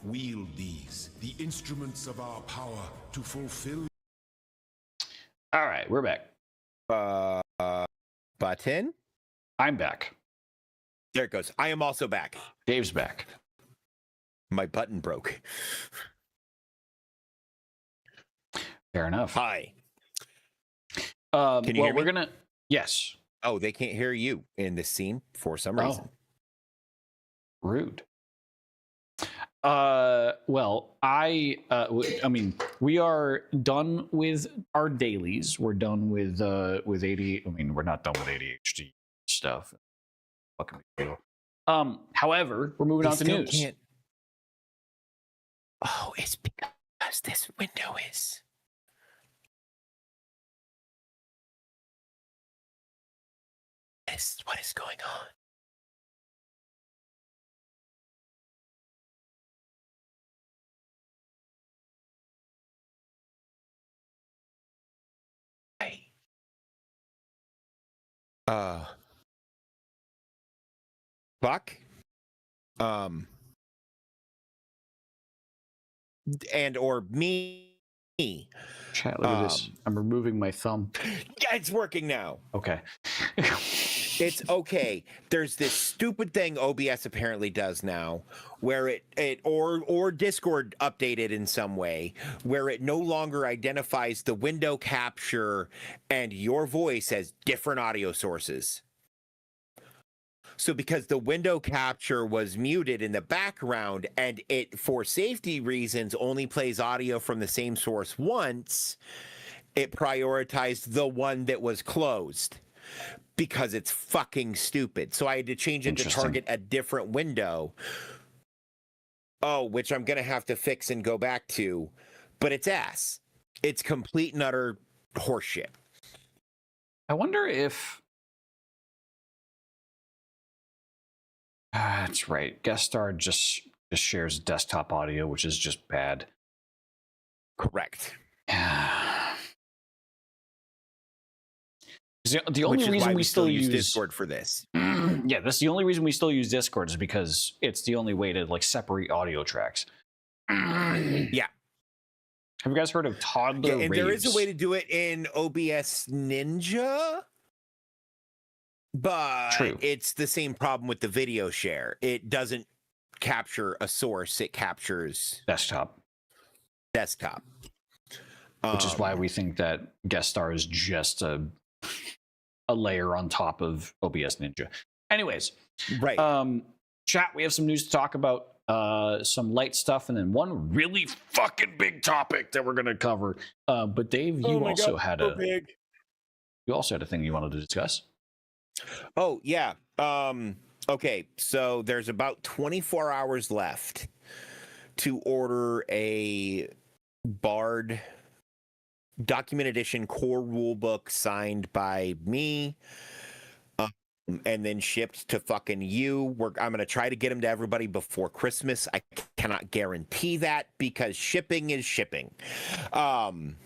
Wield these, the instruments of our power, to fulfill. All right, we're back. Button? I'm back. There it goes. I am also back. Dave's back. My button broke. Fair enough. Hi. Can you hear me? We're gonna. Yes. Oh, they can't hear you in this scene for some reason. Rude. Well, I mean, we are done with our dailies. We're done with ADHD. I mean, we're not done with ADHD stuff. Fucking deal. However, we're moving on to news. Can't... Oh, it's because this window is What is going on? Hey. Buck? And or me. Chat, look at this. I'm removing my thumb. Yeah, it's working now. Okay. It's okay. There's this stupid thing OBS apparently does now where or Discord updated in some way where it no longer identifies the window capture and your voice as different audio sources. So because the window capture was muted in the background and it, for safety reasons, only plays audio from the same source once, it prioritized the one that was closed because it's fucking stupid. So I had to change it to target a different window. Oh, which I'm going to have to fix and go back to, but it's ass. It's complete and utter horseshit. I wonder if... That's right. Guest star just shares desktop audio, which is just bad. Correct. The only reason we still use Discord for this. Yeah, that's the only reason we still use Discord is because it's the only way to like separate audio tracks. Yeah. Have you guys heard of toddler and raves? there is a way to do it in OBS Ninja, but it's the same problem with the video share. It doesn't capture a source; it captures desktop. Which is why we think that guest star is just a layer on top of OBS Ninja. Anyways, right. Chat, we have some news to talk about. Some light stuff, and then one really fucking big topic that we're going to cover. But Dave, you also had a thing you wanted to discuss. Oh yeah. Okay, so there's about 24 hours left to order a Bard Document Edition core rulebook signed by me. And then shipped to fucking you. I'm going to try to get them to everybody before Christmas. I cannot guarantee that because shipping is shipping. And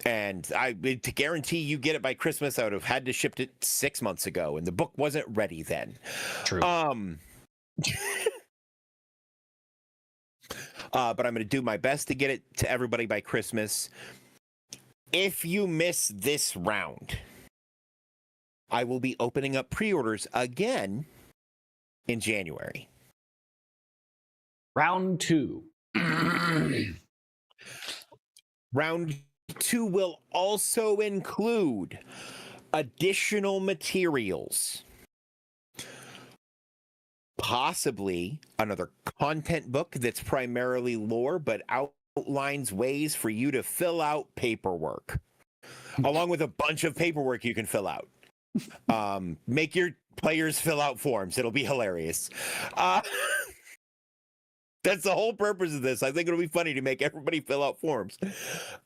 to guarantee you get it by Christmas, I would have had to ship it 6 months ago, and the book wasn't ready then. True. But I'm going to do my best to get it to everybody by Christmas. If you miss this round, I will be opening up pre-orders again in January. Round 2. Round 2 will also include additional materials. Possibly another content book that's primarily lore, but outlines ways for you to fill out paperwork, along with a bunch of paperwork you can fill out. Make your players fill out forms. It'll be hilarious. That's the whole purpose of this. I think it'll be funny to make everybody fill out forms.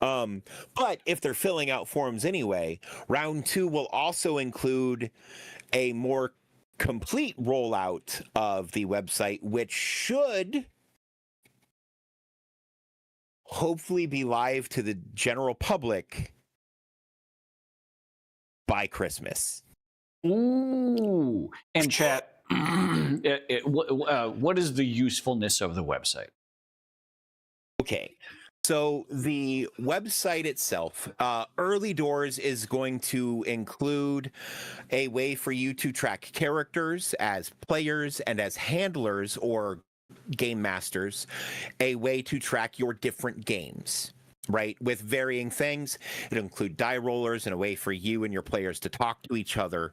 But if they're filling out forms anyway, round 2 will also include a more complete rollout of the website, which should hopefully be live to the general public by Christmas. Ooh. And chat, what is the usefulness of the website? Okay. So the website itself, early doors is going to include a way for you to track characters as players and as handlers or game masters, a way to track your different games. Right, with varying things. It'll include die rollers and a way for you and your players to talk to each other.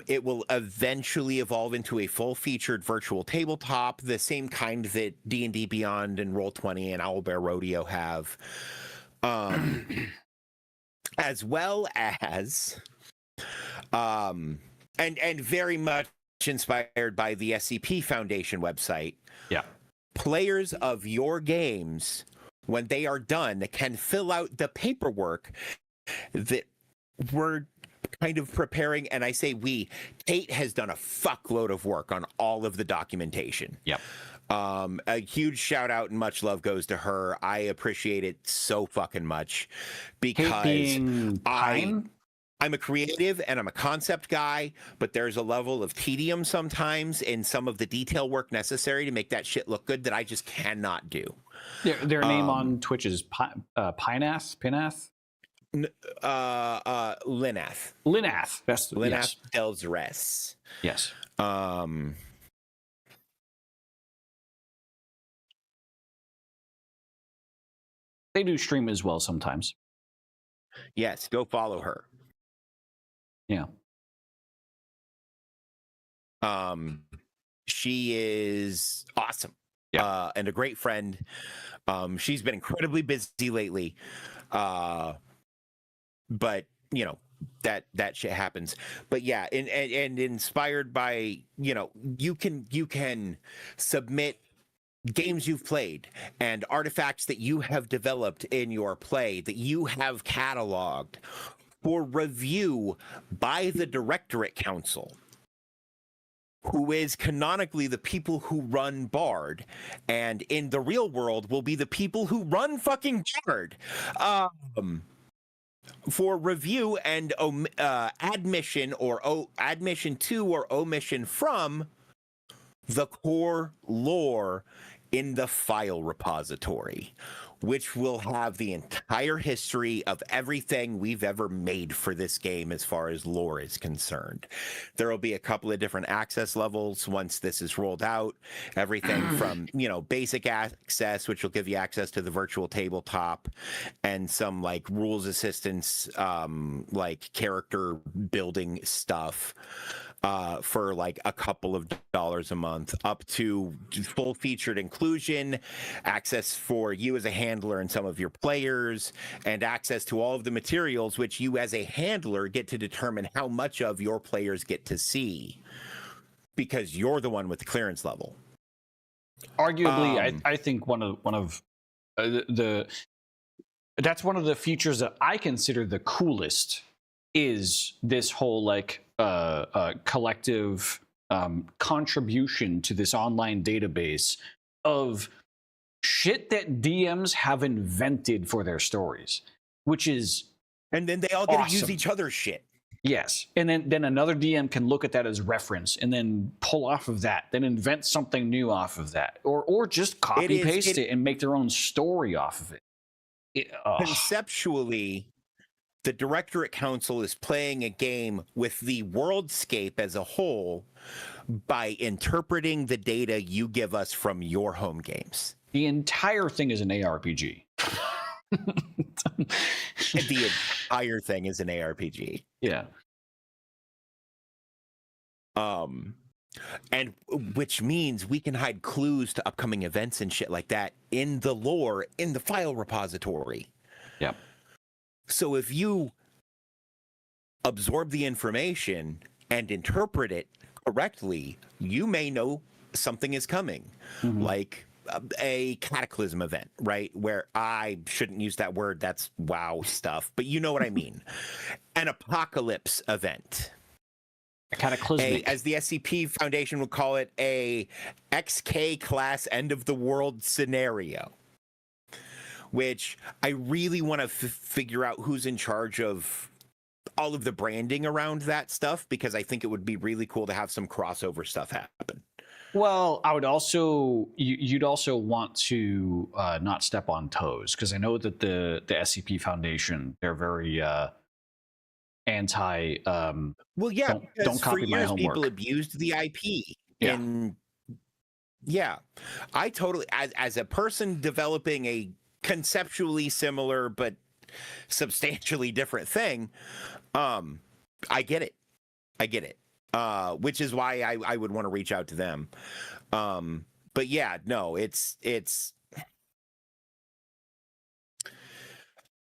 It will eventually evolve into a full-featured virtual tabletop, the same kind that D&D Beyond and Roll20 and Owlbear Rodeo have, as well as, and very much inspired by the SCP Foundation website. Yeah, players of your games, when they are done, can fill out the paperwork that were kind of preparing, and I say we, Kate has done a fuckload of work on all of the documentation. Yep. A huge shout out and much love goes to her. I appreciate it so fucking much because I'm a creative and I'm a concept guy, but there's a level of tedium sometimes in some of the detail work necessary to make that shit look good that I just cannot do. Their name on Twitch is Pinath? Linath. Linath. That's Linath yes. Del Zres. Yes. They do stream as well sometimes. Yes, go follow her. Yeah. She is awesome. Yeah. And a great friend. She's been incredibly busy lately. But you know, that shit happens. But yeah, and inspired by, you know, you can submit games you've played and artifacts that you have developed in your play that you have cataloged for review by the Directorate Council, who is canonically the people who run Bard, and in the real world will be the people who run fucking Bard, for review and admission to or omission from the core lore in the file repository, which will have the entire history of everything we've ever made for this game as far as lore is concerned. There will be a couple of different access levels once this is rolled out. Everything from, you know, basic access, which will give you access to the virtual tabletop, and some like rules assistance, like character building stuff. For like a couple of dollars a month, up to full featured inclusion, access for you as a handler and some of your players, and access to all of the materials which you as a handler get to determine how much of your players get to see, because you're the one with the clearance level. Arguably, I think one of that's one of the features that I consider the coolest is this whole like collective contribution to this online database of shit that DMs have invented for their stories, which is and then they all get awesome. To use each other's shit. Yes, and then another DM can look at that as reference and then pull off of that, then invent something new off of that, or just copy paste it and make their own story off of it. Conceptually, the Directorate Council is playing a game with the worldscape as a whole by interpreting the data you give us from your home games. The entire thing is an ARPG. The entire thing is an ARPG. Yeah. And which means we can hide clues to upcoming events and shit like that in the lore, in the file repository. Yep. So if you absorb the information and interpret it correctly, you may know something is coming, like a cataclysm event, right? Where I shouldn't use that word, that's WoW stuff, but you know what I mean. An apocalypse event. A cataclysmic. As the SCP Foundation would call it, a XK class end of the world scenario. Which I really want to figure out who's in charge of all of the branding around that stuff, because I think it would be really cool to have some crossover stuff happen. Well, I would also you'd also want to not step on toes, because I know that the SCP Foundation, they're very anti. Well, yeah, don't copy for my years homework. people abused the IP. Yeah. And yeah, I totally, as a person developing a conceptually similar but substantially different thing, I get it. Which is why I would want to reach out to them. But yeah, no, it's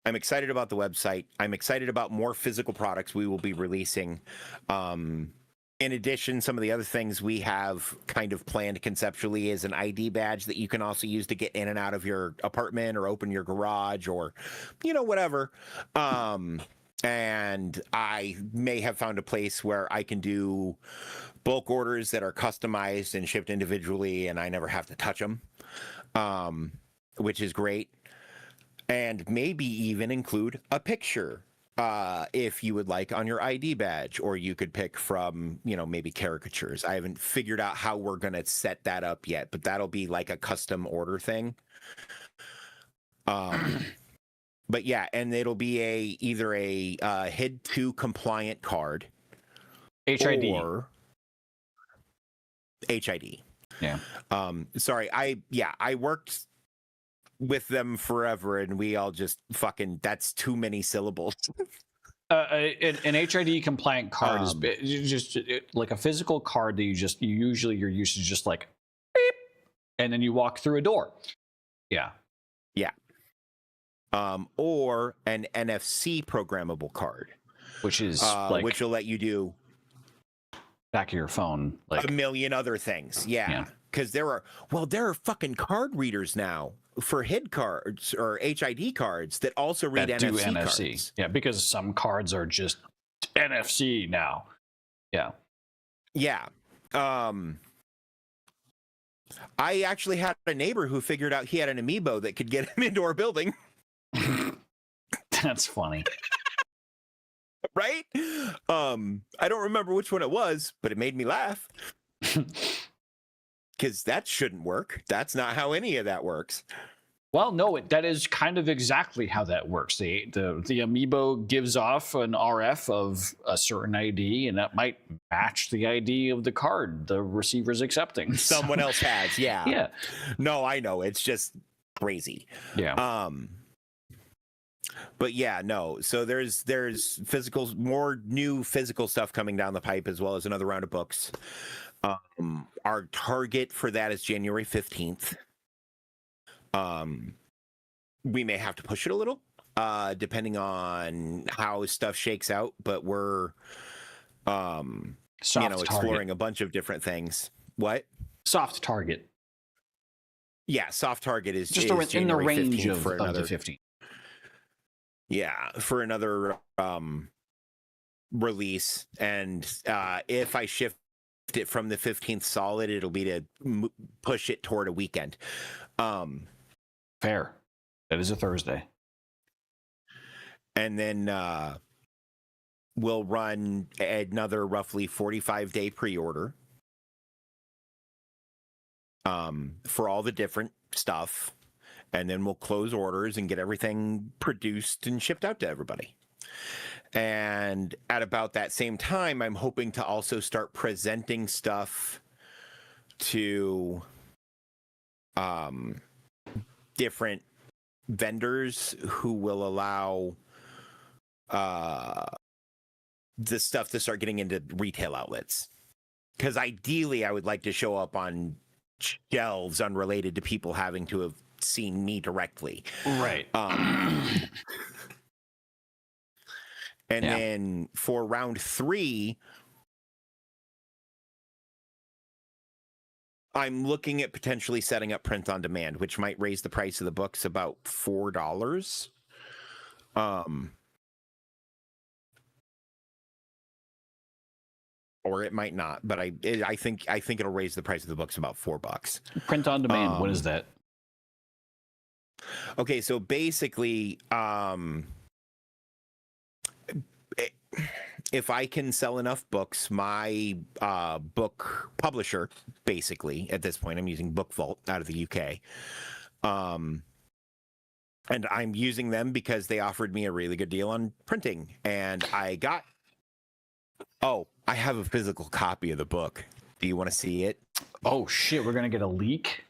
I'm excited about the website. I'm excited about more physical products we will be releasing. In addition, some of the other things we have kind of planned conceptually is an ID badge that you can also use to get in and out of your apartment or open your garage or, you know, whatever. And I may have found a place where I can do bulk orders that are customized and shipped individually, and I never have to touch them, which is great. And maybe even include a picture if you would like on your ID badge, or you could pick from, maybe caricatures. I haven't figured out how we're going to set that up yet, but that'll be like a custom order thing. But yeah, and it'll be either a HID 2 compliant card, HID or HID. Yeah. Sorry, I worked with them forever, and we all just that's too many syllables. An HID compliant card is just like a physical card that usually your use is just like beep, and then you walk through a door. Yeah. Or an NFC programmable card, which is which will let you do back of your phone like a million other things. Yeah. Because there are fucking card readers now for HID cards or HID cards that also read that NFC, do NFC cards. Yeah, because some cards are just NFC now. Yeah. I actually had a neighbor who figured out he had an amiibo that could get him into our building. That's funny. Right? I don't remember which one it was, but it made me laugh. Because that shouldn't work. That's not how any of that works. Well, no, that is kind of exactly how that works. The amiibo gives off an RF of a certain ID, and that might match the ID of the card the receiver's accepting. Someone else has, yeah. Yeah. No, I know. It's just crazy. Yeah. But yeah, no. So there's more new physical stuff coming down the pipe, as well as another round of books. Our target for that is January 15th. We may have to push it a little, depending on how stuff shakes out, but we're exploring a bunch of different things. What? Soft target. Yeah, soft target is just is in the range of for another 15. Yeah, for another release. And if I shift it from the 15th solid, it'll be to push it toward a weekend. Fair. That is a Thursday. And then we'll run another roughly 45-day pre-order for all the different stuff. And then we'll close orders and get everything produced and shipped out to everybody. And at about that same time, I'm hoping to also start presenting stuff to different vendors who will allow the stuff to start getting into retail outlets. Because ideally, I would like to show up on shelves unrelated to people having to have seen me directly. Right. And then for round 3, I'm looking at potentially setting up print on demand, which might raise the price of the books about $4. Or it might not, but I think it'll raise the price of the books about $4. Print on demand. What is that? Okay, so basically, if I can sell enough books, my book publisher, basically, at this point, I'm using Book Vault out of the UK. And I'm using them because they offered me a really good deal on printing. And I have a physical copy of the book. Do you want to see it? Oh, shit, we're going to get a leak?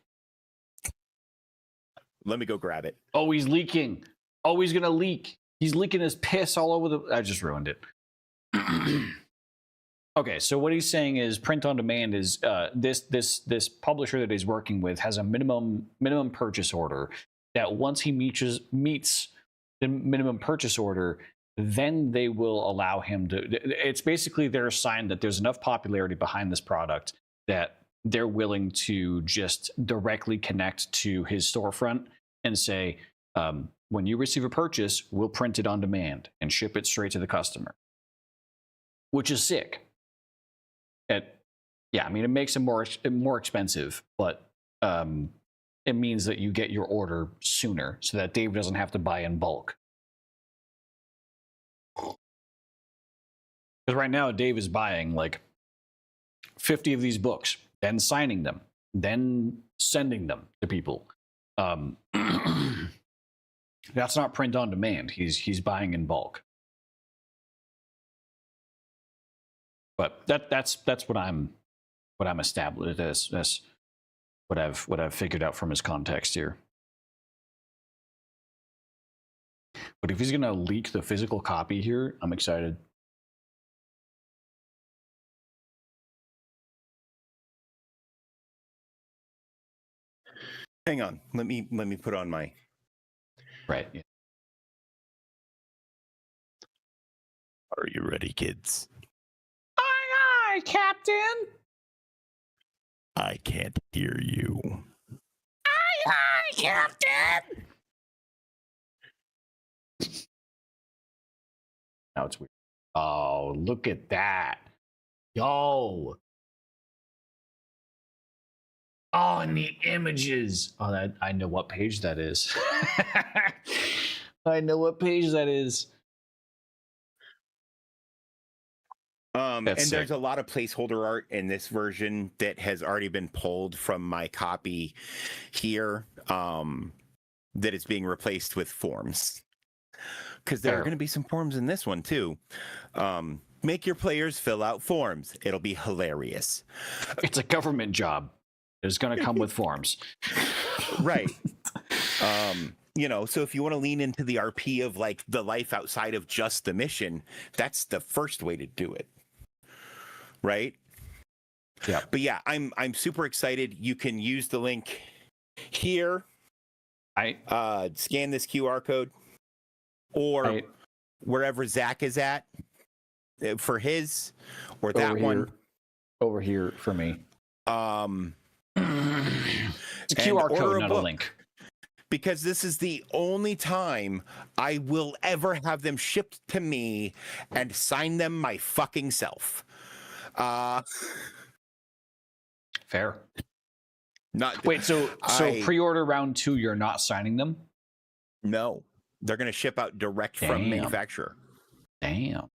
Let me go grab it. Oh, he's leaking. Oh, he's going to leak. He's leaking his piss all over the... I just ruined it. Okay, so what he's saying is print on demand is this publisher that he's working with has a minimum purchase order that once he meets the minimum purchase order, then they will allow him to... It's basically their sign that there's enough popularity behind this product that they're willing to just directly connect to his storefront and say, when you receive a purchase, we'll print it on demand and ship it straight to the customer, which is sick. Yeah, I mean, it makes it more expensive, but it means that you get your order sooner so that Dave doesn't have to buy in bulk. Because right now, Dave is buying like 50 of these books, then signing them, then sending them to people. That's not print on demand. He's buying in bulk. But that's what I'm established as. That's what I've figured out from his context here. But if he's gonna leak the physical copy here, I'm excited. Hang on. Let me put on my right. Yeah. Are you ready, kids? Aye, aye, Captain. I can't hear you. Aye, aye, Captain. Now it's weird. Oh, look at that. Yo. Oh, and the images. Oh, that I know what page that is. I know what page that is. And there's a lot of placeholder art in this version that has already been pulled from my copy here, that is being replaced with forms. Because there are going to be some forms in this one too. Make your players fill out forms. It'll be hilarious. It's a government job. It's going to come with forms. Right. You know, so if you want to lean into the RP of like the life outside of just the mission, that's the first way to do it. Right? Yeah. But yeah, I'm super excited. You can use the link here. Scan this QR code or wherever Zach is at for his, or that one over here for me. It's a QR code, not a link. Because this is the only time I will ever have them shipped to me and sign them my fucking self. Fair. Not wait. So pre-order round 2, you're not signing them? No, they're going to ship out direct from manufacturer. Damn.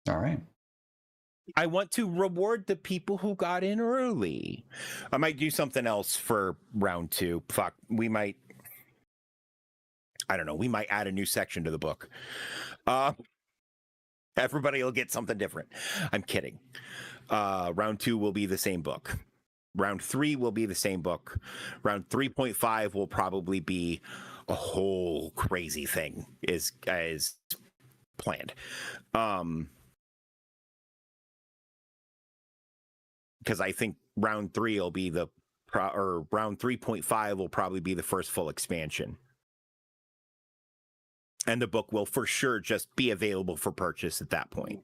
All right. I want to reward the people who got in early. I might do something else for round 2. Fuck, we might. I don't know. We might add a new section to the book. Everybody will get something different. I'm kidding. Round 2 will be the same book. Round 3 will be the same book. Round 3.5 will probably be a whole crazy thing is planned. Because I think round 3 will be or round 3.5 will probably be the first full expansion. And the book will for sure just be available for purchase at that point.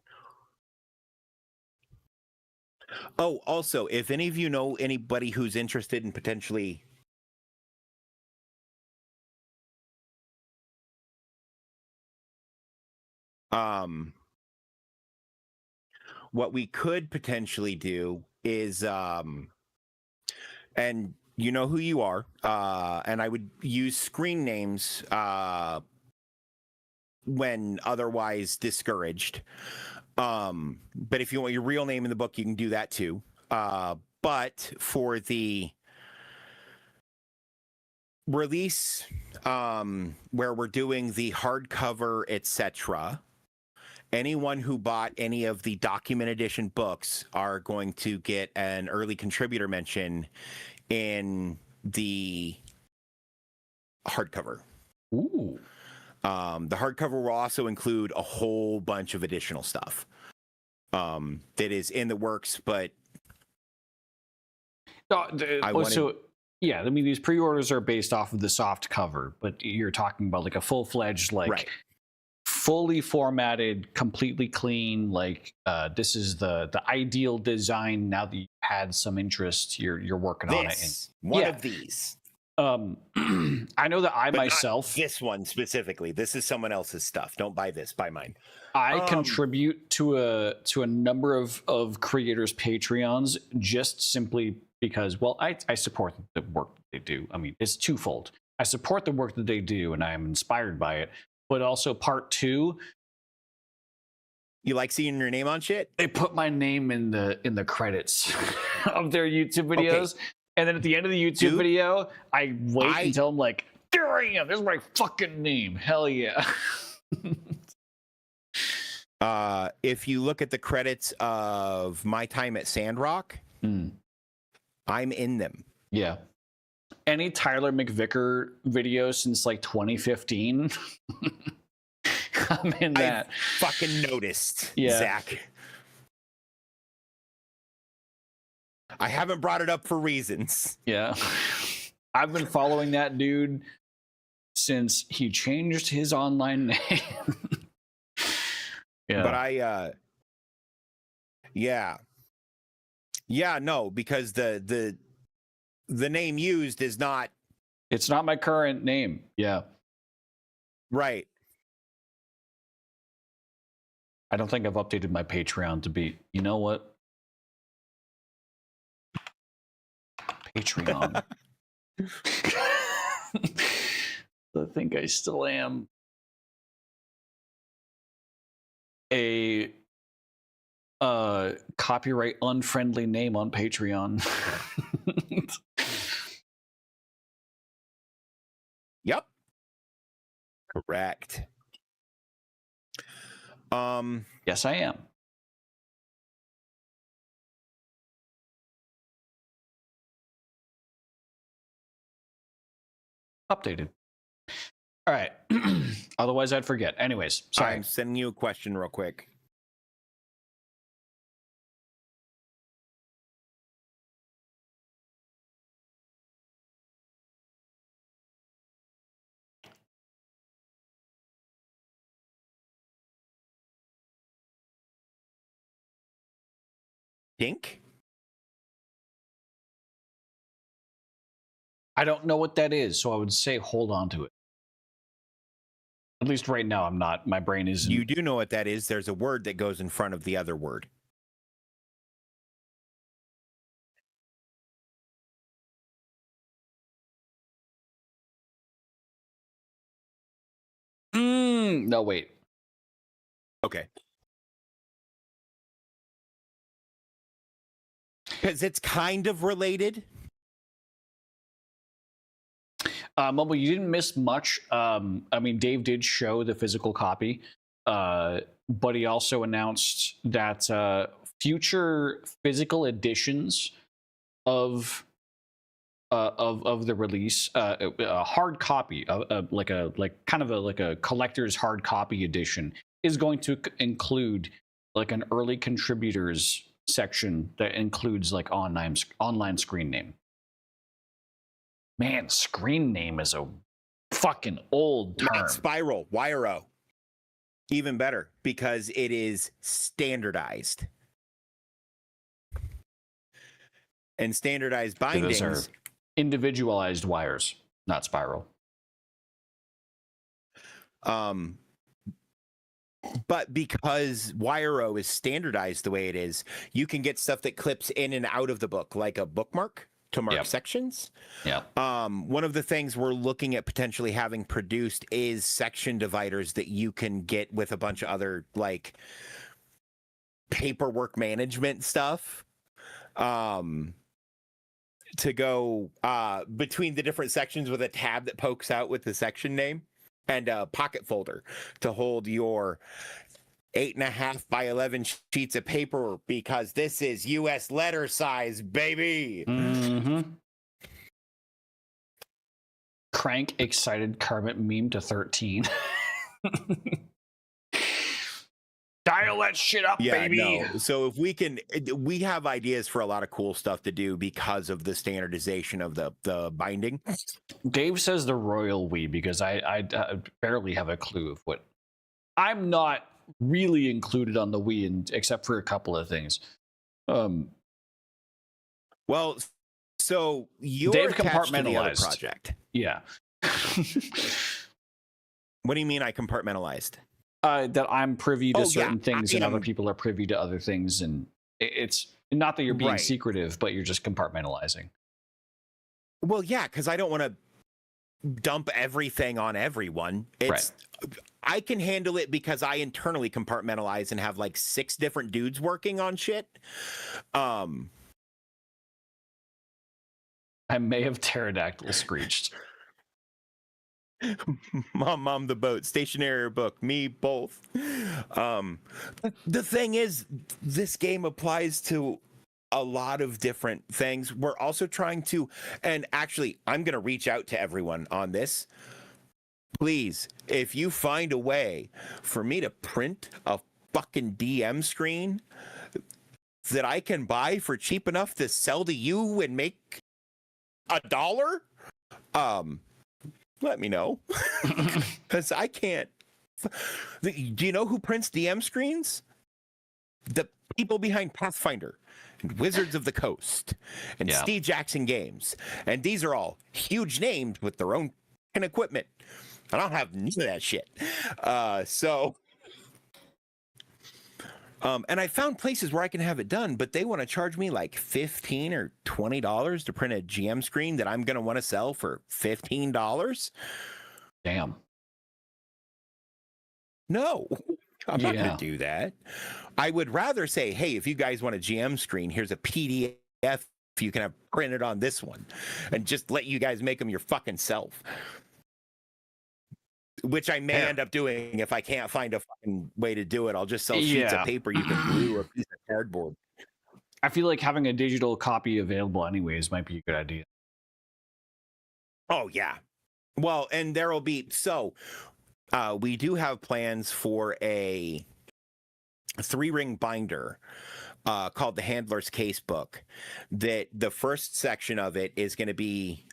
Oh, also, if any of you know anybody who's interested in potentially what we could potentially do is and you know who you are, and I would use screen names when otherwise discouraged. But if you want your real name in the book, you can do that too. But for the release, where we're doing the hardcover, etc., anyone who bought any of the document edition books are going to get an early contributor mention in the hardcover. Ooh. The hardcover will also include a whole bunch of additional stuff that is in the works, but yeah, I mean, these pre-orders are based off of the soft cover, but you're talking about like a full-fledged, like fully formatted, completely clean, like this is the ideal design now that you've had some interest, you're working on it. One of these. I know that I But not myself, this one specifically. This is someone else's stuff. Don't buy this. Buy mine. I contribute to a number of creators' Patreons just simply because, well, I support the work that they do. I mean, it's twofold. I support the work that they do, and I am inspired by it. But also, part two, you like seeing your name on shit? They put my name in the credits of their YouTube videos, and then at the end of the YouTube video, I wait until I'm like, there I am. There's my fucking name. Hell yeah. If you look at the credits of my time at Sandrock, I'm in them. Yeah. Any Tyler McVicker video since like 2015, I'm in that. I've fucking noticed, Yeah. Zach. I haven't brought it up for reasons. Yeah. I've been following that dude since he changed his online name. Yeah. But no, because the name used is not. It's not my current name. Yeah. Right. I don't think I've updated my Patreon to be, you know what? Patreon. I think I still am a copyright unfriendly name on Patreon. Yep. Correct. Yes, I am. Updated. All right. Otherwise, I'd forget. Anyways, sorry. I'm sending you a question real quick. Dink? I don't know what that is, so I would say hold on to it. At least right now, I'm not. My brain isn't. You do know what that is. There's a word that goes in front of the other word. No, wait. Okay. Because it's kind of related. Mumble, you didn't miss much. I mean, Dave did show the physical copy, but he also announced that future physical editions of the release, a hard copy, like a collector's hard copy edition, is going to include like an early contributors section that includes like online screen name. Man, screen name is a fucking old term. Not Spiral, Wire-O. Even better, because it is standardized. And standardized bindings. Those are individualized wires, not spiral. But because Wire-O is standardized the way it is, you can get stuff that clips in and out of the book, like a bookmark to mark sections. Yeah. One of the things we're looking at potentially having produced is section dividers that you can get with a bunch of other like paperwork management stuff. To go between the different sections with a tab that pokes out with the section name, and a pocket folder to hold your 8.5 by 11 sheets of paper, because this is US letter size, baby. Mm-hmm. Crank excited Kermit meme to 13. Dial that shit up, baby. No. So if we have ideas for a lot of cool stuff to do because of the standardization of the binding. Dave says the royal we, because I barely have a clue of what. I'm not really included on the Wii, except for a couple of things. Well, So you're Dave attached to the other compartmentalized. project. Yeah. What do you mean I compartmentalized? That I'm privy to Oh, certain yeah, things I and other am. people are privy to other things. And it's not that you're being Right. secretive, but you're just compartmentalizing. Well, yeah, because I don't want to dump everything on everyone. It's I can handle it because I internally compartmentalize and have like 6 different dudes working on shit. I may have pterodactyl screeched. Mom, the boat, stationary or book, me both. The thing is, this game applies to a lot of different things. We're also trying to, and actually, I'm going to reach out to everyone on this. Please, if you find a way for me to print a fucking DM screen that I can buy for cheap enough to sell to you and make $1, let me know. Because I can't. Do you know who prints DM screens? The people behind Pathfinder and Wizards of the Coast and Steve Jackson Games. And these are all huge names with their own equipment. I don't have none of that shit. And I found places where I can have it done, but they want to charge me like $15 or $20 to print a GM screen that I'm going to want to sell for $15. Damn. No, I'm not going to do that. I would rather say, hey, if you guys want a GM screen, here's a PDF you can have printed on this one, and just let you guys make them your fucking self. Which I may end up doing if I can't find a fucking way to do it. I'll just sell sheets of paper you can glue or a piece of cardboard. I feel like having a digital copy available anyways might be a good idea. Oh, yeah. Well, and there will be... So, we do have plans for a 3-ring binder called the Handler's Casebook. That the first section of it is going to be...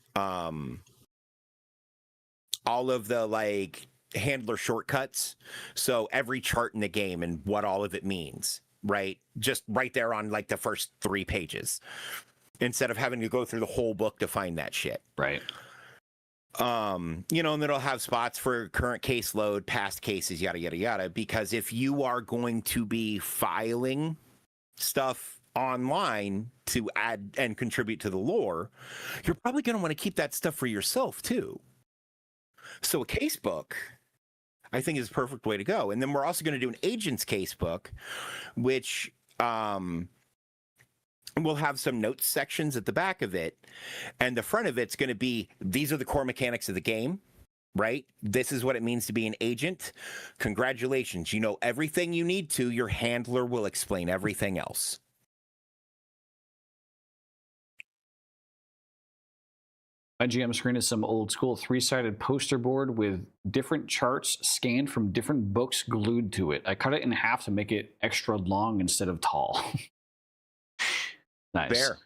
all of the like handler shortcuts. So every chart in the game and what all of it means, right? Just right there on like the first 3 pages, instead of having to go through the whole book to find that shit. Right. And it'll have spots for current caseload, past cases, yada, yada, yada. Because if you are going to be filing stuff online to add and contribute to the lore, you're probably going to want to keep that stuff for yourself too. So a casebook, I think, is a perfect way to go. And then we're also going to do an agent's casebook, which will have some notes sections at the back of it. And the front of it's going to be, these are the core mechanics of the game, right? This is what it means to be an agent. Congratulations. You know everything you need to. Your handler will explain everything else. My GM screen is some old school 3-sided poster board with different charts scanned from different books glued to it. I cut it in half to make it extra long instead of tall. Nice. Fair.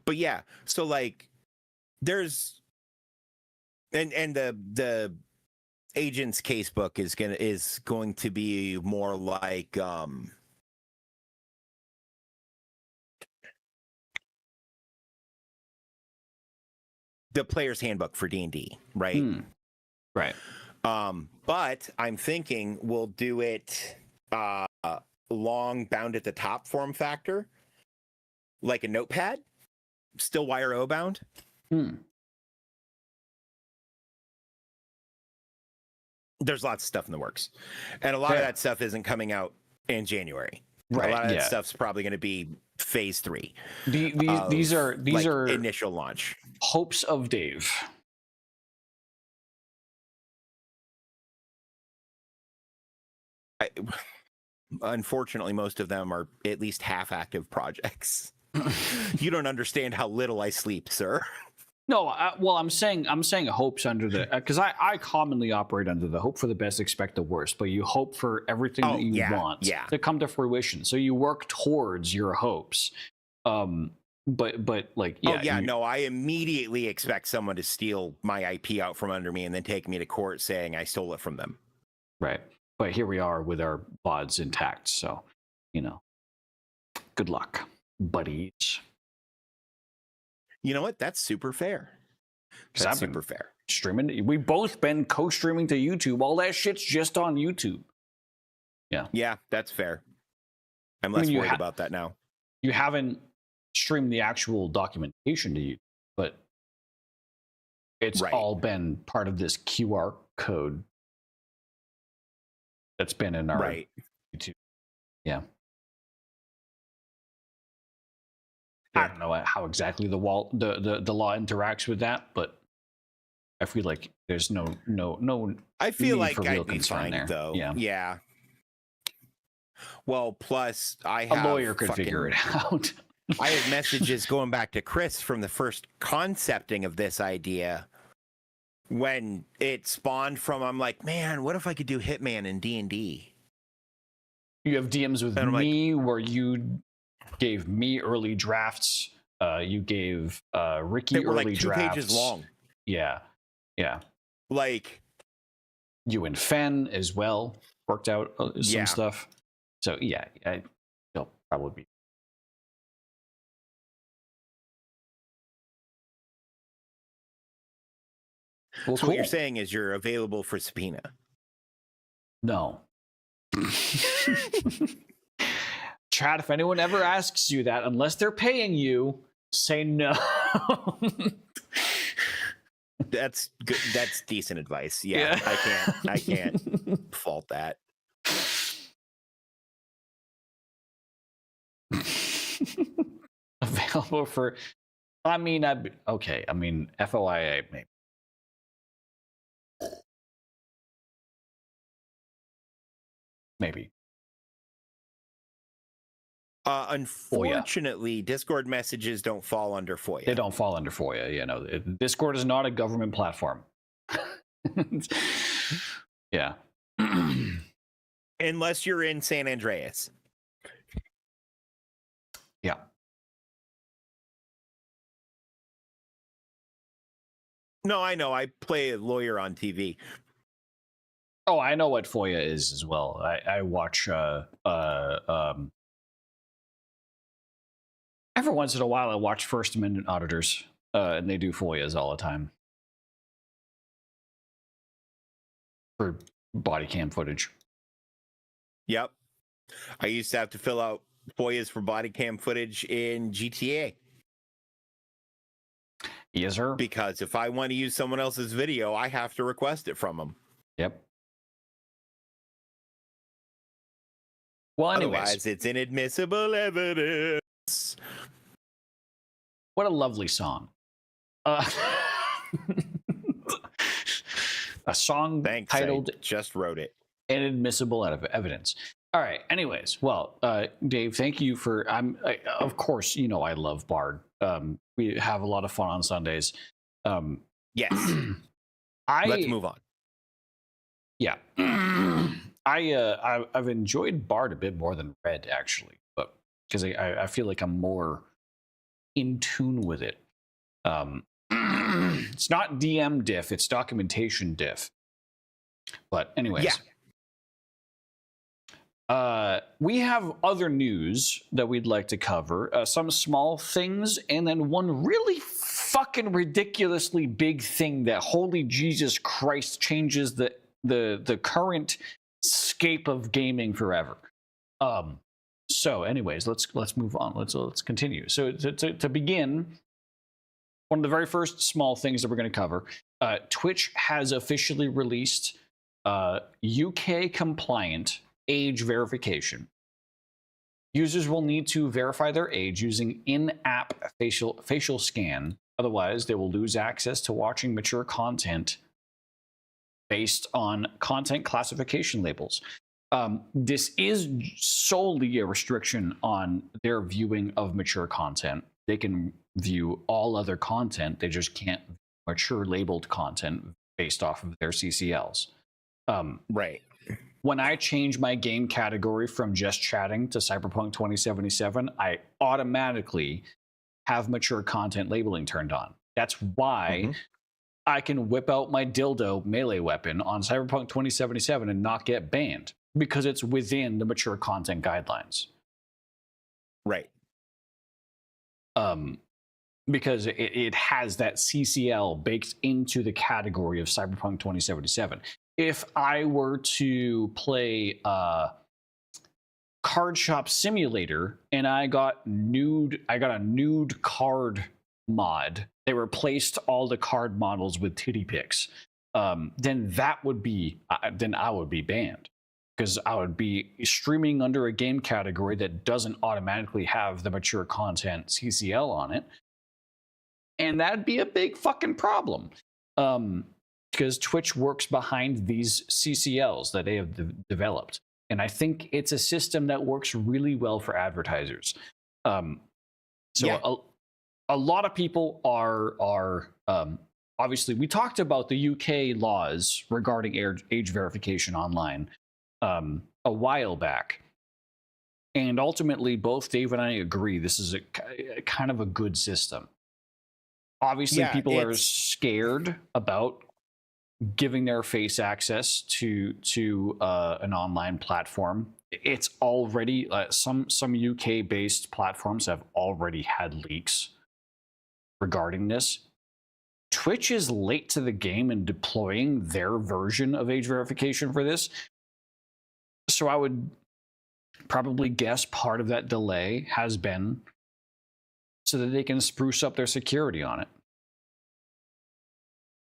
But yeah, so like there's and the agent's casebook is going to be more like the player's handbook for D&D, right? Right. But I'm thinking we'll do it long bound at the top form factor, like a notepad, still YRO bound. There's lots of stuff in the works, and a lot of that stuff isn't coming out in January. Right. A lot of that stuff's probably going to be phase 3. These are initial launch hopes of Dave. Unfortunately, most of them are at least half active projects. You don't understand how little I sleep, sir. No, well, I'm saying hopes under the, because I commonly operate under the hope for the best, expect the worst, but you hope for everything that you want to come to fruition. So you work towards your hopes. But like, no, I immediately expect someone to steal my IP out from under me and then take me to court saying I stole it from them. Right. But here we are with our VODs intact. So, Good luck, buddies. You know what? That's super fair. 'Cause That's I've been super fair. streaming. We've both been co-streaming to YouTube. All that shit's just on YouTube. Yeah. Yeah, that's fair. I'm I mean, less you worried ha- about that now. You haven't streamed the actual documentation to YouTube, but it's Right. all been part of this QR code that's been in our Right. YouTube. Yeah. Yeah. I don't know how exactly the law interacts with that, but I feel like there's no I feel need like for real I'd be concern fine there. though. Yeah. Yeah. Well, plus I a have lawyer could figure it out. I have messages going back to Chris from the first concepting of this idea when it spawned from. I'm like, man, what if I could do Hitman in D&D? You have DMs with And I'm me where you gave me early drafts. You gave Ricky They were early like 2 drafts. pages long. Yeah. Yeah. Like, You and Fen as well worked out some Yeah. stuff. So yeah, they'll probably be. Well, so what you're cool. saying is you're available for subpoena. No. Chad, if anyone ever asks you that, unless they're paying you, say no. That's good. That's decent advice. Yeah. I can't fault that. Available for, I mean, FOIA maybe. Maybe. Unfortunately, Discord messages don't fall under FOIA. They don't fall under FOIA. You know, Discord is not a government platform. Yeah. Unless you're in San Andreas. Yeah. No, I know. I play a lawyer on TV. Oh, I know what FOIA is as well. I watch every once in a while I watch First Amendment auditors, and they do FOIAs all the time for body cam footage. Yep. I used to have to fill out FOIAs for body cam footage in GTA. Yes, sir. Because if I want to use someone else's video, I have to request it from them. Yep. Well, anyways, otherwise it's inadmissible evidence. What a lovely song. A song Thanks, titled I just wrote it. Inadmissible Evidence. All right. Anyways, well, Dave, thank you for. Of course, you know I love Bard. We have a lot of fun on Sundays. Yes. Let's move on. Yeah. I've enjoyed Bard a bit more than Red actually, but because I feel like I'm more in tune with it. It's not DM diff, it's documentation diff. But anyways. Yeah. We have other news that we'd like to cover. Some small things, and then one really fucking ridiculously big thing that, holy Jesus Christ, changes the current scape of gaming forever. So anyways, let's move on. Let's continue. So to begin, one of the very first small things that we're going to cover, Twitch has officially released UK compliant age verification. Users will need to verify their age using in-app facial scan. Otherwise, they will lose access to watching mature content based on content classification labels. This is solely a restriction on their viewing of mature content. They can view all other content. They just can't mature labeled content based off of their CCLs. Right. When I change my game category from just chatting to Cyberpunk 2077, I automatically have mature content labeling turned on. That's why I can whip out my dildo melee weapon on Cyberpunk 2077 and not get banned, because it's within the mature content guidelines. Right. Because it has that CCL baked into the category of Cyberpunk 2077. If I were to play Card Shop Simulator and I got a nude card mod, they replaced all the card models with titty pics, then that would be then I would be banned, because I would be streaming under a game category that doesn't automatically have the mature content CCL on it. And that'd be a big fucking problem, because Twitch works behind these CCLs that they have developed. And I think it's a system that works really well for advertisers. A lot of people are obviously, we talked about the UK laws regarding age verification online a while back. And ultimately, both Dave and I agree this is a kind of a good system. Obviously, people are scared about giving their face access to an online platform. It's already some UK based platforms have already had leaks regarding this. Twitch is late to the game in deploying their version of age verification for this, so I would probably guess part of that delay has been so that they can spruce up their security on it.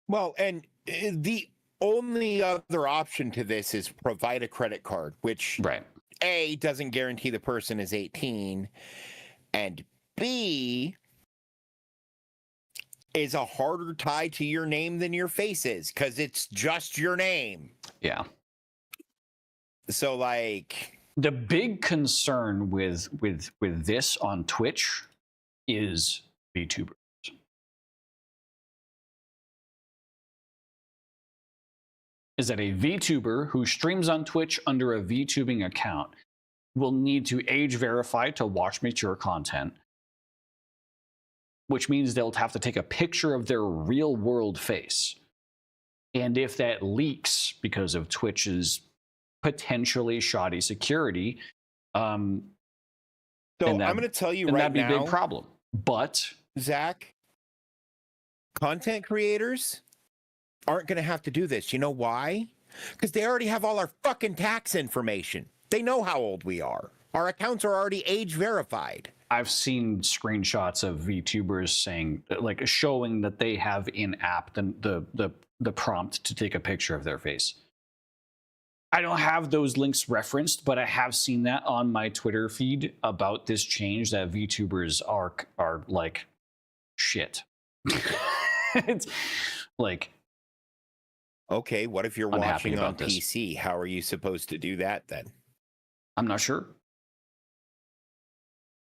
Well, and the only other option to this is provide a credit card, which A, doesn't guarantee the person is 18, and B, is a harder tie to your name than your face is, because it's just your name. Yeah. So, like, the big concern with this on Twitch is VTubers. Is that a VTuber who streams on Twitch under a VTubing account will need to age verify to watch mature content, which means they'll have to take a picture of their real world face. And if that leaks because of Twitch's potentially shoddy security, so I'm going to tell you right now, that'd be a big problem. But Zach, content creators aren't going to have to do this. You know why? Because they already have all our fucking tax information. They know how old we are. Our accounts are already age verified. I've seen screenshots of VTubers saying, like, showing that they have in-app the prompt to take a picture of their face. I don't have those links referenced, but I have seen that on my Twitter feed about this change that VTubers are like shit. It's like, okay, what if you're watching on PC? How are you supposed to do that then? I'm not sure.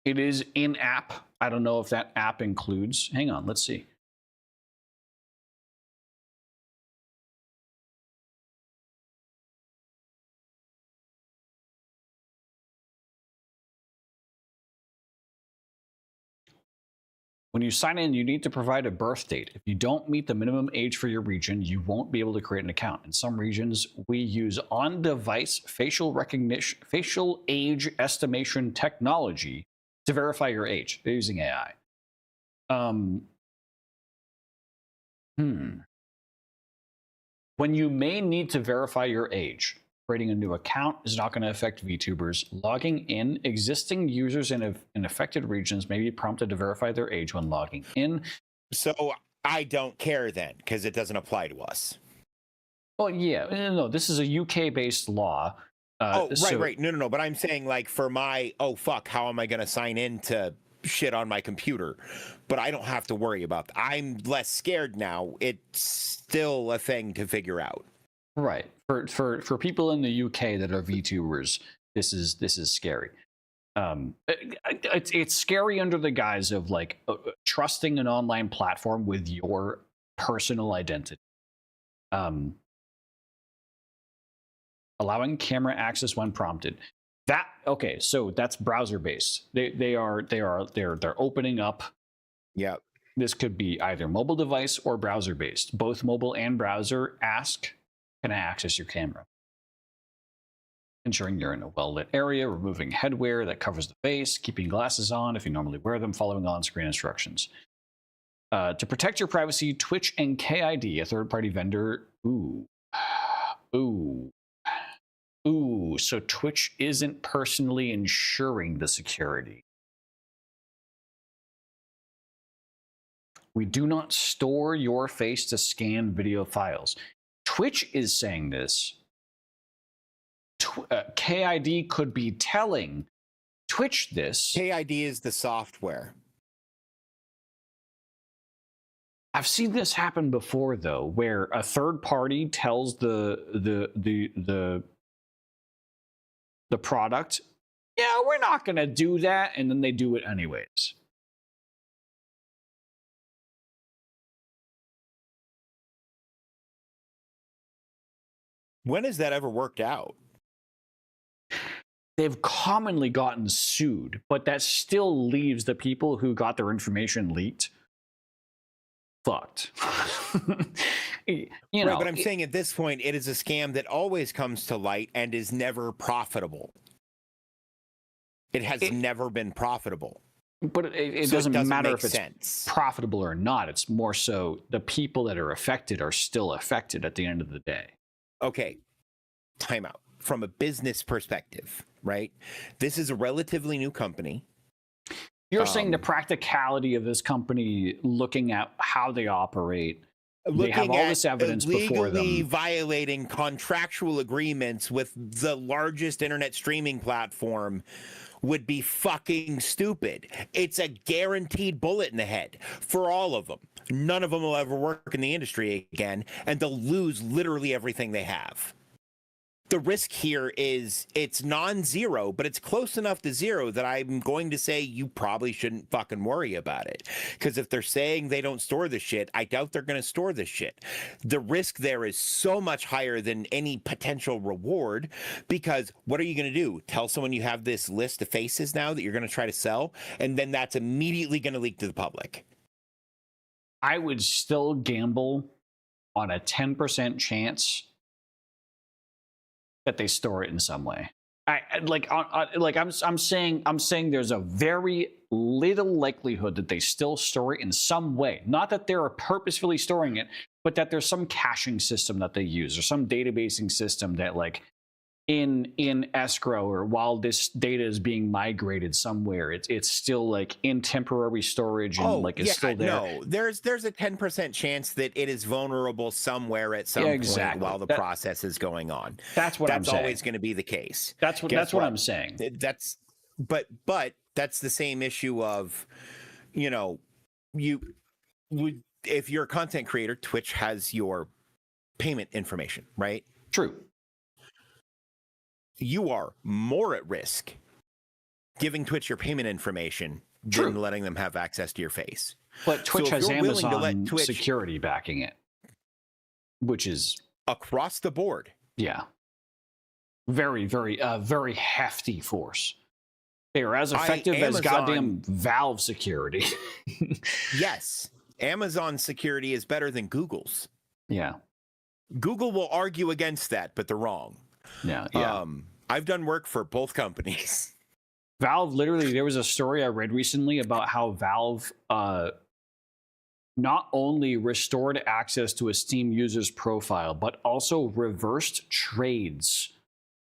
It is in-app. I don't know if that app includes. Hang on, let's see. When you sign in, you need to provide a birth date. If you don't meet the minimum age for your region, you won't be able to create an account. In some regions, we use on-device facial recognition, facial age estimation technology to verify your age. They're using AI. When you may need to verify your age, creating a new account is not going to affect VTubers. Logging in, existing users in affected regions may be prompted to verify their age when logging in. So I don't care then, because it doesn't apply to us. Well, yeah, no, this is a UK-based law. Right. No. But I'm saying, like, for my, how am I going to sign in to shit on my computer? But I don't have to worry about that. I'm less scared now. It's still a thing to figure out. Right. For people in the UK that are VTubers, this is scary. It's scary under the guise of like trusting an online platform with your personal identity. Allowing camera access when prompted. So that's browser based. They're opening up. Yeah. This could be either mobile device or browser based. Both mobile and browser ask, can I access your camera? ensuring you're in a well-lit area, removing headwear that covers the face, keeping glasses on if you normally wear them, following on-screen instructions. To protect your privacy, Twitch and KID, a third-party vendor. Ooh. So Twitch isn't personally ensuring the security. We do not store your face to scan video files. Twitch is saying this. KID could be telling Twitch this. KID is the software. I've seen this happen before, though, where a third party tells the product, yeah, we're not going to do that, and then they do it anyways. When has that ever worked out? They've commonly gotten sued, but that still leaves the people who got their information leaked fucked. You know, right, but I'm saying at this point, it is a scam that always comes to light and is never profitable. It has never been profitable. But it So doesn't matter if it's sense. profitable or not. It's more so the people that are affected are still affected at the end of the day. Okay, time out. From a business perspective, right? This is a relatively new company. You're saying the practicality of this company, looking at how they operate, they have all this evidence before them. Legally violating contractual agreements with the largest internet streaming platform would be fucking stupid. It's a guaranteed bullet in the head for all of them. None of them will ever work in the industry again, and they'll lose literally everything they have. The risk here is it's non-zero, but it's close enough to zero that I'm going to say you probably shouldn't fucking worry about it. Because if they're saying they don't store the shit, I doubt they're going to store the shit. The risk there is so much higher than any potential reward, because what are you going to do? Tell someone you have this list of faces now that you're going to try to sell, and then that's immediately going to leak to the public. I would still gamble on a 10% chance that they store it in some way. I'm saying there's a very little likelihood that they still store it in some way. Not that they're purposefully storing it, but that there's some caching system that they use or some databasing system that, like, in escrow or while this data is being migrated somewhere, it's still like in temporary storage and it's still there. No, there's a 10% chance that it is vulnerable somewhere at some point while the process is going on. That's what I'm saying. That's always going to be the case. That's what I'm saying. But that's the same issue of, you know, if you're a content creator, Twitch has your payment information, right? True. You are more at risk giving Twitch your payment information than letting them have access to your face. But Twitch has Amazon security backing it, which is across the board. Yeah. Very, very, very hefty force. They are as effective as goddamn Valve security. Yes. Amazon security is better than Google's. Yeah. Google will argue against that, but they're wrong. Yeah. I've done work for both companies. Valve, literally, there was a story I read recently about how Valve not only restored access to a Steam user's profile, but also reversed trades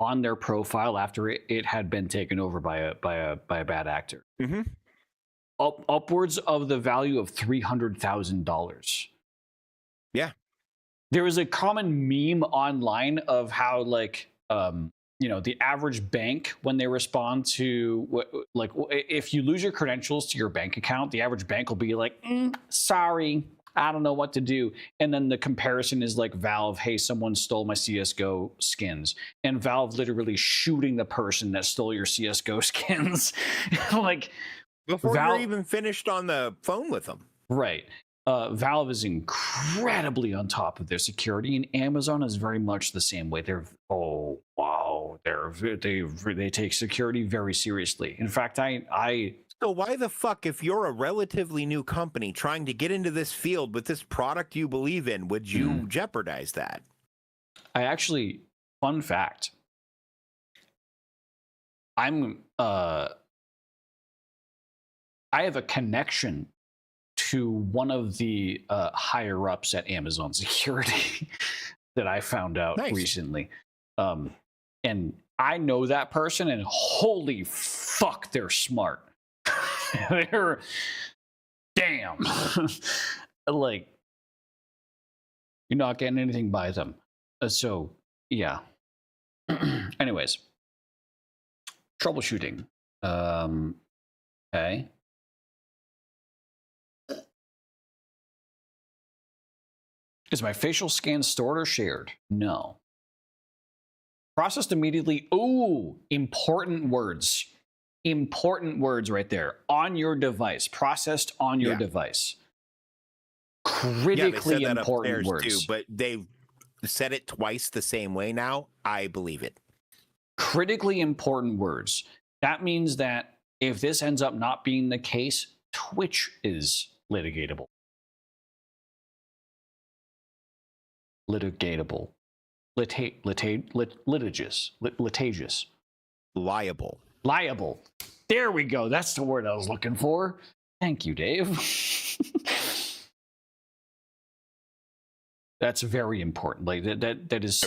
on their profile after it had been taken over by a bad actor. Mm-hmm. Upwards of the value of $300,000. Yeah. There is a common meme online of how, like, the average bank, when they respond to, like, if you lose your credentials to your bank account, the average bank will be like, sorry, I don't know what to do. And then the comparison is like Valve, hey, someone stole my CSGO skins. And Valve literally shooting the person that stole your CSGO skins. Like, before you're even finished on the phone with them. Right. Valve is incredibly on top of their security, and Amazon is very much the same way. They take security very seriously. In fact, So why the fuck, if you're a relatively new company trying to get into this field with this product you believe in, would you jeopardize that? Fun fact, I have a connection to one of the higher ups at Amazon Security that I found out recently. And I know that person, and holy fuck, they're smart. They're damn. Like, you're not getting anything by them. So, yeah. Anyways, troubleshooting. Okay. Is my facial scan stored or shared? No. Processed immediately. Ooh, important words. Important words right there. On your device. Processed on your device. Critically important words. Too, but they've said it twice the same way now. I believe it. Critically important words. That means that if this ends up not being the case, Twitch is litigatable. Litigatable. Litigious. Liable. Liable. There we go. That's the word I was looking for. Thank you, Dave. That's very important. Like that is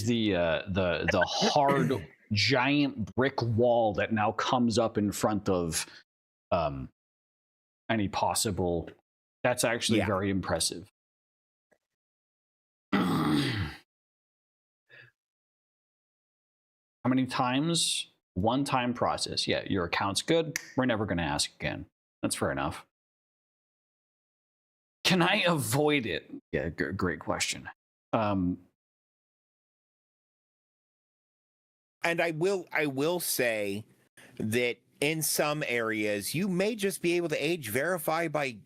the hard giant brick wall that now comes up in front of any possible. That's actually very impressive. How many times? One time process. Yeah, your account's good. We're never going to ask again. That's fair enough. Can I avoid it? Yeah, great question. And I will say that in some areas you may just be able to age verify by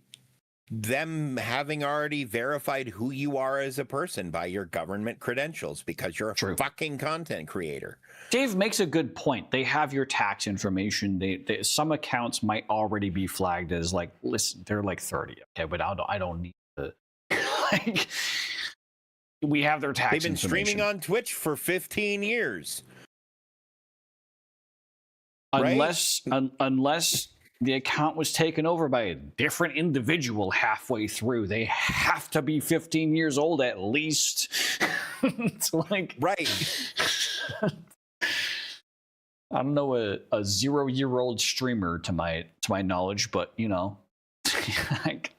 them having already verified who you are as a person by your government credentials because you're a fucking content creator. Dave makes a good point. They have your tax information. They some accounts might already be flagged as like, listen, they're like 30. Okay, but I don't need to. Like, we have their tax information. They've been streaming on Twitch for 15 years. Unless the account was taken over by a different individual halfway through, they have to be 15 years old at least. It's like I don't know a 0-year-old streamer to my knowledge, but you know, like,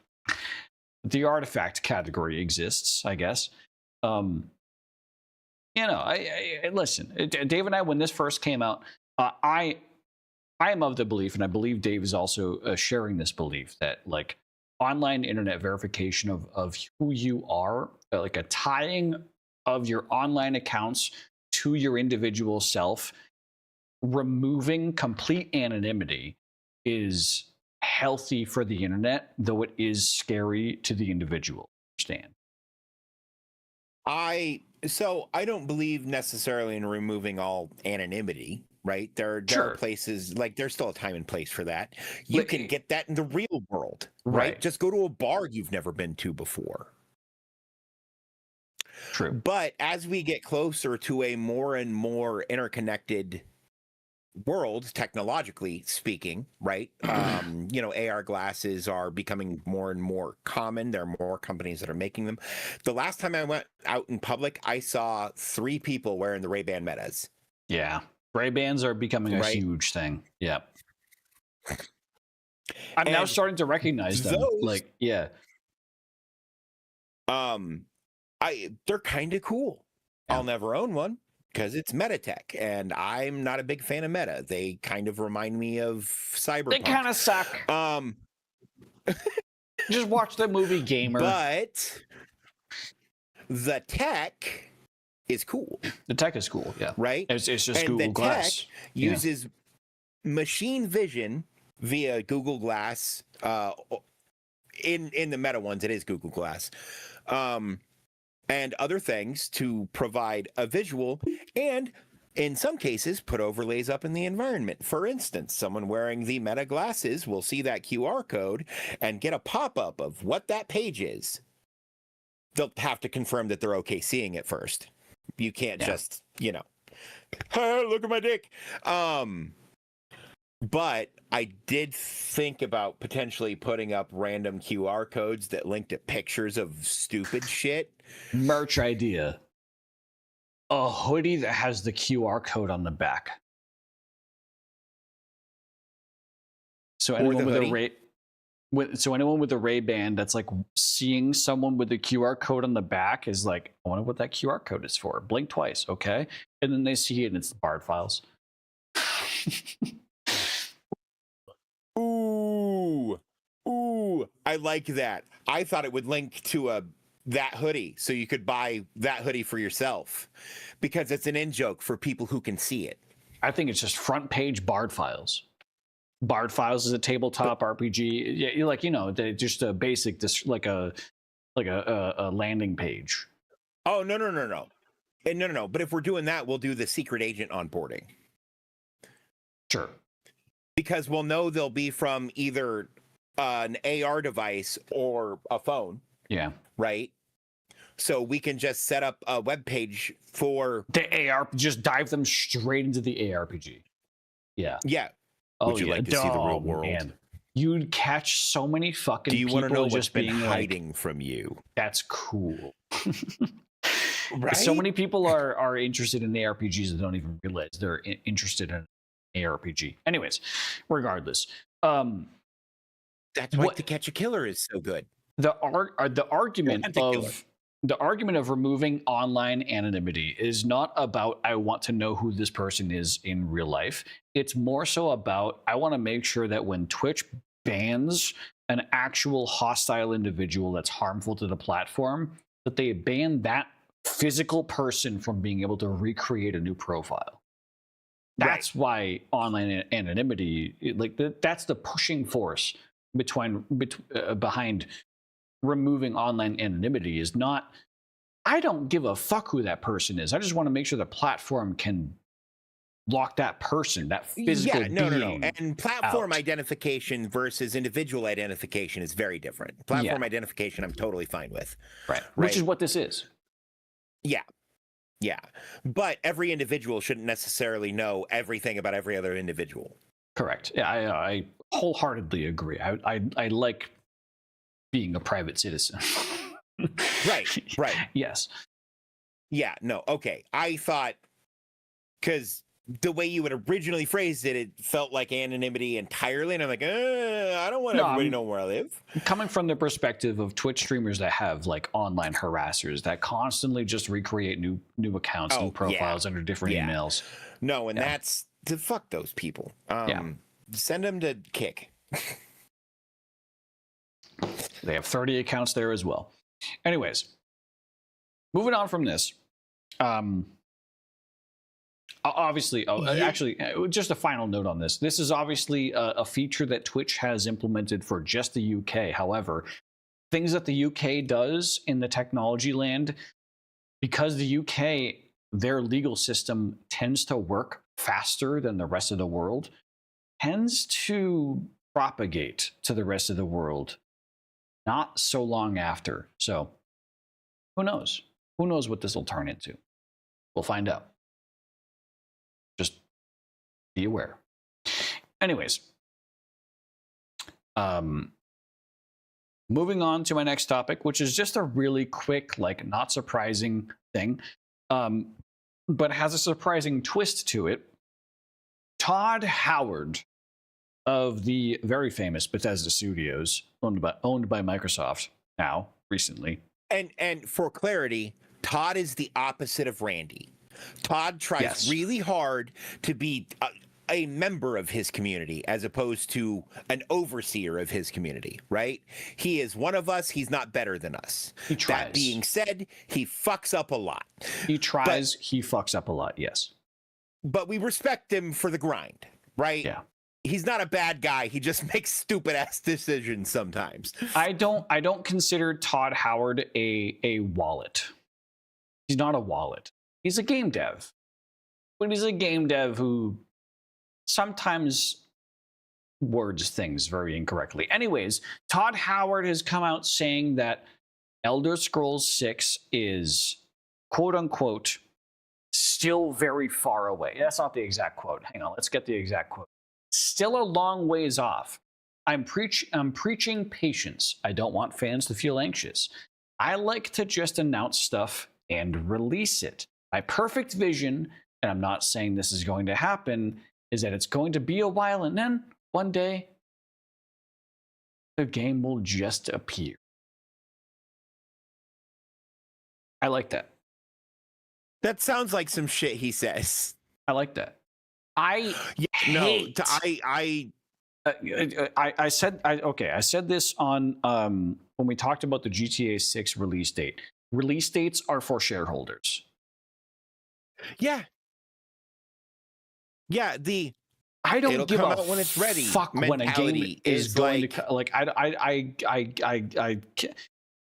the artifact category exists, I guess. You know, I listen. Dave and I, when this first came out, I am of the belief, and I believe Dave is also sharing this belief, that like online internet verification of who you are, like a tying of your online accounts to your individual self, removing complete anonymity is healthy for the internet, though it is scary to the individual. Understand? I don't believe necessarily in removing all anonymity. Right. There are places like there's still a time and place for that. You can get that in the real world. Right. Just go to a bar you've never been to before. True. But as we get closer to a more and more interconnected world, technologically speaking, right? You know, AR glasses are becoming more and more common. There are more companies that are making them. The last time I went out in public, I saw 3 people wearing the Ray-Ban Metas. Yeah. Ray-Bans are becoming a huge thing. Yeah. I'm now starting to recognize them. Like, yeah. They're kind of cool. Yeah. I'll never own one because it's Metatech, and I'm not a big fan of Meta. They kind of remind me of Cyberpunk. They kind of suck. Just watch the movie Gamer. But the tech is cool. The tech is cool, yeah. Right? It's just and Google the Glass. Tech uses machine vision via Google Glass. In the Meta ones, it is Google Glass. And other things to provide a visual and, in some cases, put overlays up in the environment. For instance, someone wearing the Meta glasses will see that QR code and get a pop-up of what that page is. They'll have to confirm that they're okay seeing it first. You can't just, you know, Look at my dick. But I did think about potentially putting up random QR codes that link to pictures of stupid shit. Merch idea. A hoodie that has the QR code on the back. So anyone with a Ray, anyone with a Ray-Ban that's like seeing someone with the QR code on the back is like, I wonder what that QR code is for. Blink twice, okay? And then they see it and it's the Bard files. Ooh, I like that. I thought it would link to that hoodie, so you could buy that hoodie for yourself, because it's an in joke for people who can see it. I think it's just front page Bard files. Bard files is a tabletop RPG. Yeah, like just a basic, like a landing page. Oh no. But if we're doing that, we'll do the secret agent onboarding. Sure. Because we'll know they'll be from either an AR device or a phone. Yeah. Right. So we can just set up a web page for the AR. Just dive them straight into the ARPG. Yeah. Yeah. Oh, would you like to see the real world? Man. You'd catch so many fucking. Do you want to know what's been being hiding like, from you? That's cool. Right? So many people are interested in ARPGs that don't even realize they're interested in ARPG. Anyways, regardless, that's why To Catch a Killer is so good. The argument of removing online anonymity is not about I want to know who this person is in real life. It's more so about I want to make sure that when Twitch bans an actual hostile individual that's harmful to the platform, that they ban that physical person from being able to recreate a new profile. That's why online anonymity, that's the pushing force behind removing online anonymity is not, I don't give a fuck who that person is. I just want to make sure the platform can lock that person, that physical being. And platform out. Identification versus individual identification is very different. Platform identification, I'm totally fine with. Right. Which is what this is. Yeah. Yeah. But every individual shouldn't necessarily know everything about every other individual. Correct. Yeah, I wholeheartedly agree. I like being a private citizen. Right. Yes. Yeah, no, okay. I thought, because the way you had originally phrased it, it felt like anonymity entirely, and I'm like, I don't want everybody to know where I live. Coming from the perspective of Twitch streamers that have like online harassers that constantly just recreate new accounts and profiles under different emails. No, and that's to fuck those people. Send them to Kick. They have 30 accounts there as well. Anyways, moving on from this. Obviously, actually, just a final note on this. This is obviously a feature that Twitch has implemented for just the UK. However, things that the UK does in the technology land, because the UK, their legal system tends to work faster than the rest of the world, tends to propagate to the rest of the world not so long after. So who knows? Who knows what this will turn into? We'll find out. Just be aware. Anyways, moving on to my next topic, which is just a really quick, like not surprising thing, but has a surprising twist to it. Todd Howard of the very famous Bethesda Studios, owned by Microsoft now, recently. And for clarity, Todd is the opposite of Randy. Todd tries really hard to be a member of his community as opposed to an overseer of his community, right? He is one of us. He's not better than us. He tries. That being said, he fucks up a lot. He tries. He fucks up a lot, yes. But we respect him for the grind, right? Yeah. He's not a bad guy. He just makes stupid ass decisions sometimes. I don't consider Todd Howard a wallet. He's not a wallet. He's a game dev. But he's a game dev who sometimes words things very incorrectly. Anyways, Todd Howard has come out saying that Elder Scrolls 6 is quote unquote still very far away. That's not the exact quote. Hang on, let's get the exact quote. Still a long ways off. I'm preaching patience. I don't want fans to feel anxious. I like to just announce stuff and release it. My perfect vision, and I'm not saying this is going to happen, is that it's going to be a while and then one day the game will just appear. I like that. That sounds like some shit he says. I like that. I said this on when we talked about the GTA 6 release date. Release dates are for shareholders. Yeah. I don't it'll give come a out when it's ready. fuck when a game is going like, to like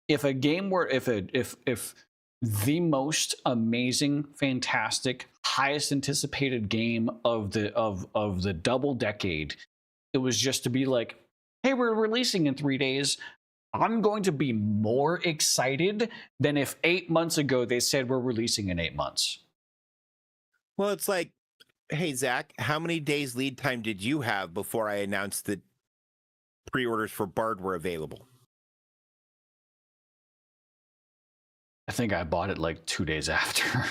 if a game were if the most amazing, fantastic, highest anticipated game of the double decade, it was just to be like, hey, we're releasing in 3 days. I'm going to be more excited than if 8 months ago they said we're releasing in 8 months. Well, it's like, hey, Zach, how many days lead time did you have before I announced that pre-orders for Bard were available? I think I bought it like 2 days after.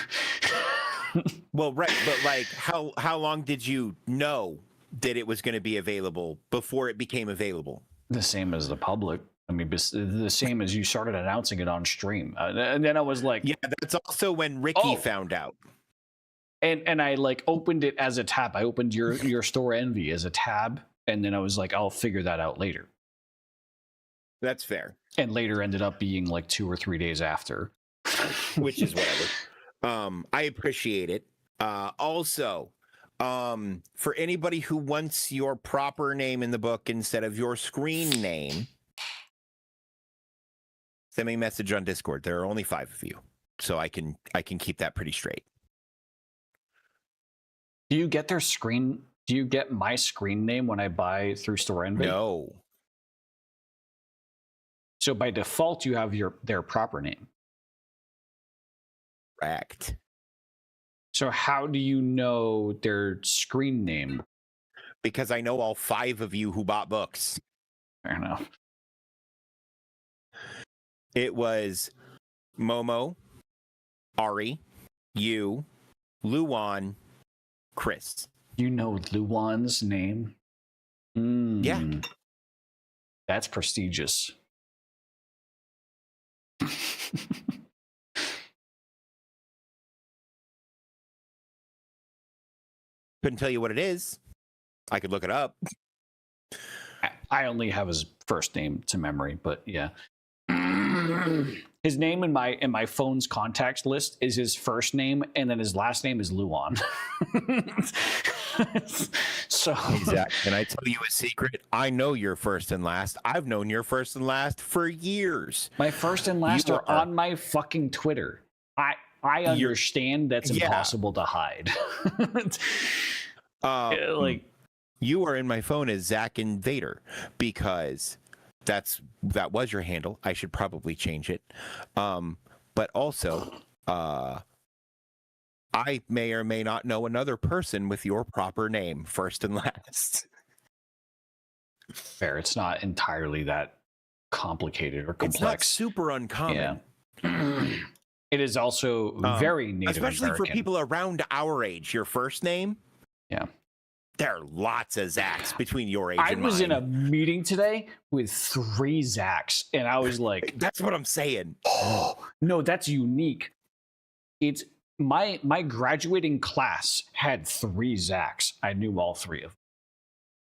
Well, right, but like, how long did you know that it was going to be available before it became available? The same as the public. I mean, the same as you started announcing it on stream. And then I was like... Yeah, that's also when Ricky found out. And I like opened it as a tab. I opened your store Envy as a tab. And then I was like, I'll figure that out later. That's fair. And later ended up being like 2 or 3 days after. Which is whatever. I appreciate it. Also, for anybody who wants your proper name in the book instead of your screen name, send me a message on Discord. There are only 5 of you, so I can keep that pretty straight. Do you get do you get my screen name when I buy through Store Envy? No. So by default you have their proper name. Correct. So how do you know their screen name? Because I know all 5 of you who bought books. Fair enough. It was Momo, Ari, you, Luan, Chris. You know Luan's name? Yeah. That's prestigious. Couldn't tell you what it is. I could look it up. I only have his first name to memory, but yeah. His name in my phone's contacts list is his first name, and then his last name is Luan. So exactly. Can I tell you a secret? I know your first and last. I've known your first and last for years. My first and last are on my fucking Twitter. I understand that's impossible to hide. Like you are in my phone as Zach Invader because that was your handle. I should probably change it. But also, I may or may not know another person with your proper name, first and last. Fair. It's not entirely that complicated or complex. It's not super uncommon. Yeah. It is also very Native especially American. for people around our age. Your first name? Yeah. There are lots of Zachs between your age and mine. I was in a meeting today with 3 Zachs, and I was like... That's what I'm saying. Oh, no, that's unique. It's my graduating class had 3 Zachs. I knew all 3 of them,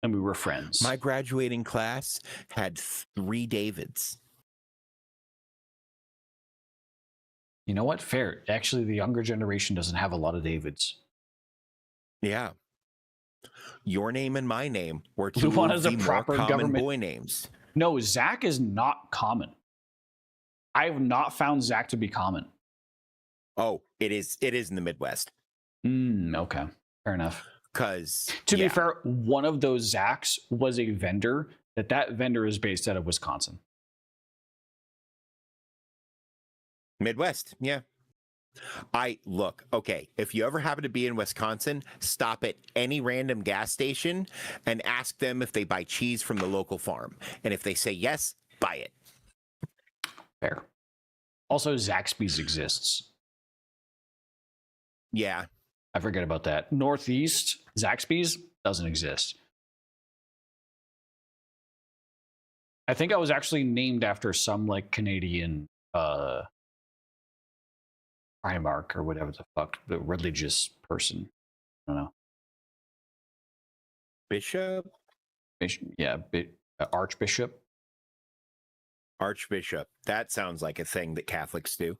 and we were friends. My graduating class had 3 Davids. You know what? Fair. Actually, the younger generation doesn't have a lot of Davids. Yeah. Your name and my name were 2 Luan of is the a more proper common government boy names. No, Zach is not common. I have not found Zach to be common. Oh, it is in the Midwest. Okay. Fair enough. Because to be fair, one of those Zachs was a vendor. That vendor is based out of Wisconsin. Midwest, yeah. Okay, if you ever happen to be in Wisconsin, stop at any random gas station and ask them if they buy cheese from the local farm. And if they say yes, buy it. Fair. Also, Zaxby's exists. Yeah. I forget about that. Northeast, Zaxby's doesn't exist. I think I was actually named after some like Canadian Primark or whatever the fuck, the religious person. I don't know. Bishop? Yeah, Archbishop. Archbishop. That sounds like a thing that Catholics do.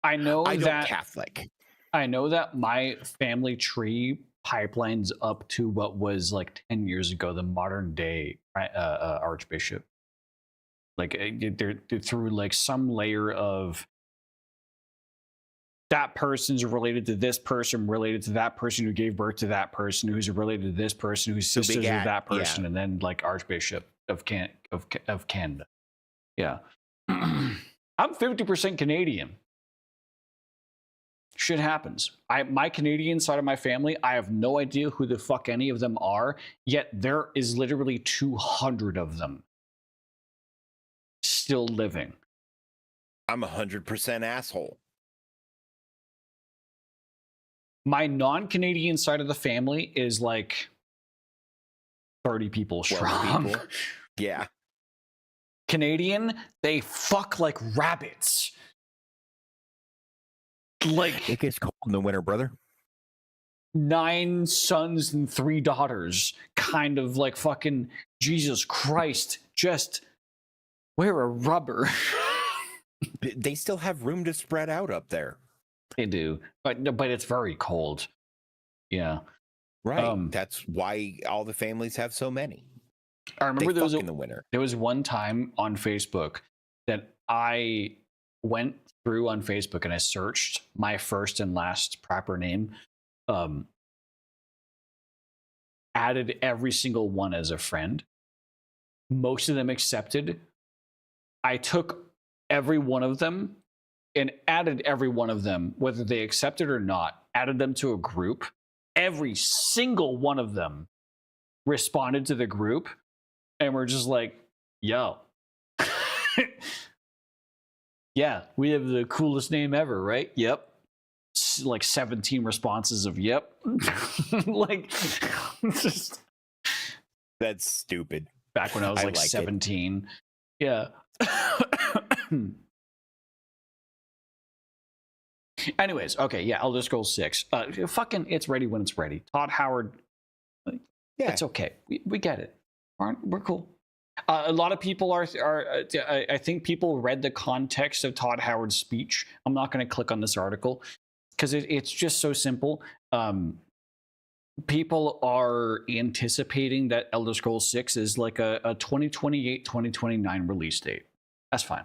I know I that don't Catholic. I know that my family tree pipelines up to what was like 10 years ago the modern day Archbishop. Like they're through like some layer of that person's related to this person, related to that person who gave birth to that person, who's related to this person, whose sisters with that person, and then like Archbishop of Canada. Yeah. I'm 50% Canadian. Shit happens. My Canadian side of my family, I have no idea who the fuck any of them are, yet there is literally 200 of them still living. I'm 100% asshole. My non-Canadian side of the family is like 30 people strong. People. Yeah. Canadian, they fuck like rabbits. Like it gets cold in the winter, brother. 9 sons and 3 daughters, kind of like fucking Jesus Christ. Just wear a rubber. They still have room to spread out up there. They do, but it's very cold. Yeah, right. That's why all the families have so many. I remember there was in the winter. There was one time on Facebook that I went through on Facebook and I searched my first and last proper name, added every single one as a friend. Most of them accepted. I took every one of them and added every one of them, whether they accepted or not, added them to a group. Every single one of them responded to the group and we're just like, yo. Yeah, we have the coolest name ever, right? Yep. Like 17 responses of yep. Like, just... That's stupid. Back when I was like 17. Yeah. Anyways, okay, yeah, Elder Scrolls 6. Fucking, it's ready when it's ready. Todd Howard, yeah, it's okay. We get it. We're cool. A lot of people are I think people read the context of Todd Howard's speech. I'm not going to click on this article because it's just so simple. People are anticipating that Elder Scrolls 6 is like a 2028, 2029 release date. That's fine.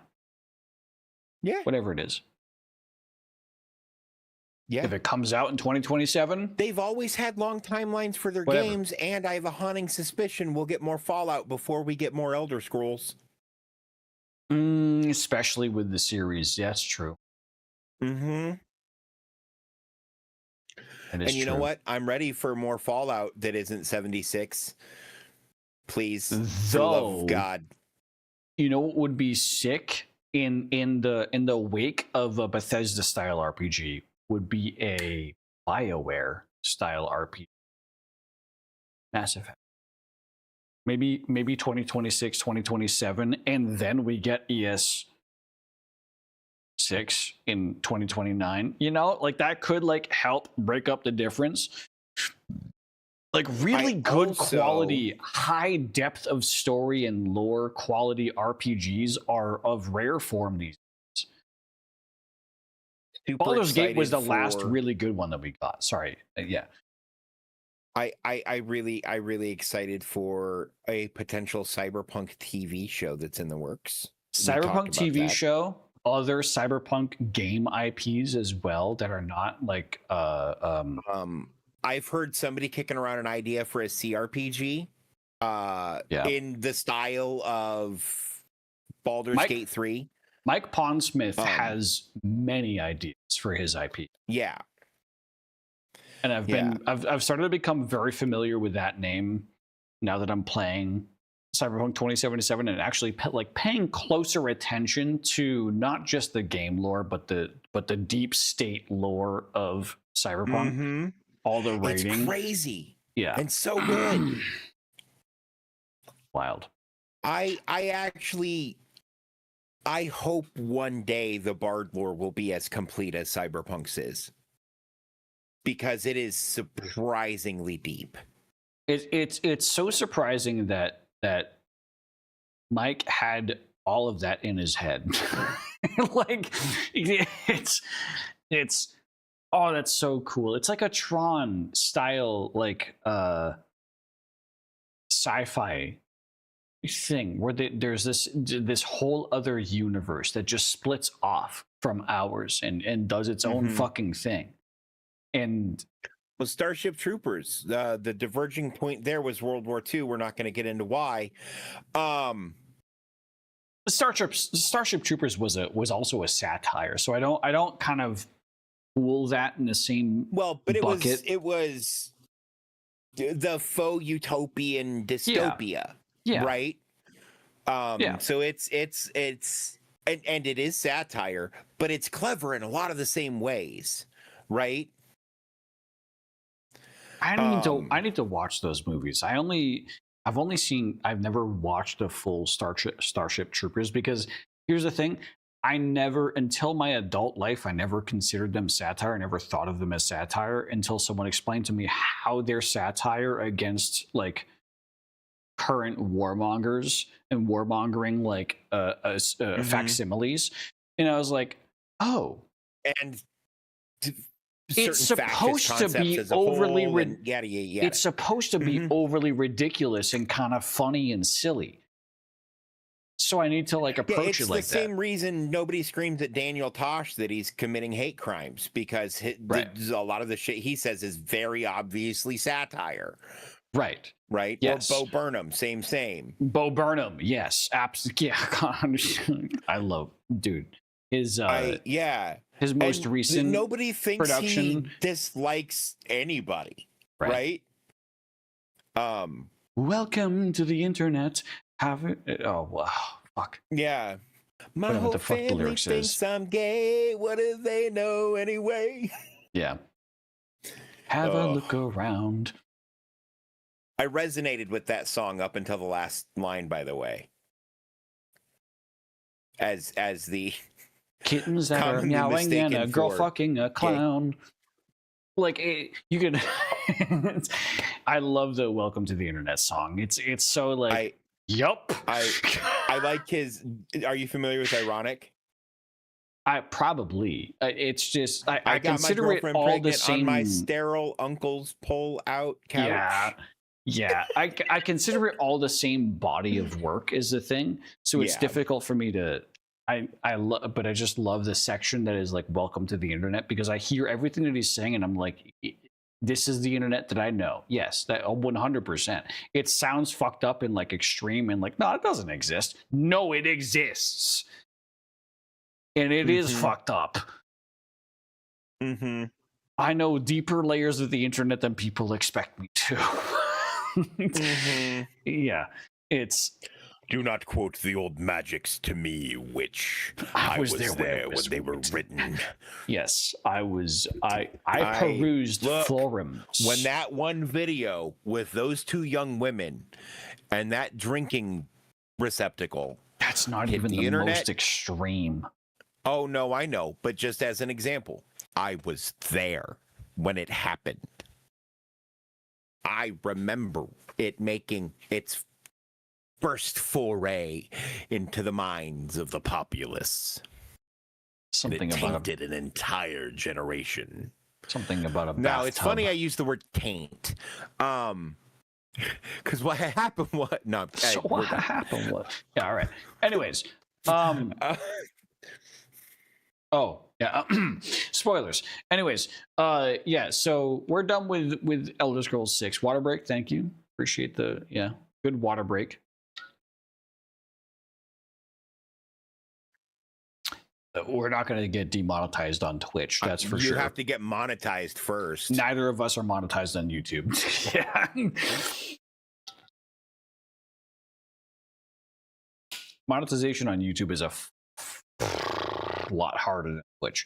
Yeah. Whatever it is. Yeah. If it comes out in 2027, they've always had long timelines for their games, and I have a haunting suspicion we'll get more Fallout before we get more Elder Scrolls. Especially with the series. Yeah, that's true. Mm-hmm. And you know what? I'm ready for more Fallout that isn't 76. Please, for the love of God. You know what would be sick in the wake of a Bethesda style RPG would be a BioWare style RPG. Mass Effect. Maybe 2026, 2027, and then we get ES 6 in 2029. You know, like that could like help break up the difference. Like really good quality, high depth of story and lore quality RPGs are of rare form these days. Baldur's Gate was the last really good one that we got. Sorry. Yeah. I really excited for a potential Cyberpunk TV show that's in the works. Cyberpunk TV show, other Cyberpunk game IPs as well that are not like I've heard somebody kicking around an idea for a CRPG in the style of Baldur's Gate 3. Mike Pondsmith has many ideas for his IP. Yeah. And I've started to become very familiar with that name now that I'm playing Cyberpunk 2077 and actually paying closer attention to not just the game lore but the deep state lore of Cyberpunk. Mm-hmm. All the rating. It's crazy. Yeah. And so good. Wild. I hope one day the Bard lore will be as complete as Cyberpunk's is. Because it is surprisingly deep. It's so surprising that Mike had all of that in his head. Like it's oh, that's so cool. It's like a Tron style like sci-fi thing where there's this whole other universe that just splits off from ours and does its own fucking thing. And well, Starship Troopers, the diverging point there was World War II. We're not going to get into why. Starship Troopers was also a satire, so I don't kind of pool that in the same but bucket. it was the faux utopian dystopia, right? So it's and it is satire, but it's clever in a lot of the same ways, right? I need to watch those movies. I've never watched a full Starship Troopers because here's the thing. Until my adult life, I never considered them satire. I never thought of them as satire until someone explained to me how they're satire against like current warmongers and warmongering like facsimiles. And I was like, oh. And it's supposed to be overly it's supposed to be overly ridiculous and kind of funny and silly. So I need to like approach it like that. It's the same reason nobody screams at Daniel Tosh that he's committing hate crimes because a lot of the shit he says is very obviously satire. Right. Yes. Or Bo Burnham, same. Bo Burnham, yes, absolutely. Yeah, I love, dude. His most recent nobody thinks production. He dislikes anybody, right? Welcome to the internet. Oh wow, fuck. Yeah, my whole family thinks I'm gay. What do they know anyway? Yeah. Have a look around. I resonated with that song up until the last line, by the way. As the kittens that are meowing and a girl fucking a clown. Like you could. I love the "Welcome to the Internet" song. It's so like. I like his. Are you familiar with Ironic? I probably. It's just I got consider my it all the same. On my sterile uncle's pull-out couch. Yeah. I consider it all the same body of work is the thing. So it's difficult for me to. But I just love the section that is like "Welcome to the Internet" because I hear everything that he's saying and I'm like, this is the internet that I know. Yes, that 100%. It sounds fucked up and like extreme and like, no, it doesn't exist. No, it exists. And it is fucked up. I know deeper layers of the internet than people expect me to. Yeah, it's... Do not quote the old magics to me, witch. I was there when they were written. Yes, I was. I perused forums. When that one video with those two young women and that drinking receptacle. That's not even the most extreme. Oh, no, I know. But just as an example, I was there when it happened. I remember it making its first foray into the minds of the populace. Something it about tainted an entire generation. Something about a bathtub. Now it's funny I use the word taint, because what happened? What? No. So what happened? What? Yeah. All right. Anyways, oh yeah. Spoilers. Anyways, yeah. So we're done with Elder Scrolls 6 water break. Thank you. Appreciate the good water break. We're not going to get demonetized on Twitch. That's for sure. You have to get monetized first. Neither of us are monetized on YouTube. Yeah. Monetization on YouTube is a lot harder than Twitch.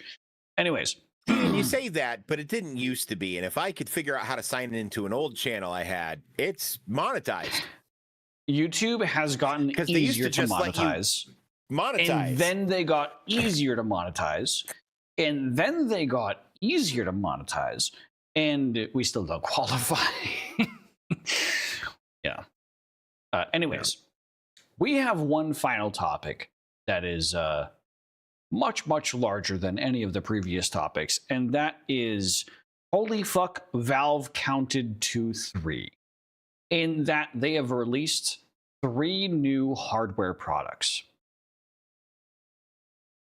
Anyways. And you say that, but it didn't used to be. And if I could figure out how to sign into an old channel I had, it's monetized. YouTube has gotten easier to monetize. And then they got easier to monetize. And then they got easier to monetize. And we still don't qualify. Yeah. Anyways, we have one final topic that is much, much larger than any of the previous topics. And that is, holy fuck, Valve counted to 3. In that they have released 3 new hardware products,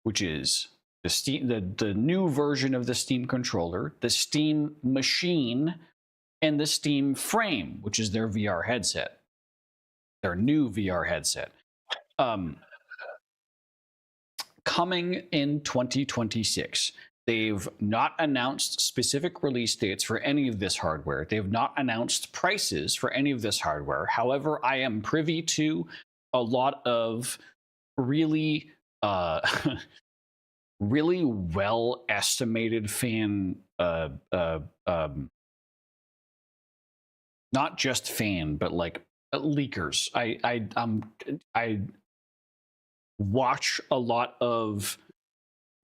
which is the Steam, the new version of the Steam controller, the Steam machine, and the Steam frame, which is their VR headset, their new VR headset, coming in 2026. They've not announced specific release dates for any of this hardware. They've not announced prices for any of this hardware. However, I am privy to a lot of really, really well estimated fan, not just fan, but like leakers. I watch a lot of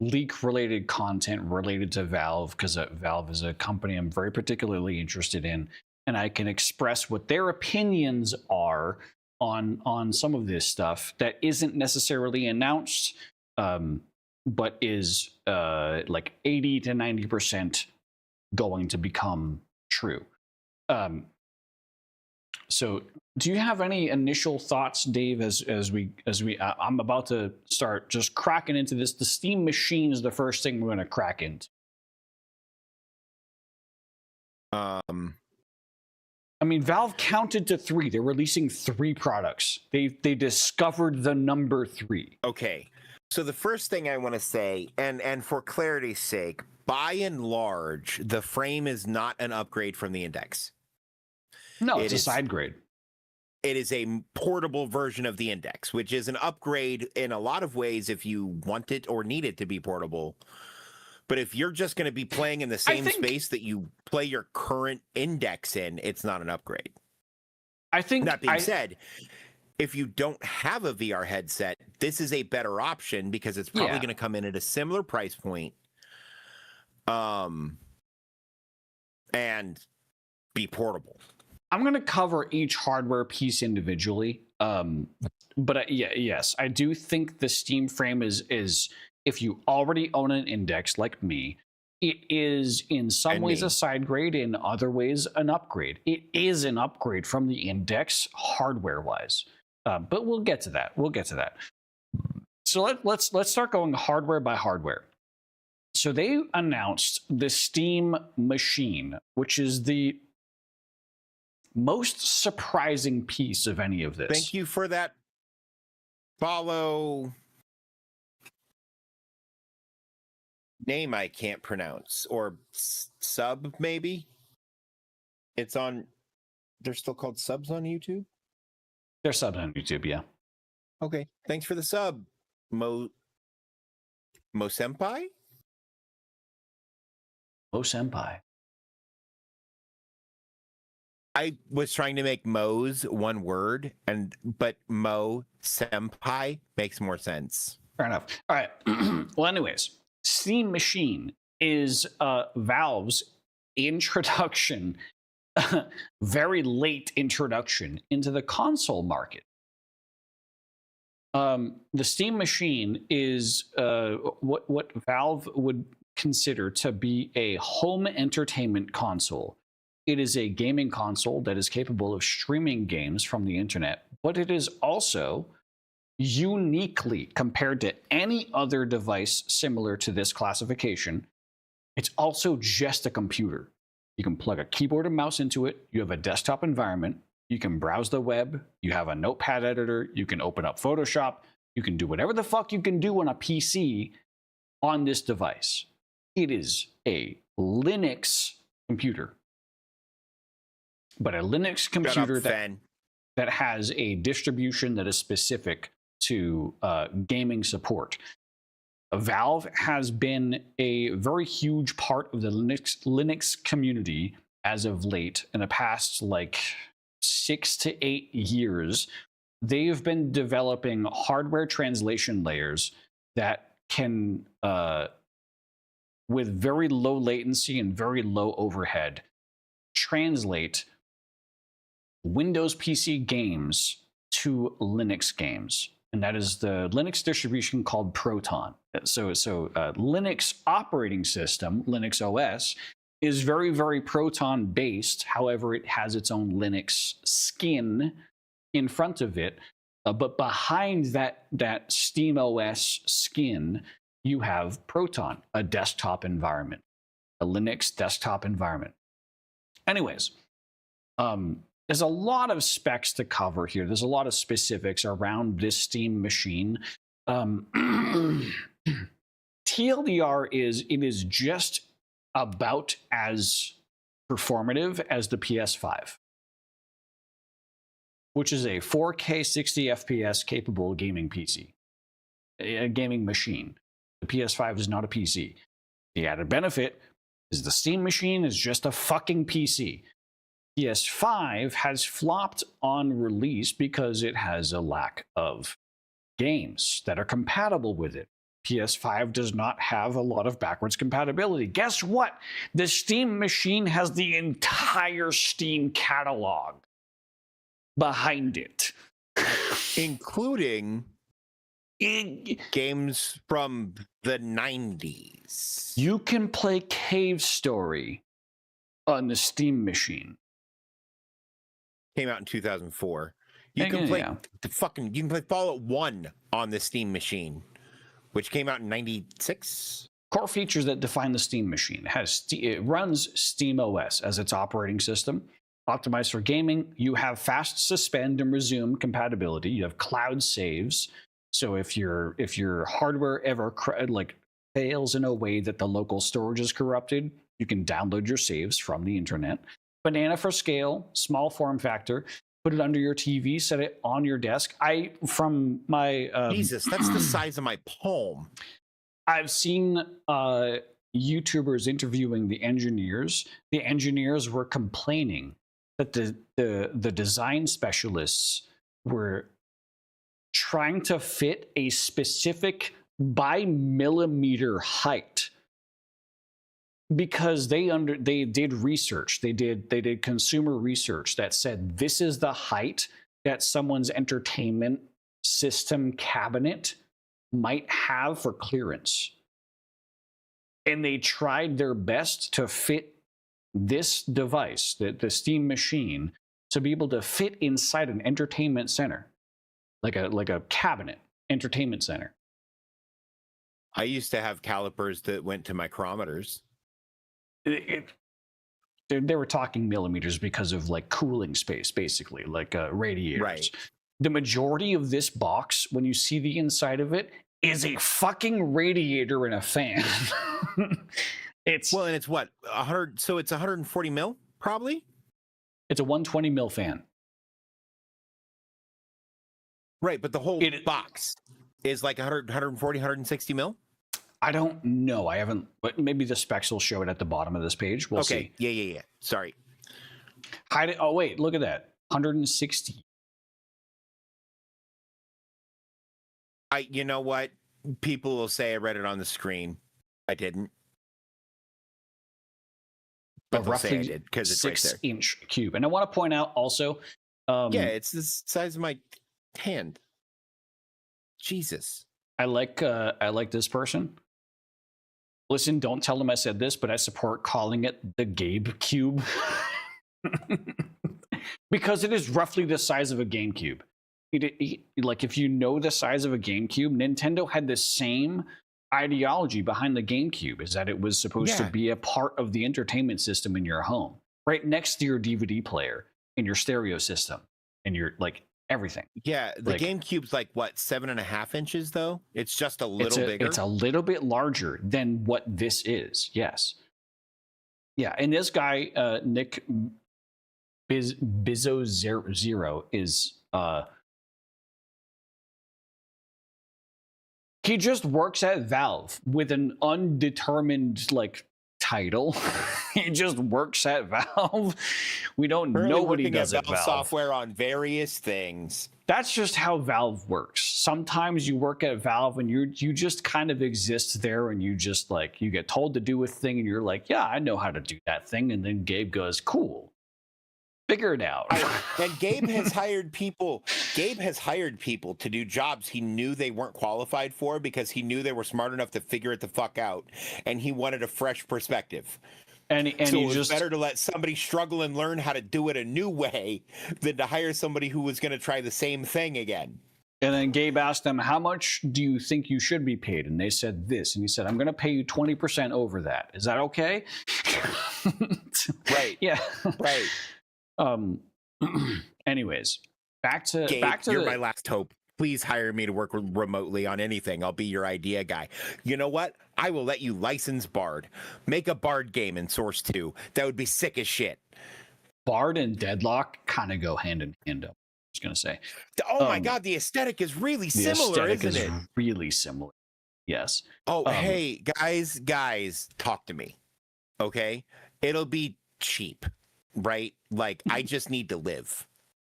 leak related content related to Valve, because Valve is a company I'm very particularly interested in, and I can express what their opinions are on some of this stuff that isn't necessarily announced, but is like 80 to 90% going to become true. So do you have any initial thoughts, Dave, as we I'm about to start just cracking into this? The Steam machine is the first thing we're going to crack into. I mean, Valve counted to 3. They're releasing 3 products. They discovered the number 3. Okay. So the first thing I want to say, and for clarity's sake, by and large, the frame is not an upgrade from the Index. No, it's a side grade. It is a portable version of the Index, which is an upgrade in a lot of ways if you want it or need it to be portable. But if you're just going to be playing in the same space that you play your current Index in, it's not an upgrade. I think that being said, if you don't have a VR headset, this is a better option because it's probably going to come in at a similar price point. And be portable. I'm going to cover each hardware piece individually. But yes, I do think the Steam frame is if you already own an Index like me, it is in some ways a side grade, in other ways an upgrade. It is an upgrade from the Index hardware-wise. But we'll get to that. So let's start going hardware by hardware. So they announced the Steam machine, which is the most surprising piece of any of this. Thank you for that follow name I can't pronounce, or sub maybe. It's on. They're still called subs on YouTube. They're subs on YouTube, yeah. Okay, thanks for the sub, Mo Senpai. Mo Senpai. I was trying to make Mo's one word, but Mo Senpai makes more sense. Fair enough. All right. Well, anyways, Steam Machine is Valve's introduction, very late introduction into the console market. The Steam Machine is what Valve would consider to be a home entertainment console. It is a gaming console that is capable of streaming games from the internet, but it is also uniquely, compared to any other device similar to this classification, it's also just a computer. You can plug a keyboard and mouse into it. You have a desktop environment. You can browse the web. You have a notepad editor. You can open up Photoshop. You can do whatever the fuck you can do on a PC on this device. It is a Linux computer, but a Linux computer that has a distribution that is specific to gaming support. Valve has been a very huge part of the Linux community as of late. In the past, like 6 to 8 years, they've been developing hardware translation layers that can, with very low latency and very low overhead, translate Windows PC games to Linux games. And that is the Linux distribution called Proton. So Linux operating system, Linux OS, is very, very Proton based. However, it has its own Linux skin in front of it. But behind that Steam OS skin, you have Proton, a desktop environment, a Linux desktop environment. Anyways, there's a lot of specs to cover here. There's a lot of specifics around this Steam machine. TLDR is, it is just about as performative as the PS5, which is a 4K 60 FPS capable gaming PC, a gaming machine. The PS5 is not a PC. The added benefit is the Steam machine is just a fucking PC. PS5 has flopped on release because it has a lack of games that are compatible with it. PS5 does not have a lot of backwards compatibility. Guess what? The Steam machine has the entire Steam catalog behind it, including games from the 90s. You can play Cave Story on the Steam machine. Came out in 2004. You can play you can play Fallout 1 on the Steam machine, which came out in 96. Core features that define the Steam machine. It runs Steam OS as its operating system. Optimized for gaming, you have fast suspend and resume compatibility. You have cloud saves. So if your hardware ever fails in a way that the local storage is corrupted, you can download your saves from the internet. Banana for scale, small form factor. Put it under your TV, set it on your desk. From my Jesus, that's the size of my palm. I've seen YouTubers interviewing the engineers. The engineers were complaining that the design specialists were trying to fit a specific by millimeter height, because they did research. They did consumer research that said this is the height that someone's entertainment system cabinet might have for clearance. And they tried their best to fit this device, the Steam machine, to be able to fit inside an entertainment center, like a cabinet entertainment center. I used to have calipers that went to micrometers. They were talking millimeters because of like cooling space, basically, like radiators. Right. The majority of this box, when you see the inside of it, is a fucking radiator and a fan. It's and it's what, 100? So it's 140 mil, probably. It's a 120 mil fan. Right, but the whole box is like 100, 140, 160 mil. I don't know. I haven't, but maybe the specs will show it at the bottom of this page. We'll see. Yeah. Sorry. Hide it. Oh, wait, look at that. 160. You know what? People will say I read it on the screen. I didn't. But they'll say I did because it's right there. 6-inch cube. And I want to point out also. Yeah, it's the size of my hand. Jesus. I like this person. Listen, don't tell them I said this, but I support calling it the Gabe Cube. Because it is roughly the size of a GameCube. Like, if you know the size of a GameCube, Nintendo had the same ideology behind the GameCube, is that it was supposed to be a part of the entertainment system in your home, right next to your DVD player and your stereo system and your like everything. Yeah, the Like- GameCube's like what, 7.5 inches though? It's just a little bigger. It's a little bit larger than what this is. Yes. Yeah, and this guy, Nick Bizzo Zero, is he just works at Valve with an undetermined like title. He just works at Valve. We don't Currently know what he working does at Valve. software on various things. That's just how Valve works. Sometimes you work at Valve and you just kind of exist there, and you just like you get told to do a thing and you're like, yeah, I know how to do that thing. And then Gabe goes, cool. Figure it out. And Gabe has hired people. Gabe has hired people to do jobs he knew they weren't qualified for because he knew they were smart enough to figure it the fuck out, and he wanted a fresh perspective. And so he it was just better to let somebody struggle and learn how to do it a new way than to hire somebody who was going to try the same thing again. And then Gabe asked them, how much do you think you should be paid? And they said this. And he said, I'm going to pay you 20% over that. Is that okay? Right. Yeah. Right. Anyways, back to Gabe, back to you're my last hope. Please hire me to work remotely on anything. I'll be your idea guy. You know what? I will let you license Bard. Make a Bard game in Source 2. That would be sick as shit. Bard and Deadlock kind of go hand in hand. I'm just gonna say. Oh my god, the aesthetic is really The similar, aesthetic isn't is it? really similar. Yes. Oh, hey, guys, talk to me. Okay? It'll be cheap, right? Like, I just need to live.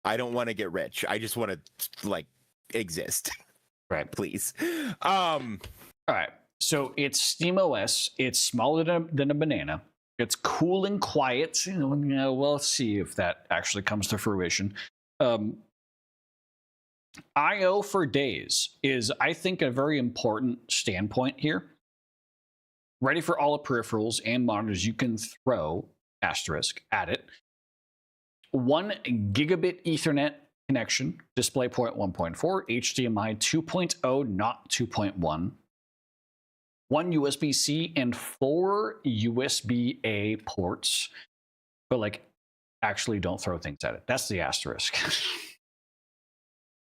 I don't want to get rich. I just want to, like, exist. Right. Please. All right. So it's SteamOS. It's smaller than a banana. It's cool and quiet. You know, we'll see if that actually comes to fruition. I/O for days is, I think, a very important standpoint here. Ready for all the peripherals and monitors you can throw asterisk at it. 1 gigabit Ethernet connection, DisplayPort 1.4, HDMI 2.0, not 2.1. 1 USB-C and 4 USB-A ports. But like, actually don't throw things at it. That's the asterisk.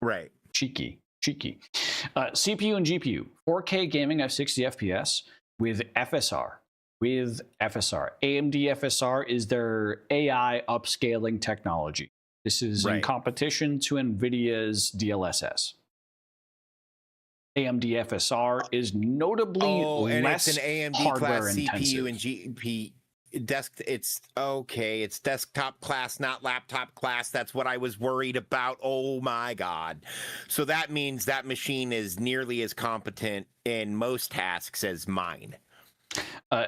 Right. Cheeky. CPU and GPU. 4K gaming at 60 FPS with FSR. AMD FSR is their AI upscaling technology. This is in competition to NVIDIA's DLSS. AMD FSR is notably and less it's an AMD hardware class intensive. CPU and GPU. It's okay. It's desktop class, not laptop class. That's what I was worried about. Oh my god! So that means that machine is nearly as competent in most tasks as mine.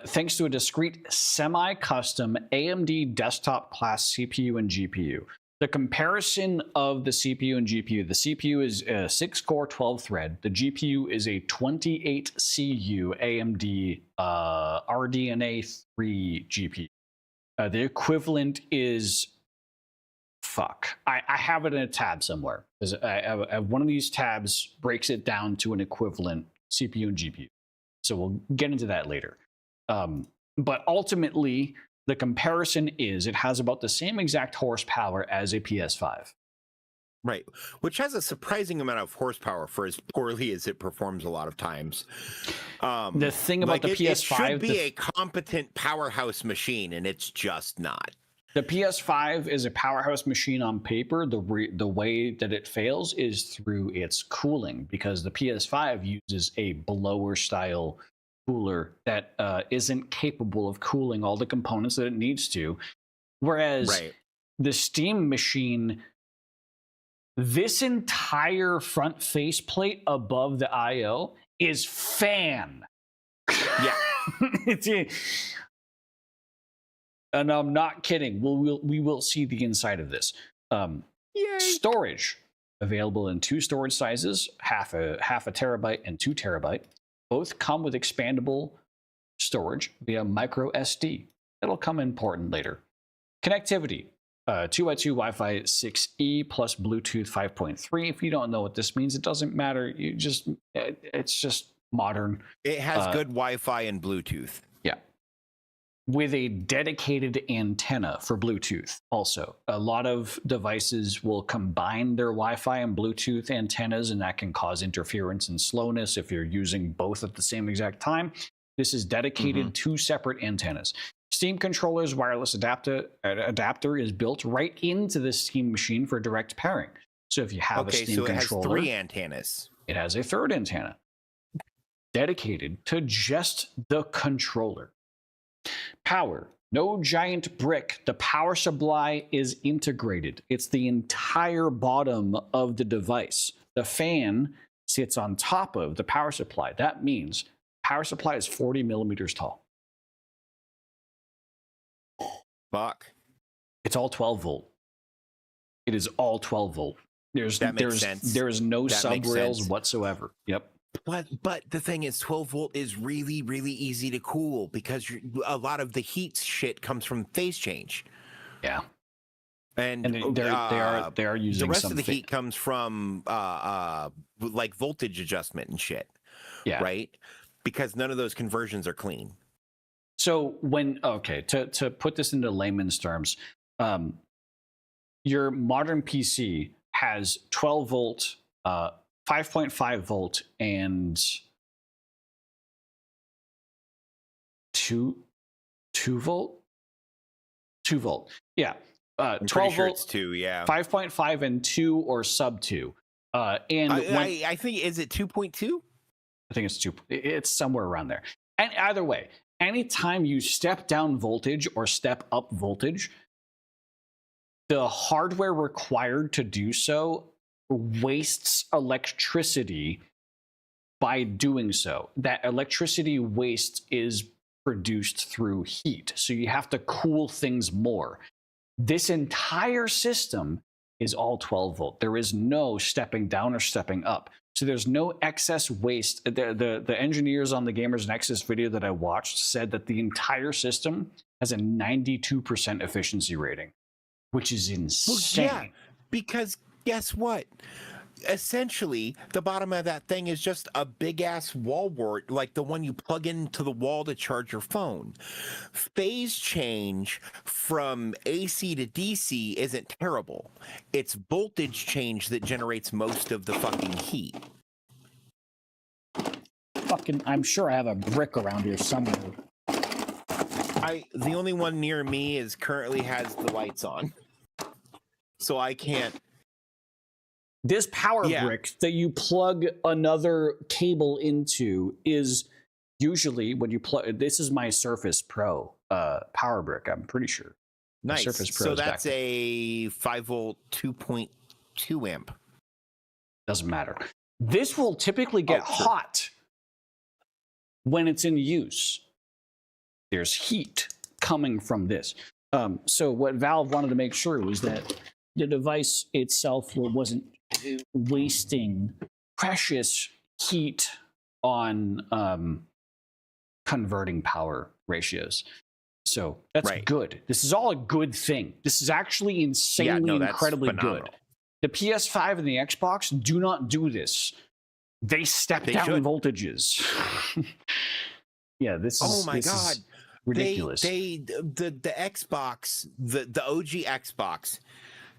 Thanks to a discrete semi-custom AMD desktop class CPU and GPU. The comparison of the CPU and GPU, the CPU is a 6-core 12-thread. The GPU is a 28CU AMD RDNA 3 GPU. The equivalent is... I have it in a tab somewhere. I have one of these tabs breaks it down to an equivalent CPU and GPU. So we'll get into that later. But ultimately, the comparison is it has about the same exact horsepower as a PS5. Right, which has a surprising amount of horsepower for as poorly as it performs a lot of times. The thing about the PS5... It should be a competent powerhouse machine, and it's just not. The PS5 is a powerhouse machine on paper. The way that it fails is through its cooling, because the PS5 uses a blower-style cooler that isn't capable of cooling all the components that it needs to. Whereas the Steam machine, this entire front faceplate above the I/O is fan. Yeah. And I'm not kidding. We will see the inside of this. Storage available in 2 storage sizes, half a terabyte and 2 terabyte. Both come with expandable storage via micro SD. That'll come important later. Connectivity: 2x2 Wi-Fi 6E plus Bluetooth 5.3. If you don't know what this means, it doesn't matter. It's just modern. It has good Wi-Fi and Bluetooth. Yeah. with a dedicated antenna for Bluetooth. Also, a lot of devices will combine their Wi-Fi and Bluetooth antennas, and that can cause interference and slowness if you're using both at the same exact time. This is dedicated two separate antennas. Steam Controller's wireless adapter is built right into the Steam machine for direct pairing. So if you have a Steam controller, it has 3 antennas. It has a third antenna dedicated to just the controller. Power. No giant brick. The power supply is integrated. It's the entire bottom of the device. The fan sits on top of the power supply. That means power supply is 40 millimeters tall. Fuck. It's all 12 volt. It is all 12 volt. There is no sub rails whatsoever. Yep. But the thing is, 12 volt is really, really easy to cool because a lot of the heat shit comes from phase change. Yeah. And they are using the rest of the heat comes from like voltage adjustment and shit. Yeah. Right? Because none of those conversions are clean. So to put this into layman's terms, your modern PC has 12 volt, 5.5 volt, and 2 volt. 2 volt. Yeah. 12 sure volt, it's 2, yeah. 5.5 and 2 or sub 2. And I think, is it 2.2? I think it's 2. It's somewhere around there. And either way, anytime you step down voltage or step up voltage, the hardware required to do so wastes electricity by doing so. That electricity waste is produced through heat. So you have to cool things more. This entire system is all 12 volt. There is no stepping down or stepping up. So there's no excess waste. The engineers on the Gamers Nexus video that I watched said that the entire system has a 92% efficiency rating, which is insane. Well, yeah, because guess what? Essentially, the bottom of that thing is just a big ass wall wart, like the one you plug into the wall to charge your phone. Phase change from AC to DC isn't terrible. It's voltage change that generates most of the fucking heat. I'm sure I have a brick around here somewhere. The only one near me is currently has the lights on, so I can't. This power brick that you plug another cable into is usually when you plug. This is my Surface Pro power brick. I'm pretty sure. Nice. Surface Pro so that's a 5 volt 2.2 amp. Doesn't matter. This will typically get hot when it's in use. There's heat coming from this. So what Valve wanted to make sure was that the device itself wasn't wasting precious heat on converting power ratios. So that's good. This is all a good thing. This is actually insanely incredibly good. The PS5 and the Xbox do not do this. They step down voltages. Yeah, this is ridiculous. The Xbox, the OG Xbox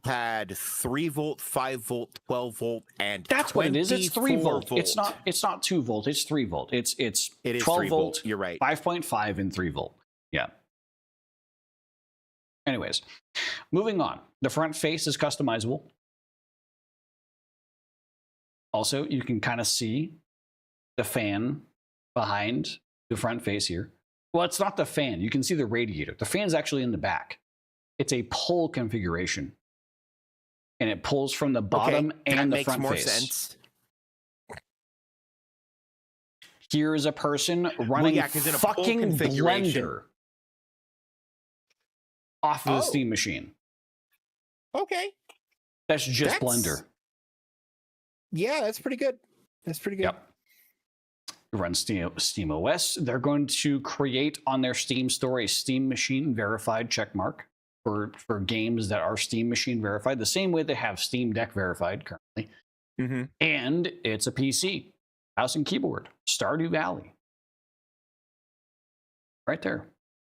had 3 volt, 5 volt, 12 volt, and that's what it is. It's 3 volt. volt. It's not 2 volt. It's 3 volt. It is 12 volt. You're right. 5.5 and 3 volt. Yeah. Anyways, moving on. The front face is customizable. Also, you can kind of see the fan behind the front face here. Well, it's not the fan. You can see the radiator. The fan's actually in the back. It's a pull configuration. And it pulls from the bottom and the front face. That makes more sense. Here's a person running a fucking Blender off of the Steam machine. Okay. That's just Blender. Yeah, that's pretty good. That's pretty good. Yep. Run Steam OS. They're going to create on their Steam store a Steam machine verified checkmark for games that are Steam machine verified, the same way they have Steam Deck verified currently. Mm-hmm. And it's a PC, mouse and keyboard, Stardew Valley. Right there.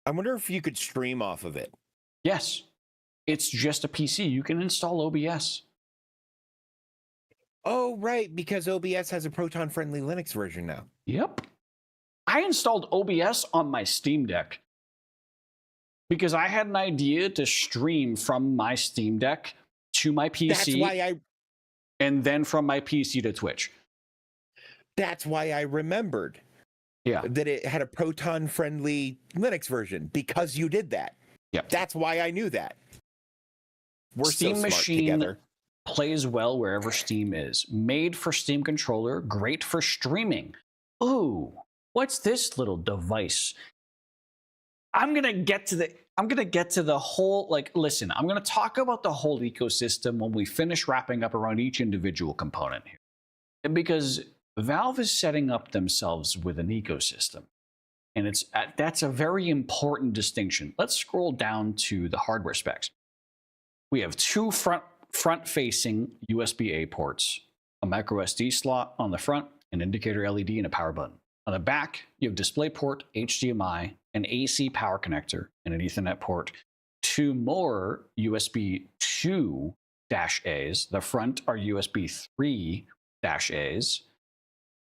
I wonder if you could stream off of it. Yes. It's just a PC. You can install OBS. Oh, right, because OBS has a Proton-friendly Linux version now. Yep. I installed OBS on my Steam Deck because I had an idea to stream from my Steam Deck to my PC. That's why and then from my PC to Twitch. That's why I remembered. Yeah. That it had a Proton-friendly Linux version, because you did that. Yep. That's why I knew that. We're Steam so smart Machine together. plays well wherever Steam is. Made for Steam controller, great for streaming. Ooh, what's this little device? I'm gonna get to the whole, like, listen, I'm gonna talk about the whole ecosystem when we finish wrapping up around each individual component here. Because Valve is setting up themselves with an ecosystem. And that's a very important distinction. Let's scroll down to the hardware specs. We have two front-facing USB-A ports, a micro SD slot on the front, an indicator LED, and a power button. On the back, you have DisplayPort, HDMI, an AC power connector, and an Ethernet port. Two more USB 2-A's. The front are USB 3-A's,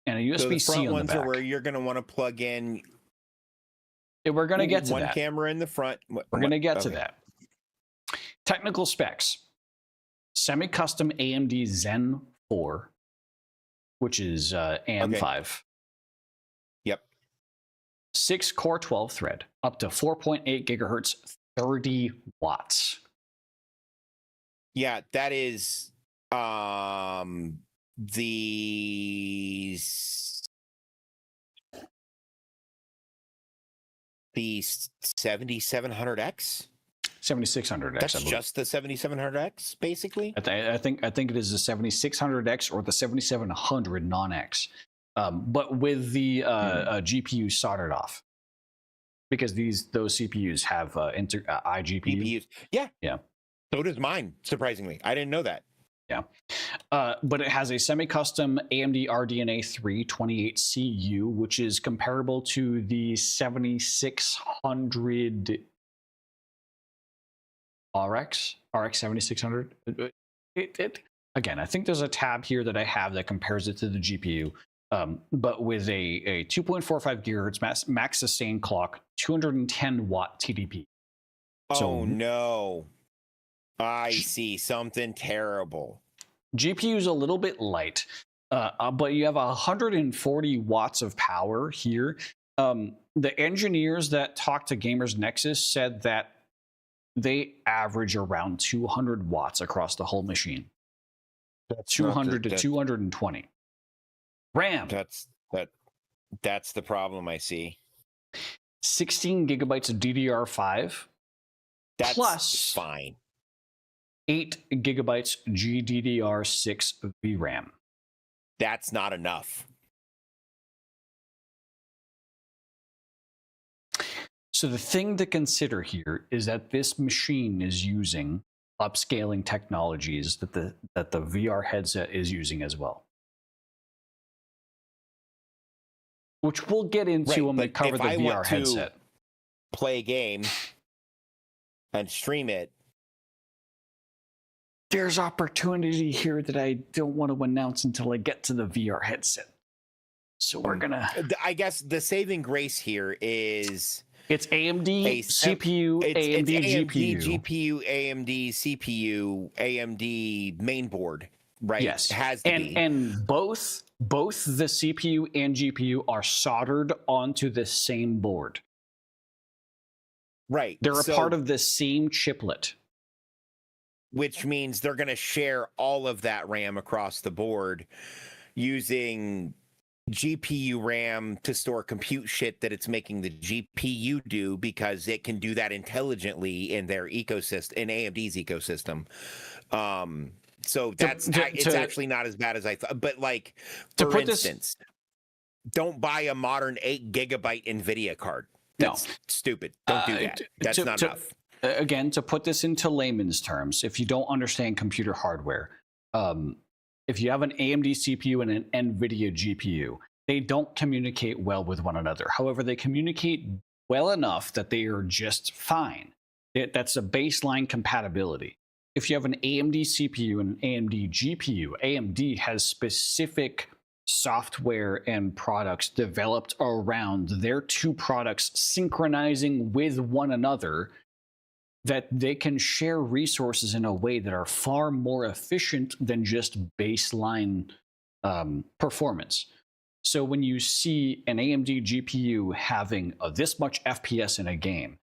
and a USB-C So the front on the ones back. are where you're going to want to plug in. We're going to get to one that. Camera in the front. We're going to get to that. Technical specs. Semi-custom AMD Zen 4, which is AM5. Yep. 6-core 12-thread, up to 4.8 gigahertz, 30 watts. Yeah, that is the 7700X. 7600X. That's just the 7700X, basically. I think it is the 7600X or the 7700 non-X, but with the GPU soldered off, because those CPUs have iGPU. GPUs. Yeah. Yeah. So does mine. Surprisingly, I didn't know that. Yeah. But it has a semi-custom AMD RDNA 3 28CU, which is comparable to the 7600 RX 7600. Again, I think there's a tab here that I have that compares it to the GPU, but with a 2.45 gigahertz max sustained clock, 210 watt TDP. Oh no, I see something terrible. GPU is a little bit light, but you have 140 watts of power here. The engineers that talked to Gamers Nexus said that they average around 200 watts across the whole machine. That's 200 to 220. RAM. That's the problem I see. 16 gigabytes of DDR5. That's plus fine. 8 gigabytes GDDR6 VRAM. That's not enough. So the thing to consider here is that this machine is using upscaling technologies that the VR headset is using as well, which we'll get into when we cover the VR headset. Play a game and stream it. There's opportunity here that I don't want to announce until I get to the VR headset. So we're gonna. I guess the saving grace here is. It's AMD CPU, AMD GPU. GPU, AMD CPU, AMD mainboard, right? Yes. Has to be. And both the CPU and GPU are soldered onto the same board. Right. They're a part of the same chiplet. Which means they're going to share all of that RAM across the board using GPU RAM to store compute shit that it's making the GPU do, because it can do that intelligently in their ecosystem, in AMD's ecosystem. So it's actually not as bad as I thought. But like, for instance, don't buy a modern 8 gigabyte NVIDIA card. That's stupid. Don't do that. That's not enough. Again, to put this into layman's terms, if you don't understand computer hardware, if you have an AMD CPU and an NVIDIA GPU, they don't communicate well with one another. However, they communicate well enough that they are just fine. That's a baseline compatibility. If you have an AMD CPU and an AMD GPU, AMD has specific software and products developed around their two products synchronizing with one another, that they can share resources in a way that are far more efficient than just baseline performance. So when you see an AMD GPU having this much FPS in a game,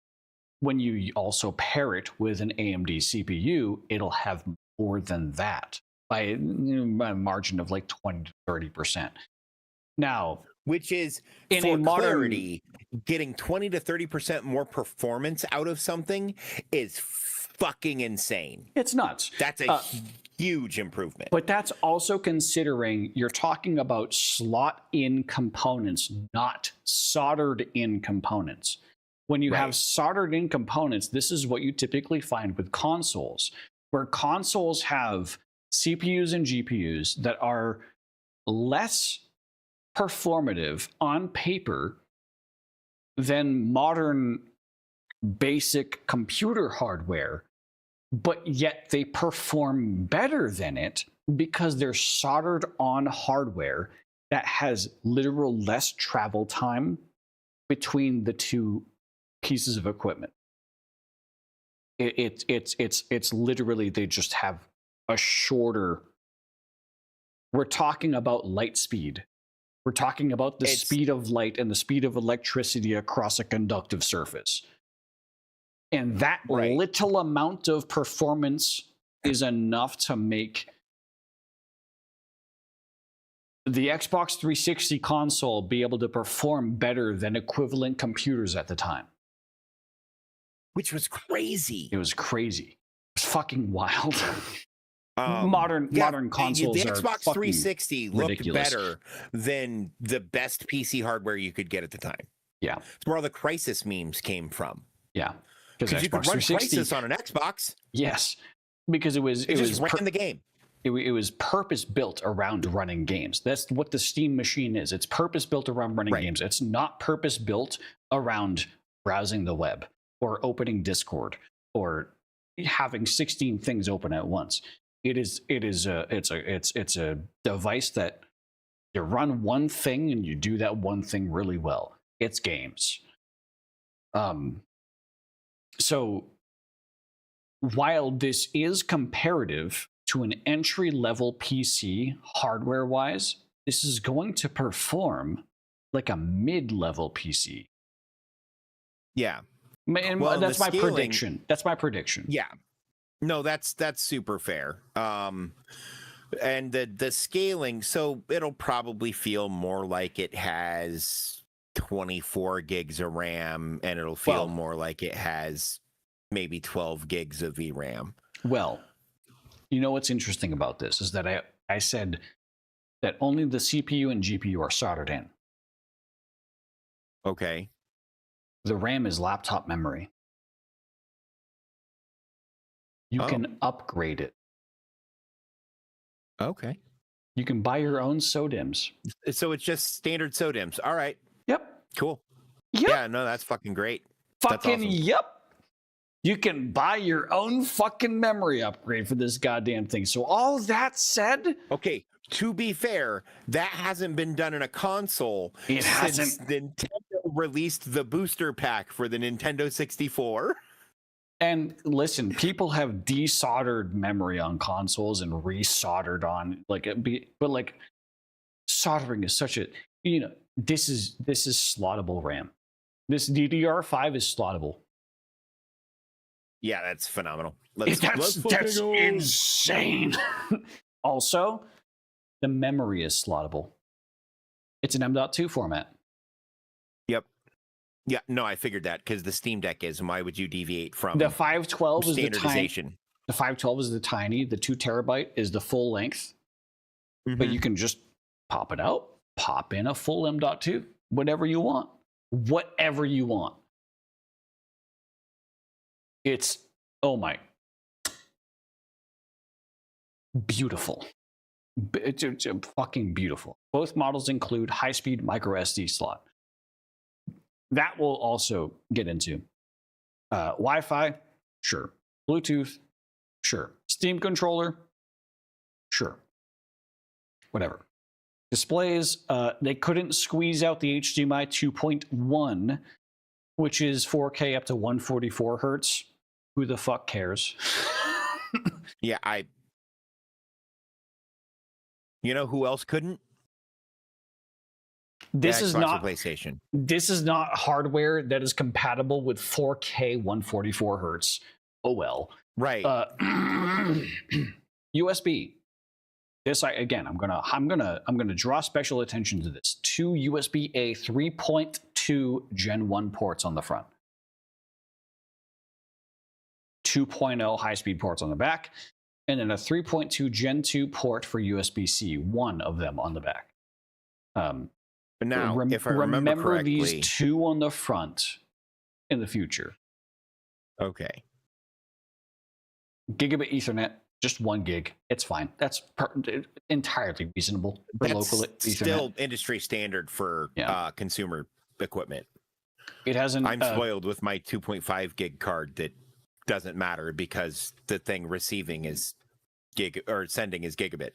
when you also pair it with an AMD CPU, it'll have more than that by a margin of like 20 to 30%. Now, which is, in for a modern, clarity, getting 20 to 30% more performance out of something is fucking insane. It's nuts. That's a huge improvement. But that's also considering you're talking about slot-in components, not soldered-in components. When you have soldered-in components, this is what you typically find with consoles, where consoles have CPUs and GPUs that are less performative on paper than modern basic computer hardware, but yet they perform better than it because they're soldered on hardware that has literal less travel time between the two pieces of equipment. It's literally, they just have a shorter. We're talking about light speed. We're talking about the speed of light and the speed of electricity across a conductive surface. And that little amount of performance is enough to make the Xbox 360 console be able to perform better than equivalent computers at the time. Which was crazy. It was crazy. It was fucking wild. Modern consoles the are Xbox 360 looked ridiculous. better than the best PC hardware you could get at the time. Yeah. It's where all the Crisis memes came from. Yeah. Because you could run Crisis on an Xbox. Yes. Because it was ran the game. It was purpose built around running games. That's what the Steam machine is. It's purpose built around running games. It's not purpose built around browsing the web or opening Discord or having 16 things open at once. It's a device that you run one thing and you do that one thing really well. It's games. So while this is comparative to an entry-level PC hardware-wise, this is going to perform like a mid-level PC. Yeah. And that's my prediction. That's my prediction. Yeah. No, that's super fair. And the scaling, so it'll probably feel more like it has 24 gigs of RAM, and it'll feel more like it has maybe 12 gigs of VRAM. Well, you know what's interesting about this is that I said that only the CPU and GPU are soldered in. Okay. The RAM is laptop memory. You can upgrade it. Okay. You can buy your own SODIMMs. So it's just standard SODIMMs. All right. Yep. Cool. Yep. Yeah, no, that's fucking great. Fucking yep. You can buy your own fucking memory upgrade for this goddamn thing. So all that said, okay, to be fair, that hasn't been done in a console since Nintendo released the booster pack for the Nintendo 64. And listen, people have desoldered memory on consoles and resoldered on but like soldering is such a, this is slottable RAM. This DDR5 is slottable. Yeah, that's phenomenal. That's insane. Also, the memory is slottable. It's an M.2 format. Yep. Yeah, no, I figured that because the Steam Deck is, and why would you deviate from the 512 is the standardization? The 512 is the tiny. The 2 terabyte is the full length. But you can just pop it out, pop in a full M.2, whatever you want. Whatever you want. It's, oh my, beautiful. It's fucking beautiful. Both models include high-speed micro SD slot. that will also get into. Wi-Fi, sure. Bluetooth, sure. Steam controller, sure. Whatever. Displays, they couldn't squeeze out the HDMI 2.1, which is 4K up to 144 hertz. Who the fuck cares? Yeah, you know who else couldn't? This is Xbox not or PlayStation. This is not hardware that is compatible with 4K 144 hertz. Oh well. Right. USB. This I'm gonna draw special attention to this. 2 USB-A 3.2 Gen 1 ports on the front. 2.0 high-speed ports on the back, and then a 3.2 Gen 2 port for USB-C, one of them on the back. But now, if I remember correctly, these two on the front in the future. Okay. Gigabit Ethernet, just 1 gig. It's fine. That's entirely reasonable for That's local Ethernet. Still industry standard for consumer equipment. It hasn't. I'm spoiled with my 2.5 gig card that doesn't matter because the thing receiving is sending is gigabit.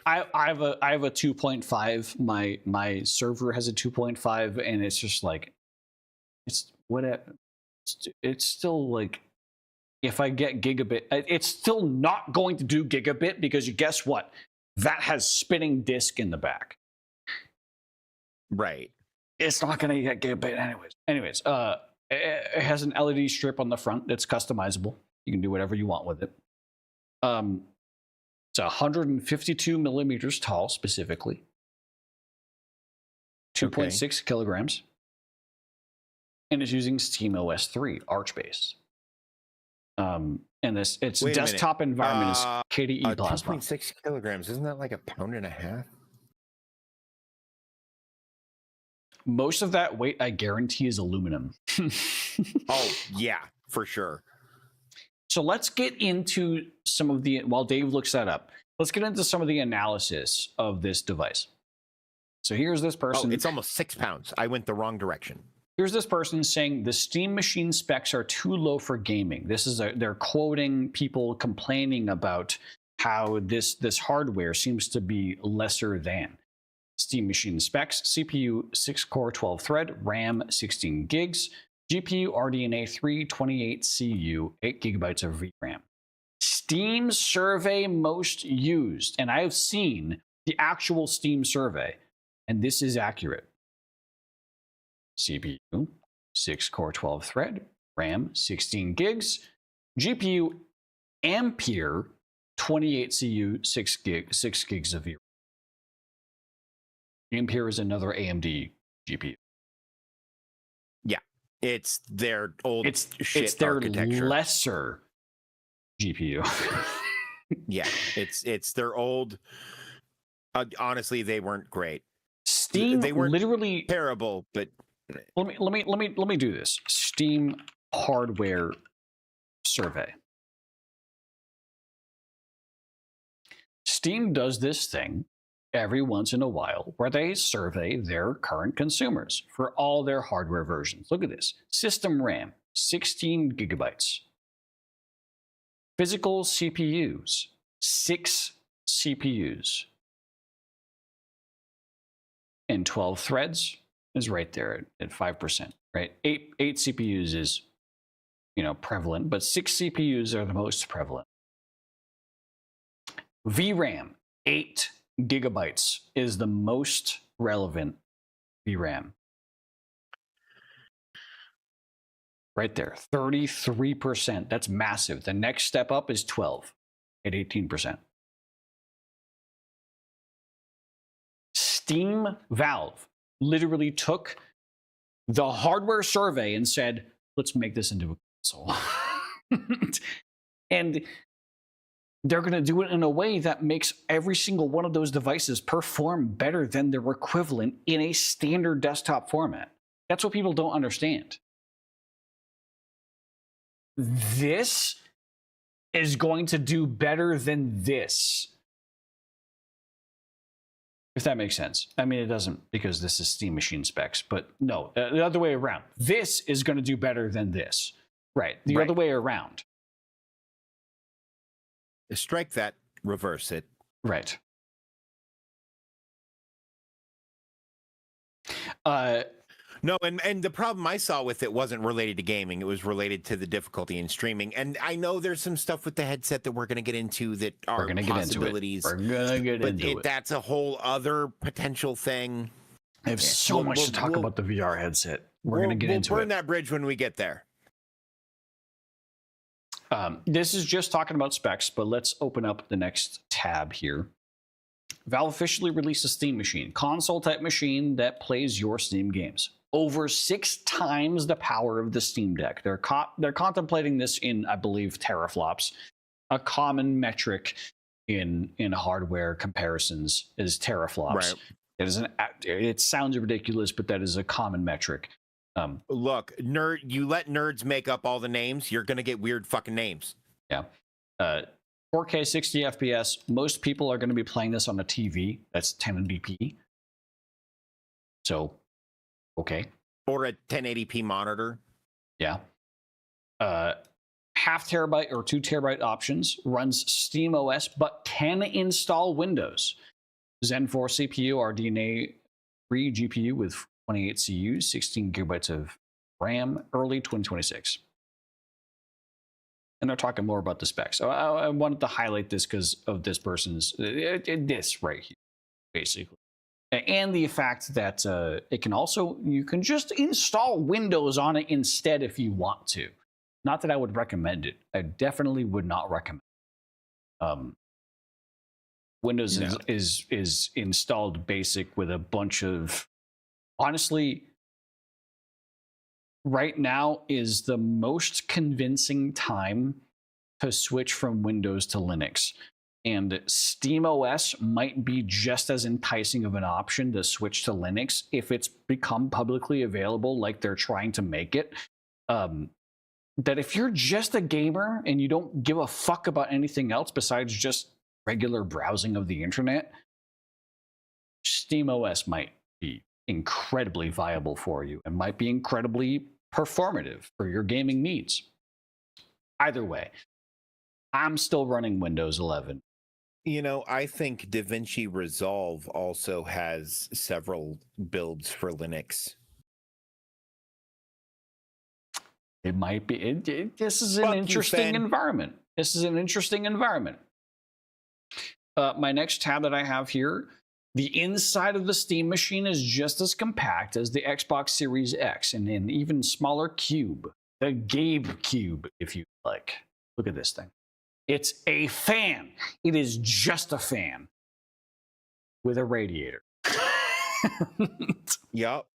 I have a 2.5. My server has a 2.5, and it's just like it's still like if I get gigabit, it's still not going to do gigabit because guess what? That has spinning disk in the back. Right. It's not going to get gigabit anyways. It has an LED strip on the front that's customizable. You can do whatever you want with it. It's 152 millimeters tall, specifically. 2.6 kilograms. And it's using SteamOS 3 Arch-based. And its desktop environment is KDE Plasma. 2.6 kilograms. Isn't that like a pound and a half? Most of that weight, I guarantee, is aluminum. Oh, yeah, for sure. So let's get into some of while Dave looks that up, let's get into some of the analysis of this device. So here's this person. Oh, it's almost 6 pounds. I went the wrong direction. Here's this person saying the Steam Machine specs are too low for gaming. They're quoting people complaining about how this hardware seems to be lesser than. Steam Machine specs: CPU 6-core 12-thread, RAM 16 gigs, GPU RDNA 3, 28 CU, 8 gigabytes of VRAM. Steam survey most used, and I have seen the actual Steam survey, and this is accurate. CPU 6-core 12-thread, RAM 16 gigs, GPU Ampere 28 CU, 6 gigs of VRAM. Ampere is another AMD GPU. Yeah, it's their old it's their architecture. Lesser GPU. Yeah, it's their old. Honestly, they weren't great. Steam, they weren't literally terrible, but let me do this. Steam hardware survey. Steam does this thing every once in a while where they survey their current consumers for all their hardware versions. Look at this. System RAM, 16 gigabytes. Physical CPUs, 6 CPUs. And 12 threads is right there at 5%, right? 8 CPUs is, prevalent, but 6 CPUs are the most prevalent. VRAM, 8 gigabytes is the most relevant VRAM. Right there, 33%. That's massive. The next step up is 12 at 18%. Steam Valve literally took the hardware survey and said, let's make this into a console. And they're going to do it in a way that makes every single one of those devices perform better than their equivalent in a standard desktop format. That's what people don't understand. This is going to do better than this. If that makes sense. I mean, it doesn't because this is Steam Machine specs, but no, the other way around. This is going to do better than this. Right. The other way around. Strike that, reverse it. Right. No, and the problem I saw with it wasn't related to gaming. It was related to the difficulty in streaming. And I know there's some stuff with the headset that we're going to get into that are possibilities. We're going to get into it. That's a whole other potential thing. I have so much to talk about the VR headset. We're going to get into it. We'll burn that bridge when we get there. This is just talking about specs, but let's open up the next tab here. Valve officially released a Steam Machine, console-type machine that plays your Steam games. Over 6 times the power of the Steam Deck. They're contemplating this in, I believe, teraflops. A common metric in hardware comparisons is teraflops. Right. It sounds ridiculous, but that is a common metric. Look, you let nerds make up all the names, you're going to get weird fucking names. Yeah. 4K 60 FPS. Most people are going to be playing this on a TV. That's 1080p. So, okay. Or a 1080p monitor. Yeah. Half terabyte or 2 terabyte options. Runs SteamOS, but can install Windows. Zen 4 CPU, RDNA 3 GPU with 28 CUs, 16 gigabytes of RAM, early 2026. And they're talking more about the specs. So I wanted to highlight this because of this person's, this right here, basically. And the fact that it can also, you can just install Windows on it instead if you want to. Not that I would recommend it. I definitely would not recommend it. Windows is installed basic with a bunch of, honestly, right now is the most convincing time to switch from Windows to Linux. And SteamOS might be just as enticing of an option to switch to Linux if it's become publicly available like they're trying to make it. That if you're just a gamer and you don't give a fuck about anything else besides just regular browsing of the internet, SteamOS might be incredibly viable for you and might be incredibly performative for your gaming needs. Either way, I'm still running Windows 11. You know, I think DaVinci Resolve also has several builds for Linux. It might be. This is an interesting environment. This is an interesting environment. My next tab that I have here, the inside of the Steam Machine is just as compact as the Xbox Series X and an even smaller cube. The Gabe Cube, if you like. Look at this thing. It's a fan. It is just a fan with a radiator. Yep.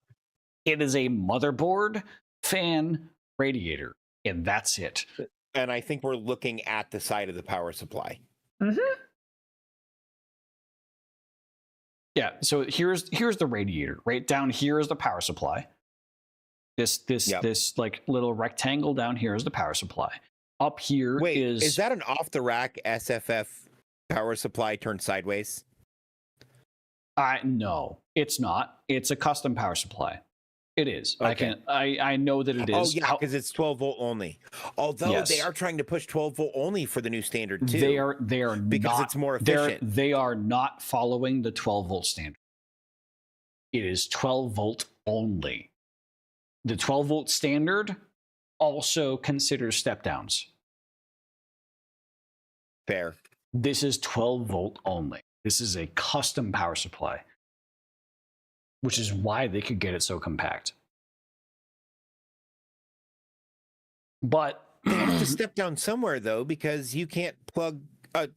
It is a motherboard, fan, radiator, and that's it. And I think we're looking at the side of the power supply. Mm-hmm. Yeah, so here's the radiator. Right down here is the power supply. This like little rectangle down here is the power supply. Up here is that an off the rack SFF power supply turned sideways? No, it's not. It's a custom power supply. It is. Okay. I know that it is. Oh yeah, because it's 12 volt only. Although they are trying to push 12 volt only for the new standard too. They are because not, it's more efficient. They are not following the 12 volt standard. It is 12 volt only. The 12 volt standard also considers step downs. Fair. This is 12 volt only. This is a custom power supply, which is why they could get it so compact. But they have to step down somewhere though, because you can't plug a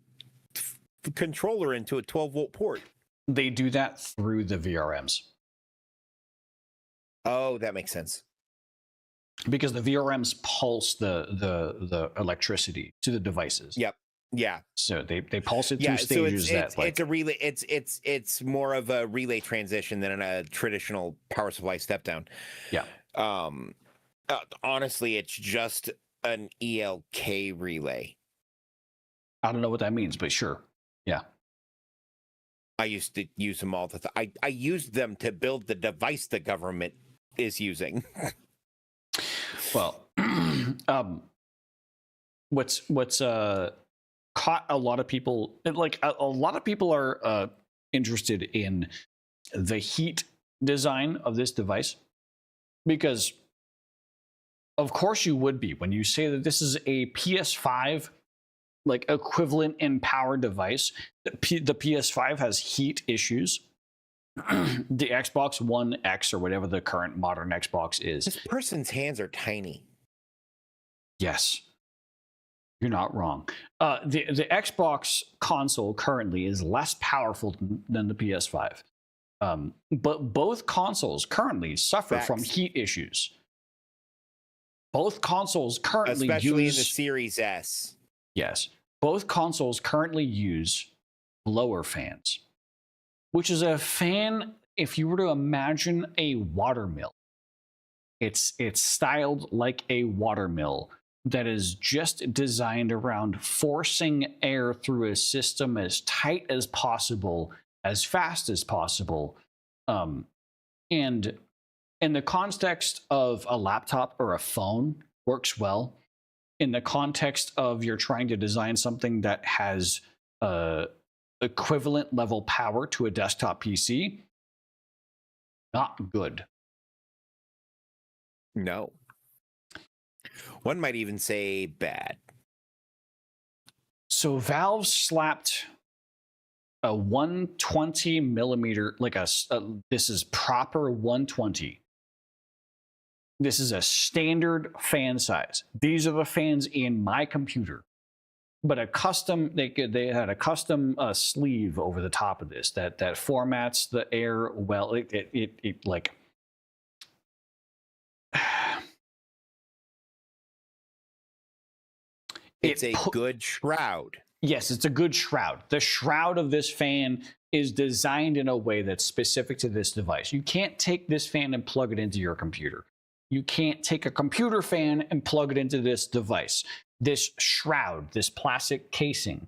controller into a 12 volt port. They do that through the VRMs. Oh, that makes sense. Because the VRMs pulse the electricity to the devices. Yep. Yeah. So they pulse it through stages. So it's a relay. It's more of a relay transition than a traditional power supply step down. Yeah. Honestly, it's just an ELK relay. I don't know what that means, but sure. Yeah. I used to use them all the time. I used them to build the device the government is using. Well, what's caught a lot of people, like a lot of people are interested in the heat design of this device, because of course you would be when you say that this is a PS5 like equivalent in power device. The PS5 has heat issues. The Xbox One X, or whatever the current modern Xbox is, This person's hands are tiny. yes, you're not wrong. The Xbox console currently is less powerful than the PS5. But both consoles currently suffer from Facts. heat issues. Both consoles currently Especially use in the Series S. yes. Both consoles currently use blower fans, which is a fan. If you were to imagine a watermill, it's styled like a watermill that is just designed around forcing air through a system as tight as possible, as fast as possible. And in the context of a laptop or a phone, works well. In the context of you're trying to design something that has equivalent level power to a desktop PC, not good. No. One might even say bad. So Valve slapped a 120 millimeter, like this is proper 120. This is a standard fan size. These are the fans in my computer, but a custom, they had a custom sleeve over the top of this that formats the air well. It like It's a good shroud. Yes, it's a good shroud. The shroud of this fan is designed in a way that's specific to this device. You can't take this fan and plug it into your computer. You can't take a computer fan and plug it into this device. This shroud, this plastic casing,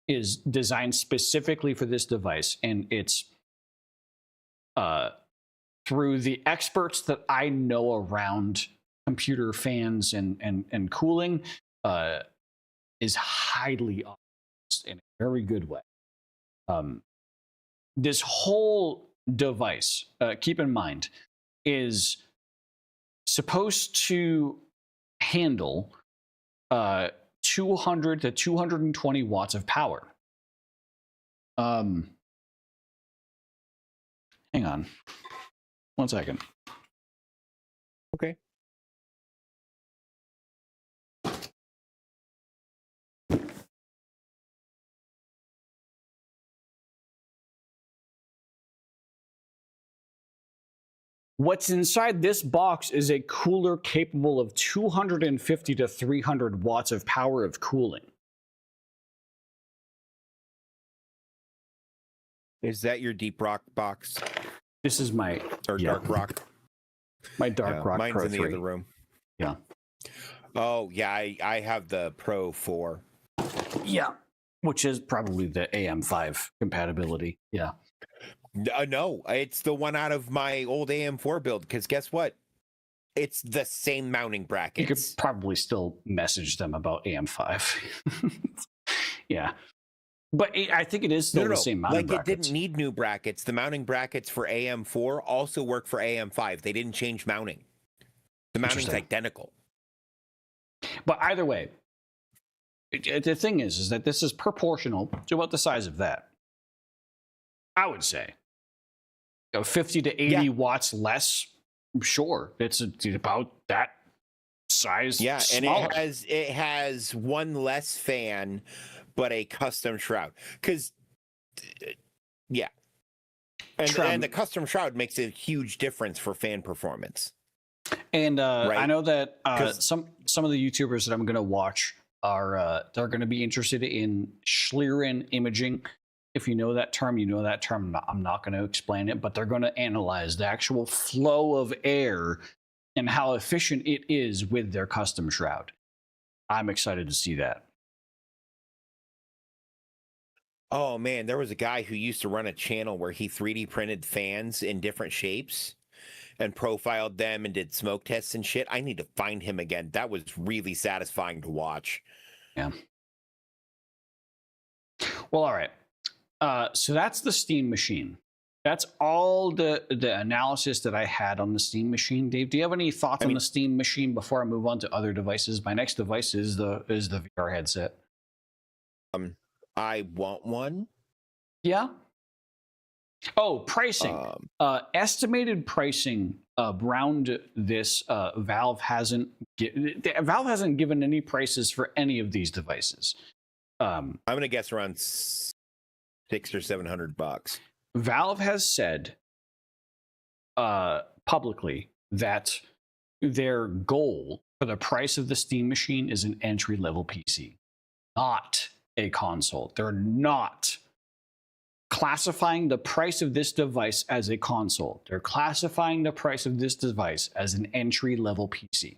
is designed specifically for this device, and it's through the experts that I know around computer fans and cooling, is highly optimized in a very good way. This whole device, keep in mind, is supposed to handle 200 to 220 watts of power. Hang on 1 second. Okay. What's inside this box is a cooler capable of 250 to 300 watts of power of cooling. Is that your deep rock box? This is my dark rock. My dark rock mine's Pro in the 3. other room. Yeah. Oh yeah, I have the Pro 4. Yeah, which is probably the AM5 compatibility. Yeah. No, it's the one out of my old AM4 build. Because guess what? It's the same mounting brackets. You could probably still message them about AM5. Yeah. But I think it is still the same mounting brackets. It didn't need new brackets. The mounting brackets for AM4 also work for AM5. They didn't change mounting. The mounting's identical. But either way, the thing is that this is proportional to about the size of that. I would say 50 to 80 watts less. Sure, it's about that size. Yeah, smaller. and it has one less fan, but a custom shroud. Because, yeah, and the custom shroud makes a huge difference for fan performance. And right? I know that some of the YouTubers that I'm going to watch are they're going to be interested in Schlieren imaging. If you know that term, you know that term. I'm not going to explain it, but they're going to analyze the actual flow of air and how efficient it is with their custom shroud. I'm excited to see that. Oh man, there was a guy who used to run a channel where he 3D printed fans in different shapes and profiled them and did smoke tests and shit. I need to find him again. That was really satisfying to watch. Yeah. Well, all right. So that's the Steam machine. That's all the analysis that I had on the Steam machine. Dave, do you have any thoughts on the Steam machine before I move on to other devices? My next device is the VR headset. I want one. Yeah. Oh, pricing. Estimated pricing around this. Valve hasn't given any prices for any of these devices. I'm gonna guess around $600 or $700. Valve has said publicly that their goal for the price of the Steam machine is an entry-level PC, not a console. They're not classifying the price of this device as a console. They're classifying the price of this device as an entry-level PC.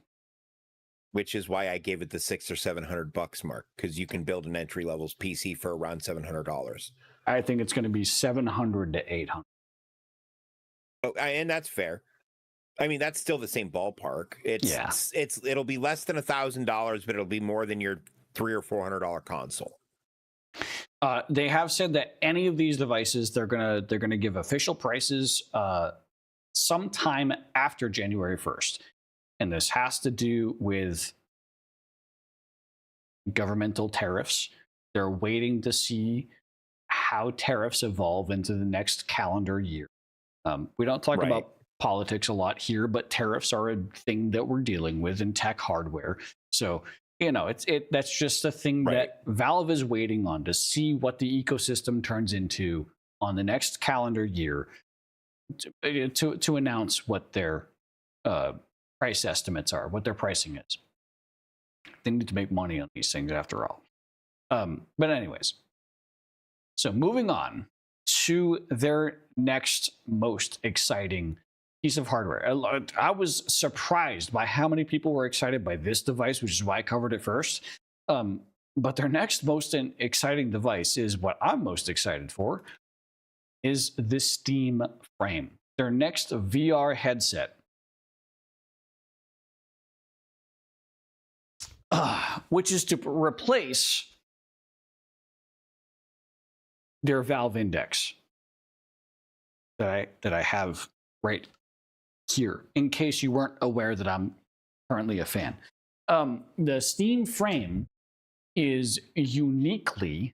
Which is why I gave it the $600 or $700 mark, because you can build an entry-level PC for around $700. I think it's going to be $700 to $800. Oh, and that's fair. I mean, that's still the same ballpark. It'll be less than $1,000, but it'll be more than your $300 or $400 console. They have said that any of these devices, they're gonna give official prices sometime after January 1st, and this has to do with governmental tariffs. They're waiting to see how tariffs evolve into the next calendar year. We don't talk about politics a lot here, but tariffs are a thing that we're dealing with in tech hardware. So, you know, that's just a thing that Valve is waiting on to see what the ecosystem turns into on the next calendar year to announce what their price estimates are, what their pricing is. They need to make money on these things after all. But anyways, so moving on to their next most exciting piece of hardware. I was surprised by how many people were excited by this device, which is why I covered it first. But their next most exciting device is what I'm most excited for, is the Steam Frame. Their next VR headset. Which is to replace their Valve Index that I have right here, in case you weren't aware that I'm currently a fan. The Steam Frame is uniquely,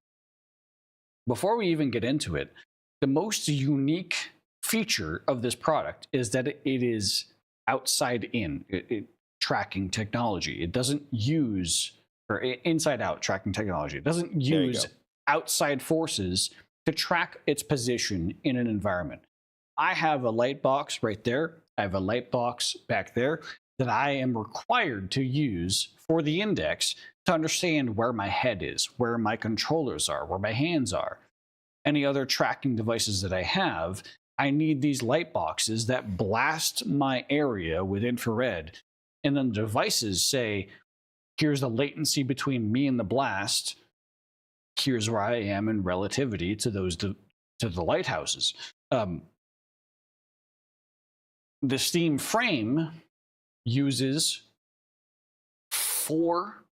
before we even get into it, the most unique feature of this product is that it is outside in tracking technology. It doesn't use, or inside out tracking technology. It doesn't use outside forces to track its position in an environment. I have a light box right there. I have a light box back there that I am required to use for the index to understand where my head is, where my controllers are, where my hands are. Any other tracking devices that I have, I need these light boxes that blast my area with infrared. And then the devices say, here's the latency between me and the blast. Here's where I am in relativity to those to the lighthouses. The Steam Frame uses 4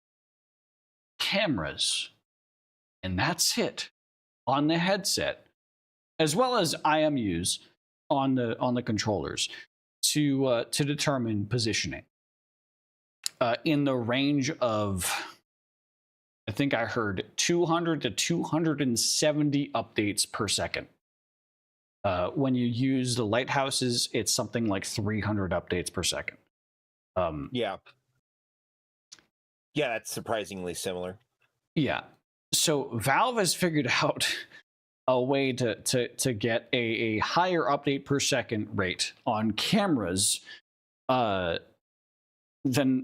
cameras, and that's it, on the headset, as well as IMUs on the controllers to determine positioning in the range of, I think I heard 200 to 270 updates per second. When you use the lighthouses, it's something like 300 updates per second. Yeah, that's surprisingly similar. Yeah. So Valve has figured out a way to get a higher update per second rate on cameras than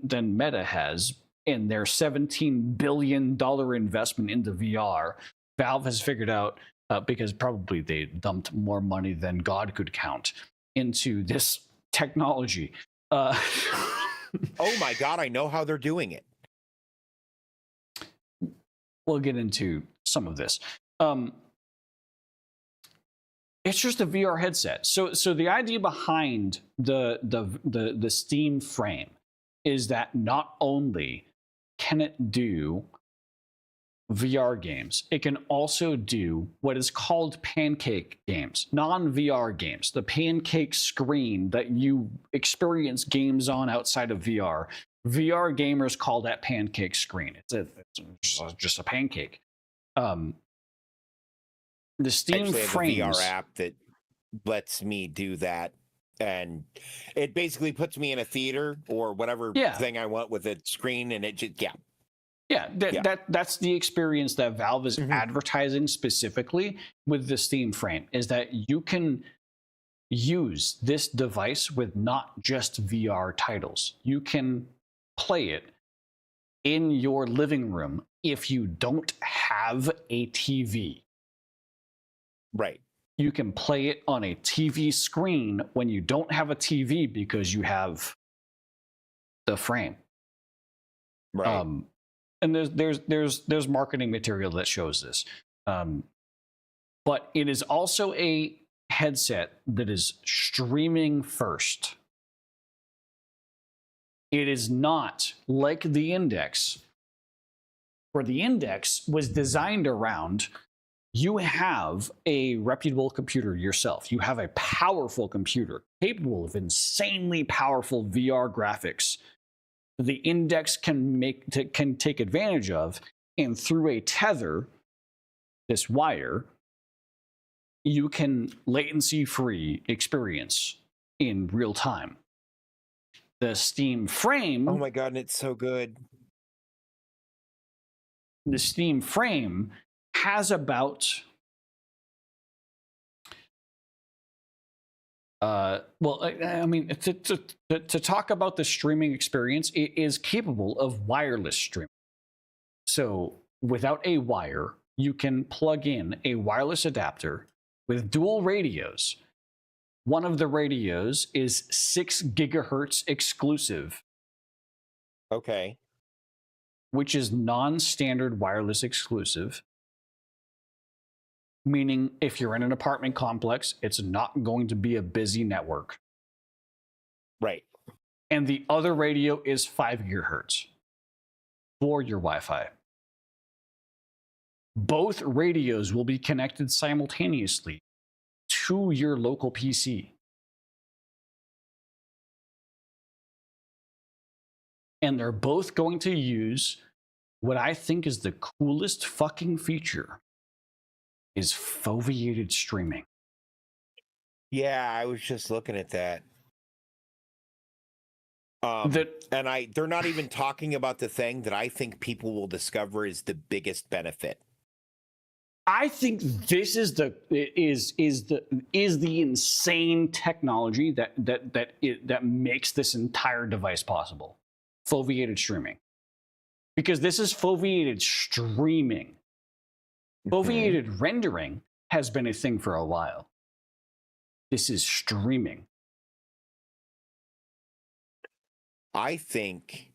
Meta has in their $17 billion investment into VR. Valve has figured out, because probably they dumped more money than God could count into this technology. Oh my God, I know how they're doing it. We'll get into some of this. It's just a VR headset. So the idea behind the Steam Frame is that not only can it do VR games, it can also do what is called pancake games, non-VR games. The pancake screen that you experience games on outside of VR. VR gamers call that pancake screen. It's just a pancake. The Steam Actually, I have Frames. a VR app that lets me do that, and it basically puts me in a theater or whatever thing I want with a screen, and it just that's the experience that Valve is advertising specifically with the Steam Frame, is that you can use this device with not just VR titles. You can play it in your living room if you don't have a TV. Right. You can play it on a TV screen when you don't have a TV because you have the frame. Right. And there's marketing material that shows this. But it is also a headset that is streaming first. It is not like the Index, where the Index was designed around you have a reputable computer yourself. You have a powerful computer capable of insanely powerful VR graphics. The Index can take advantage of, and through a tether, this wire, you can latency-free experience in real time. The Steam Frame. Oh my god, and it's so good. The Steam Frame has about I mean, to talk about the streaming experience, it is capable of wireless streaming. So without a wire, you can plug in a wireless adapter with dual radios. One of the radios is 6 gigahertz exclusive. Okay. Which is non-standard wireless exclusive. Meaning, if you're in an apartment complex, it's not going to be a busy network. Right. And the other radio is 5 gigahertz for your Wi-Fi. Both radios will be connected simultaneously to your local PC. And they're both going to use what I think is the coolest fucking feature, is foveated streaming. Yeah, I was just looking at that. They're not even talking about the thing that I think people will discover is the biggest benefit. I think this is the insane technology that makes this entire device possible. Foveated streaming. Because this is foveated streaming. Foveated rendering has been a thing for a while. This is streaming. I think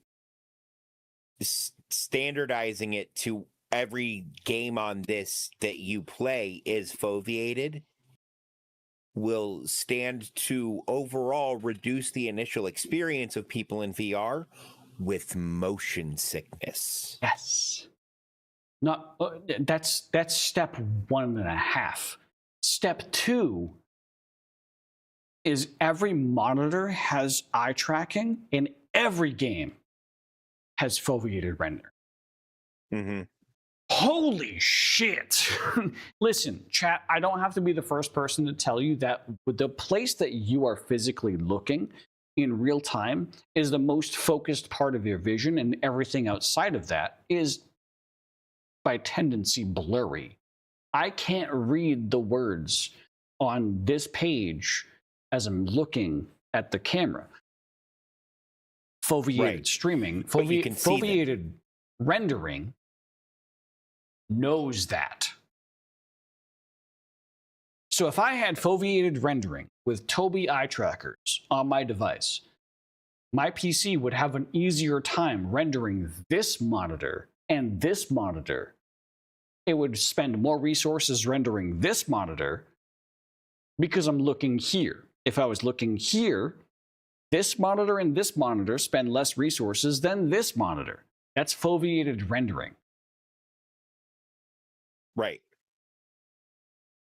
standardizing it to every game on this that you play is foveated will stand to overall reduce the initial experience of people in VR with motion sickness. Yes. Not that's step 1.5. Step 2 is every monitor has eye tracking, and every game has foveated render. Holy shit! Listen, chat, I don't have to be the first person to tell you that the place that you are physically looking in real time is the most focused part of your vision, and everything outside of that is by tendency blurry. I can't read the words on this page as I'm looking at the camera. Foveated streaming, foveated rendering knows that. So if I had foveated rendering with Tobii eye trackers on my device, my PC would have an easier time rendering this monitor and this monitor. It would spend more resources rendering this monitor because I'm looking here. If I was looking here, this monitor and this monitor spend less resources than this monitor. That's foveated rendering. Right.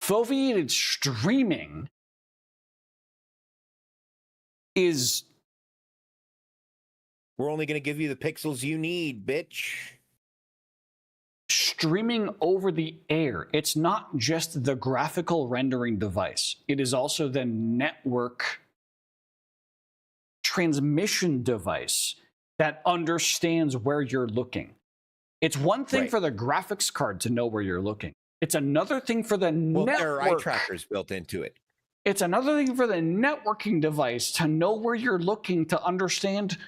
Foveated streaming is... We're only going to give you the pixels you need, bitch. Streaming over the air. It's not just the graphical rendering device. It is also the network transmission device that understands where you're looking. It's one thing for the graphics card to know where you're looking. It's another thing for the network. There are eye trackers built into it. It's another thing for the networking device to know where you're looking, to understand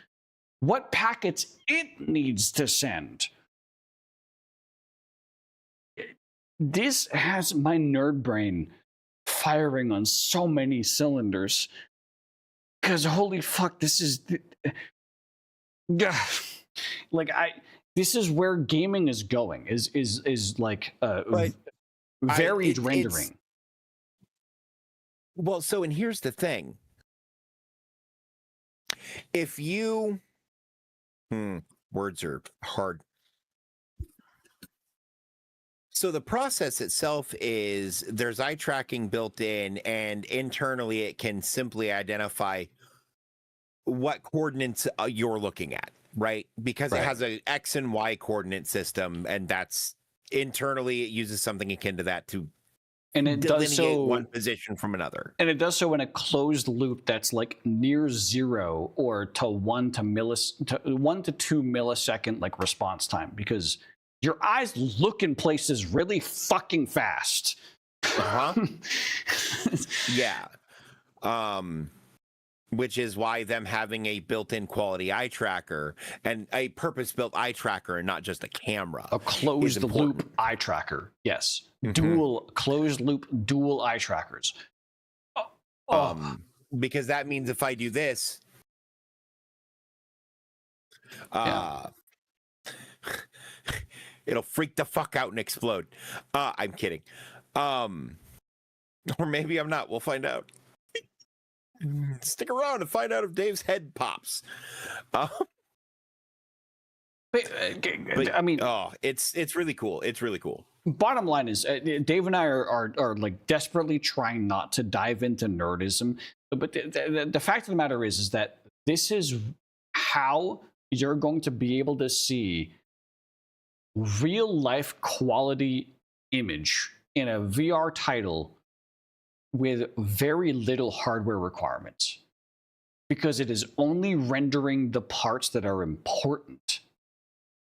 what packets it needs to send. This has my nerd brain firing on so many cylinders. Because holy fuck, this is... this is where gaming is going, is like varied rendering. Well, so, and here's the thing. If you... words are hard. So the process itself is there's eye tracking built in, and internally it can simply identify what coordinates you're looking at, right? Because it has a X and Y coordinate system, and that's internally it uses something akin to that to delineate one position from another. And it does so in a closed loop that's like near zero or to 1 to 2 millisecond like response time, because your eyes look in places really fucking fast. Yeah. Which is why them having a built-in quality eye tracker and a purpose-built eye tracker and not just a camera. A closed loop eye tracker. Yes. Dual closed loop dual eye trackers. Because that means if I do this, it'll freak the fuck out and explode. I'm kidding. Or maybe I'm not. We'll find out. Stick around and find out if Dave's head pops. I mean, it's really cool. It's really cool. Bottom line is, Dave and I are like desperately trying not to dive into nerdism, but the fact of the matter is that this is how you're going to be able to see real life quality image in a VR title with very little hardware requirements, because it is only rendering the parts that are important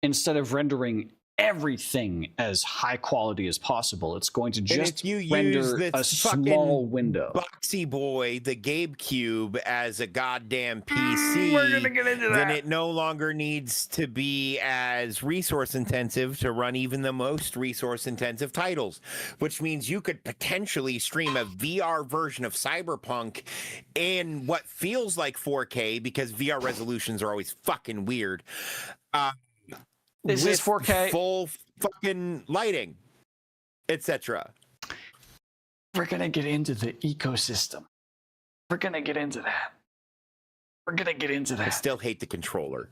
instead of rendering everything as high quality as possible. It's going to just render a small window. Boxy boy, the GameCube, as a goddamn PC, we're gonna get into that. Then it no longer needs to be as resource intensive to run even the most resource intensive titles, which means you could potentially stream a VR version of Cyberpunk in what feels like 4K, because VR resolutions are always fucking weird. This is 4K, full fucking lighting, etc. We're gonna get into the ecosystem. We're gonna get into that. I still hate the controller.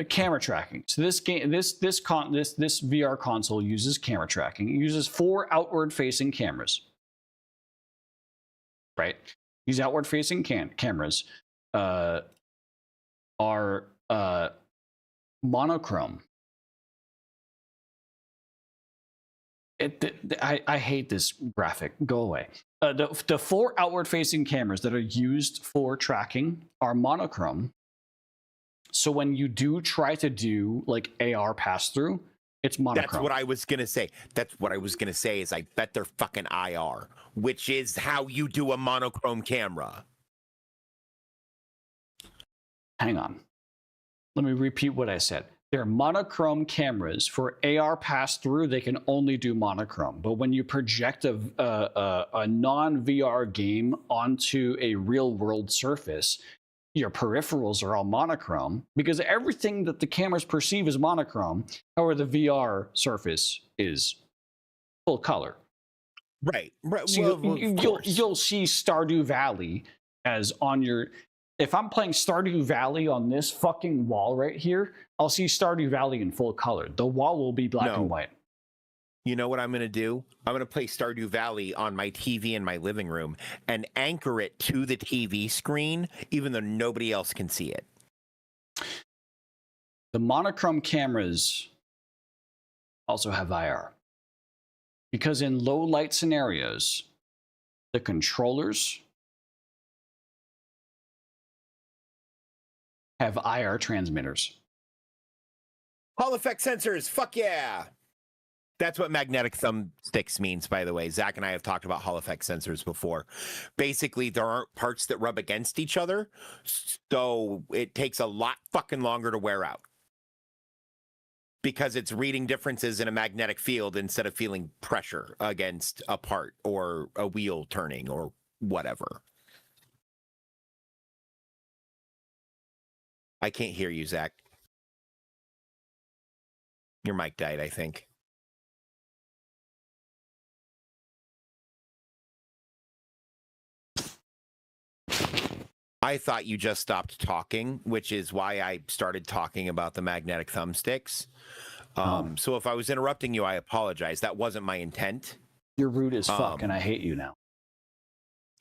Camera tracking. So this game, this VR console uses camera tracking. It uses 4 outward-facing cameras. Right. These outward-facing cameras are monochrome. I hate this graphic. Go away. The 4 outward-facing cameras that are used for tracking are monochrome. So when you do try to do like AR pass-through, it's monochrome. That's what I was gonna say. Is I bet they're fucking IR, which is how you do a monochrome camera. Hang on. Let me repeat what I said. They're monochrome cameras. For AR pass-through, they can only do monochrome. But when you project a non-VR game onto a real-world surface, your peripherals are all monochrome, because everything that the cameras perceive as monochrome, however, the VR surface is full color. Right. So Well, you'll see Stardew Valley as on your. If I'm playing Stardew Valley on this fucking wall right here, I'll see Stardew Valley in full color. The wall will be black and white. You know what I'm going to do? I'm going to play Stardew Valley on my TV in my living room and anchor it to the TV screen, even though nobody else can see it. The monochrome cameras also have IR. Because in low light scenarios, the controllers have IR transmitters. Hall effect sensors, fuck yeah! That's what magnetic thumbsticks means, by the way. Zach and I have talked about Hall effect sensors before. Basically, there aren't parts that rub against each other, so it takes a lot fucking longer to wear out. Because it's reading differences in a magnetic field instead of feeling pressure against a part or a wheel turning or whatever. I can't hear you, Zach. Your mic died, I think. I thought you just stopped talking, which is why I started talking about the magnetic thumbsticks. So if I was interrupting you, I apologize. That wasn't my intent. You're rude as fuck, and I hate you now.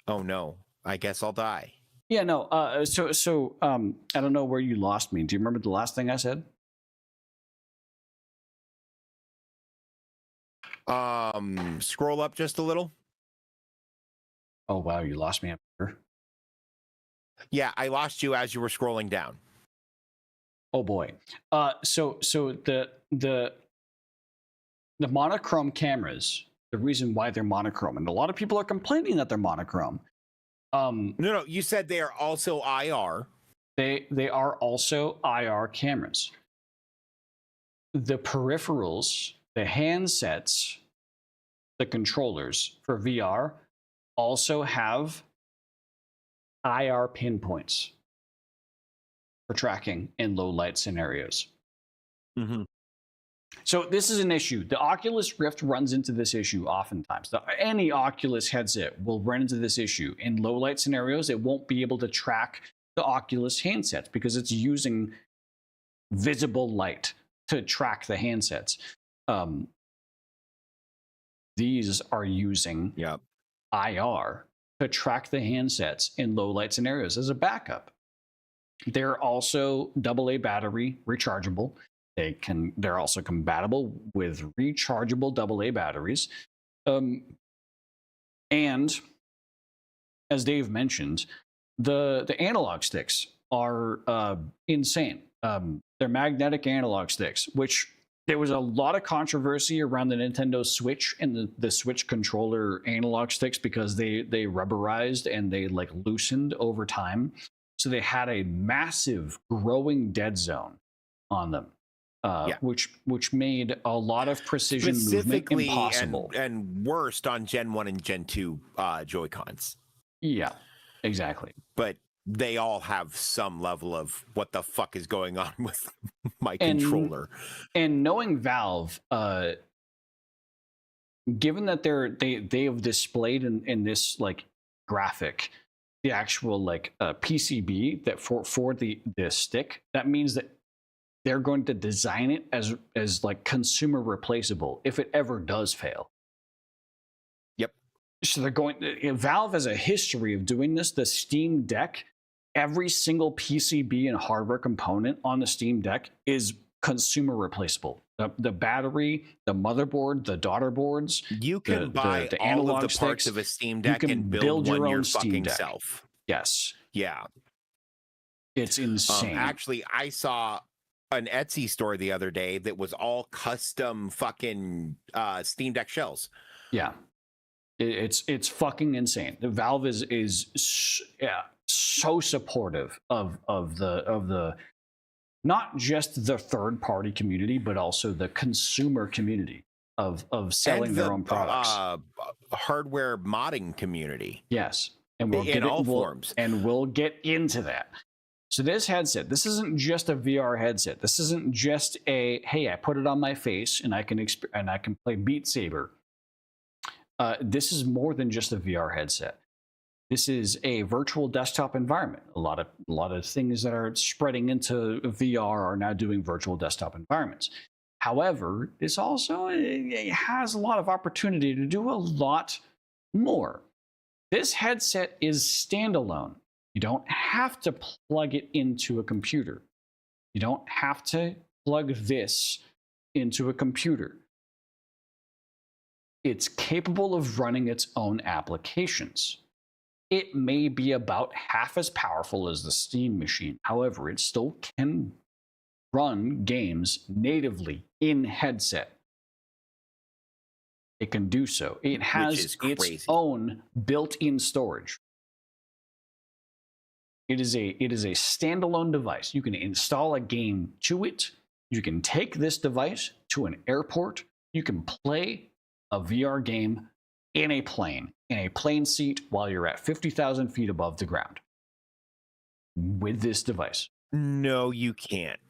Oh no, I guess I'll die. Yeah, no. So I don't know where you lost me. Do you remember the last thing I said? Scroll up just a little. Oh wow, you lost me up here. Yeah, I lost you as you were scrolling down. Oh boy. So the monochrome cameras, the reason why they're monochrome, and a lot of people are complaining that they're monochrome. No, you said they are also IR. They are also IR cameras. The peripherals, the handsets, the controllers for VR also have IR pinpoints for tracking in low light scenarios. Mm-hmm. So this is an issue. The Oculus Rift runs into this issue oftentimes. Any Oculus headset will run into this issue. In low light scenarios, it won't be able to track the Oculus handsets because it's using visible light to track the handsets. These are using IR to track the handsets in low light scenarios as a backup. They're also AA battery rechargeable. They're also compatible with rechargeable AA batteries. And as Dave mentioned, the analog sticks are insane. They're magnetic analog sticks, which there was a lot of controversy around the Nintendo Switch and the Switch controller analog sticks because they rubberized and they like loosened over time. So they had a massive growing dead zone on them, which made a lot of precision movement impossible. And worst on Gen 1 and Gen 2 Joy-Cons. Yeah, exactly. But they all have some level of what the fuck is going on with my controller. And knowing Valve, given that they have displayed in this like graphic the actual like PCB that for the stick, that means that they're going to design it as like consumer replaceable if it ever does fail. Yep. So they're going. Valve has a history of doing this. The Steam Deck, every single PCB and hardware component on the Steam Deck is consumer replaceable. The battery, the motherboard, the daughter boards. You can buy the all analog of the parts sticks. of a Steam Deck and build your one own your Steam fucking Deck. self. Yes. Yeah. It's insane. Actually, I saw an Etsy store the other day that was all custom fucking Steam Deck shells. Yeah. It's fucking insane. The Valve is so supportive of the not just the third party community, but also the consumer community of selling their own products. Hardware modding community. Yes. And we'll in all forms. And we'll get into that. So this headset, this isn't just a VR headset. This isn't just a, hey, I put it on my face and I can play Beat Saber. this is more than just a VR headset. This is a virtual desktop environment. A lot of things that are spreading into VR are now doing virtual desktop environments. However, this also has a lot of opportunity to do a lot more. This headset is standalone. You don't have to plug it into a computer. You don't have to plug this into a computer. It's capable of running its own applications. It may be about half as powerful as the Steam machine. However, it still can run games natively in headset. It can do so. It has its own built-in storage. It is a standalone device. You can install a game to it. You can take this device to an airport. You can play a VR game in a plane seat while you're at 50,000 feet above the ground with this device. No, you can't.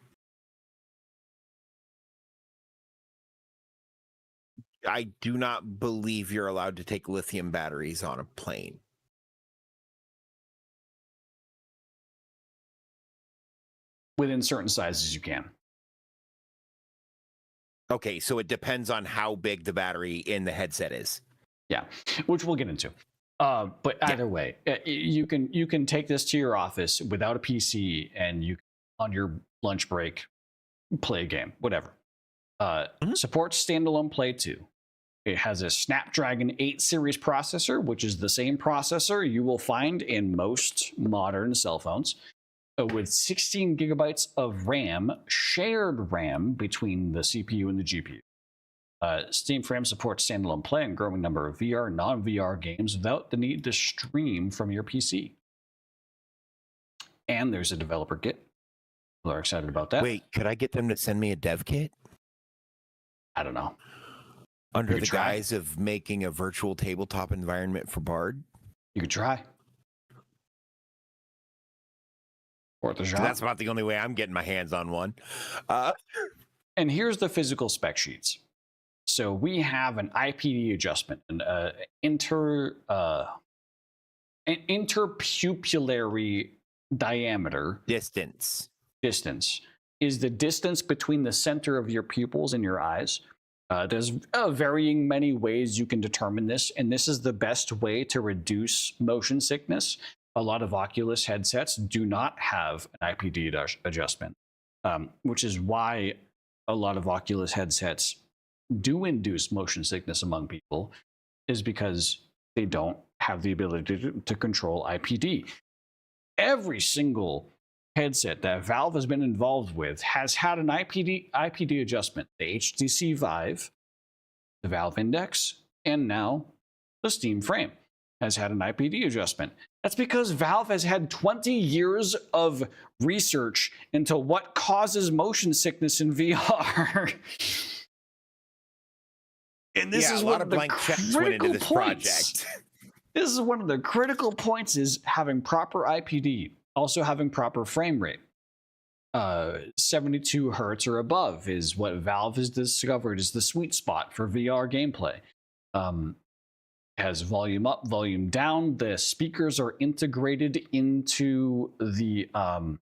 I do not believe you're allowed to take lithium batteries on a plane. Within certain sizes, you can. Okay, so it depends on how big the battery in the headset is. Yeah, which we'll get into. But either way, you can take this to your office without a PC, and you on your lunch break play a game, whatever. Supports standalone play too. It has a Snapdragon 8 series processor, which is the same processor you will find in most modern cell phones, with 16 gigabytes of RAM, shared RAM between the CPU and the GPU. Steam Frame supports standalone play and growing number of VR, non-VR games without the need to stream from your PC. And there's a developer kit. People are excited about that. Wait, could I get them to send me a dev kit? I don't know. Under the guise of making a virtual tabletop environment for Bard? You could try. That's about the only way I'm getting my hands on one. And here's the physical spec sheets. So we have an IPD adjustment, an interpupillary diameter. Distance is the distance between the center of your pupils and your eyes. There's varying many ways you can determine this, and this is the best way to reduce motion sickness. A lot of Oculus headsets do not have an IPD adjustment, which is why a lot of Oculus headsets do induce motion sickness among people, is because they don't have the ability to control IPD. Every single headset that Valve has been involved with has had an IPD adjustment. The HTC Vive, the Valve Index, and now the Steam Frame has had an IPD adjustment. That's because Valve has had 20 years of research into what causes motion sickness in VR. And this is one of the critical points. This is one of the critical points, is having proper IPD, also having proper frame rate. 72 hertz or above is what Valve has discovered is the sweet spot for VR gameplay. Has volume up, volume down. The speakers are integrated into the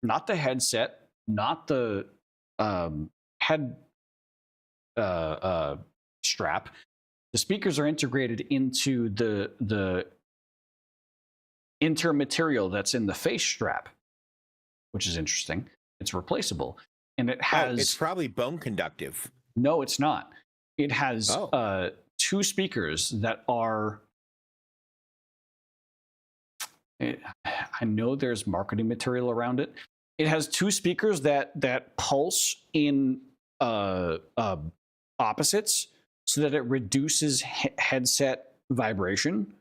not the headset, not the head strap. The speakers are integrated into the intermaterial that's in the face strap, which is interesting. It's replaceable, and it has. It's probably bone conductive. No, it's not. It has two speakers that are. I know there's marketing material around it. It has two speakers that pulse in opposites, so that it reduces headset vibration,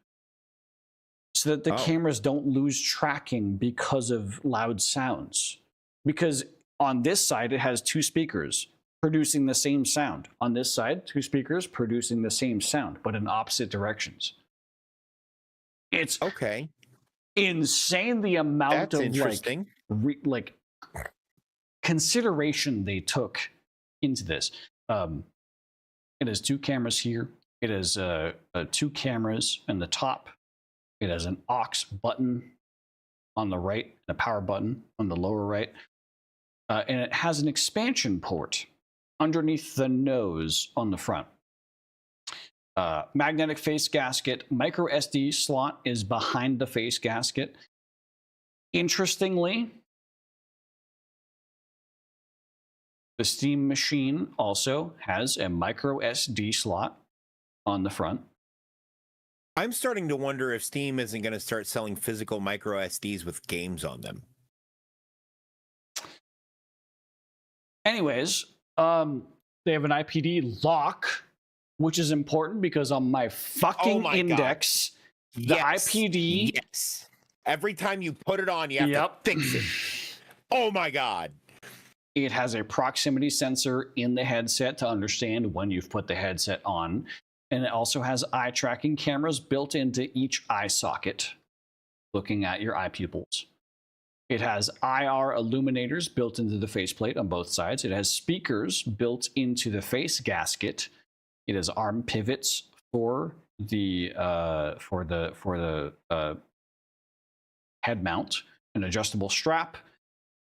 so that the cameras don't lose tracking because of loud sounds. Because on this side, it has two speakers producing the same sound. On this side, two speakers producing the same sound, but in opposite directions. It's insane the amount of like consideration they took into this. It has two cameras here. It has 2 cameras in the top. It has an aux button on the right and a power button on the lower right. And it has an expansion port underneath the nose on the front. Magnetic face gasket. Micro SD slot is behind the face gasket. Interestingly, the Steam Machine also has a micro SD slot on the front. I'm starting to wonder if Steam isn't going to start selling physical micro SDs with games on them. Anyways, they have an IPD lock, which is important because on my fucking index, the IPD. Yes. Every time you put it on, you have to fix it. Oh my God. It has a proximity sensor in the headset to understand when you've put the headset on. And it also has eye tracking cameras built into each eye socket, looking at your eye pupils. It has IR illuminators built into the faceplate on both sides. It has speakers built into the face gasket. It has arm pivots for the head mount, an adjustable strap,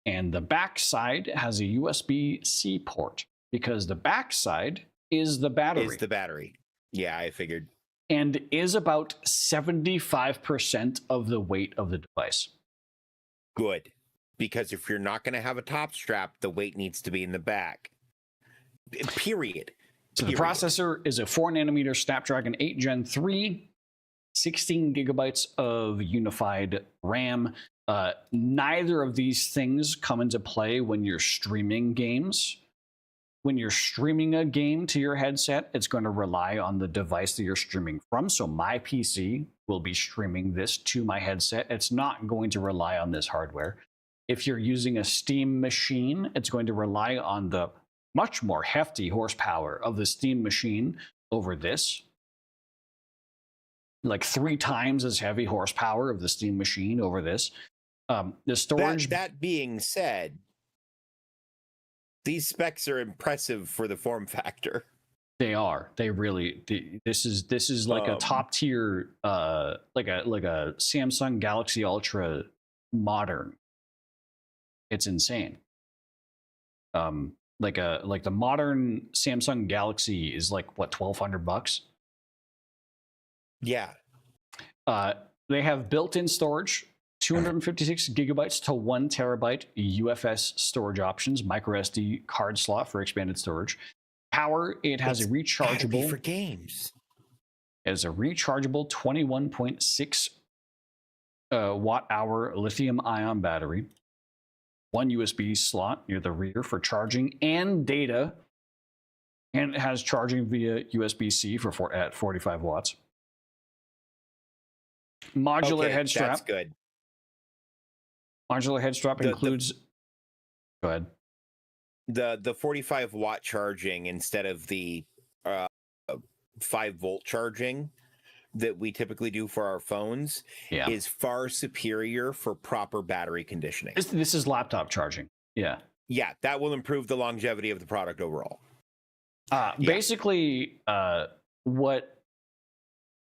and the back side has a USB-C port because the back side is the battery. Yeah, I figured. And is about 75% of the weight of the device. Good. Because if you're not going to have a top strap, the weight needs to be in the back. Period. So the processor is a 4nm Snapdragon 8 Gen 3, 16 gigabytes of unified RAM. Neither of these things come into play when you're streaming games. When you're streaming a game to your headset, it's going to rely on the device that you're streaming from. So my PC will be streaming this to my headset. It's not going to rely on this hardware. If you're using a Steam Machine, it's going to rely on the much more hefty horsepower of the Steam Machine over this. Like 3 times as heavy horsepower of the Steam Machine over this. The storage. That being said, these specs are impressive for the form factor. They are. They really. This is like a top tier, like a Samsung Galaxy Ultra modern. It's insane. Like the modern Samsung Galaxy is like what, $1,200? Yeah. They have built-in storage. 256 gigabytes to 1 terabyte UFS storage options, micro SD card slot for expanded storage. Power, it has a rechargeable for games. It has a rechargeable 21.6 watt-hour lithium-ion battery. 1 USB slot near the rear for charging and data, and it has charging via USB-C at 45 watts. Modular head strap. That's good. Modular head strap includes. Go ahead. The 45 watt charging instead of the 5 volt charging that we typically do for our phones is far superior for proper battery conditioning. This is laptop charging. Yeah. Yeah, that will improve the longevity of the product overall. Basically, what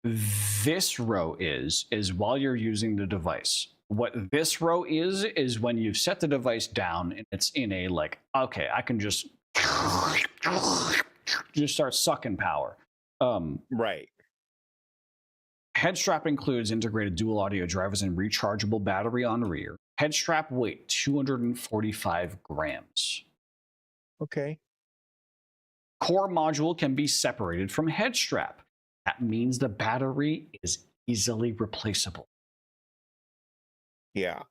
this row is while you're using the device. What this row is when you've set the device down and it's in a like, okay, I can just start sucking power. Right. Head strap includes integrated dual audio drivers and rechargeable battery on rear. Head strap weight 245 grams. Okay. Core module can be separated from head strap. That means the battery is easily replaceable. Yeah.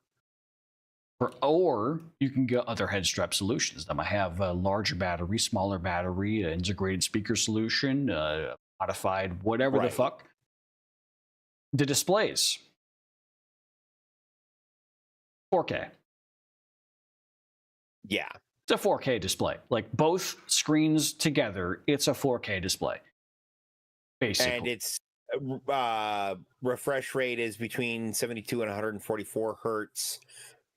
Or you can get other head strap solutions that might have a larger battery, smaller battery, integrated speaker solution, modified, whatever the fuck. The displays. 4K. Yeah. It's a 4K display. Like both screens together, it's a 4K display. Basically. And it's refresh rate is between 72 and 144 hertz.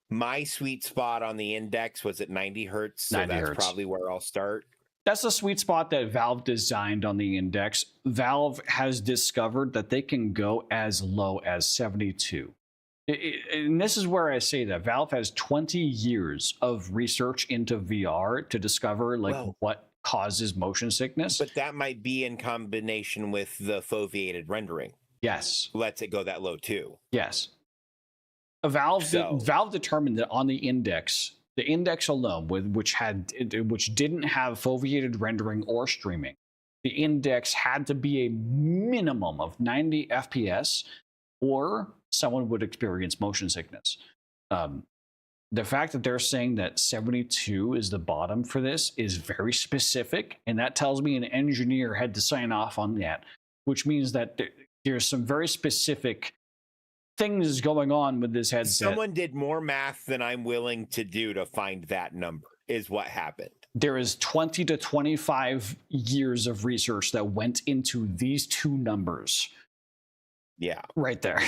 My sweet spot on the index was at 90 hertz, so 90 that's hertz. probably where I'll start. That's the sweet spot that Valve designed on the Index. Valve has discovered that they can go as low as 72. And this is where I say that Valve has 20 years of research into VR to discover what causes motion sickness. But that might be in combination with the foveated rendering. Yes. Lets it go that low too. Yes. Valve determined that on the Index alone, which didn't have foveated rendering or streaming, the Index had to be a minimum of 90 FPS, or someone would experience motion sickness. The fact that they're saying that 72 is the bottom for this is very specific, and that tells me an engineer had to sign off on that, which means that there's some very specific things going on with this headset. Someone did more math than I'm willing to do to find that number, is what happened. There is 20 to 25 years of research that went into these two numbers. Yeah. Right there.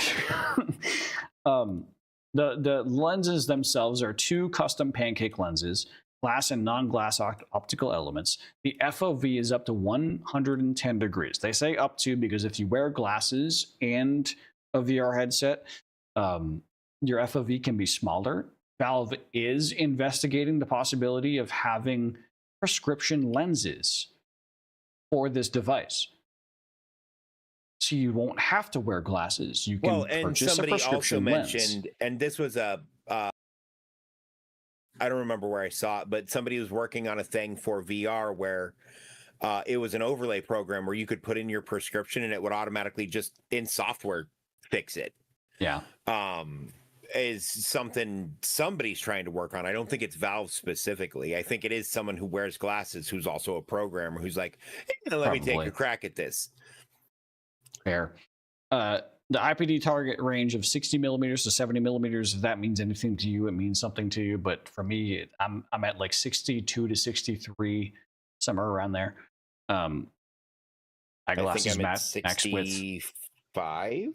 The lenses themselves are two custom pancake lenses, glass and non-glass optical elements. The FOV is up to 110 degrees. They say up to because if you wear glasses and a VR headset, your FOV can be smaller. Valve is investigating the possibility of having prescription lenses for this device. So you won't have to wear glasses. You can purchase a prescription lens. Mentioned, and this was I don't remember where I saw it, but somebody was working on a thing for VR where it was an overlay program where you could put in your prescription and it would automatically just in software fix it. Yeah. Is something somebody's trying to work on. I don't think it's Valve specifically. I think it is someone who wears glasses who's also a programmer who's like, hey, let me take a crack at this. Fair. The IPD target range of 60 millimeters to 70 millimeters, if that means anything to you, it means something to you. But for me, I'm at like 62 to 63, somewhere around there. Eyeglasses max width. 65?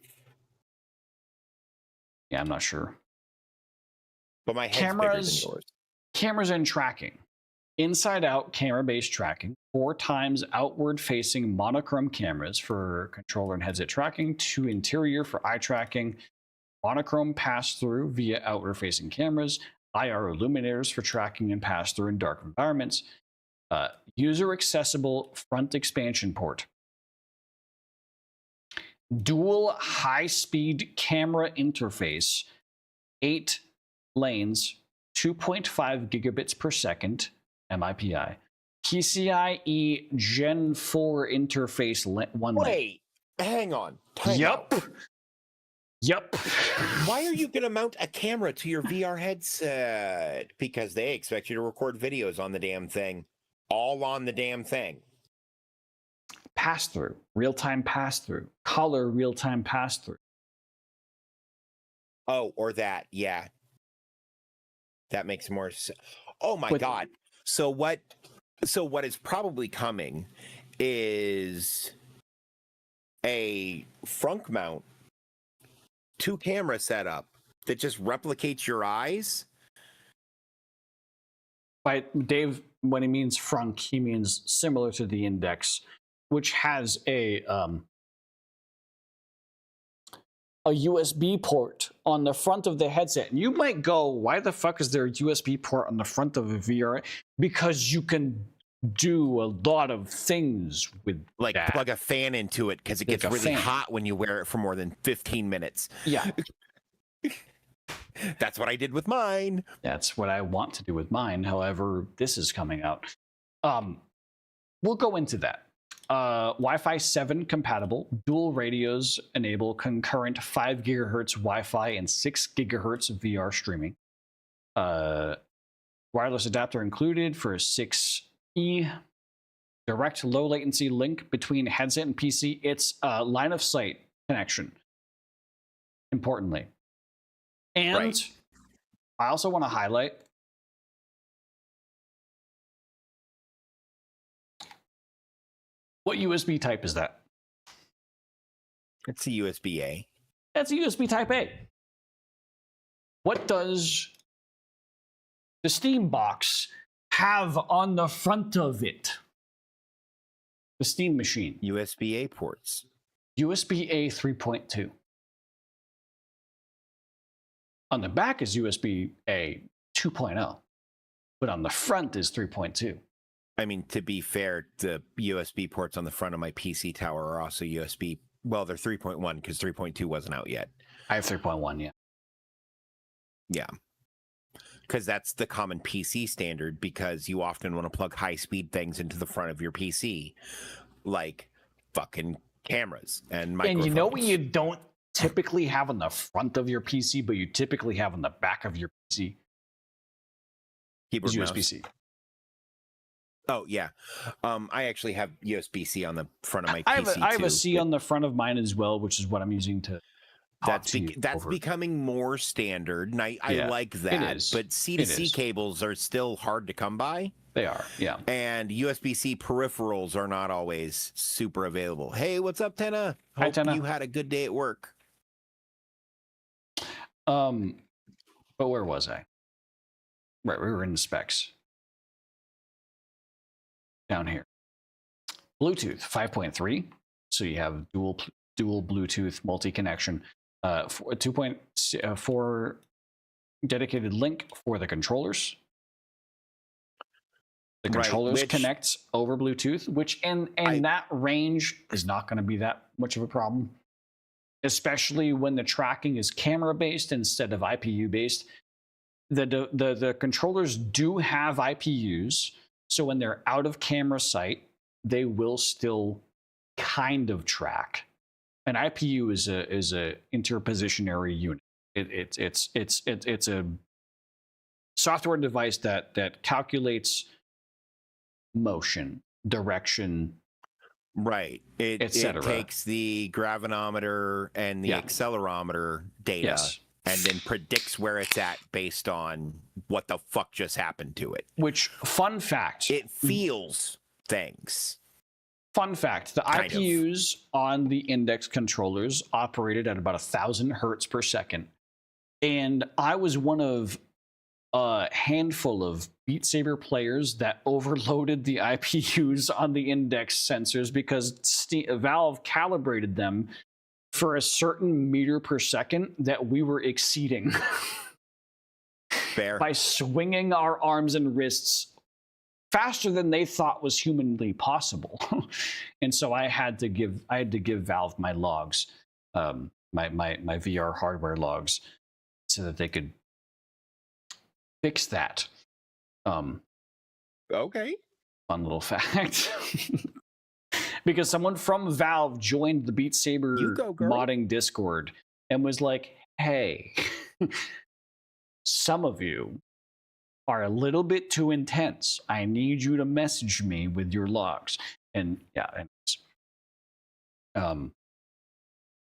Yeah, I'm not sure. But my head's bigger than yours. Cameras and tracking. Inside out camera-based tracking, 4 times outward facing monochrome cameras for controller and headset tracking, 2 interior for eye tracking, monochrome pass-through via outward facing cameras, IR illuminators for tracking and pass-through in dark environments, user accessible front expansion port, dual high-speed camera interface, 8 lanes, 2.5 gigabits per second, MIPI, PCIe Gen 4 interface 1 lane. Wait, hang on. Yep. Why are you going to mount a camera to your VR headset? Because they expect you to record videos on the damn thing. All on the damn thing. Pass-through, real-time pass-through, color real-time pass-through. Oh, or that, yeah. That makes more sense. Oh my God. So what is probably coming is a front mount 2 camera setup that just replicates your eyes. By Dave, when he means front, he means similar to the Index, which has a USB port on the front of the headset. And you might go, why the fuck is there a USB port on the front of a VR? Because you can do a lot of things with that. Plug a fan into it because it gets really hot when you wear it for more than 15 minutes. Yeah. That's what I did with mine. That's what I want to do with mine. However, this is coming out. We'll go into that. Wi-Fi 7 compatible. Dual radios enable concurrent 5 gigahertz Wi-Fi and 6 gigahertz VR streaming. Wireless adapter included for 6E. Direct low latency link between headset and PC. It's a line of sight connection. Importantly. And I also want to highlight what USB type is that? It's a USB-A. That's a USB type A. What does the Steam box have on the front of it? The Steam Machine. USB-A ports. USB-A 3.2. On the back is USB-A 2.0, but on the front is 3.2. I mean, to be fair, the USB ports on the front of my PC tower are also USB. Well, they're 3.1 because 3.2 wasn't out yet. I have 3.1, yeah. Yeah. Because that's the common PC standard, because you often want to plug high-speed things into the front of your PC, like fucking cameras and microphones. And you know what you don't typically have on the front of your PC, but you typically have on the back of your PC? Keyboard, is mouse. USB-C. Oh, yeah. I actually have USB-C on the front of my I PC, have too. a C on the front of mine as well, which is what I'm using to That's becoming more standard, and I like that. It is. But C2C cables are still hard to come by. They are, yeah. And USB-C peripherals are not always super available. Hey, what's up, Tenna? Hi, Hope Tenna. you had a good day at work. But where was I? Right, we were in the specs. Down here. Bluetooth 5.3. So you have dual Bluetooth multi-connection. 2.4 dedicated link for the controllers. The controllers connect over Bluetooth, which in that range is not going to be that much of a problem, especially when the tracking is camera-based instead of IPU-based. The controllers do have IPUs, so when they're out of camera sight, they will still kind of track. An IPU is a interpositionary unit. It's a software device that calculates motion, direction, right. It takes the gravitometer and the accelerometer data and then predicts where it's at based on what the fuck just happened to it. Which, fun fact, it feels things. Fun fact, the IPUs on the index controllers operated at about 1,000 hertz per second. And I was one of a handful of Beat Saber players that overloaded the IPUs on the index sensors because Valve calibrated them for a certain meter per second that we were exceeding. Fair. By swinging our arms and wrists faster than they thought was humanly possible. And so I had to give Valve my logs, my VR hardware logs, so that they could fix that. Okay. Fun little fact. Because someone from Valve joined the Beat Saber modding Discord and was like, hey, some of you are a little bit too intense. I need you to message me with your logs. And yeah,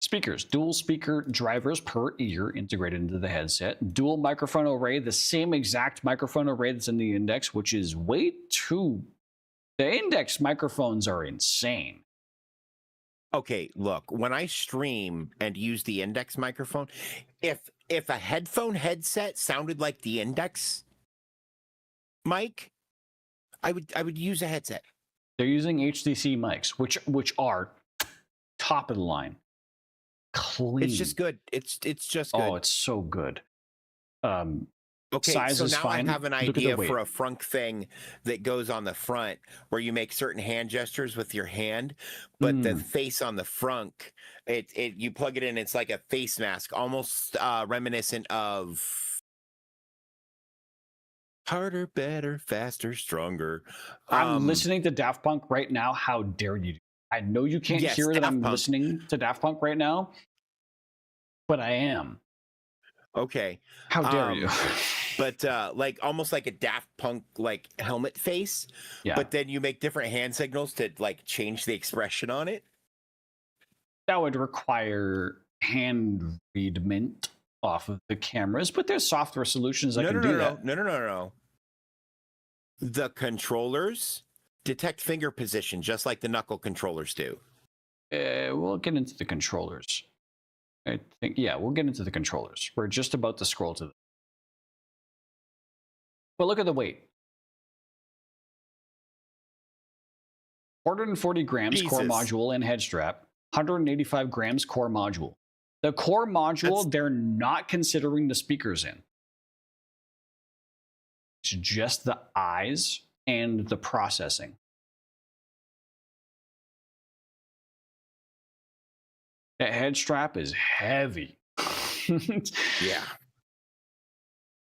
speakers, dual speaker drivers per ear integrated into the headset. Dual microphone array, the same exact microphone array that's in the Index, which is way too... The Index microphones are insane. Okay, look, when I stream and use the Index microphone, if a headphone headset sounded like the Index mic, I would use a headset. They're using HTC mics, which are top of the line. Clean. It's just good. It's just good. Oh, it's so good. Okay, size so is now fine. I have an Look at the idea weight. for a frunk thing that goes on the front where you make certain hand gestures with your hand, but the face on the frunk, you plug it in, it's like a face mask, almost reminiscent of harder, better, faster, stronger. I'm listening to Daft Punk right now. How dare you? I know you can't Yes, hear that Daft I'm Punk. listening to Daft Punk right now, but I am. Okay. How dare you? But like almost like a Daft Punk like helmet face. Yeah. But then you make different hand signals to like change the expression on it. That would require hand readment off of the cameras, but there's software solutions that can do that. No. The controllers detect finger position just like the knuckle controllers do. We'll get into the controllers. I think, yeah, we'll get into the controllers. We're just about to scroll to them. But look at the weight. 440 grams core Jesus. module and head strap, 185 grams core module. The core module, they're not considering the speakers in. It's just the eyes and the processing. That head strap is heavy. Yeah.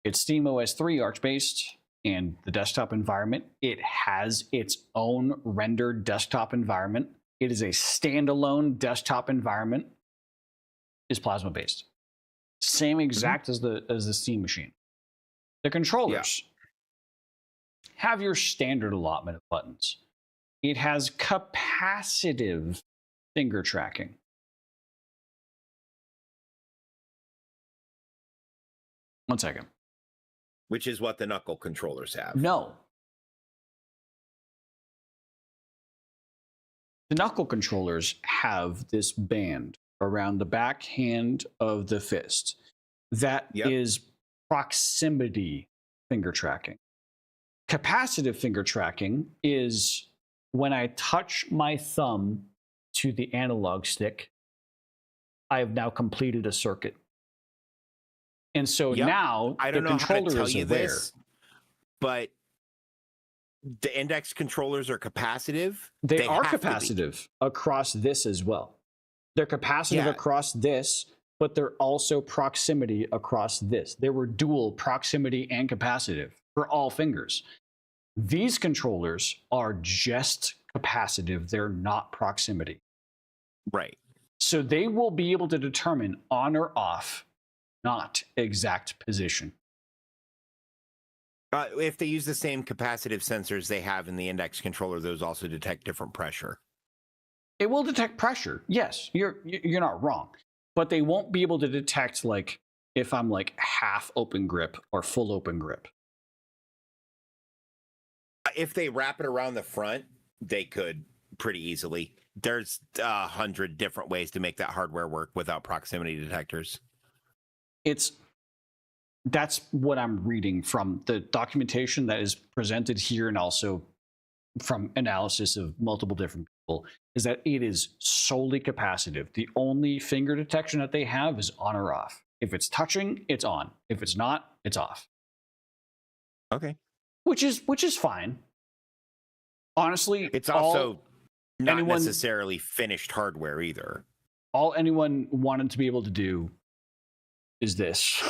It's SteamOS 3 Arch-based, and the desktop environment, it has its own rendered desktop environment. It is a standalone desktop environment. Is plasma-based. Same exact as the Steam machine. The controllers have your standard allotment of buttons. It has capacitive finger tracking. One second. Which is what the knuckle controllers have. No. The knuckle controllers have this band around the backhand of the fist that is proximity finger tracking. Capacitive finger tracking is when I touch my thumb to the analog stick, I have now completed a circuit. And so now I don't the know how to controller tell is you aware. this, but the index controllers are capacitive. They are have to be. capacitive across this as well. They're capacitive across this, but they're also proximity across this. They were dual proximity and capacitive for all fingers. These controllers are just capacitive. They're not proximity. Right. So they will be able to determine on or off, not exact position. If they use the same capacitive sensors they have in the index controller, those also detect different pressure. It will detect pressure. Yes, you're not wrong. But they won't be able to detect like if I'm like half open grip or full open grip. If they wrap it around the front, they could pretty easily. There's 100 different ways to make that hardware work without proximity detectors. That's what I'm reading from the documentation that is presented here, and also from analysis of multiple different people, is that it is solely capacitive. The only finger detection that they have is on or off. If it's touching, it's on. If it's not, it's off. Okay. Which is fine. Honestly, it's also not necessarily finished hardware either. All anyone wanted to be able to do is this.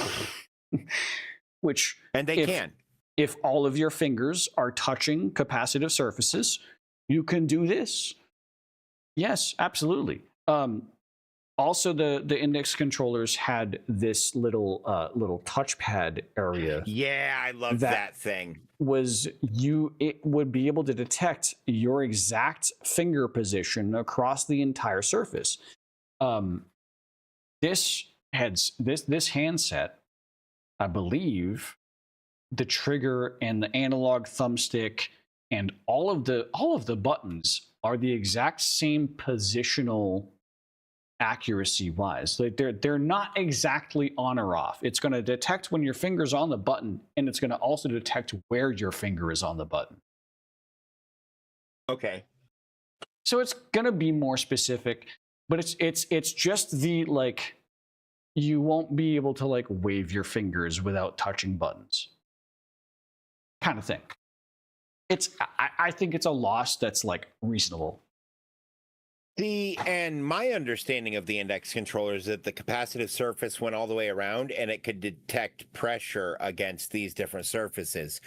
Which, and they can. If all of your fingers are touching capacitive surfaces, you can do this. Yes, absolutely. Also, the index controllers had this little touchpad area. Yeah, I love that thing. It would be able to detect your exact finger position across the entire surface. This handset, I believe, the trigger and the analog thumbstick and all of the buttons are the exact same positional accuracy wise. Like they're not exactly on or off. It's going to detect when your finger's on the button, and it's going to also detect where your finger is on the button. Okay. So it's going to be more specific, but it's just the like, you won't be able to like wave your fingers without touching buttons kind of thing. I think it's a loss that's like reasonable. And my understanding of the index controller is that the capacitive surface went all the way around, and it could detect pressure against these different surfaces.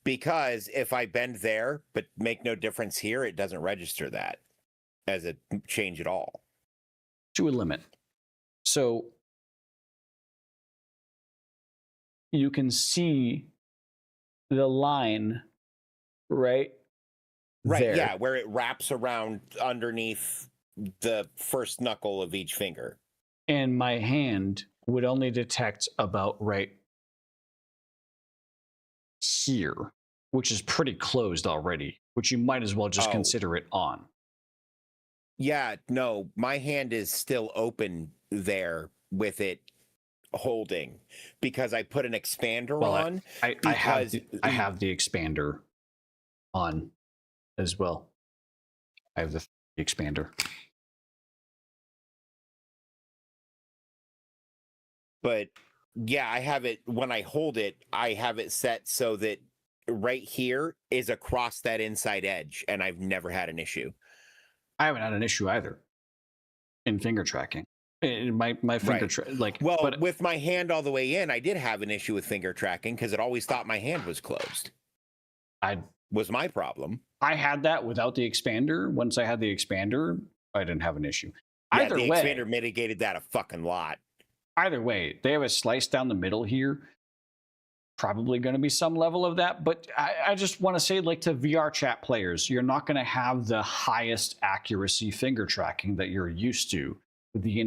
Because if I bend there but make no difference here, it doesn't register that as a change at all. To a limit. So you can see the line right there. Yeah, where it wraps around underneath the first knuckle of each finger. And my hand would only detect about right here, which is pretty closed already, which you might as well just consider it on. Yeah, no, my hand is still open there with it holding, because I put an expander on. I have the expander on as well. I have the expander. But yeah, I have it when I hold it, I have it set so that right here is across that inside edge, and I've never had an issue. I haven't had an issue either in finger tracking. My finger Well, with my hand all the way in, I did have an issue with finger tracking because it always thought my hand was closed. Was my problem. I had that without the expander. Once I had the expander, I didn't have an issue. Yeah, Either the way, expander mitigated that a fucking lot. Either way, they have a slice down the middle here. Probably going to be some level of that, but I just want to say, like, to VR chat players, you're not going to have the highest accuracy finger tracking that you're used to. The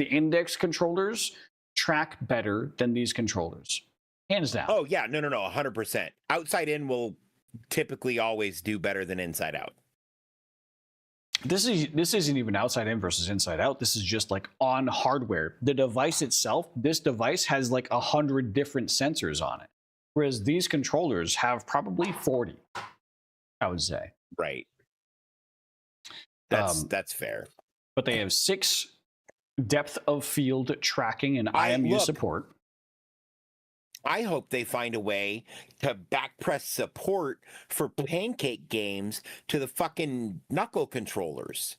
index controllers track better than these controllers, hands down. Oh yeah, no, 100%. Outside in will typically always do better than inside out. This isn't even outside in versus inside out. This is just like on hardware. The device itself, this device has like 100 different sensors on it, whereas these controllers have probably 40. I would say. Right. That's fair. But they have 6 depth of field tracking and IMU support. I hope they find a way to backpress support for pancake games to the fucking knuckle controllers.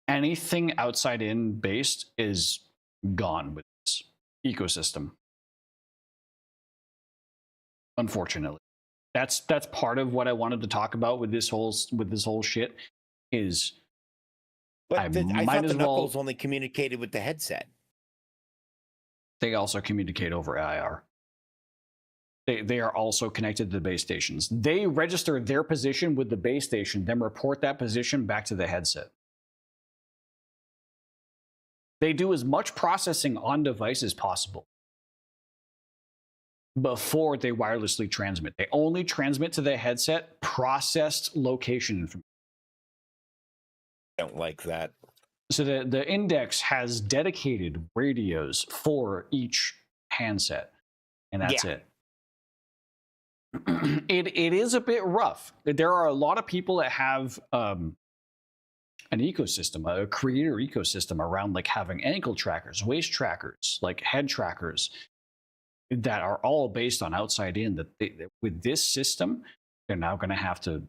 Anything outside in based is gone with this ecosystem. Unfortunately. That's part of what I wanted to talk about with this whole shit is but I thought the knuckles only communicated with the headset. They also communicate over IR. They are also connected to the base stations. They register their position with the base station, then report that position back to the headset. They do as much processing on device as possible before they wirelessly transmit. They only transmit to the headset processed location information. I don't like that. So the Index has dedicated radios for each handset, and that's it. It is a bit rough. There are a lot of people that have an ecosystem, a creator ecosystem around like having ankle trackers, waist trackers, like head trackers that are all based on outside in. That with this system, they're now going to have to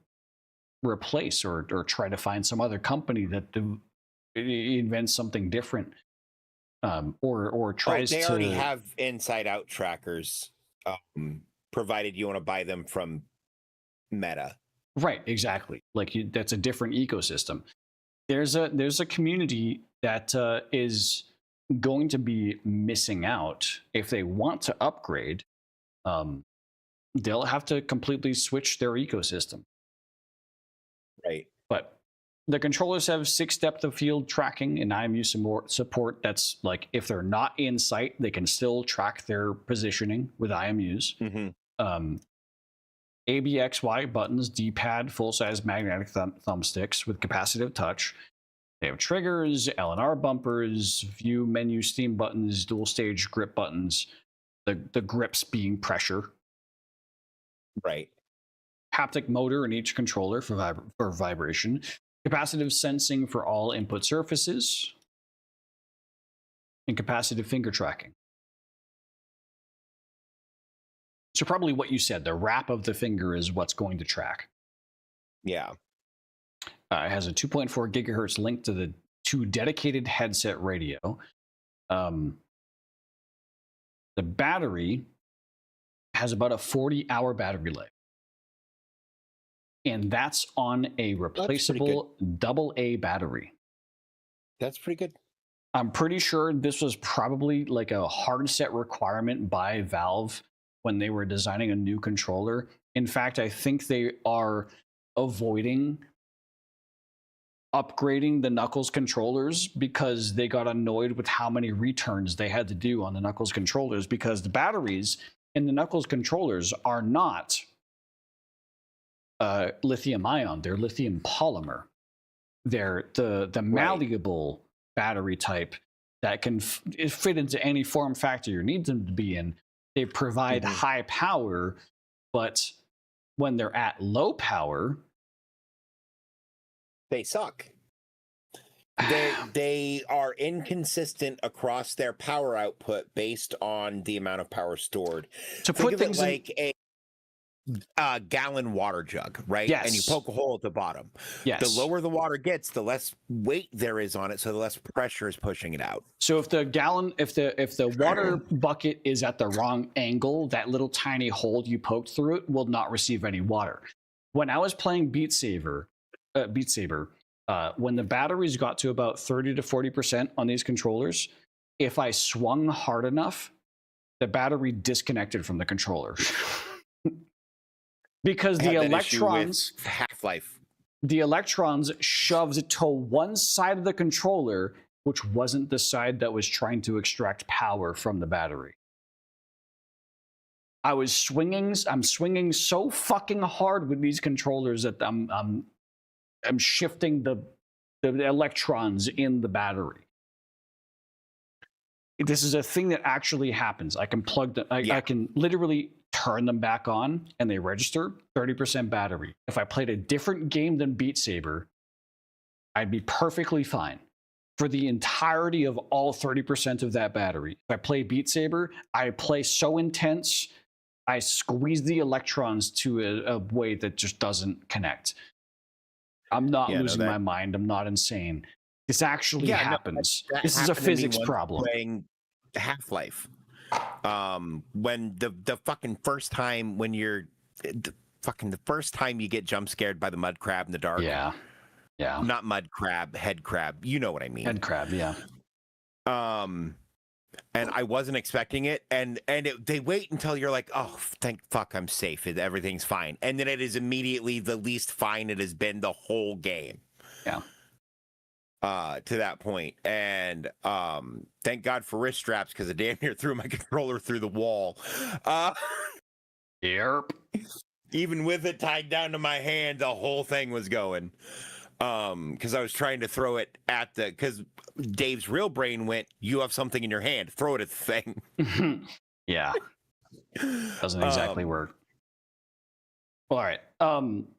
replace or try to find some other company that invents something different, or tries to. They already have inside-out trackers, provided you want to buy them from Meta. Right, exactly. Like that's a different ecosystem. There's a community that is going to be missing out if they want to upgrade. They'll have to completely switch their ecosystem. Right. But the controllers have 6 depth of field tracking and IMU support. That's like if they're not in sight, they can still track their positioning with IMUs. Mm-hmm. ABXY buttons, D-pad, full-size magnetic thumbsticks with capacitive touch. They have triggers, L&R bumpers, view menu Steam buttons, dual-stage grip buttons. The grips being pressure. Right. Haptic motor in each controller for vibration. Capacitive sensing for all input surfaces, and capacitive finger tracking. So probably what you said, the wrap of the finger is what's going to track. Yeah. It has a 2.4 gigahertz link to the 2 dedicated headset radio. The battery has about a 40-hour battery life. And that's on a replaceable AA battery. That's pretty good. I'm pretty sure this was probably like a hard set requirement by Valve when they were designing a new controller. In fact, I think they are avoiding upgrading the Knuckles controllers because they got annoyed with how many returns they had to do on the Knuckles controllers, because the batteries in the Knuckles controllers are not lithium ion, they're lithium polymer. They're the malleable battery type that can fit into any form factor you need them to be in. They provide high power, but when they're at low power, They suck. They are inconsistent across their power output based on the amount of power stored. To Think put of things it like a gallon water jug, right? Yes. And you poke a hole at the bottom. Yes. The lower the water gets, the less weight there is on it, so the less pressure is pushing it out. So if the water bucket is at the wrong angle, that little tiny hole you poked through it will not receive any water. When I was playing Beat Saber, when the batteries got to about 30 to 40% on these controllers, if I swung hard enough, the battery disconnected from the controller. Because the electrons Half-Life. The electrons shoved it to one side of the controller, which wasn't the side that was trying to extract power from the battery. I'm swinging so fucking hard with these controllers that I'm shifting the electrons in the battery. This is a thing that actually happens. I can plug them. I can literally turn them back on, and they register 30% battery. If I played a different game than Beat Saber, I'd be perfectly fine for the entirety of all 30% of that battery. If I play Beat Saber, I play so intense, I squeeze the electrons to a way that just doesn't connect. I'm not losing my mind. I'm not insane. This actually happens. This is a physics problem. Playing Half-Life. When the fucking first time the first time you get jump scared by the mud crab in the dark. Yeah. Not mud crab, head crab. You know what I mean. Head crab, yeah. And I wasn't expecting it, and they wait until you're like, oh, thank fuck, I'm safe. Everything's fine, and then it is immediately the least fine it has been the whole game. Yeah. To that point, and thank God for wrist straps because I damn near threw my controller through the wall. Yep. Even with it tied down to my hand, the whole thing was going. Because I was trying to throw it at because Dave's real brain went, you have something in your hand, throw it at the thing. Yeah. Doesn't exactly work. All right.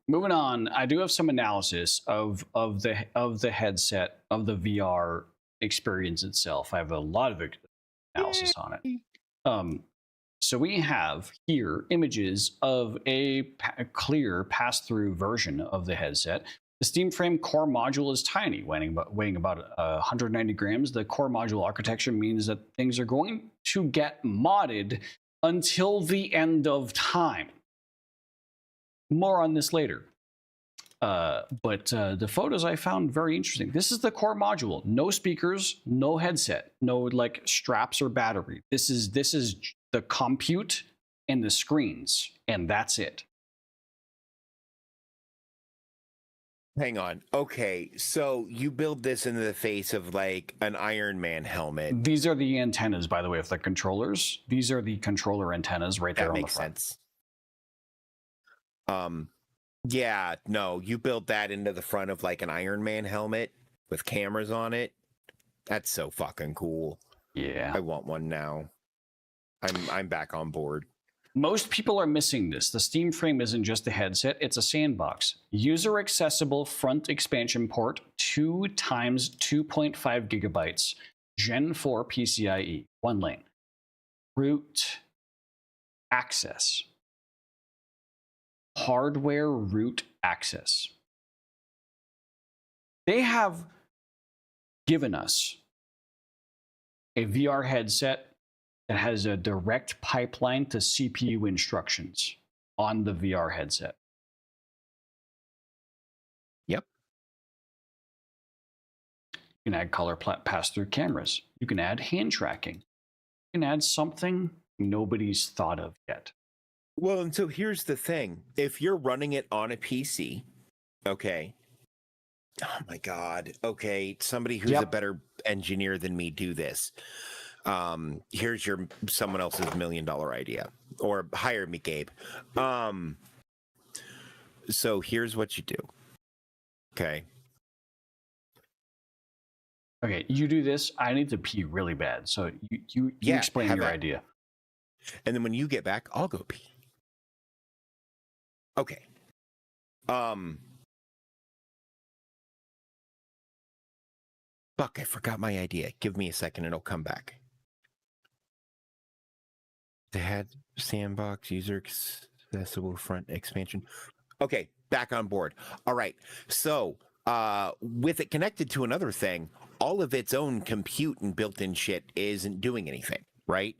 Moving on. I do have some analysis of the headset, of the VR experience itself. I have a lot of analysis on it. So we have here images of a clear pass-through version of the headset. The Steam Frame core module is tiny, weighing about 190 grams. The core module architecture means that things are going to get modded until the end of time. More on this later. But the photos I found very interesting. This is the core module. No speakers, no headset, no like straps or battery. This is the compute and the screens, and that's it. Hang on. Okay, so you build this into the face of like an Iron Man helmet. These are the antennas, by the way, of the controllers. These are the controller antennas right there on the front. That makes sense. Yeah, no, you build that into the front of like an Iron Man helmet with cameras on it. That's so fucking cool. Yeah. I want one now. I'm back on board. Most people are missing this. The Steam Frame isn't just a headset, it's a sandbox. User accessible front expansion port, 2 times 2.5 gigabytes, Gen 4 PCIe, 1 lane. Root access. Hardware root access. They have given us a VR headset that has a direct pipeline to CPU instructions on the VR headset. Yep. You can add color pass-through cameras. You can add hand tracking. You can add something nobody's thought of yet. Well, and so here's the thing. If you're running it on a PC, okay. Oh my God. Okay. Somebody who's a better engineer than me do this. Here's someone else's $1 million idea, or hire me, Gabe. So here's what you do. Okay. Okay, you do this. I need to pee really bad. So you explain your idea. And then when you get back, I'll go pee. Okay. Fuck, I forgot my idea. Give me a second and it'll come back. They had sandbox user accessible front expansion. Okay, back on board. All right. So with it connected to another thing, all of its own compute and built-in shit isn't doing anything, right?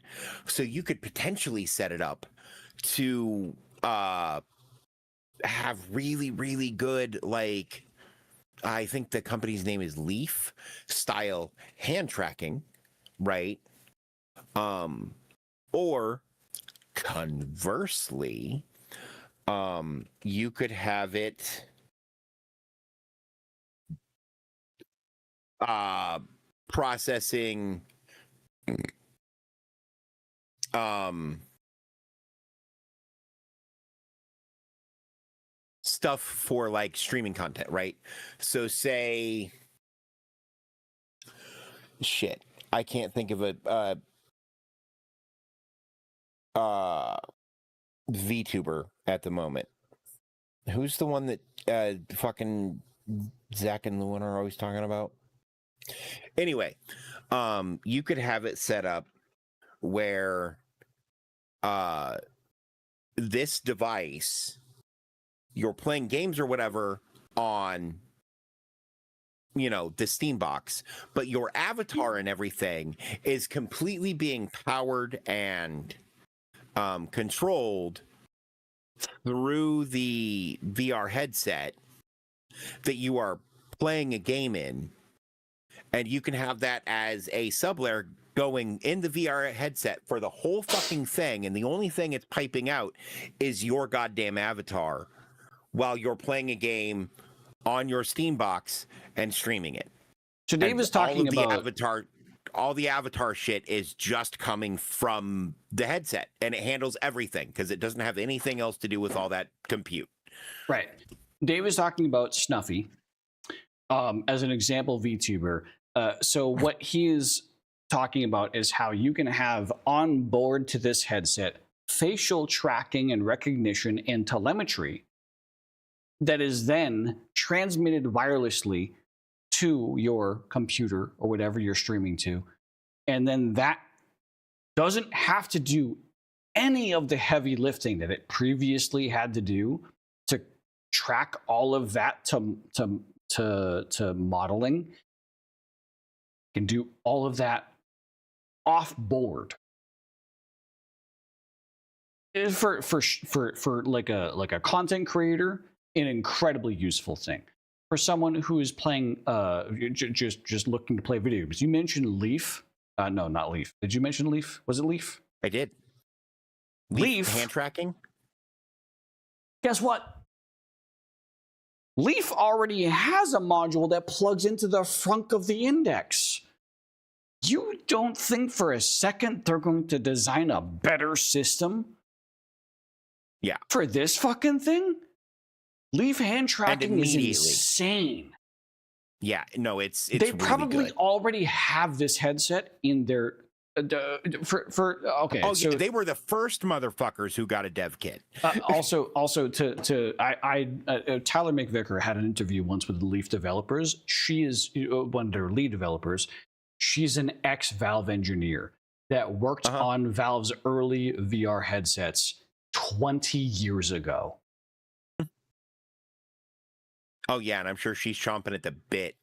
So you could potentially set it up to have really, really good, like, I think the company's name is Leaf style hand tracking, right? Or conversely, you could have it processing stuff for like streaming content, right? So say shit, I can't think of a VTuber at the moment. Who's the one that fucking Zach and Lewin are always talking about? Anyway, you could have it set up where this device, you're playing games or whatever on, you know, the Steam box, but your avatar and everything is completely being powered and controlled through the VR headset that you are playing a game in, and you can have that as a sublayer going in the VR headset for the whole fucking thing, and the only thing it's piping out is your goddamn avatar while you're playing a game on your Steam box and streaming it. So Dave is talking about all the avatar shit is just coming from the headset, and it handles everything because it doesn't have anything else to do with all that compute. Right. Dave is talking about Snuffy as an example VTuber. So what he is talking about is how you can have on board to this headset facial tracking and recognition and telemetry that is then transmitted wirelessly to your computer or whatever you're streaming to. And then that doesn't have to do any of the heavy lifting that it previously had to do to track all of that to modeling. You can do all of that off board. For like a content creator, an incredibly useful thing. For someone who is playing, just looking to play video games. You mentioned Leaf. No, not Leaf. Did you mention Leaf? Was it Leaf? I did. Leaf hand tracking. Guess what? Leaf already has a module that plugs into the front of the index. You don't think for a second they're going to design a better system? Yeah. For this fucking thing? Leaf hand tracking is insane. Yeah, no, it's they really probably good. already have this headset in their okay. Oh, so yeah, they were the first motherfuckers who got a dev kit. also Tyler McVicker had an interview once with the Leaf developers. She is one of their lead developers. She's an ex-Valve engineer that worked on Valve's early VR headsets 20 years ago. Oh yeah, and I'm sure she's chomping at the bit.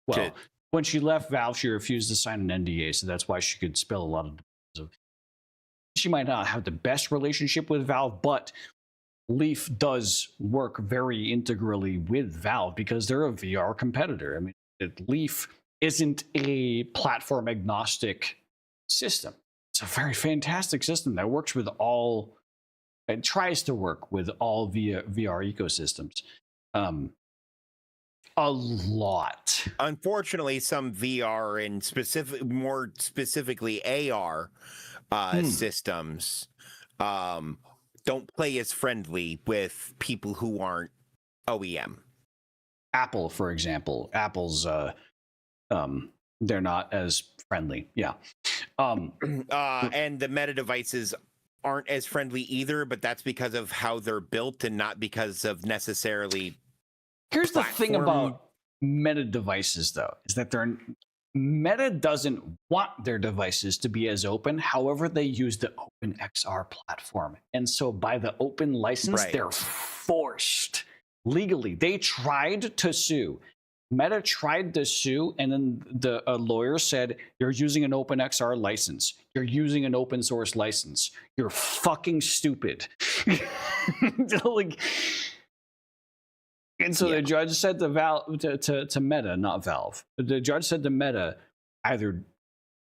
Well, when she left Valve, she refused to sign an NDA, so that's why she could spill a lot of. She might not have the best relationship with Valve, but Leaf does work very integrally with Valve because they're a VR competitor. I mean, Leaf isn't a platform agnostic system. It's a very fantastic system that works with all. It tries to work with all VR ecosystems. A lot. Unfortunately, some VR and more specifically AR systems don't play as friendly with people who aren't OEM. Apple, for example, Apple's they're not as friendly. Yeah. And the Meta devices aren't as friendly either, but that's because of how they're built and not because of necessarily. Here's the thing about Meta devices, though, is that Meta doesn't want their devices to be as open. However, they use the OpenXR platform. And so by the open license, they're forced legally. They tried to sue. Meta tried to sue, and then the lawyer said, you're using an OpenXR license. You're using an open source license. You're fucking stupid. Like, and so the judge said to Meta, not Valve. The judge said to Meta, either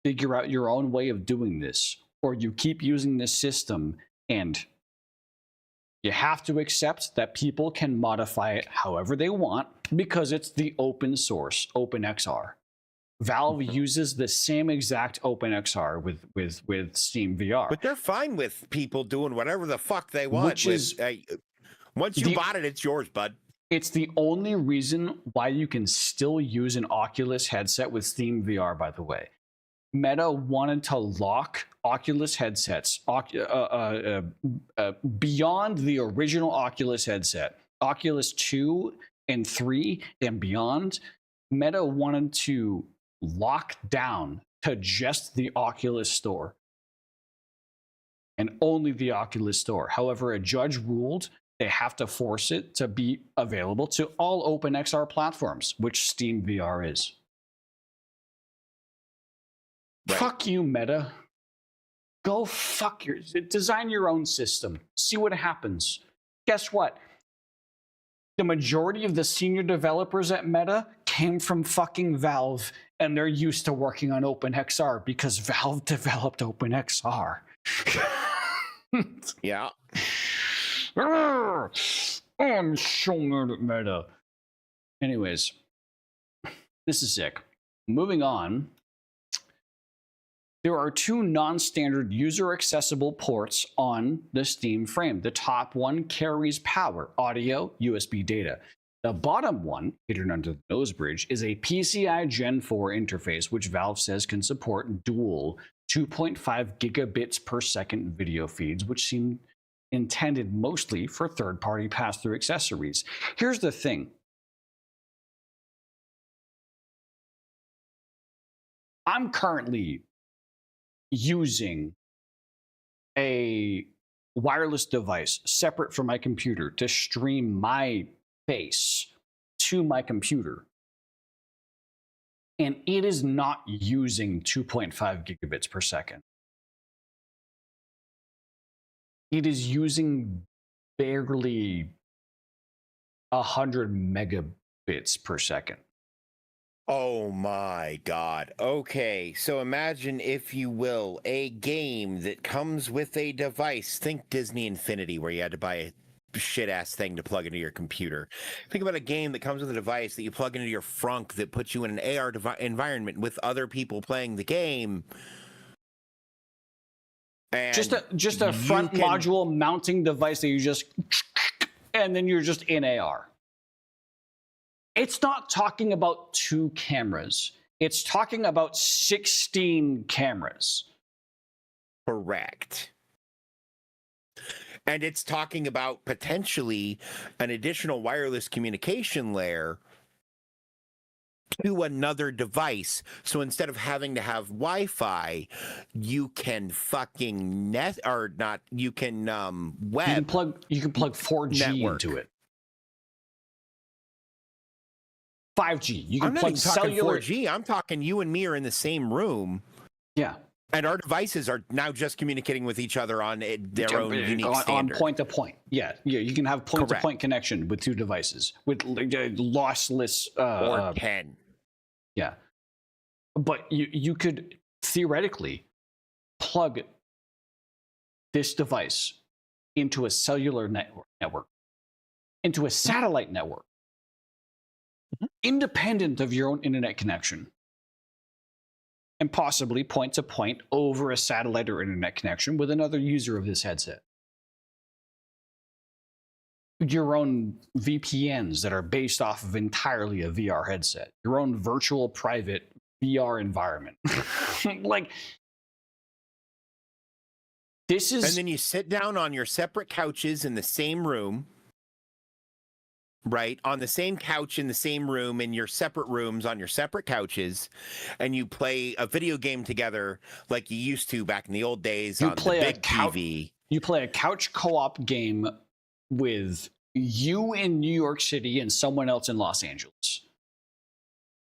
figure out your own way of doing this, or you keep using this system, and you have to accept that people can modify it however they want because it's the open source OpenXR. Valve uses the same exact OpenXR with Steam VR. But they're fine with people doing whatever the fuck they want. Which is, once you bought it, it's yours, bud. It's the only reason why you can still use an Oculus headset with Steam VR, by the way. Meta wanted to lock Oculus headsets beyond the original Oculus headset, Oculus 2 and 3 and beyond. Meta wanted to lock down to just the Oculus Store and only the Oculus Store. However, a judge ruled they have to force it to be available to all OpenXR platforms, which Steam VR is. Fuck you, Meta. Go fuck design your own system. See what happens. Guess what? The majority of the senior developers at Meta came from fucking Valve, and they're used to working on OpenXR because Valve developed OpenXR. Yeah. I'm so mad at Meta. Anyways, this is sick. Moving on. There are two non-standard user-accessible ports on the Steam frame. The top one carries power, audio, USB data. The bottom one, hidden under the nose bridge, is a PCI Gen 4 interface, which Valve says can support dual 2.5 gigabits per second video feeds, which seem intended mostly for third-party pass-through accessories. Here's the thing. I'm currently using a wireless device separate from my computer to stream my face to my computer. And it is not using 2.5 gigabits per second. It is using barely 100 megabits per second. Oh my God. Okay, so imagine, if you will, a game that comes with a device. Think Disney Infinity, where you had to buy a shit-ass thing to plug into your computer. Think about a game that comes with a device that you plug into your frunk that puts you in an AR environment with other people playing the game. And just a front module mounting device that you just, and then you're just in AR. It's not talking about 2 cameras. It's talking about 16 cameras. Correct. And it's talking about potentially an additional wireless communication layer to another device. So instead of having to have Wi-Fi, you can fucking web. You can plug 4G network into it. 5G. You can I'm not plug even talking cellular 4G. I'm talking you and me are in the same room. Yeah. And our devices are now just communicating with each other on their own unique standard. On point to point. Yeah. You can have point to point connection with 2 devices with lossless or 10. Yeah. But you could theoretically plug this device into a cellular network, into a satellite network, independent of your own internet connection, and possibly point to point over a satellite or internet connection with another user of this headset. Your own VPNs that are based off of entirely a VR headset, your own virtual private VR environment. Like, this is. And then you sit down on your separate couches in the same room right, on the same couch in the same room in your separate rooms on your separate couches, and you play a video game together like you used to back in the old days on the big TV. You play a couch co-op game with you in New York City and someone else in Los Angeles.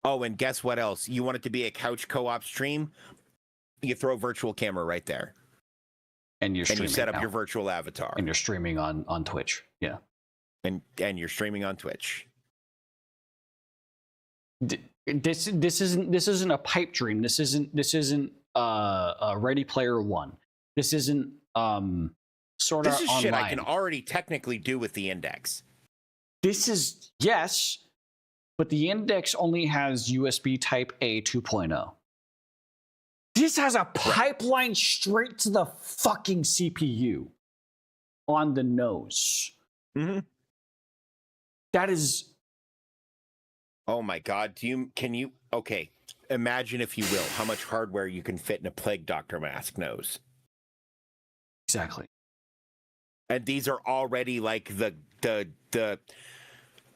Oh, and guess what else? You want it to be a couch co-op stream? You throw a virtual camera right there. And you set up your virtual avatar. And you're streaming on Twitch. Yeah. And you're streaming on Twitch. This isn't a pipe dream. This isn't Ready Player One. This isn't sort of This is online. shit I can already technically do with the Index. This is, yes, but the Index only has USB Type A 2.0. This has a pipeline straight to the fucking CPU on the nose. Mm-hmm. That is. Oh my God. Okay. Imagine, if you will, how much hardware you can fit in a Plague Doctor mask nose. Exactly. And these are already like the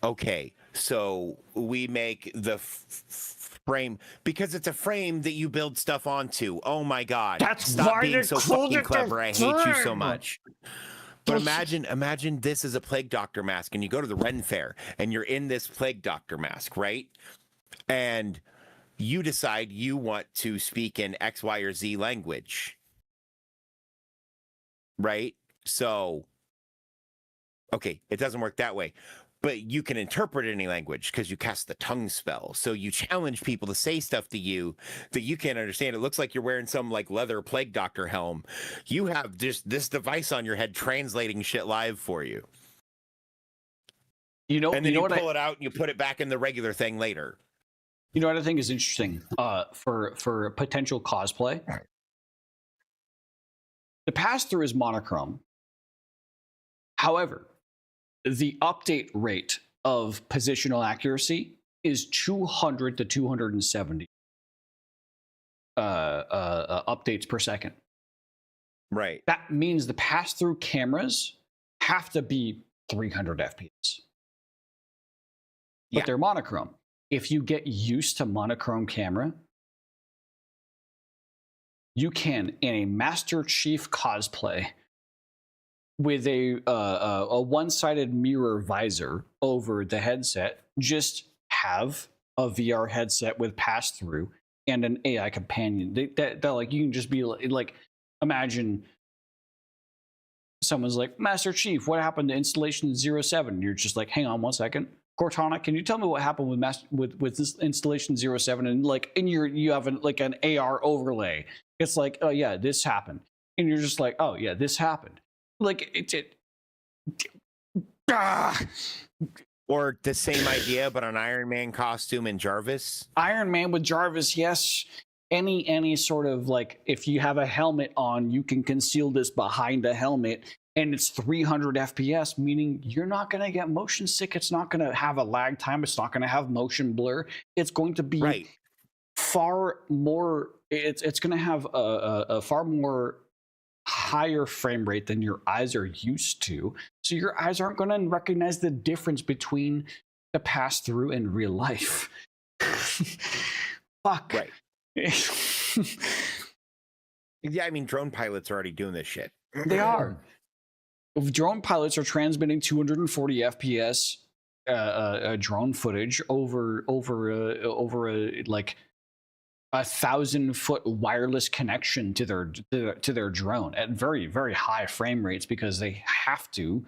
okay, so we make the frame because it's a frame that you build stuff onto. Oh my God. Stop being so fucking clever. I hate you so much. But imagine this is a Plague Doctor mask, and you go to the Ren Fair and you're in this Plague Doctor mask, right? And you decide you want to speak in X, Y, or Z language. Right? So, okay, it doesn't work that way. But you can interpret any language because you cast the tongue spell. So you challenge people to say stuff to you that you can't understand. It looks like you're wearing some like leather Plague Doctor helm. You have just this device on your head translating shit live for you. And then you pull it out and you put it back in the regular thing later. You know what I think is interesting for potential cosplay? The pass-through is monochrome. However, the update rate of positional accuracy is 200 to 270 updates per second. Right. That means the pass-through cameras have to be 300 FPS. But they're monochrome. If you get used to monochrome camera, you can, in a Master Chief cosplay, with a one-sided mirror visor over the headset, just have a VR headset with pass-through and an AI companion. That like you can just be like, imagine someone's like, Master Chief, what happened to installation 07? You're just like, hang on 1 second. Cortana, can you tell me what happened with this installation 07? And like, you have an AR overlay. It's like, oh yeah, this happened, and you're just like, oh yeah, this happened. Like Or the same idea, but an Iron Man costume and Jarvis. Iron Man with Jarvis, yes. Any sort of like, if you have a helmet on, you can conceal this behind a helmet, and it's 300 FPS, meaning you're not going to get motion sick. It's not going to have a lag time. It's not going to have motion blur. It's going to be far more. It's going to have a far more higher frame rate than your eyes are used to. So your eyes aren't going to recognize the difference between the pass through and real life. Fuck. Right. Yeah, I mean, drone pilots are already doing this shit. They are. Drone pilots are transmitting 240 FPS drone footage over like 1,000-foot wireless connection to their drone at very, very high frame rates because they have to.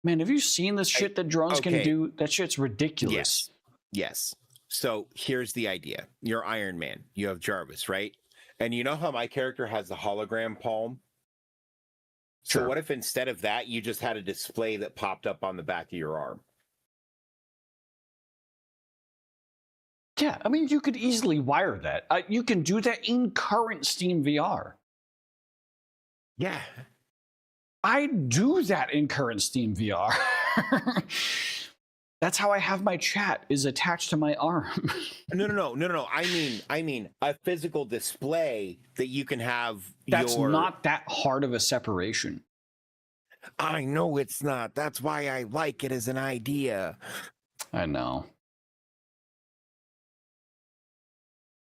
Man, have you seen this shit that drones can do? That shit's ridiculous. Yes. So here's the idea. You're Iron Man. You have Jarvis, right? And you know how my character has the hologram palm? Sure. So what if instead of that, you just had a display that popped up on the back of your arm? Yeah, I mean, you could easily wire that. You can do that in current Steam VR. Yeah. I do that in current Steam VR. That's how I have my chat, is attached to my arm. No. I mean a physical display that you can have. That's not that hard of a separation. I know it's not. That's why I like it as an idea. I know.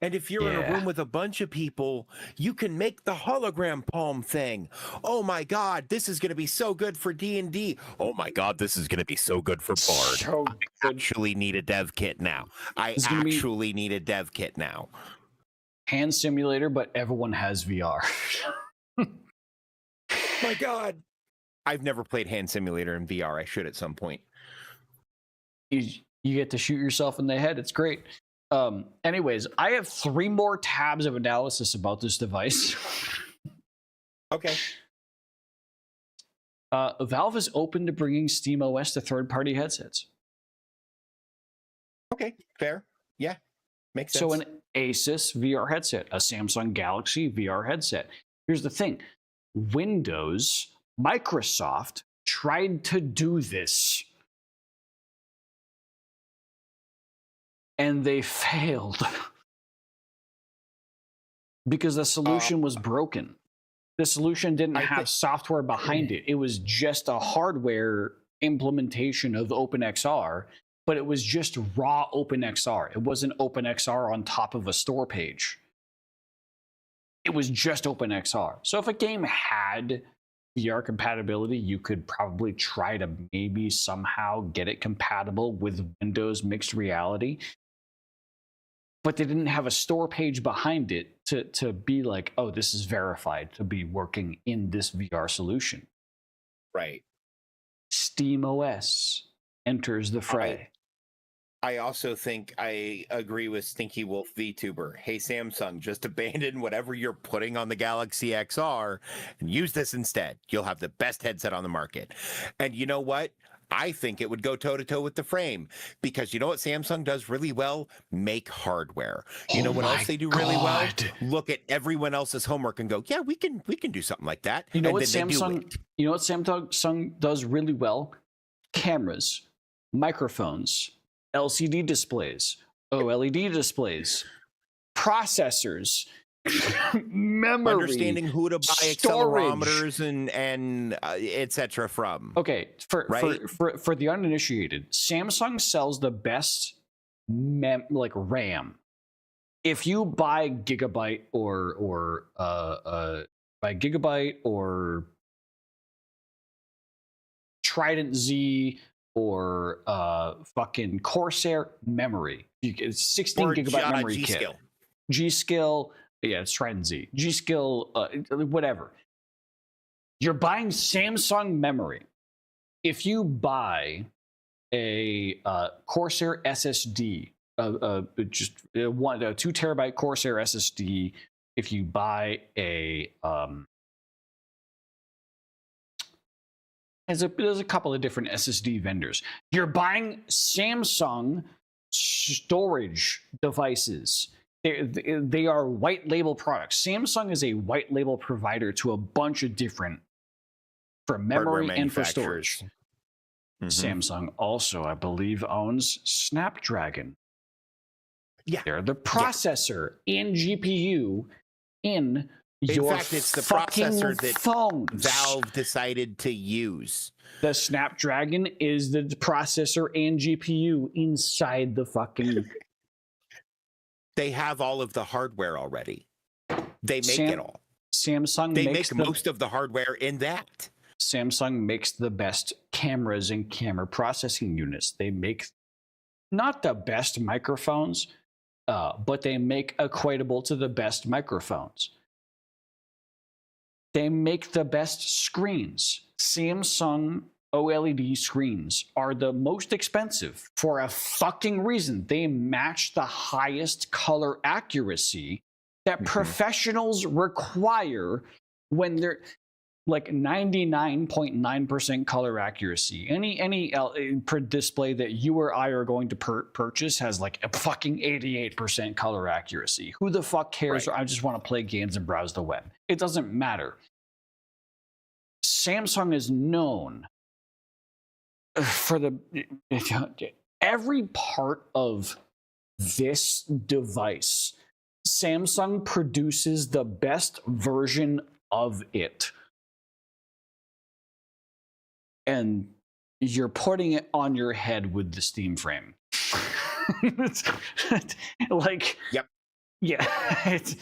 And if you're in a room with a bunch of people, you can make the hologram palm thing. Oh my God, this is going to be so good for D&D. Oh my God, this is going to be so good for Bard. So I actually need a dev kit now. I actually need a dev kit now. Hand simulator, but everyone has VR. My God. I've never played Hand Simulator in VR. I should at some point. You get to shoot yourself in the head. It's great. Anyways, I have 3 more tabs of analysis about this device. Okay. Valve is open to bringing SteamOS to third-party headsets. Okay, fair. Yeah, makes sense. So an Asus VR headset, a Samsung Galaxy VR headset. Here's the thing. Windows, Microsoft tried to do this. And they failed. Because the solution was broken. The solution didn't have software behind it. It was just a hardware implementation of OpenXR, but it was just raw OpenXR. It wasn't OpenXR on top of a store page. It was just OpenXR. So if a game had VR compatibility, you could probably try to maybe somehow get it compatible with Windows mixed reality. But they didn't have a store page behind it to be like, oh, this is verified to be working in this VR solution. Right. SteamOS enters the fray. I also think I agree with Stinky Wolf VTuber. Hey, Samsung, just abandon whatever you're putting on the Galaxy XR and use this instead. You'll have the best headset on the market. And you know what? I think it would go toe-to-toe with the frame, because you know what Samsung does really well? Make hardware. You know what else they do really well? Look at everyone else's homework and go, yeah, we can do something like that. You know and what then Samsung does really well? Cameras, microphones, LCD displays, OLED displays, processors, memory, understanding who to buy storage. accelerometers and etc. from. Okay, for the uninitiated, Samsung sells the best RAM. If you buy Gigabyte or Trident Z or fucking Corsair memory, it's 16 gigabyte memory kit. G-Skill. Yeah, it's Trident Z. G-Skill, whatever. You're buying Samsung memory. If you buy a Corsair SSD, just a 2 terabyte Corsair SSD, if you buy a there's a couple of different SSD vendors. You're buying Samsung storage devices. They are white label products. Samsung is a white label provider to a bunch of different, for memory and for storage. Samsung also, I believe, owns Snapdragon. Yeah. They're the processor and GPU in your fact, it's the fucking processor that phones. Valve decided to use. The Snapdragon is the processor and GPU inside the fucking... They have all of the hardware already. They make it all. Samsung they makes make most of the hardware in that. Samsung makes the best cameras and camera processing units. They make not the best microphones, but they make equatable to the best microphones. They make the best screens. Samsung OLED screens are the most expensive for a fucking reason. They match the highest color accuracy that professionals require when they're like 99.9% color accuracy. Any display that you or I are going to purchase has like a fucking 88% color accuracy. Who the fuck cares? Right. I just want to play games and browse the web. It doesn't matter. Samsung is known for every part of this device. Samsung produces the best version of it. and you're putting it on your head with the Steam frame. Like, yep. Yeah, it's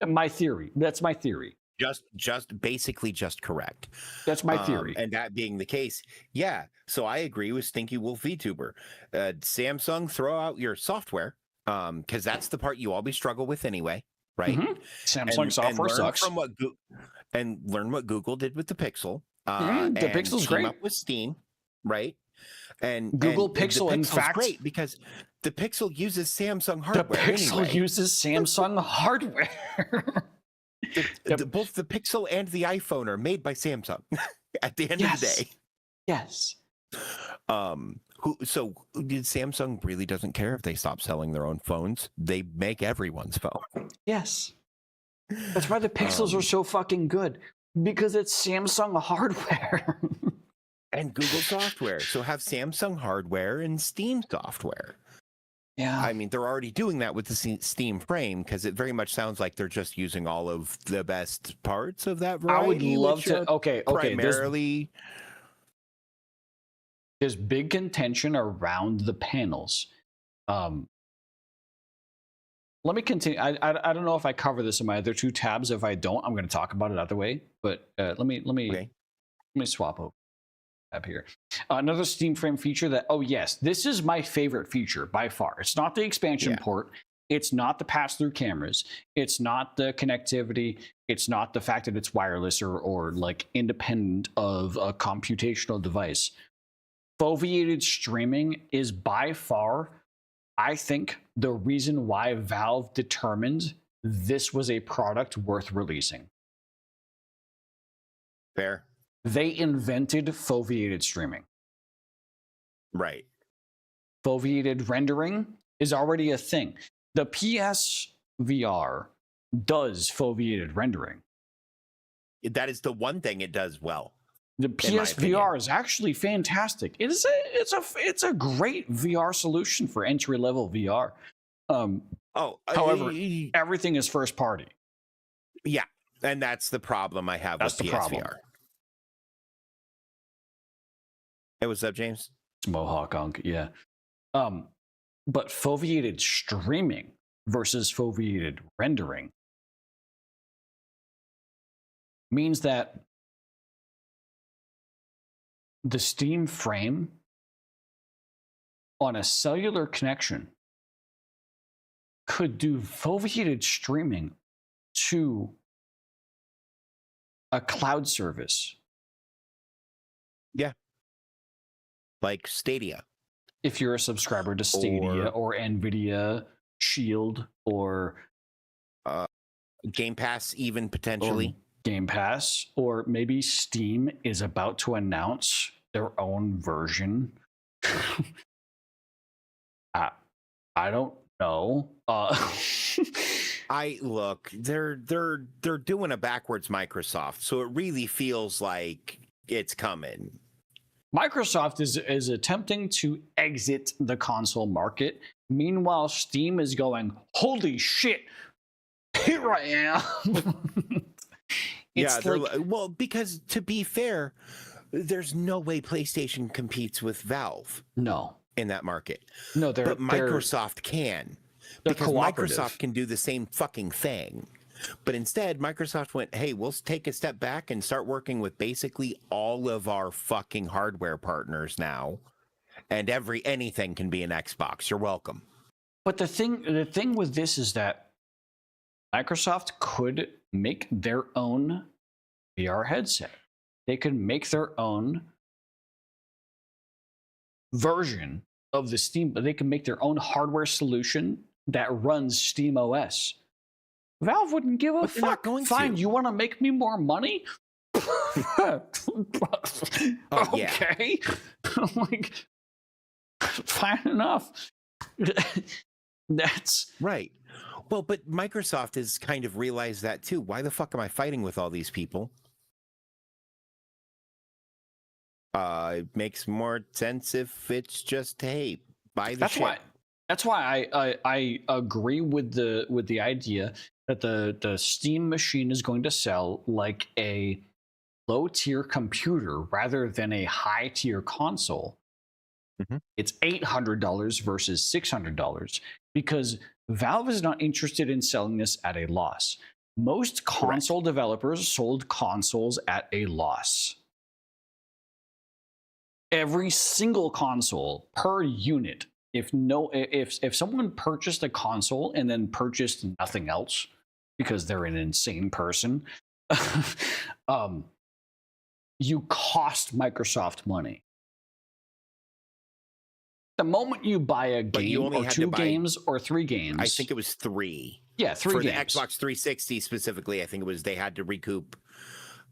my theory. That's my theory. Just basically just correct. That's my theory. And that being the case, yeah. So I agree with Stinky Wolf VTuber. Samsung, throw out your software, because that's the part you always struggle with anyway, right? Mm-hmm. Samsung software sucks. And learn what Google did with the Pixel. The Pixel's great. Up with Steam, right? And Google Pixel, in fact, great because the Pixel uses Samsung hardware. The Pixel uses Samsung hardware. Both the Pixel and the iPhone are made by Samsung at the end of the day. Yes. So Samsung really doesn't care if they stop selling their own phones. They make everyone's phone. Yes. That's why the Pixels are so fucking good, because it's Samsung hardware. And Google software. So have Samsung hardware and Steam software. Yeah. I mean, they're already doing that with the Steam frame, because it very much sounds like they're just using all of the best parts of that variety. I would love to. Okay. Primarily. There's big contention around the panels. Let me continue. I don't know if I cover this in my other two tabs. If I don't, I'm going to talk about it either way. But let me swap over tab here. Another Steam frame feature that, oh yes, this is my favorite feature by far. It's not the expansion port. It's not the pass-through cameras. It's not the connectivity. It's not the fact that it's wireless or like independent of a computational device. Foveated streaming is by far, I think, the reason why Valve determined this was a product worth releasing. Fair. They invented foveated streaming. Right. Foveated rendering is already a thing. The PS VR does foveated rendering. That is the one thing it does well. The PSVR is actually fantastic. It's a great VR solution for entry level VR. However, everything is first party. Yeah, and that's the problem I have with PSVR. Problem. Hey, what's up, James? It's Mohawk Unk, yeah. But foveated streaming versus foveated rendering means that the Steam frame on a cellular connection could do foveated streaming to a cloud service. Yeah. Like Stadia. If you're a subscriber to Stadia or Nvidia Shield or Game Pass, even potentially. Game Pass, or maybe Steam is about to announce their own version. I don't know. They're doing a backwards Microsoft, so it really feels like it's coming. Microsoft is attempting to exit the console market. Meanwhile, Steam is going, holy shit, here I am. Well, because to be fair, there's no way PlayStation competes with Valve. No. In that market. No, but Microsoft can. Because Microsoft can do the same fucking thing. But instead, Microsoft went, hey, we'll take a step back and start working with basically all of our fucking hardware partners now. And anything can be an Xbox. You're welcome. But the thing with this is that Microsoft could make their own VR headset. They could make their own version of the Steam, but they can make their own hardware solution that runs Steam OS. Valve wouldn't give a fuck. Fine, you want to make me more money? Okay. Like, fine enough. That's right. Well, but Microsoft has kind of realized that too. Why the fuck am I fighting with all these people? It makes more sense if it's just, hey, buy the shit. That's why I agree with the idea that the Steam machine is going to sell like a low tier computer rather than a high tier console, it's $800 versus $600 because Valve is not interested in selling this at a loss. Most console developers sold consoles at a loss. Every single console per unit. If someone purchased a console and then purchased nothing else because they're an insane person, you cost Microsoft money. The moment you buy a game or 2 games or 3 games, I think it was 3. Yeah, 3 for games. the Xbox 360 specifically. I think it was they had to recoup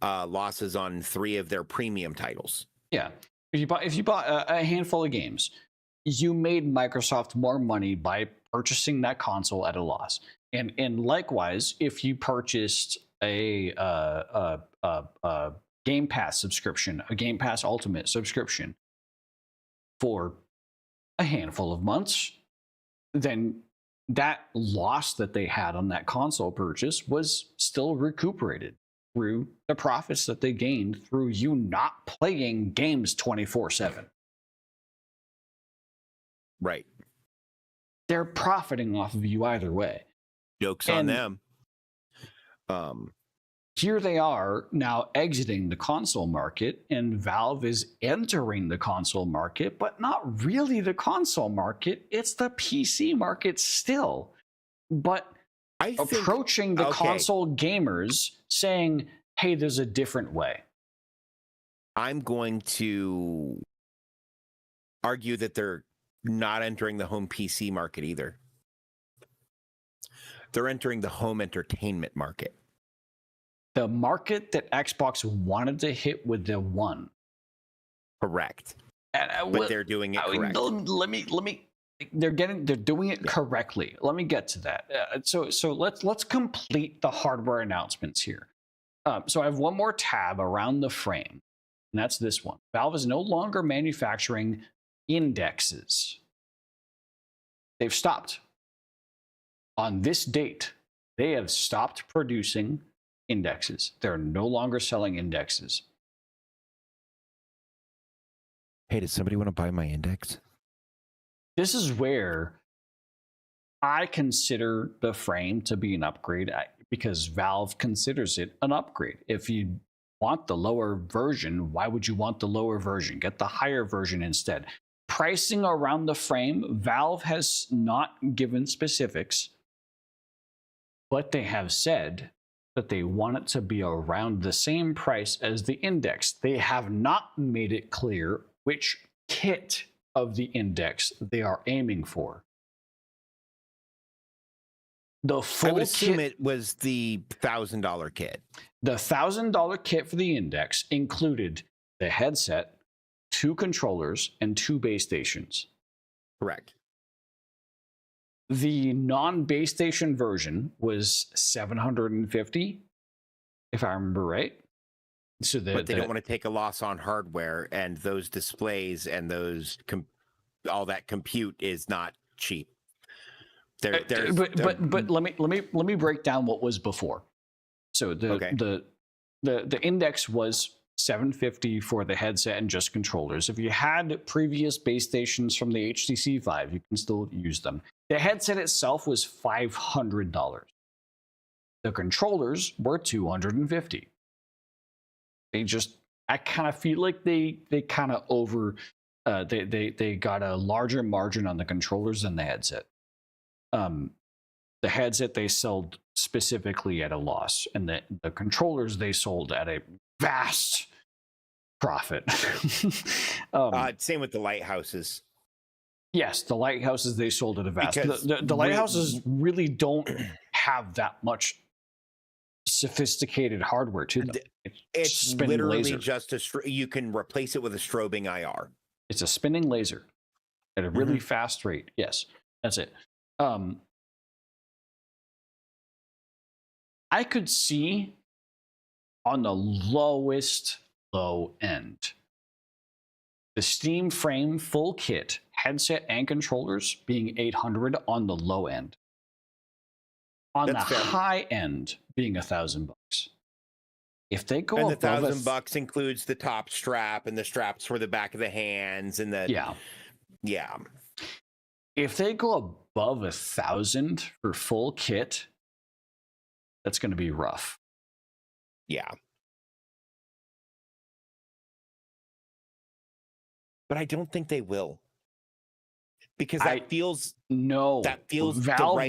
losses on 3 of their premium titles. Yeah, if you bought a handful of games, you made Microsoft more money by purchasing that console at a loss. And likewise, if you purchased a Game Pass subscription, a Game Pass Ultimate subscription for a handful of months, then that loss that they had on that console purchase was still recuperated through the profits that they gained through you not playing games 24/7. Right. They're profiting off of you either way. Joke's on them. Here they are now exiting the console market, and Valve is entering the console market, but not really the console market. It's the PC market still. But approaching the console gamers saying, hey, there's a different way. I'm going to argue that they're not entering the home PC market either. They're entering the home entertainment market. The market that Xbox wanted to hit with the One. Correct. But they're doing it correct. Let me. They're doing it correctly. Let me get to that. So let's complete the hardware announcements here. So I have one more tab around the frame, and that's this one. Valve is no longer manufacturing indexes. They've stopped. On this date, they have stopped producing indexes. They're no longer selling indexes. Hey, does somebody want to buy my index? This is where I consider the frame to be an upgrade because Valve considers it an upgrade. If you want the lower version, why would you want the lower version? Get the higher version instead. Pricing around the frame, Valve has not given specifics, but they have said that they want it to be around the same price as the index. They have not made it clear which kit of the index they are aiming for. The full I would assume it was the $1,000 kit. The $1,000 kit for the index included the headset, 2 controllers, and 2 base stations. Correct. The non-base station version was $750, if I remember right. So but they don't want to take a loss on hardware, and those displays and those all that compute is not cheap. But let me break down what was before. So the index was $750 for the headset and just controllers. If you had previous base stations from the HTC Vive, you can still use them. The headset itself was $500. The controllers were $250. I kind of feel like they kind of they got a larger margin on the controllers than the headset. The headset they sold specifically at a loss, and the controllers they sold at a vast profit. Same with the lighthouses. Yes, the lighthouses they sold at a vast. The lighthouses really don't have that much sophisticated hardware to them. It's literally laser. Just you can replace it with a strobing IR. It's a spinning laser at a really fast rate. Yes, that's it. I could see on the lowest low end, the Steam Frame full kit, headset and controllers being $800 on the low end. On the high end being $1,000. If they go And the above $1,000 includes the top strap and the straps for the back of the hands and the yeah. If they go above 1,000 for full kit, that's going to be rough. Yeah. But I don't think they will. Because that feels Valve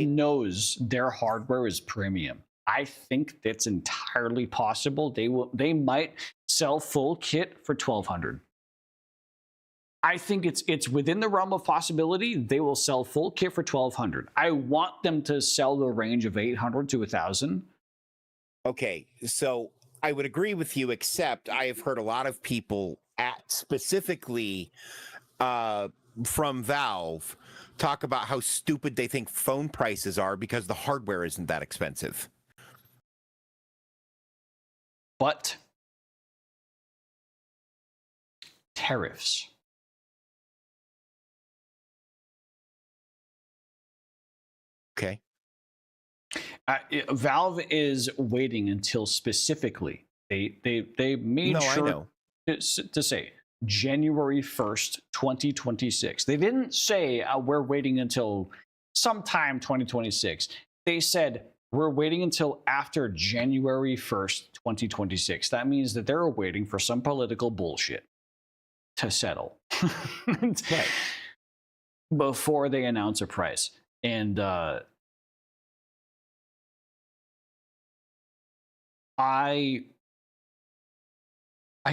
knows their hardware is premium. I think that's entirely possible. They might sell full kit for $1,200. I think it's within the realm of possibility. They will sell full kit for $1,200. I want them to sell the range of $800 to $1,000. Okay, so I would agree with you, except I have heard a lot of people specifically from Valve talk about how stupid they think phone prices are because the hardware isn't that expensive. But tariffs. Okay. Valve is waiting until specifically they made sure to say January 1st, 2026. They didn't say we're waiting until sometime 2026. They said we're waiting until after January 1st, 2026. That means that they're waiting for some political bullshit to settle right. before they announce a price. And I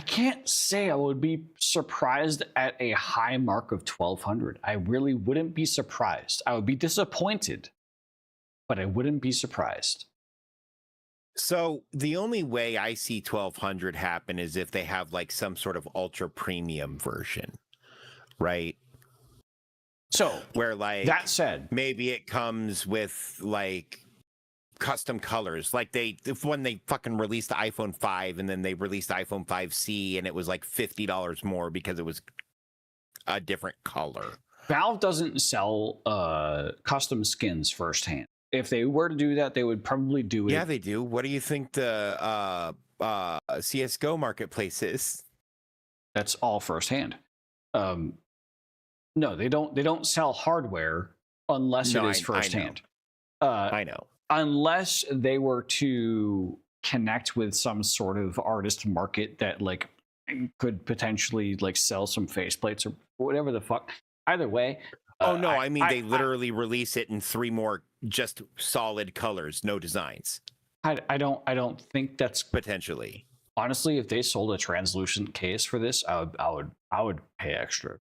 can't say I would be surprised at a high mark of 1,200. I really wouldn't be surprised. I would be disappointed, but I wouldn't be surprised. So the only way I see 1,200 happen is if they have like some sort of ultra premium version, right? So where like that said, maybe it comes with like custom colors, like when they fucking released the iPhone 5 and then they released the iPhone 5C and it was like $50 more because it was a different color. Valve doesn't sell custom skins firsthand. If they were to do that, they would probably do it. Yeah, they do. What do you think the CSGO marketplace is? That's all firsthand. No, they don't sell hardware unless it is firsthand. I know. Unless they were to connect with some sort of artist market that like could potentially like sell some faceplates or whatever the fuck. Either way. Oh no, I mean they literally release it in 3 more just solid colors, no designs. I don't think that's potentially. Honestly, if they sold a translucent case for this, I would pay extra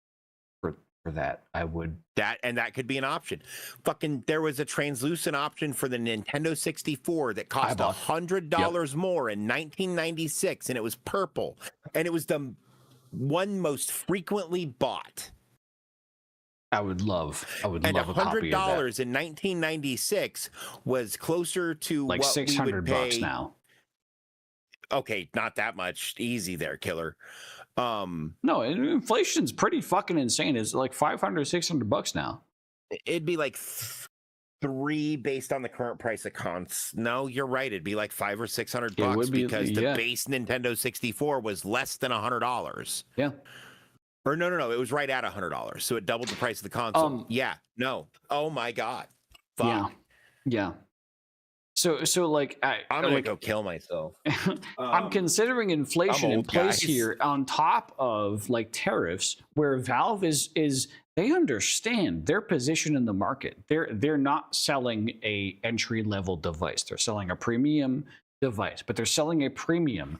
for that. I would. That could be an option. Fucking there was a translucent option for the Nintendo 64 that cost $100 more in 1996 and it was purple and it was the one most frequently bought. I would love a copy of that. And $100 in 1996 was closer to like what $600 we would pay now. Okay, not that much. Easy there, killer. No, inflation's pretty fucking insane. It's like $500, $600 now. It'd be like 3 based on the current price of cons. No, you're right. It'd be like $500 or $600 because the base Nintendo 64 was less than $100. Yeah. Or no, it was right at $100, so it doubled the price of the console. Oh my god, fuck. Yeah. So like I'm gonna go kill myself. I'm considering inflation in place here on top of like tariffs, where Valve is they understand their position in the market. They're not selling a entry level device. They're selling a premium device, but they're selling a premium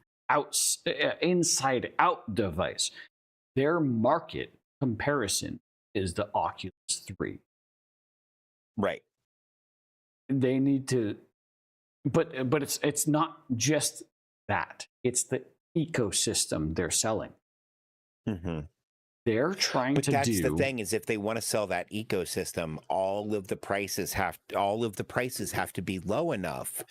inside out device. Their market comparison is the Oculus 3. Right. They need to, but it's not just that. It's the ecosystem they're selling. Mm-hmm. They're trying to do. But that's the thing is, if they want to sell that ecosystem, all of the prices have to be low enough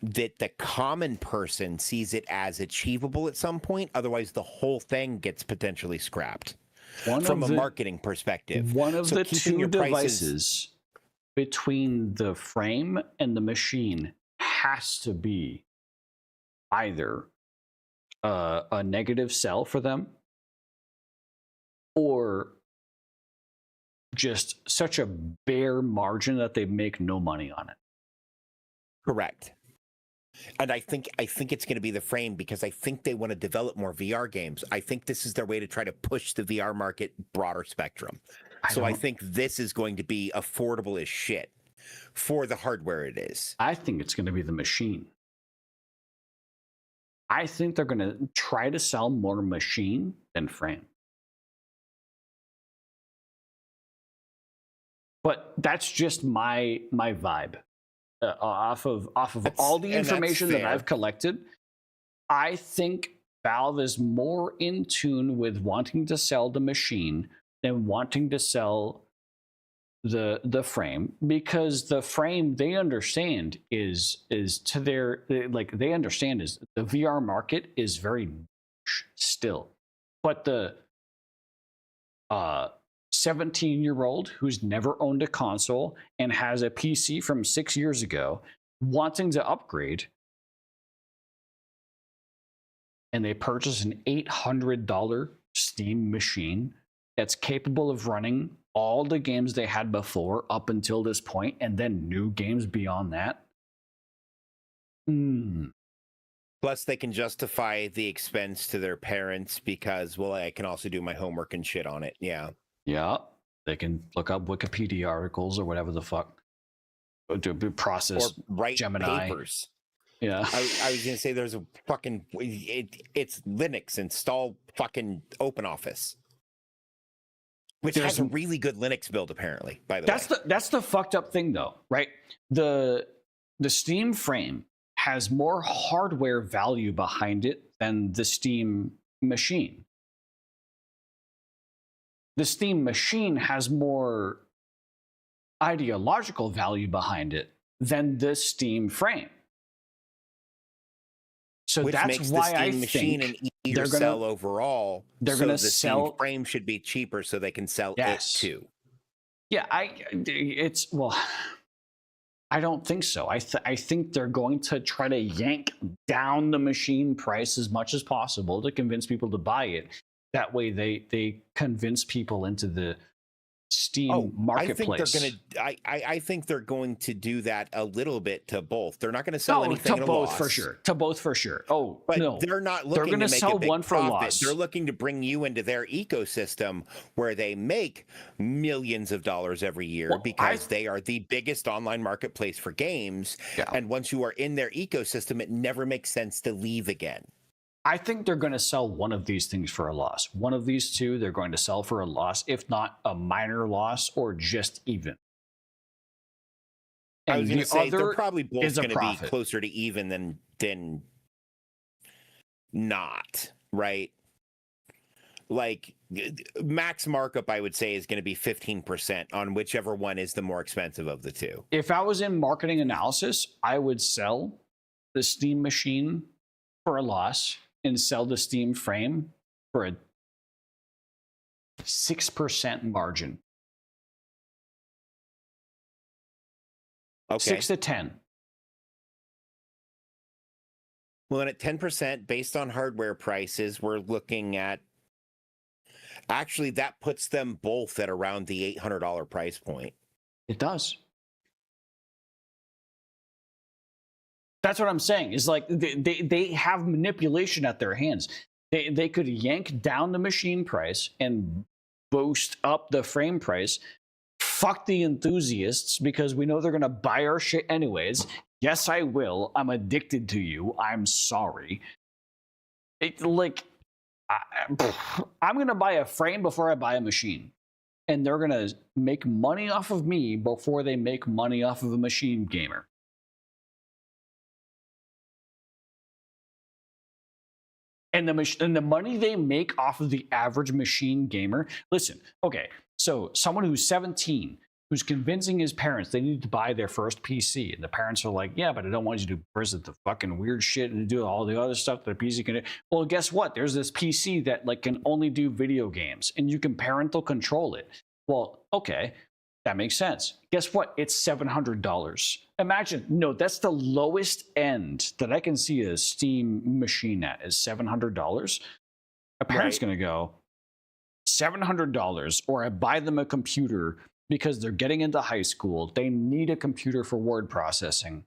that the common person sees it as achievable at some point. Otherwise, the whole thing gets potentially scrapped from a marketing perspective. One of the two devices between the frame and the machine has to be either a negative sell for them, or just such a bare margin that they make no money on it. Correct. And I think it's going to be the frame, because I think they want to develop more VR games. I think this is their way to try to push the VR market broader spectrum. I think this is going to be affordable as shit for the hardware it is. I think it's going to be the machine. I think they're going to try to sell more machine than frame. But that's just my vibe. Off of all the information that I've collected, I think Valve is more in tune with wanting to sell the machine than wanting to sell the frame, because the frame they understand is to their, like, they understand is the VR market is very niche still, but the 17-year-old who's never owned a console and has a PC from 6 years ago wanting to upgrade, and they purchase an $800 Steam machine that's capable of running all the games they had before up until this point, and then new games beyond that. Plus, they can justify the expense to their parents because, well, I can also do my homework and shit on it. Yeah. Yeah. They can look up Wikipedia articles or whatever the fuck. To process or write Gemini. Papers. Yeah. I was going to say there's a fucking... It's Linux. Install fucking OpenOffice. Which has a really good Linux build, apparently, by the way. That's the fucked up thing, though, right? The Steam frame has more hardware value behind it than the Steam machine. The Steam machine has more ideological value behind it than the Steam frame. So which that's makes why the Steam I machine think an easier sell overall. They're so going the to sell Steam frame should be cheaper so they can sell it too. Yeah, I don't think so. I think they're going to try to yank down the machine price as much as possible to convince people to buy it. That way they convince people into the Steam marketplace. I think they're going to do that a little bit to both. They're not going to sell anything at a loss. To both for sure. Oh, but no. They're not looking to make sell a big one for profit. loss. They're looking to bring you into their ecosystem where they make millions of dollars every year because they are the biggest online marketplace for games. Yeah. And once you are in their ecosystem, it never makes sense to leave again. I think they're going to sell one of these things for a loss. One of these two, they're going to sell for a loss, if not a minor loss or just even. And I was going to say they're probably both going to be closer to even than not, right? Like max markup, I would say, is going to be 15% on whichever one is the more expensive of the two. If I was in marketing analysis, I would sell the Steam machine for a loss and sell the Steam frame for a 6% margin. Okay. 6 to 10. Well, and at 10% based on hardware prices, we're looking at... Actually, that puts them both at around the $800 price point. It does. That's what I'm saying. Is like they have manipulation at their hands. They could yank down the machine price and boost up the frame price. Fuck the enthusiasts, because we know they're going to buy our shit anyways. Yes, I will. I'm addicted to you. I'm sorry. I'm going to buy a frame before I buy a machine. And they're going to make money off of me before they make money off of a machine gamer. And the money they make off of the average machine gamer. Listen, okay, so someone who's 17, who's convincing his parents they need to buy their first PC, and the parents are like, yeah, but I don't want you to visit the fucking weird shit and do all the other stuff that a PC can do. Well, guess what? There's this PC that like can only do video games, and you can parental control it. Well, okay, That makes sense. Guess what? It's $700. Imagine, no, that's the lowest end that I can see a Steam machine at is $700. A parent's going to go, $700, or I buy them a computer because they're getting into high school. They need a computer for word processing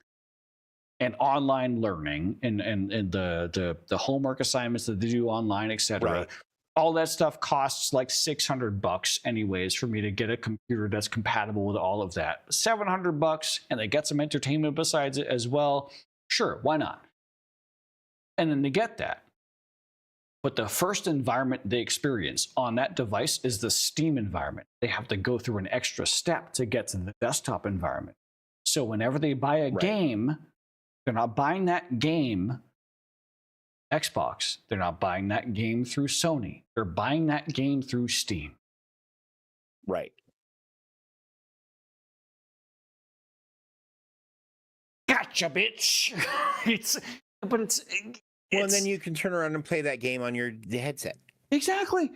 and online learning and the homework assignments that they do online, etc. Right. All that stuff costs like $600 anyways for me to get a computer that's compatible with all of that. $700, and they get some entertainment besides it as well. Sure, why not? And then they get that. But the first environment they experience on that device is the Steam environment. They have to go through an extra step to get to the desktop environment. So whenever they buy a game, they're not buying that game Xbox. They're not buying that game through Sony. They're buying that game through Steam. Right. Gotcha, bitch. it's well, and then you can turn around and play that game on the headset. Exactly.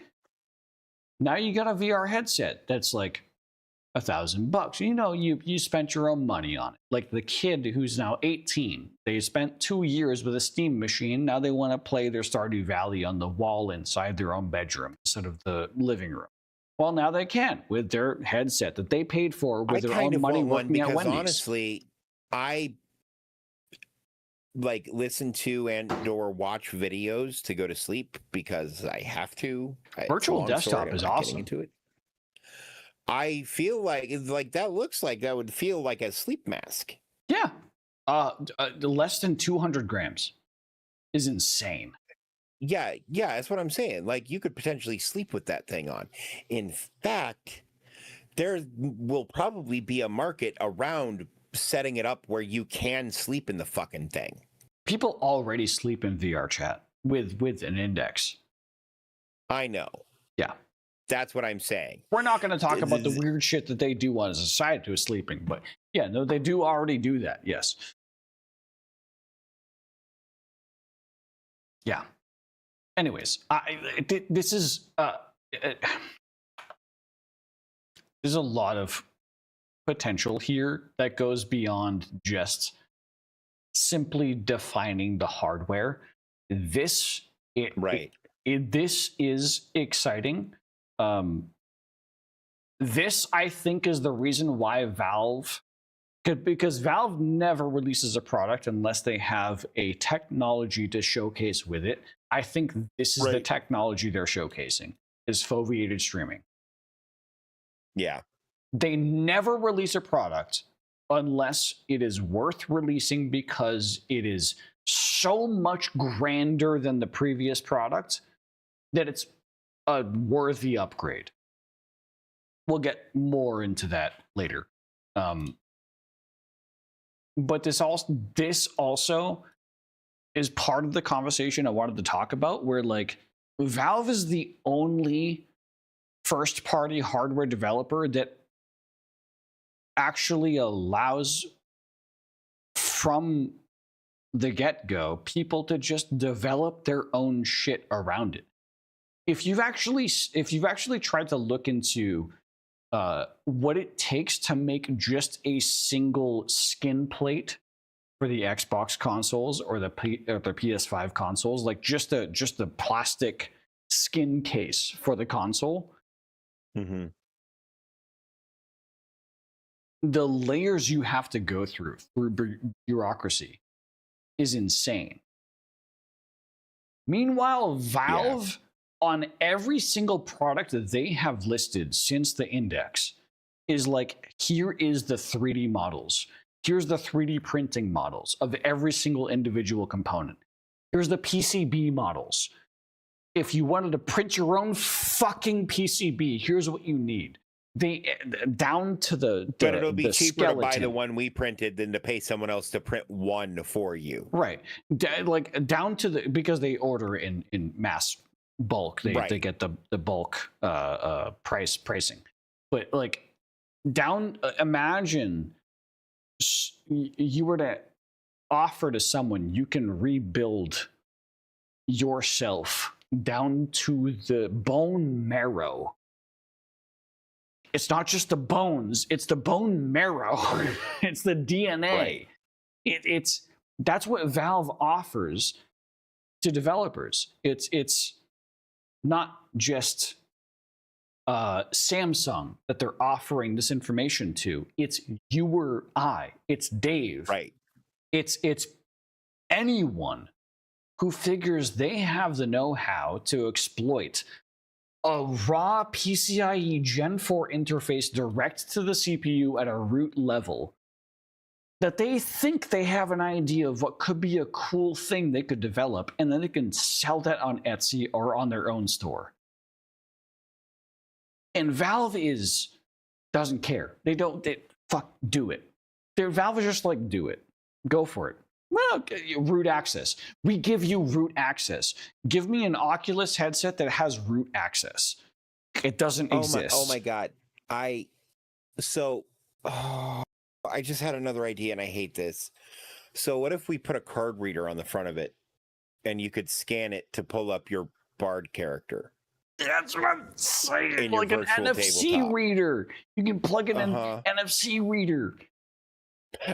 Now you got a VR headset that's like $1,000. You know, you spent your own money on it. Like the kid who's now 18, they spent 2 years with a Steam machine. Now they want to play their Stardew Valley on the wall inside their own bedroom instead of the living room. Well, now they can with their headset that they paid for with their own money working at Wendy's. Honestly, I like listen to and or watch videos to go to sleep because I have to. Virtual desktop is awesome. Into it. I feel like that looks like that would feel like a sleep mask. Yeah. Less than 200 grams is insane. Yeah, that's what I'm saying. Like you could potentially sleep with that thing on. In fact, there will probably be a market around setting it up where you can sleep in the fucking thing. People already sleep in VR chat with an index. I know. Yeah. That's what I'm saying. We're not going to talk about the weird shit that they do as a side to sleeping, but yeah, no, they do already do that. Yes. Yeah. Anyways, this is there's a lot of potential here that goes beyond just simply defining the hardware. This is exciting. This, I think, is the reason why Valve, because Valve never releases a product unless they have a technology to showcase with it. I think this is the technology they're showcasing, is foveated streaming. Yeah. They never release a product unless it is worth releasing because it is so much grander than the previous product that it's a worthy upgrade. We'll get more into that later. But this also is part of the conversation I wanted to talk about, where like Valve is the only first-party hardware developer that actually allows from the get-go people to just develop their own shit around it. If you've actually tried to look into what it takes to make just a single skin plate for the Xbox consoles or the PS5 consoles, like just the plastic skin case for the console, the layers you have to go through bureaucracy is insane. Meanwhile, Valve, on every single product that they have listed since the index, is like, here is the 3D models. Here's the 3D printing models of every single individual component. Here's the PCB models. If you wanted to print your own fucking PCB, here's what you need. They down to the but it'll be cheaper skeleton. to buy the one we printed than to pay someone else to print one for you. Right. Like down to because they order in mass bulk. They get the bulk pricing. But like imagine you were to offer to someone you can rebuild yourself down to the bone marrow It's not just the bones, it's the bone marrow. It's the DNA. Right. It's that's what Valve offers to developers. It's not just Samsung that they're offering this information to. It's you or I. It's Dave. Right. It's anyone who figures they have the know-how to exploit a raw PCIe Gen 4 interface direct to the CPU at a root level, that they think they have an idea of what could be a cool thing they could develop, and then they can sell that on Etsy or on their own store. And Valve doesn't care. They do it. Valve is just like, do it. Go for it. Well, root access. We give you root access. Give me an Oculus headset that has root access. It doesn't exist. Oh my God. I just had another idea and I hate this. So what if we put a card reader on the front of it and you could scan it to pull up your Bard character? That's what I'm saying. In Like your an virtual NFC tabletop. reader. You can plug in an NFC reader.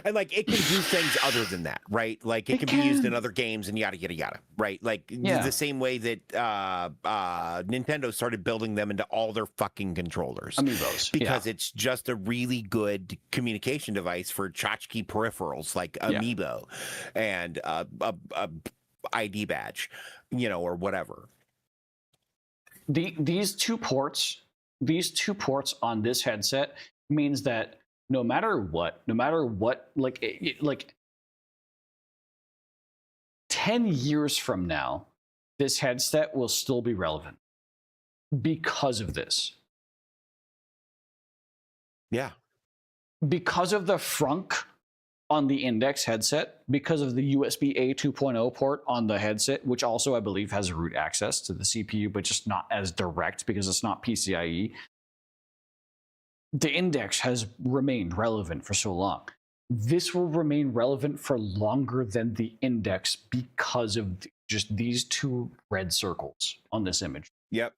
And like it can do things other than that, right? Like it can be used in other games and yada yada yada, right? Like the same way that Nintendo started building them into all their fucking controllers, Amiibos, because it's just a really good communication device for tchotchke peripherals like Amiibo and a ID badge, or whatever. These two ports on this headset means that no matter what, like 10 years from now, this headset will still be relevant because of this. Yeah. Because of the frunk on the Index headset, because of the USB-A 2.0 port on the headset, which also I believe has root access to the CPU, but just not as direct because it's not PCIe. The Index has remained relevant for so long. This will remain relevant for longer than the Index because of just these two red circles on this image. Yep.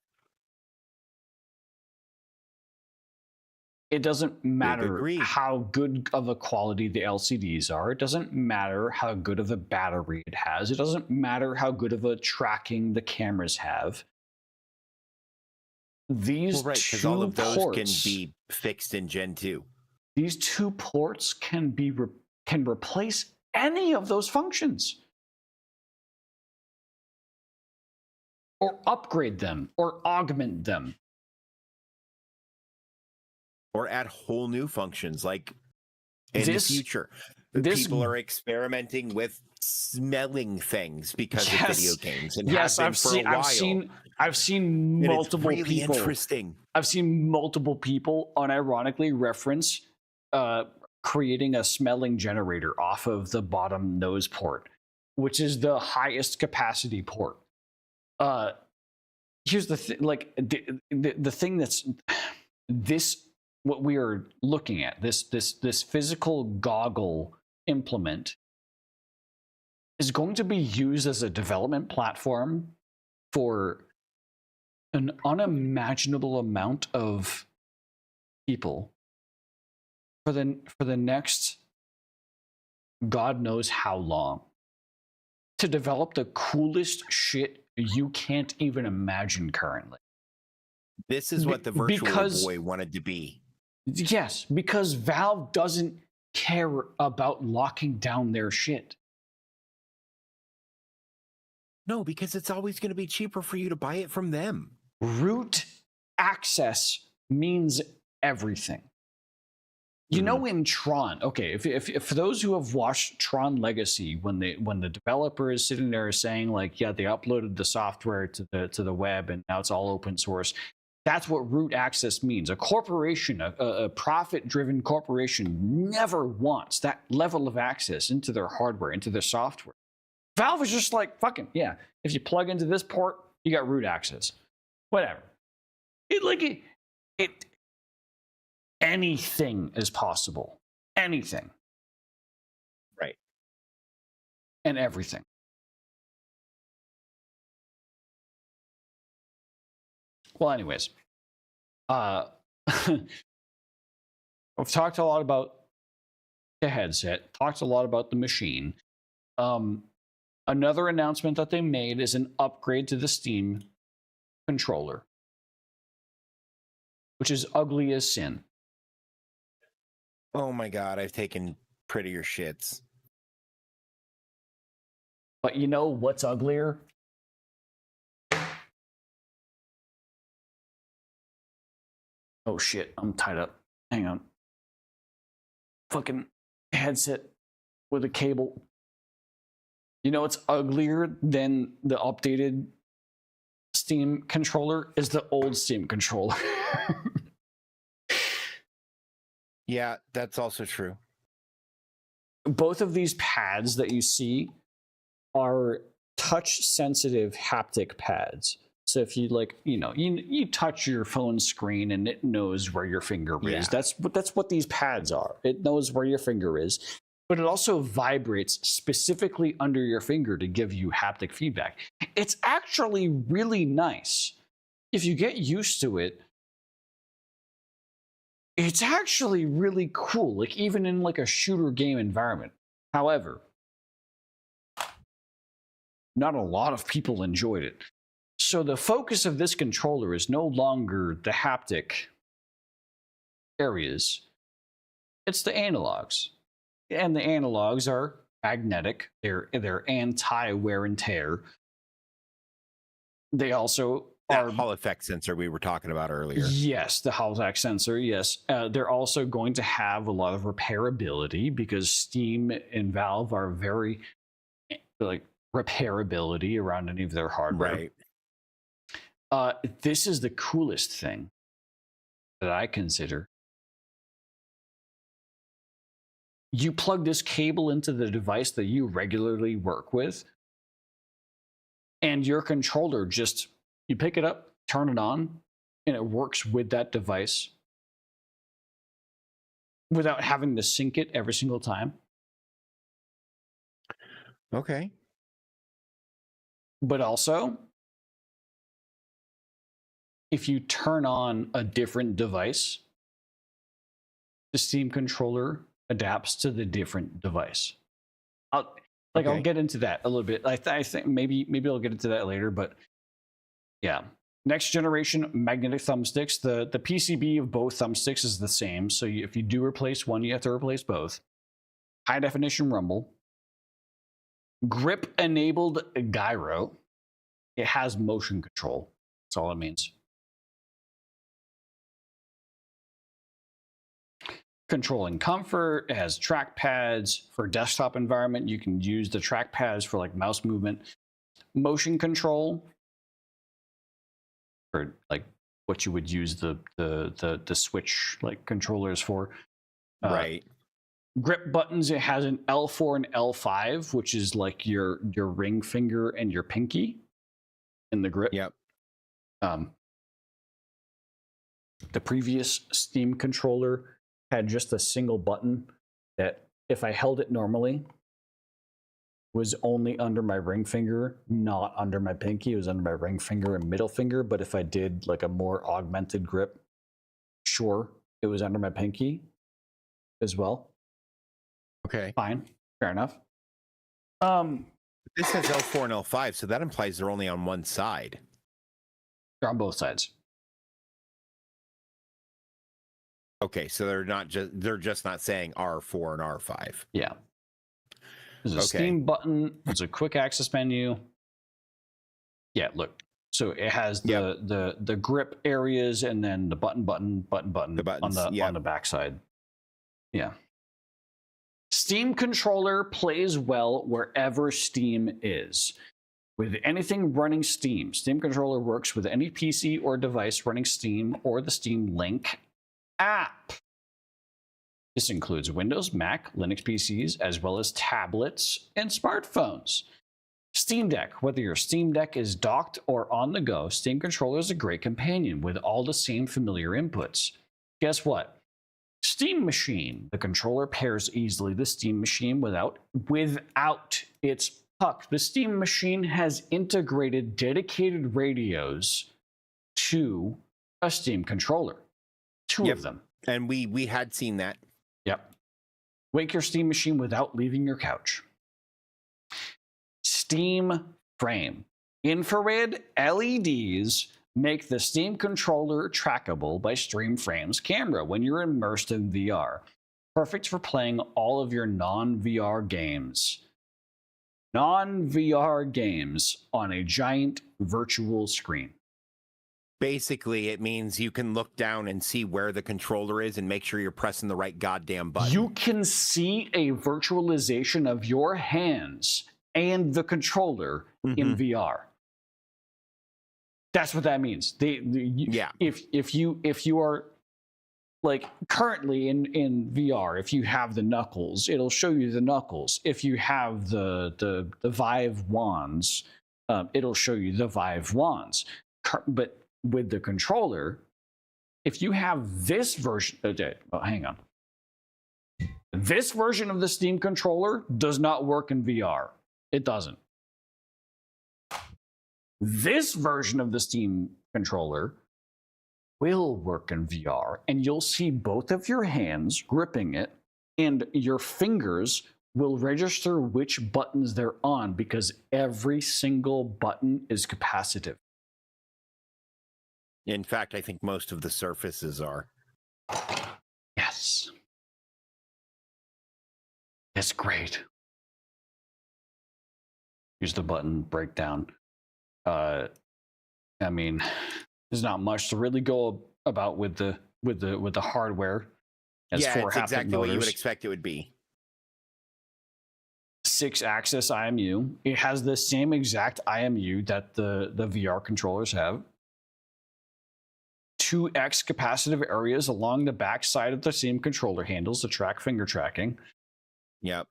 It doesn't matter how good of a quality the LCDs are. It doesn't matter how good of a battery it has. It doesn't matter how good of a tracking the cameras have. These because all of those can be fixed in Gen 2. These two ports can replace any of those functions, or upgrade them, or augment them, or add whole new functions. Like in the future, people are experimenting with smelling things because of video games, and I've seen multiple people. Interesting. I've seen multiple people unironically reference creating a smelling generator off of the bottom nose port, which is the highest capacity port. Here's the thing: like the thing that's this. What we are looking at, this physical goggle implement, is going to be used as a development platform for an unimaginable amount of people for the next God knows how long, to develop the coolest shit you can't even imagine currently. This is what the Virtual Boy wanted to be. Yes, because Valve doesn't care about locking down their shit. No, because it's always going to be cheaper for you to buy it from them. Root access means everything. You know, in Tron, okay, if for those who have watched Tron Legacy, when the developer is sitting there saying like, yeah, they uploaded the software to the web and now it's all open source. That's what root access means. A corporation, a profit-driven corporation, never wants that level of access into their hardware, into their software. Valve is just like, fucking, yeah, if you plug into this port, you got root access. Whatever. Anything is possible. Anything. Right. And everything. Well, anyways, I've talked a lot about the headset, talked a lot about the machine. Another announcement that they made is an upgrade to the Steam controller, which is ugly as sin. Oh my god, I've taken prettier shits. But you know what's uglier? Oh shit, I'm tied up. Hang on. Fucking headset with a cable. You know what's uglier than the updated Steam controller is the old Steam controller. Yeah, that's also true. Both of these pads that you see are touch sensitive haptic pads. So if you you touch your phone screen and it knows where your finger is. That's what these pads are. It knows where your finger is, but it also vibrates specifically under your finger to give you haptic feedback. It's actually really nice. If you get used to it, it's actually really cool, like even in like a shooter game environment. However, not a lot of people enjoyed it. So the focus of this controller is no longer the haptic areas. It's the analogs. And the analogs are magnetic. They're anti-wear and tear. They also are Hall effect sensor we were talking about earlier. Yes, the Hall effect sensor, yes. They're also going to have a lot of repairability because Steam and Valve are very like repairability around any of their hardware. Right. This is the coolest thing that I consider. You plug this cable into the device that you regularly work with, and your controller just, you pick it up, turn it on, and it works with that device without having to sync it every single time. Okay. But also, if you turn on a different device, the Steam controller adapts to the different device. I'll get into that a little bit. I think maybe I'll get into that later, but yeah. Next generation magnetic thumbsticks. The PCB of both thumbsticks is the same. So if you do replace one, you have to replace both. High definition rumble. Grip enabled gyro. It has motion control. That's all it means. Controlling comfort. It has track pads for desktop environment. You can use the track pads for like mouse movement. Motion control for like what you would use the Switch like controllers for. Right. Grip buttons. It has an L4 and L5, which is like your ring finger and your pinky in the grip. Yep. The previous Steam controller had just a single button that if I held it normally was only under my ring finger, not under my pinky. It was under my ring finger and middle finger. But if I did like a more augmented grip, sure, it was under my pinky as well. Okay. Fine. Fair enough. This has L4 and L5, so that implies they're only on one side. They're on both sides. Okay, so they're just not saying R4 and R5. Yeah. There's a Steam button. There's a quick access menu. Yeah, look. So it has the grip areas and then the button the buttons, on the backside. Yeah. Steam controller plays well wherever Steam is. With anything running Steam, Steam controller works with any PC or device running Steam or the Steam Link app. This includes Windows, Mac, Linux PCs, as well as tablets and smartphones. Steam Deck. Whether your Steam Deck is docked or on the go, Steam controller is a great companion with all the same familiar inputs. Guess what? Steam Machine. The controller pairs easily the Steam Machine without its puck. The Steam Machine has integrated dedicated radios to a Steam controller. Two of them. And we had seen that. Yep. Wake your Steam machine without leaving your couch. Steam Frame. Infrared LEDs make the Steam controller trackable by Steam Frame's camera when you're immersed in VR. Perfect for playing all of your non-VR games. Non-VR games on a giant virtual screen. Basically, it means you can look down and see where the controller is and make sure you're pressing the right goddamn button. You can see a virtualization of your hands and the controller in VR. That's what that means. Yeah. If you are like currently in VR, if you have the knuckles, it'll show you the knuckles. If you have the Vive wands, it'll show you the Vive wands. But with the controller, if you have this version, hang on. This version of the Steam controller does not work in VR. It doesn't. This version of the Steam controller will work in VR, and you'll see both of your hands gripping it, and your fingers will register which buttons they're on because every single button is capacitive. In fact, I think most of the surfaces are. Yes. It's great. Here's the button breakdown. I mean, there's not much to really go about with the hardware. It's exactly what you would expect it would be. 6-axis IMU. It has the same exact IMU that the VR controllers have. 2x capacitive areas along the back side of the Steam controller handles to track finger tracking. Yep.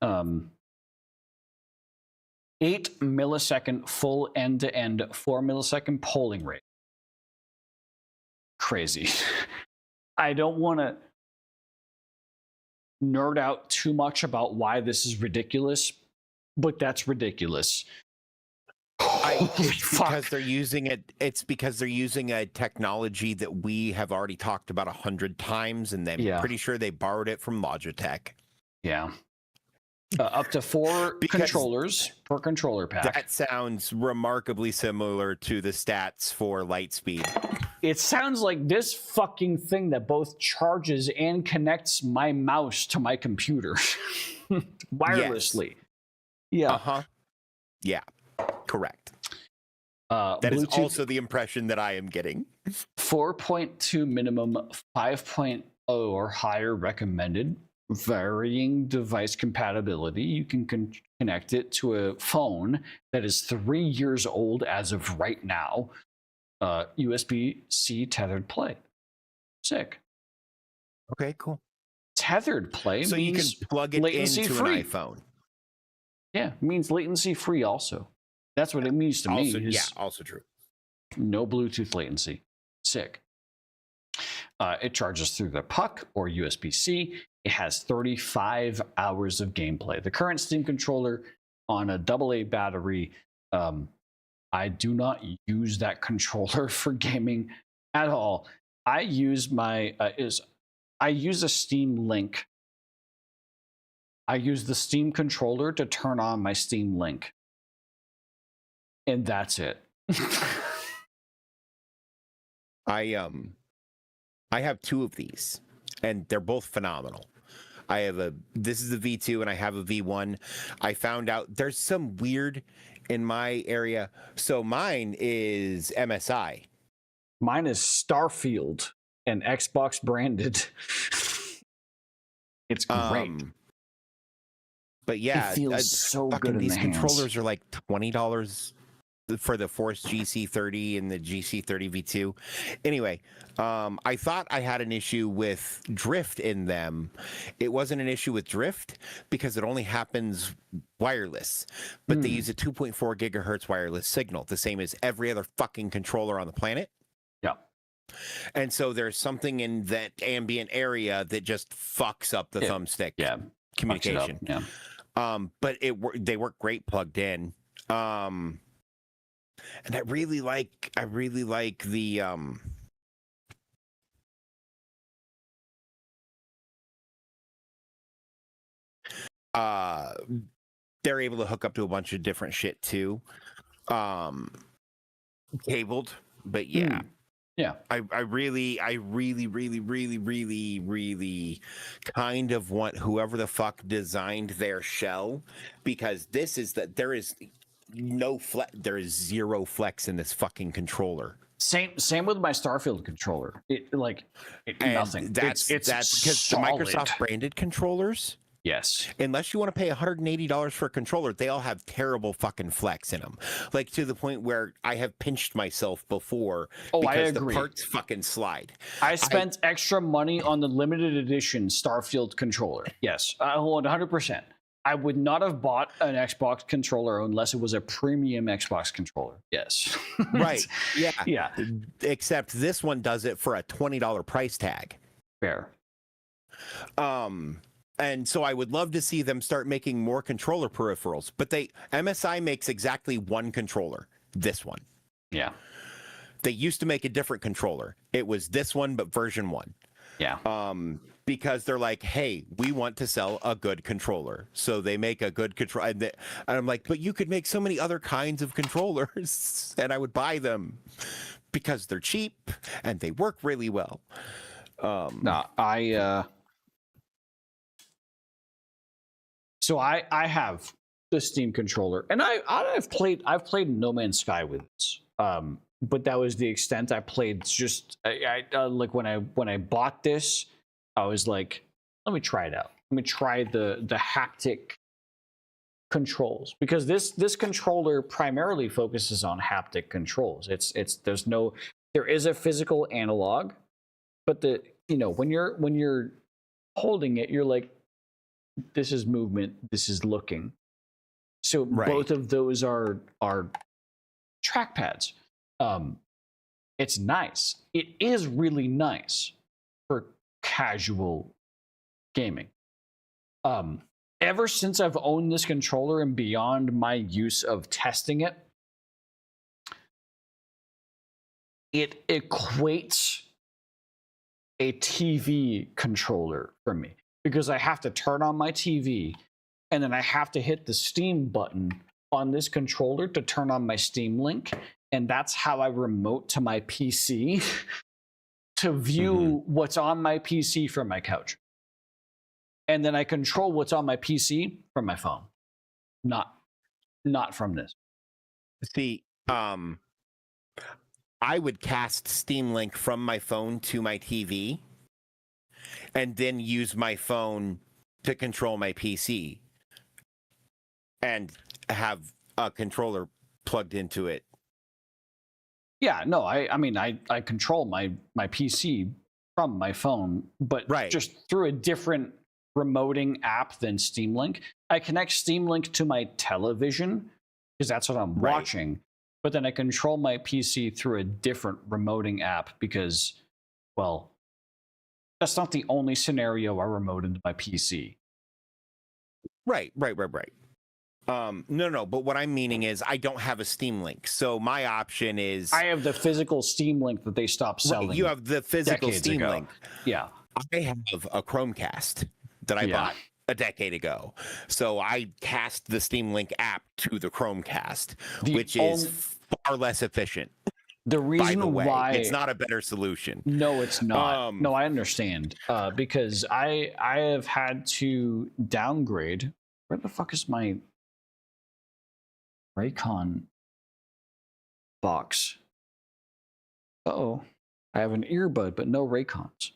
8 millisecond full end-to-end, 4 millisecond polling rate. Crazy. I don't want to nerd out too much about why this is ridiculous, but that's ridiculous. Because they're using it. It's because they're using a technology that we have already talked about 100 times, and I'm pretty sure they borrowed it from Logitech. Yeah. Up to 4 controllers per controller pack. That sounds remarkably similar to the stats for Lightspeed. It sounds like this fucking thing that both charges and connects my mouse to my computer wirelessly. Yes. Yeah. Yeah. Correct. That Bluetooth, is also the impression that I am getting. 4.2 minimum, 5.0 or higher recommended. Varying device compatibility. You can connect it to a phone that is 3 years old as of right now. USB-C tethered play. Sick. Okay, cool. Tethered play so means you can plug it into an iPhone. Yeah, means latency free also. That's what it means to me. Yeah, also true. No Bluetooth latency. Sick. It charges through the puck or USB-C. It has 35 hours of gameplay. The current Steam controller on a AA battery, I do not use that controller for gaming at all. I use my I use a Steam Link. I use the Steam controller to turn on my Steam Link. And that's it. I have 2 of these, and they're both phenomenal. This is the V2 and I have a V1. I found out there's some weird in my area. So mine is MSI. Mine is Starfield and Xbox branded. It's great. But yeah, it feels so good in these the hands. Controllers are like $20 for the Force GC30 and the GC30 V2. Anyway, I thought I had an issue with drift in them. It wasn't an issue with drift because it only happens wireless, but they use a 2.4 gigahertz wireless signal, the same as every other fucking controller on the planet. Yeah. And so there's something in that ambient area that just fucks up the thumbstick communication. Yeah. But they work great plugged in. And I really like the they're able to hook up to a bunch of different shit too. Cabled, but yeah. Yeah. I really kind of want whoever the fuck designed their shell, because there is there is zero flex in this fucking controller. Same with my Starfield controller. Nothing. That's because solid. the Microsoft branded controllers. Yes. Unless you want to pay $180 for a controller, they all have terrible fucking flex in them. Like to the point where I have pinched myself before because the parts fucking slide. I spent extra money on the limited edition Starfield controller. Yes, 100%. I would not have bought an Xbox controller unless it was a premium Xbox controller. Yes. Right. Yeah. Yeah. Except this one does it for a $20 price tag. Fair. And so I would love to see them start making more controller peripherals, but MSI makes exactly one controller, this one. Yeah. They used to make a different controller. It was this one, but version 1. Yeah. Because they're like, hey, we want to sell a good controller. So they make a good controller. And I'm like, but you could make so many other kinds of controllers. And I would buy them because they're cheap and they work really well. So I have the Steam controller, and I've played No Man's Sky with this, but that was the extent I played. Just like when I bought this, I was like, let me try it out. Let me try the haptic controls, because this controller primarily focuses on haptic controls. There is a physical analog, but when you're holding it, you're like, this is movement, this is looking. So both of those are trackpads. It's nice. It is really nice for casual gaming. Ever since I've owned this controller and beyond my use of testing it, it equates a TV controller for me. Because I have to turn on my TV, and then I have to hit the Steam button on this controller to turn on my Steam Link, and that's how I remote to my PC to view what's on my PC from my couch. And then I control what's on my PC from my phone, not from this. See, I would cast Steam Link from my phone to my TV, and then use my phone to control my PC and have a controller plugged into it. Yeah, no, I control my PC from my phone, but just through a different remoting app than Steam Link. I connect Steam Link to my television because that's what I'm watching, but then I control my PC through a different remoting app because, well, that's not the only scenario I remote into my PC. Right. No, but what I'm meaning is I don't have a Steam Link. So my option is... I have the physical Steam Link that they stopped selling. You have the physical Steam Link. Yeah. I have a Chromecast that I bought a decade ago. So I cast the Steam Link app to the Chromecast, which is far less efficient. The reason why it's not a better solution. No, it's not. No, I understand. Because I have had to downgrade. Where the fuck is my Raycon box? Uh-oh. I have an earbud, but no Raycons.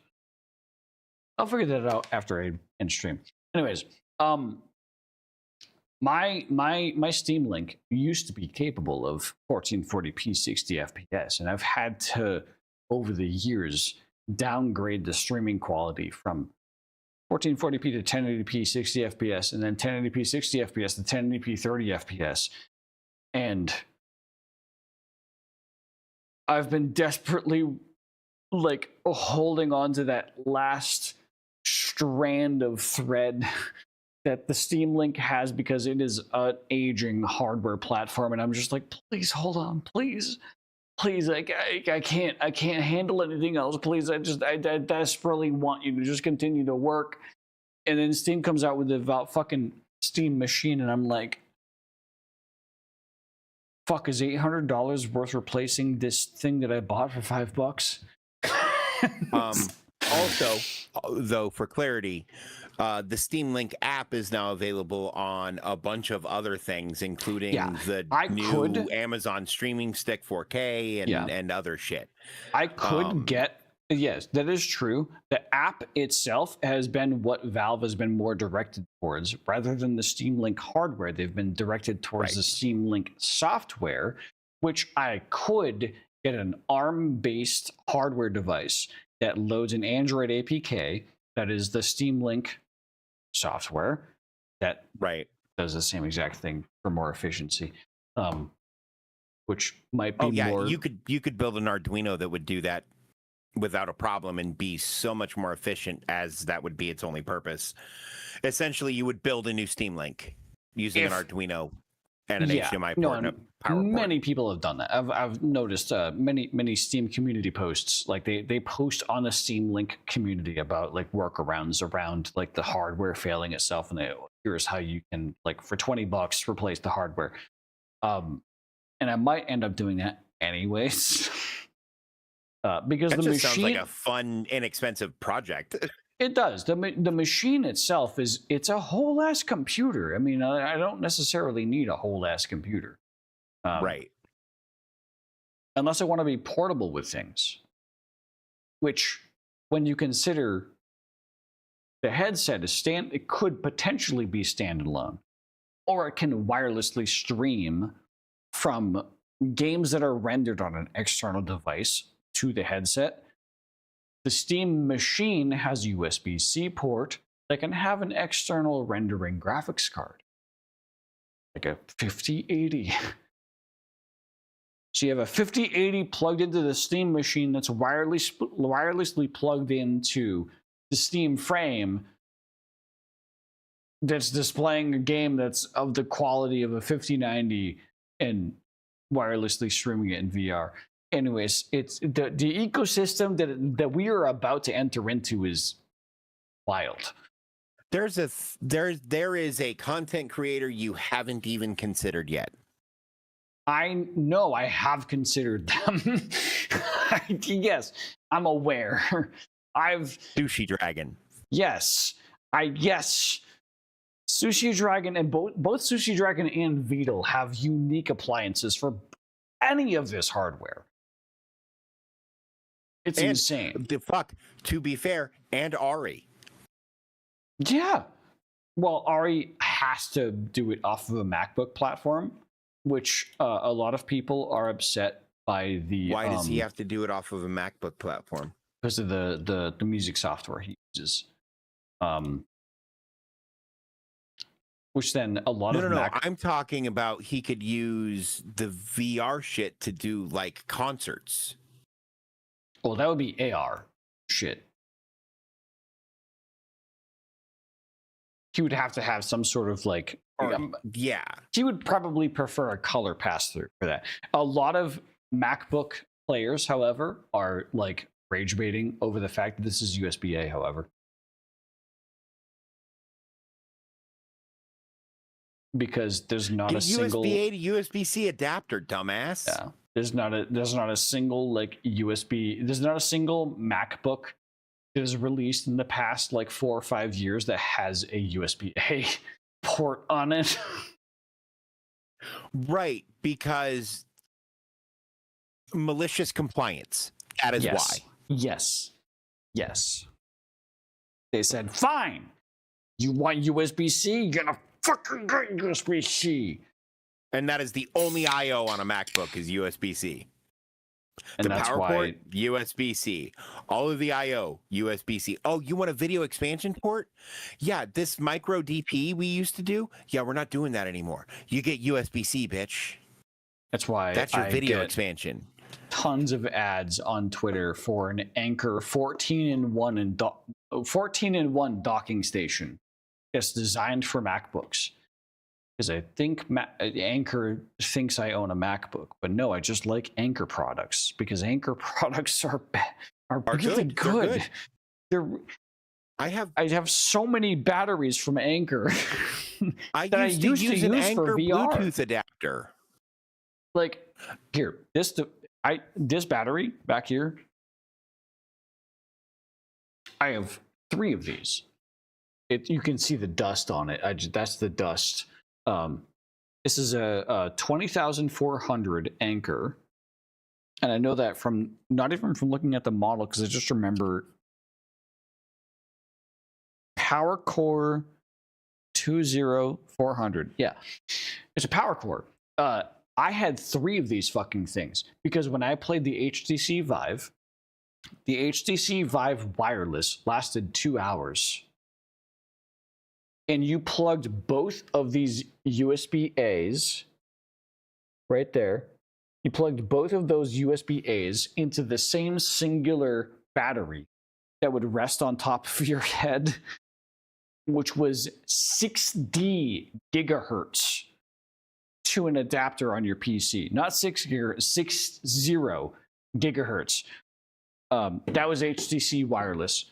I'll figure that out after I end stream. Anyways, my Steam Link used to be capable of 1440p 60 FPS, and I've had to, over the years, downgrade the streaming quality from 1440p to 1080p 60 FPS, and then 1080p 60 FPS to 1080p 30 FPS. And I've been desperately holding on to that last strand of thread that the Steam Link has, because it is an aging hardware platform, and I'm just like, please hold on, please, I can't handle anything else, please. I desperately want you to just continue to work. And then Steam comes out with about fucking Steam machine, and I'm like, fuck, is $800 worth replacing this thing that I bought for $5? Also, though, for clarity, the Steam Link app is now available on a bunch of other things, including the new Amazon streaming stick 4K and other shit. I could get, yes, that is true. The app itself has been what Valve has been more directed towards. Rather than the Steam Link hardware, they've been directed towards the Steam Link software, which I could get an ARM-based hardware device that loads an Android APK that is the Steam Link software that does the same exact thing for more efficiency, which might be more. You could build an Arduino that would do that without a problem and be so much more efficient, as that would be its only purpose. Essentially, you would build a new Steam Link using an Arduino and an HDMI port and a power port. Many people have done that. I've noticed many Steam community posts, like they post on the Steam Link community about like workarounds around like the hardware failing itself, and here's how you can, like, for $20 replace the hardware. And I might end up doing that anyways. Because that the just machine sounds like a fun, inexpensive project. It does. The machine itself it's a whole ass computer. I mean, I don't necessarily need a whole ass computer. Right. Unless I want to be portable with things. Which, when you consider the headset it could potentially be standalone. Or it can wirelessly stream from games that are rendered on an external device to the headset. The Steam machine has a USB-C port that can have an external rendering graphics card, like a 5080. So you have a 5080 plugged into the Steam machine that's wirelessly plugged into the Steam frame that's displaying a game that's of the quality of a 5090 and wirelessly streaming it in VR. Anyways, it's the ecosystem that we are about to enter into is wild. There is a content creator you haven't even considered yet. I know, I have considered them. Yes, I'm aware. Sushi Dragon. Yes, Sushi Dragon, and both Sushi Dragon and Beetle have unique appliances for any of this hardware. It's insane. To be fair, and Ari. Yeah. Well, Ari has to do it off of a MacBook platform, which a lot of people are upset by the. Why does he have to do it off of a MacBook platform? Because of the music software he uses. Which then a lot of No. I'm talking about he could use the VR shit to do like concerts. Well, that would be AR shit. He would have to have some sort of like. Yeah. He would probably prefer a color pass through for that. A lot of MacBook players, however, are like rage baiting over the fact that this is USB-A, however. Because there's not a single USB-A to USB-C adapter, dumbass. Yeah. There's not a single like USB. There's not a single MacBook that is released in the past like 4 or 5 years that has a USB-A port on it. Right, because malicious compliance. That is why. Yes. They said, fine. You want USB-C? You're gonna fucking get USB-C. And that is the only I/O on a MacBook is USB-C. And the that's power why port, USB-C. All of the I/O, USB-C. Oh, you want a video expansion port? Yeah, this micro DP we used to do. Yeah, we're not doing that anymore. You get USB-C, bitch. That's why that's your video expansion. Tons of ads on Twitter for an Anker 14-in-1 docking station. It's designed for MacBooks. Because I think Anker thinks I own a MacBook, but no, I just like Anker products because Anker products are really good. I have so many batteries from Anchor I that used to use an for Anchor VR. Bluetooth adapter. Like here, this battery back here, I have 3 of these. You can see the dust on it. That's the dust. This is a 20,400 Anchor, and I know that from not even from looking at the model, because I just remember Power Core 20400. Yeah, it's a Power Core. I had 3 of these fucking things because when I played the HTC Vive wireless lasted 2 hours. And you plugged both of these USB-As right there. You plugged both of those USB-As into the same singular battery that would rest on top of your head, which was 60 gigahertz to an adapter on your PC. Not 60 gigahertz. That was HTC wireless.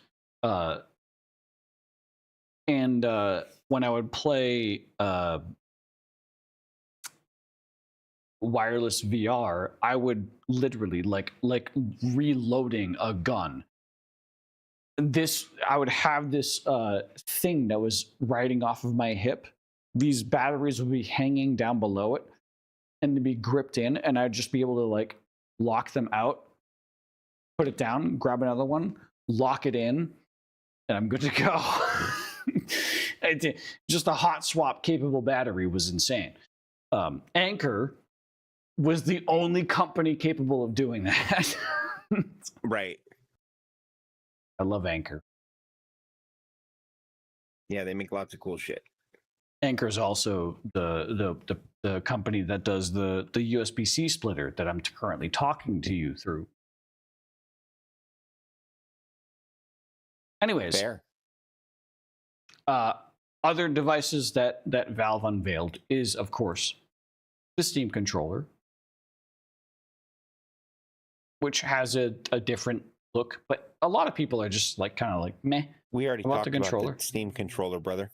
And when I would play wireless VR, I would literally like reloading a gun. I would have this thing that was riding off of my hip. These batteries would be hanging down below it and to be gripped in, and I'd just be able to like lock them out, put it down, grab another one, lock it in, and I'm good to go. Just a hot swap capable battery was insane. Anchor was the only company capable of doing that. Right. I love Anchor. Yeah, they make lots of cool shit. Anchor is also the company that does the USB-C splitter that I'm currently talking to you through. Anyways, fair. Other devices that Valve unveiled is, of course, the Steam controller, which has a different look, but a lot of people are just like kind of like meh. We already about talked the controller. about the Steam controller, brother.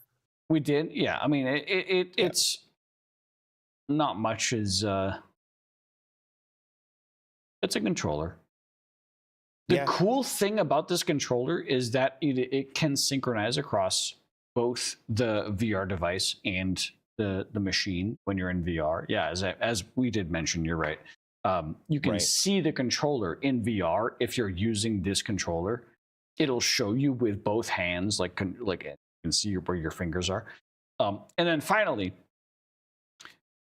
We did, yeah. I mean, it's not much as it's a controller. The cool thing about this controller is that it can synchronize across both the VR device and the machine when you're in VR. Yeah, as we did mention, you're right. You can see the controller in VR if you're using this controller. It'll show you with both hands, like you can see where your fingers are. And then finally,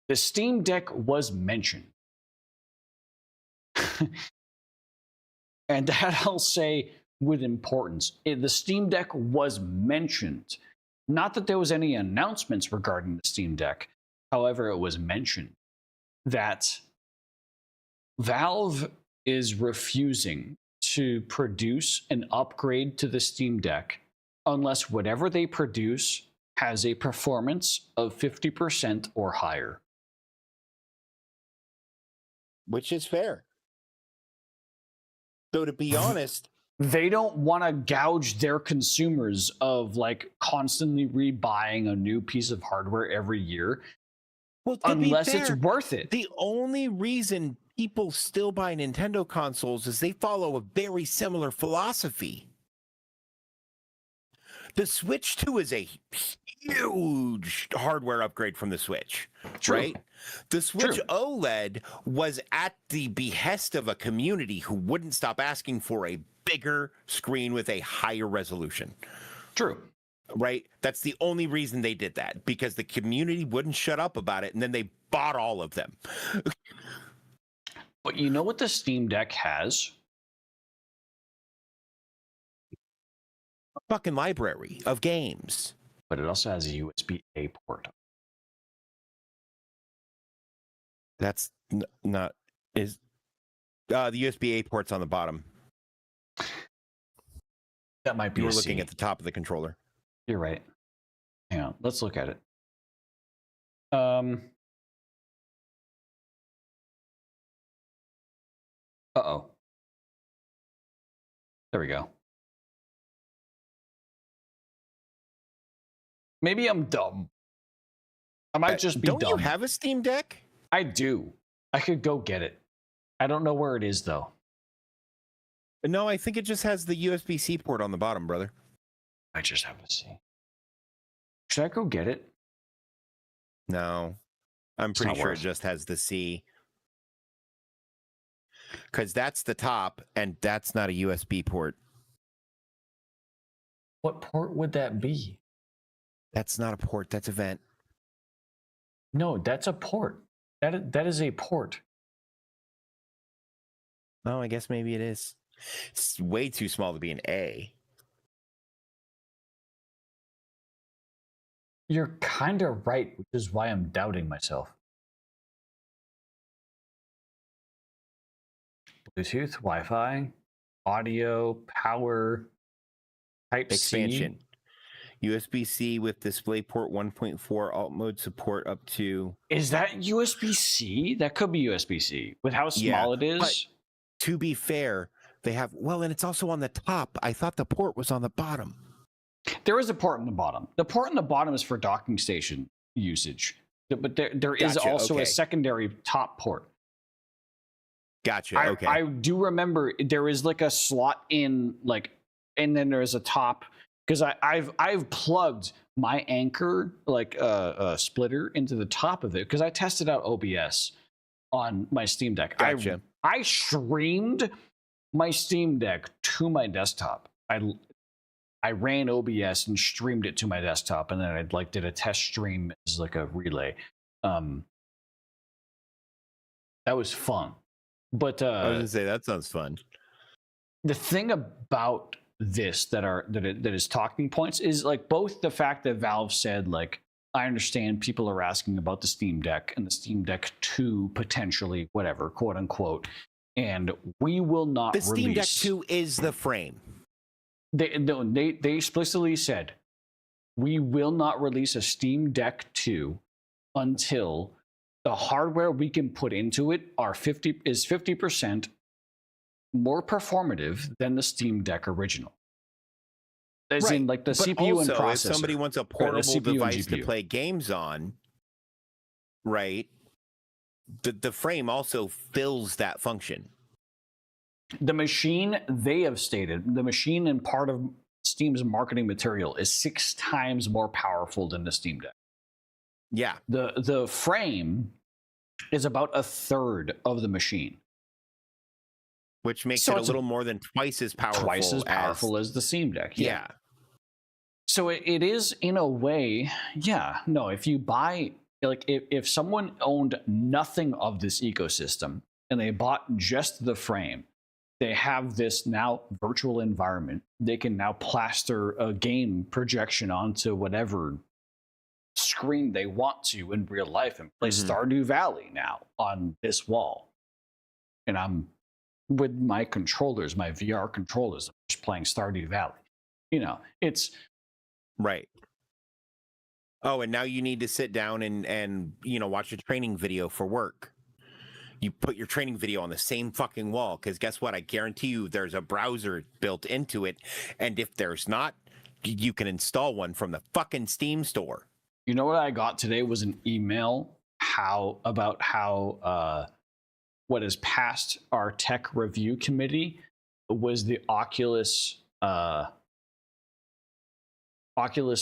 the Steam Deck was mentioned. And that I'll say with importance. The Steam Deck was mentioned. Not that there was any announcements regarding the Steam Deck. However, it was mentioned that Valve is refusing to produce an upgrade to the Steam Deck unless whatever they produce has a performance of 50% or higher. Which is fair. So to be honest, they don't want to gouge their consumers of like constantly rebuying a new piece of hardware every year. Well, unless it's worth it. The only reason people still buy Nintendo consoles is they follow a very similar philosophy. The Switch 2 is a huge hardware upgrade from the Switch, right? The Switch OLED was at the behest of a community who wouldn't stop asking for a bigger screen with a higher resolution. True. Right? That's the only reason they did that, because the community wouldn't shut up about it, and then they bought all of them. But you know what the Steam Deck has? A fucking library of games. But it also has a USB-A port. That's not... is the USB-A port's on the bottom. That might be You were looking at the top of the controller. You're right. Hang on, let's look at it. Uh-oh. There we go. Maybe I'm dumb. I might just be Don't dumb. you have a Steam Deck? I do. I could go get it. I don't know where it is though. No, I think it just has the USB-C port on the bottom, brother. I just have to see. Should I go get it? No, I'm It's pretty not sure it worth. just has the C. Because that's the top, and that's not a USB port. What port would that be? That's not a port. That's a vent. No, that's a port. That is a port. Oh, I guess maybe it is. It's way too small to be an A. You're kind of right, which is why I'm doubting myself. Bluetooth, Wi-Fi, audio, power, Type Expansion. C. USB-C with DisplayPort 1.4 alt mode support up to. Is that USB-C? That could be USB-C. With how small it is. But to be fair, they have, well, and it's also on the top. I thought the port was on the bottom. There is a port on the bottom. The port on the bottom is for docking station usage. But there is Gotcha, also okay. a secondary top port. Gotcha. Okay. I do remember there is like a slot in like, and then there's a top, because I've plugged my Anchor like splitter into the top of it because I tested out OBS on my Steam Deck. Gotcha. I streamed my Steam Deck to my desktop. I ran OBS and streamed it to my desktop, and then I like did a test stream as like a relay. That was fun. But I was gonna say that sounds fun. The thing about this that is talking points is like both the fact that Valve said like, I understand people are asking about the Steam Deck and the Steam Deck 2 potentially, whatever, quote unquote, and we will not The Steam Deck release. 2 is the frame. They explicitly said we will not release a Steam Deck 2 until the hardware we can put into it is 50% more performative than the Steam Deck original. As in like the But CPU also, and processor. if somebody wants a portable CPU and device to GPU. play games on, right? The frame also fills that function. The machine, they have stated, the machine and part of Steam's marketing material is 6 times more powerful than the Steam Deck. Yeah. The frame is about a third of the machine. Which makes So it a it's little more than twice as powerful. As the Steam Deck. Yeah. So it is in a way, yeah. No, if you buy, like if someone owned nothing of this ecosystem and they bought just the frame, they have this now virtual environment. They can now plaster a game projection onto whatever screen they want to in real life and play Stardew Valley now on this wall. And I'm with my controllers, my VR controllers, I'm just playing Stardew Valley. You know, it's right. Oh, and now you need to sit down and watch a training video for work. You put your training video on the same fucking wall because guess what? I guarantee you there's a browser built into it. And if there's not, you can install one from the fucking Steam store. You know what I got today was an email about how what has passed our tech review committee was the Oculus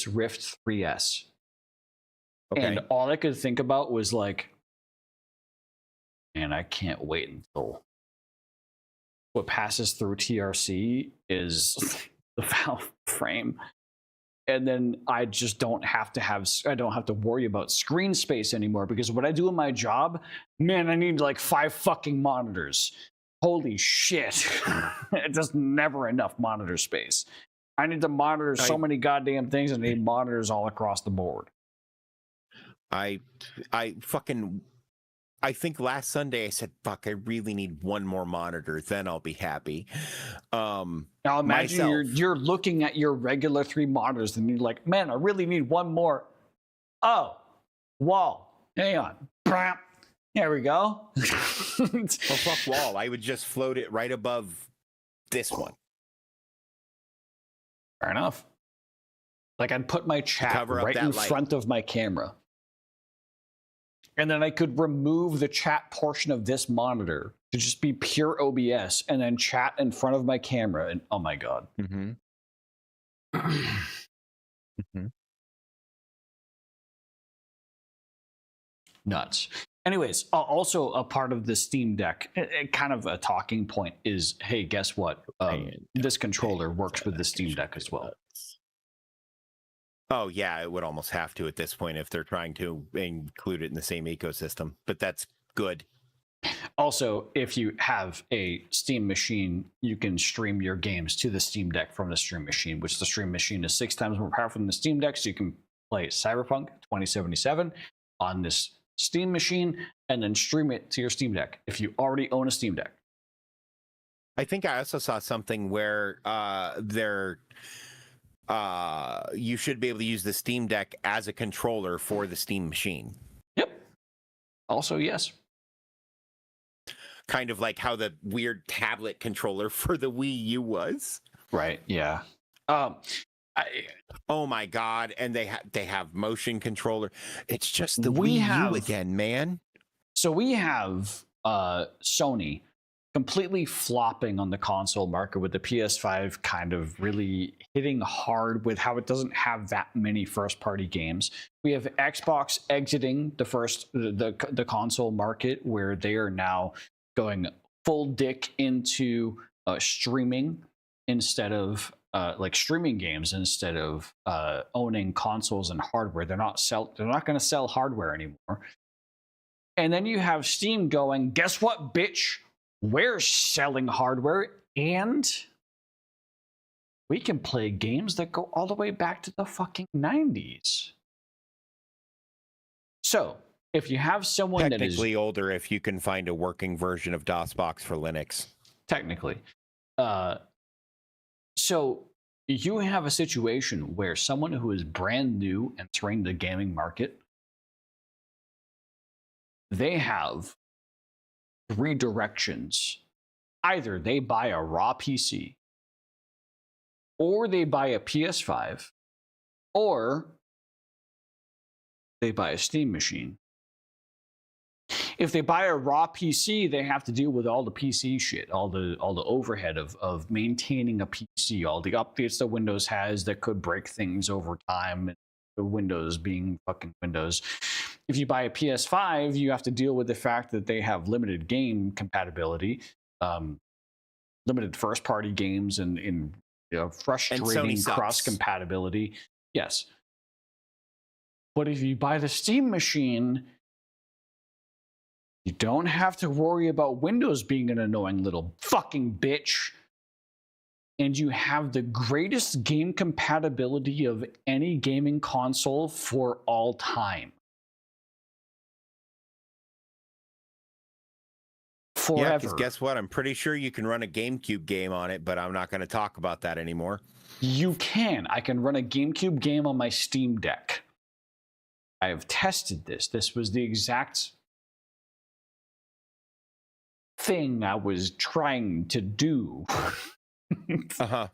Rift 3S. Okay. And all I could think about was like, man, I can't wait until what passes through TRC is the Valve frame. And then I just don't have to worry about screen space anymore because what I do in my job, man, I need like 5 fucking monitors. Holy shit. It's just never enough monitor space. I need to monitor so many goddamn things and I need monitors all across the board. I think last Sunday I said, fuck, I really need one more monitor, then I'll be happy. Now imagine you're looking at your regular 3 monitors and you're like, man, I really need one more. Oh, wall. Hang on. There we go. Well, fuck wall. I would just float it right above this one. Fair enough. Like I'd put my chat cover up right that in light. front of my camera. And then I could remove the chat portion of this monitor to just be pure OBS and then chat in front of my camera. And oh my God. Mm-hmm. Mm-hmm. Nuts. Anyways, also a part of the Steam Deck, kind of a talking point is, hey, guess what? This controller works with the Steam Deck as well. Oh, yeah, it would almost have to at this point if they're trying to include it in the same ecosystem, but that's good. Also, if you have a Steam machine, you can stream your games to the Steam Deck from the Stream Machine, which the Stream Machine is 6 times more powerful than the Steam Deck, so you can play Cyberpunk 2077 on this Steam Machine and then stream it to your Steam Deck if you already own a Steam Deck. I think I also saw something where you should be able to use the Steam Deck as a controller for the Steam Machine. Yep. Also, yes. Kind of like how the weird tablet controller for the Wii U was. Right, yeah. Oh my God, and they have motion controller. It's just the Wii U again, man. So we have Sony completely flopping on the console market with the PS5 kind of really hitting hard with how it doesn't have that many first-party games. We have Xbox exiting the console market where they are now going full dick into streaming instead of streaming games instead of owning consoles and hardware. They're not going to sell hardware anymore. And then you have Steam going, guess what, bitch? We're selling hardware and we can play games that go all the way back to the fucking 90s. So, if you have someone that is technically older, if you can find a working version of DOSBox for Linux. Technically. So, you have a situation where someone who is brand new entering the gaming market, they have 3 directions. Either they buy a raw PC, or they buy a PS5, or they buy a Steam machine. If they buy a raw PC, they have to deal with all the PC shit, all the overhead of maintaining a PC, all the updates that Windows has that could break things over time, and the Windows being fucking Windows. If you buy a PS5, you have to deal with the fact that they have limited game compatibility, limited first-party games, and frustrating cross-compatibility. Yes. But if you buy the Steam machine, you don't have to worry about Windows being an annoying little fucking bitch. And you have the greatest game compatibility of any gaming console for all time. Forever. Yeah, because guess what? I'm pretty sure you can run a GameCube game on it, but I'm not going to talk about that anymore. You can. I can run a GameCube game on my Steam Deck. I have tested this. This was the exact thing I was trying to do. Uh-huh.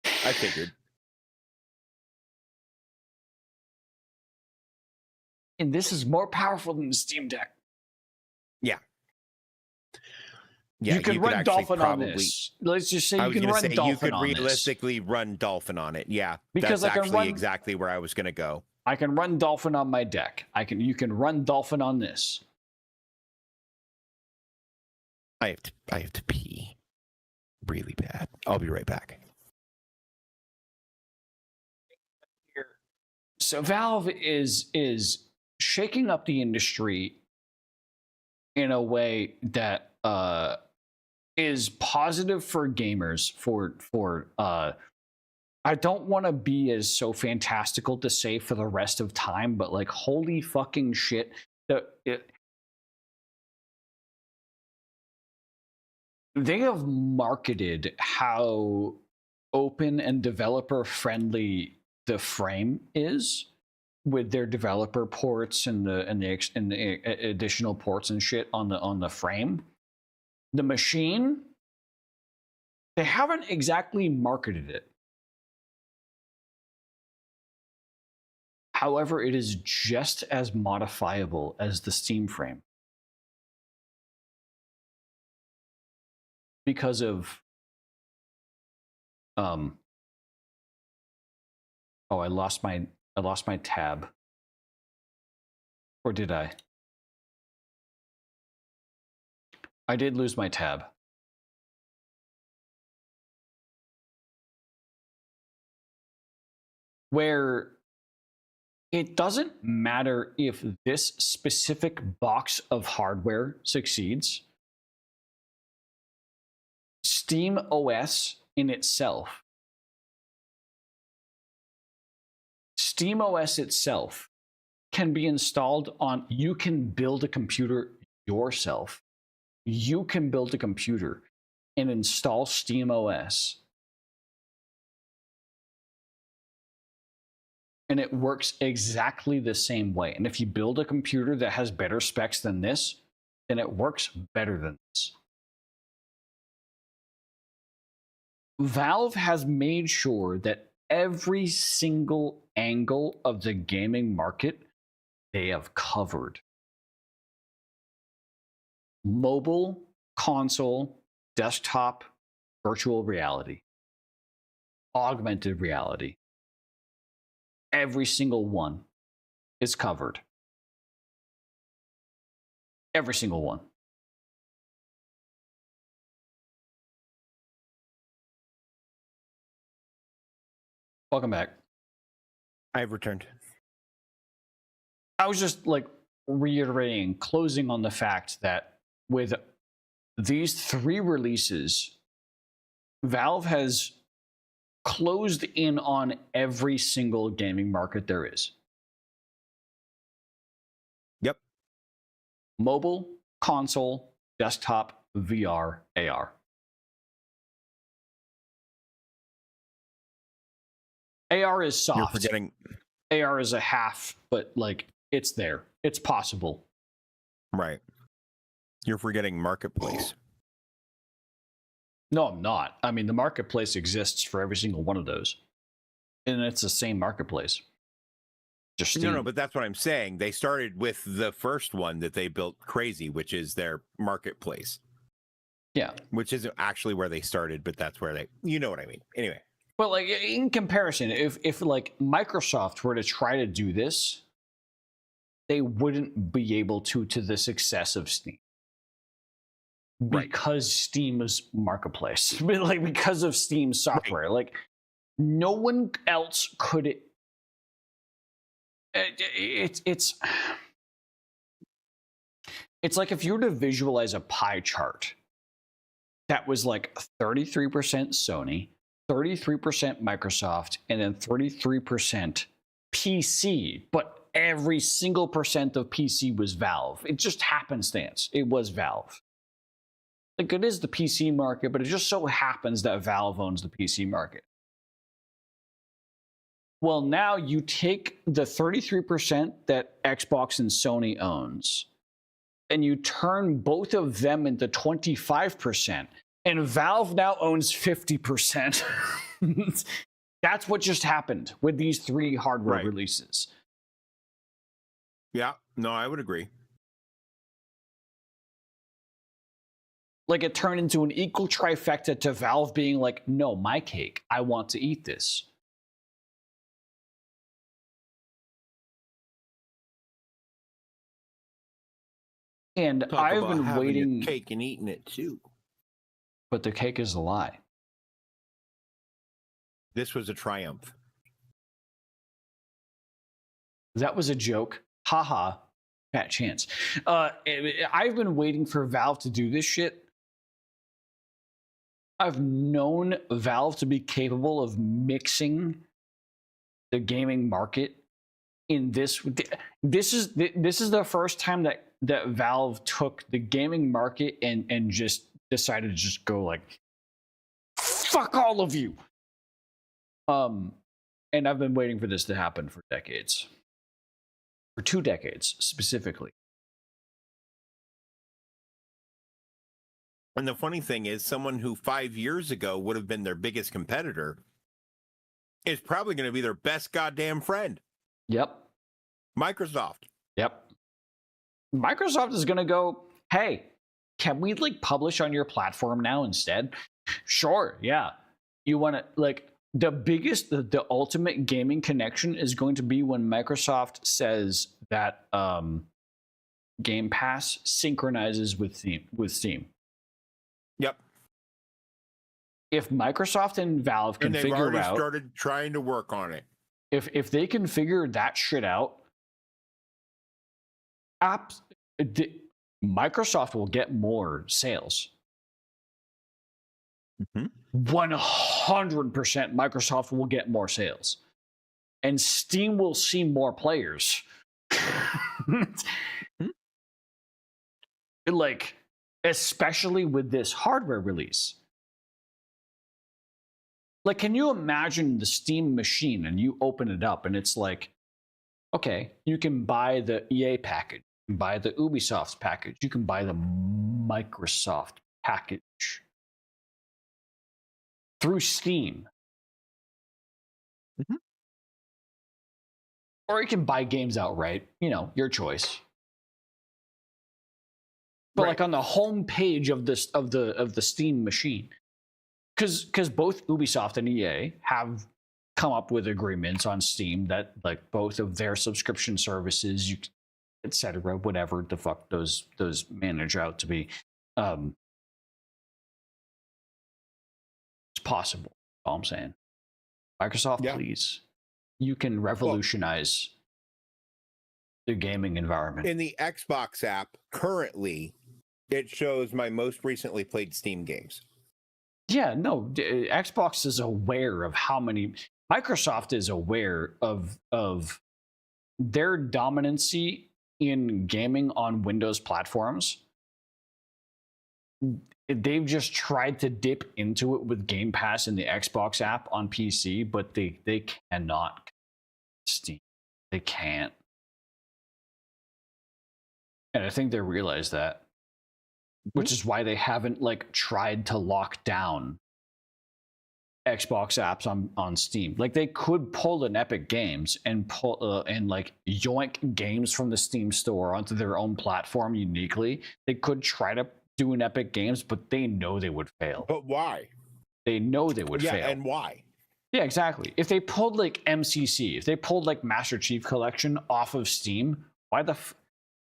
I figured. And this is more powerful than the Steam Deck. Yeah. Yeah, you could run Dolphin on this. Let's just say you can run Dolphin on this. You could realistically run Dolphin on it. Yeah, because that's actually exactly where I was going to go. I can run Dolphin on my deck. You can run Dolphin on this. I have to pee really bad. I'll be right back. So Valve is shaking up the industry in a way that is positive for gamers. I don't want to be as so fantastical to say for the rest of time, but like holy fucking shit, they have marketed how open and developer friendly the frame is with their developer ports and the additional ports and shit on the frame. The machine, they haven't exactly marketed it. However, it is just as modifiable as the Steam frame because of oh, I lost my tab. Or did I? I did lose my tab. Where it doesn't matter if this specific box of hardware succeeds. Steam OS in itself, Steam OS itself can be installed on, you can build a computer yourself. You can build a computer and install Steam OS. And it works exactly the same way. And if you build a computer that has better specs than this, then it works better than this. Valve has made sure that every single angle of the gaming market they have covered. Mobile, console, desktop, virtual reality, augmented reality. Every single one is covered. Every single one. Welcome back. I've returned. I was just like reiterating, closing on the fact that with these 3 releases, Valve has closed in on every single gaming market there is. Yep. Mobile, console, desktop, VR, AR. AR is soft. You're forgetting. AR is a half, but like it's there. It's possible. Right. You're forgetting Marketplace. No, I'm not. I mean, the marketplace exists for every single one of those. And it's the same marketplace. Just Steam. No, but that's what I'm saying. They started with the first one that they built crazy, which is their Marketplace. Yeah. Which isn't actually where they started, but that's where they, you know what I mean. Anyway. Well, like in comparison, if like Microsoft were to try to do this, they wouldn't be able to the success of Steam. Because Steam is marketplace. Like because of Steam software. Right. Like no one else could it's like if you were to visualize a pie chart that was like 33% Sony, 33% Microsoft, and then 33% PC, but every single percent of PC was Valve. It just happenstance. It was Valve. Like it is the PC market, but it just so happens that Valve owns the PC market. Well, now you take the 33% that Xbox and Sony owns, and you turn both of them into 25%, and Valve now owns 50%. That's what just happened with these 3 hardware releases. Yeah, no, I would agree. Like it turned into an equal trifecta to Valve being like, no, my cake, I want to eat this. And I've been waiting. Cake and eating it too. But the cake is a lie. This was a triumph. That was a joke. Haha. Fat chance. I've been waiting for Valve to do this shit. I've known Valve to be capable of mixing the gaming market in this. This is the first time that Valve took the gaming market and just decided to just go like, fuck all of you. And I've been waiting for this to happen for decades. For 2 decades, specifically. And the funny thing is, someone who 5 years ago would have been their biggest competitor is probably going to be their best goddamn friend. Yep. Microsoft. Yep. Microsoft is going to go, hey, can we like publish on your platform now instead? Sure, yeah. You want to like the ultimate gaming connection is going to be when Microsoft says that Game Pass synchronizes with Steam. Yep. If Microsoft and Valve can and they've figure already out, started trying to work on it. If they can figure that shit out, Microsoft will get more sales. 100% Microsoft will get more sales. And Steam will see more players. Like, especially with this hardware release. Like, can you imagine the Steam machine and you open it up and it's like, okay, you can buy the EA package, you can buy the Ubisoft package, you can buy the Microsoft package through Steam. Or you can buy games outright, you know, your choice. But like on the home page of this of the Steam machine, because both Ubisoft and EA have come up with agreements on Steam that like both of their subscription services, etc., whatever the fuck those manage out to be, it's possible. All I'm saying, Microsoft, please, you can revolutionize the gaming environment. In the Xbox app, currently, it shows my most recently played Steam games. Yeah, no, Xbox is aware of how many. Microsoft is aware of their dominancy in gaming on Windows platforms. They've just tried to dip into it with Game Pass in the Xbox app on PC, but they cannot. Steam, they can't. And I think they realize that, which is why they haven't like tried to lock down Xbox apps on Steam. Like they could pull an Epic Games and pull and like yoink games from the Steam store onto their own platform uniquely. They could try to do an Epic Games, but they know they would fail. But why? They know they would fail. And why? Yeah, exactly. If they pulled like MCC, if they pulled like Master Chief Collection off of Steam, why the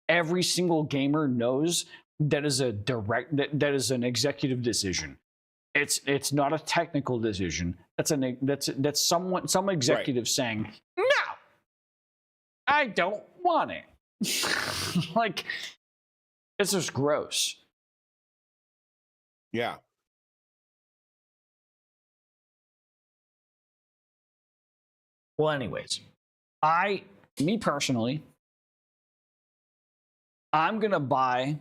every single gamer knows that is a that is an executive decision. It's not a technical decision. That's some executive saying, no, I don't want it. Like, it's just gross. Yeah. Well, anyways, me personally, I'm gonna buy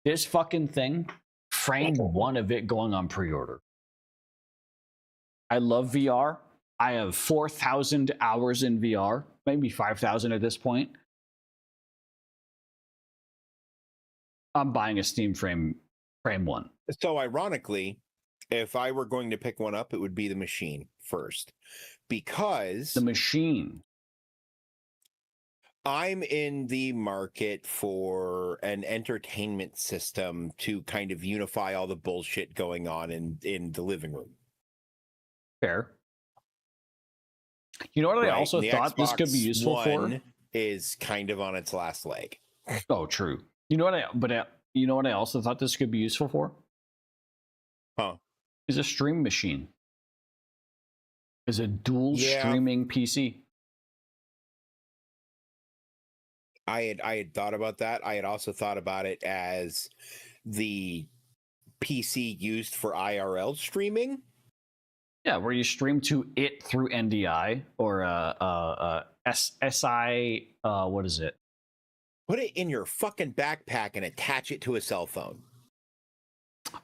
this fucking thing, frame one of it going on pre-order. I love VR. I have 4,000 hours in VR, maybe 5,000 at this point. I'm buying a Steam frame one. So ironically, if I were going to pick one up, it would be the machine first, because the machine. I'm in the market for an entertainment system to kind of unify all the bullshit going on in the living room. Fair. You know what I also thought this could be useful for? Is kind of on its last leg. Oh, true. You know what I also thought this could be useful for? Huh. Is a stream machine. Is a dual streaming PC. I had thought about that. I had also thought about it as the PC used for IRL streaming. Yeah, where you stream to it through NDI or SI. What is it? Put it in your fucking backpack and attach it to a cell phone.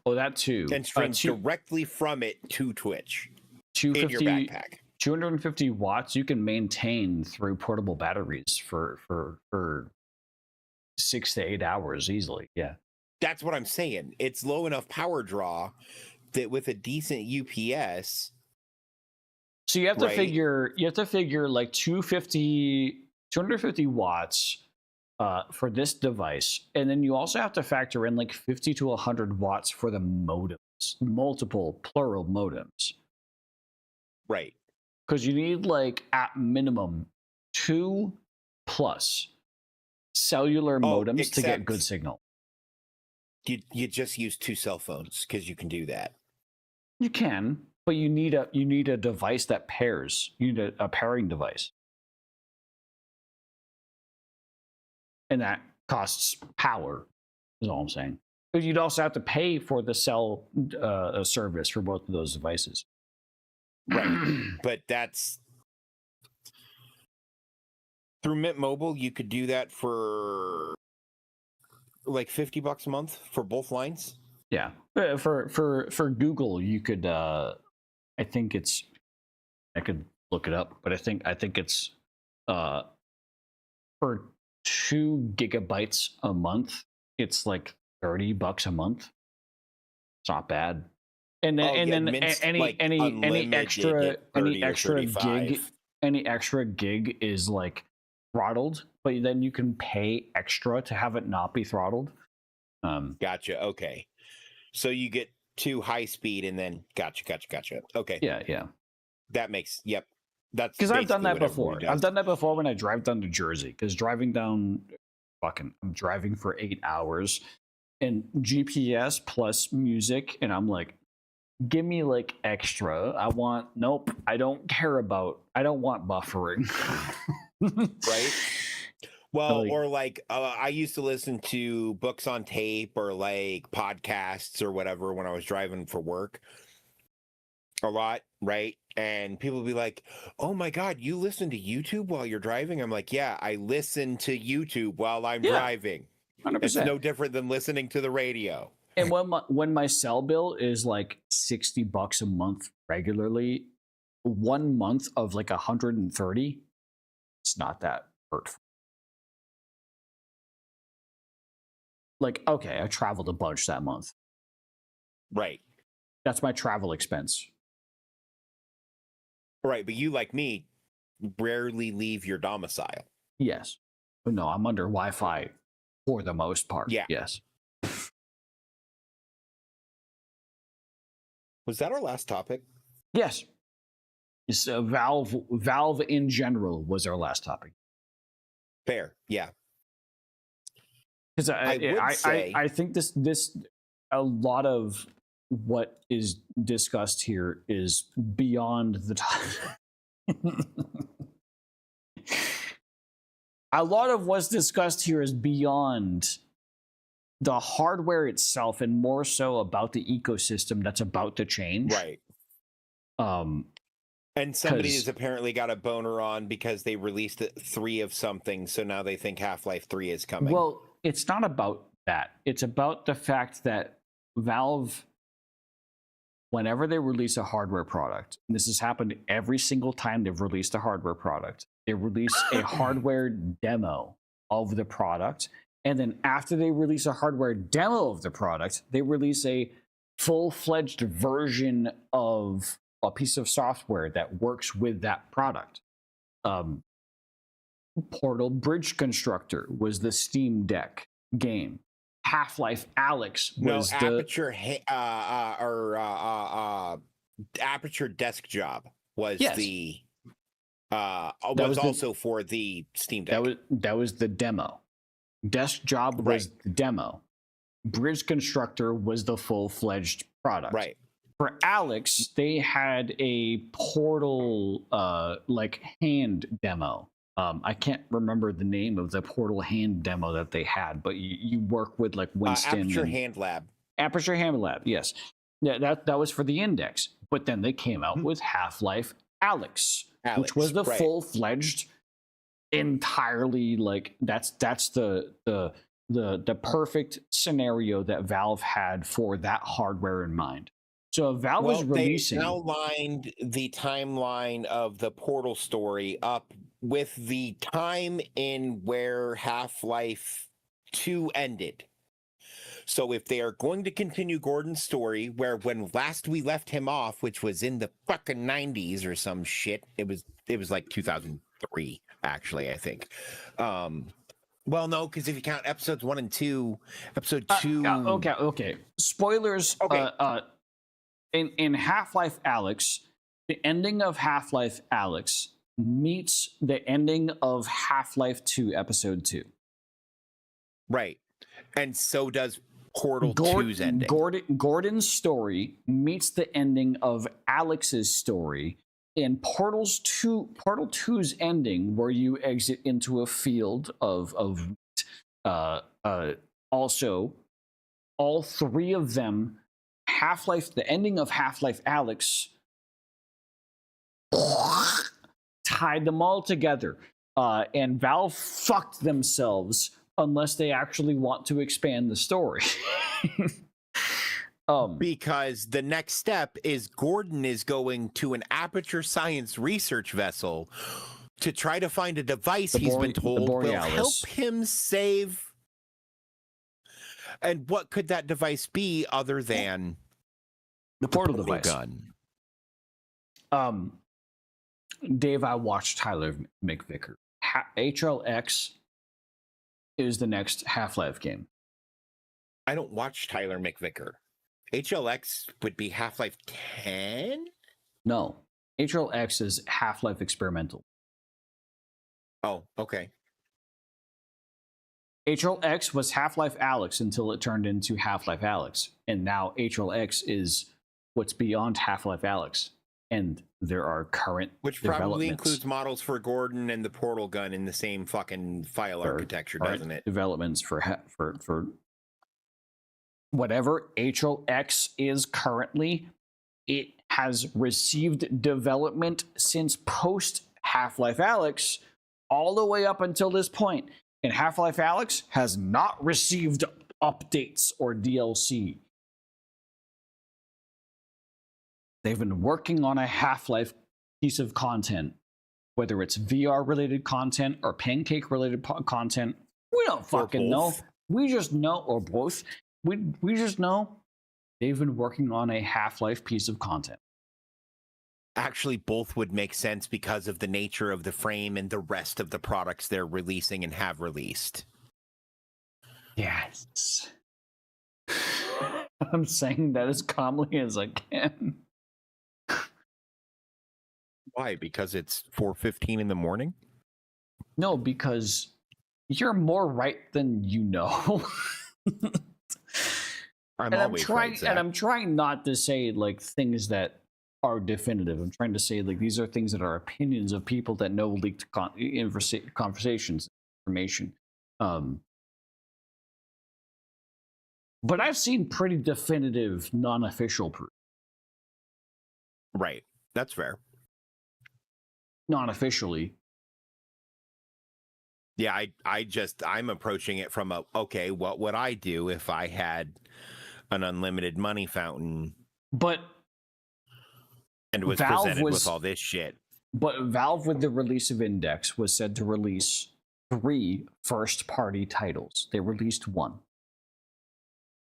Oh, that too. And stream directly from it to Twitch. 250, in your backpack. 250 watts you can maintain through portable batteries for 6 to 8 hours easily. Yeah. That's what I'm saying. It's low enough power draw that with a decent UPS. So you have to figure like 250 250 watts for this device, and then you also have to factor in like 50 to 100 watts for the modems, multiple plural modems. Right. Because you need like at minimum 2+ cellular modems to get good signal. You just use 2 cell phones because you can do that. You can, but you need a device that pairs. You need a pairing device. And that costs power, is all I'm saying. But you'd also have to pay for the cell service for both of those devices. Right. But that's through Mint Mobile, you could do that for like $50 a month for both lines. Yeah. For Google, you could I think it's I could look it up, but I think it's for 2 gigabytes a month, it's like $30 a month. It's not bad. And then any extra gig is like throttled, but then you can pay extra to have it not be throttled. Gotcha. Okay. So you get 2 high speed and then gotcha. Okay. Yeah. That makes that's because I've done that basically what before. everybody does. I've done that before when I drive down to Jersey. Because I'm driving for 8 hours and GPS plus music, and I'm like, give me like extra. I don't want buffering. Right. Well, Like- or like I used to listen to books on tape or like podcasts or whatever when I was driving for work a lot, right? And people would be like, "Oh my God, you listen to YouTube while you're driving?" I'm like, "Yeah, I listen to YouTube while I'm driving. 100%. It's no different than listening to the radio." And when my cell bill is like $60 a month regularly, 1 month of like 130, it's not that hurtful. Like, okay, I traveled a bunch that month. Right. That's my travel expense. Right, but you, like me, rarely leave your domicile. Yes. But no, I'm under Wi-Fi for the most part. Yeah. Yes. Was that our last topic? Yes. It's, Valve in general was our last topic. Fair. Yeah. Because say- I think this a lot of what is discussed here is beyond the time. A lot of what's discussed here is beyond the hardware itself and more so about the ecosystem that's about to change. Right. And somebody has apparently got a boner on because they released 3 of something, so now they think Half-Life 3 is coming. Well, it's not about that. It's about the fact that Valve, whenever they release a hardware product, and this has happened every single time they've released a hardware product, they release a hardware demo of the product. And then after they release a hardware demo of the product, they release a full-fledged version of a piece of software that works with that product. Portal Bridge Constructor was the Steam Deck game. Half-Life Alyx was Aperture Desk Job was Yes. the was also for the Steam Deck. That was the demo. Desk Job was the demo. Bridge Constructor was the full-fledged product. Right. For Alyx, they had a Portal like hand demo. I can't remember the name of the Portal hand demo that they had, but you work with like Winston. Aperture Hand Lab. Aperture Hand Lab, yes. Yeah, that was for the Index. But then they came out with Half-Life Alyx, which was the full-fledged, entirely like that's the perfect scenario that Valve had for that hardware in mind. So Valve was releasing. They now lined the timeline of the Portal story up with the time in where Half-Life 2 ended. So if they are going to continue Gordon's story, where when last we left him off, which was in the fucking 90s or some shit, it was like 2003, actually, I think. Well, no, because if you count episodes 1 and 2, episode 2. Okay. Spoilers. Okay. In Half-Life Alyx, the ending of Half-Life Alyx meets the ending of Half-Life 2, episode 2. Right. And so does Portal 2's ending. Gordon's story meets the ending of Alex's story in Portal 2's ending, where you exit into a field of also all three of them, the ending of Half-Life Alyx tied them all together, and Valve fucked themselves unless they actually want to expand the story. Because the next step is Gordon is going to an Aperture Science research vessel to try to find a device he's been told will help him save. And what could that device be other than the portal device gun? Dave, I watched Tyler McVicker. HLX is the next Half-Life game. I don't watch Tyler McVicker. HLX would be Half-Life 10? No. HLX is Half-Life Experimental. Oh, okay. HLX was Half-Life Alyx until it turned into Half-Life Alyx. And now HLX is what's beyond Half-Life Alyx. And there are current which probably includes models for Gordon and the portal gun in the same fucking file architecture, doesn't it? Developments for whatever HLX is currently. It has received development since post Half-Life Alyx all the way up until this point. And Half-Life Alyx has not received updates or DLC. They've been working on a Half-Life piece of content, whether it's VR-related content or Pancake-related content. We don't fucking know. We just know, or both. We just know they've been working on a Half-Life piece of content. Actually, both would make sense because of the nature of the frame and the rest of the products they're releasing and have released. Yes. I'm saying that as calmly as I can. Why? Because it's 4:15 in the morning? No, because you're more right than you know. I'm trying not to say like things that are definitive. I'm trying to say like these are things that are opinions of people that know leaked conversations, information. But I've seen pretty definitive non-official proof. Right. That's fair. Non-officially. Yeah, I'm approaching it from okay, what would I do if I had an unlimited money fountain? But and was presented with all this shit. But Valve, with the release of Index, was said to release 3 first-party titles. They released 1.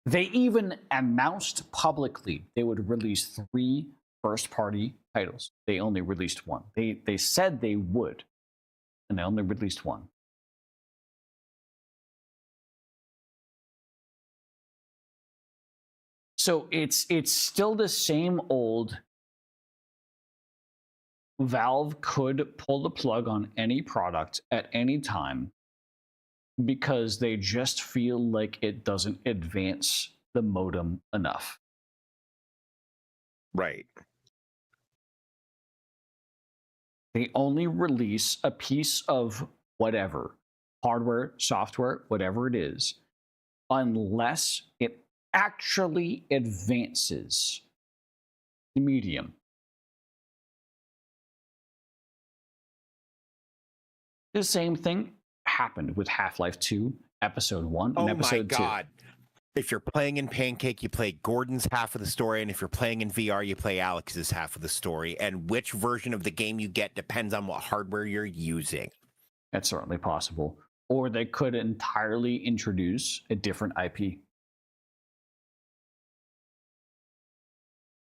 They even announced publicly they would release 3 first-party titles. They only released 1. They said they would, and they only released 1. So it's still the same old. Valve could pull the plug on any product at any time because they just feel like it doesn't advance the modem enough. Right. They only release a piece of whatever, hardware, software, whatever it is, unless it actually advances the medium. The same thing happened with Half-Life 2, Episode 1, and Episode 2. Oh my God. If you're playing in Pancake, you play Gordon's half of the story, and if you're playing in VR, you play Alex's half of the story. And which version of the game you get depends on what hardware you're using. That's certainly possible. Or they could entirely introduce a different IP.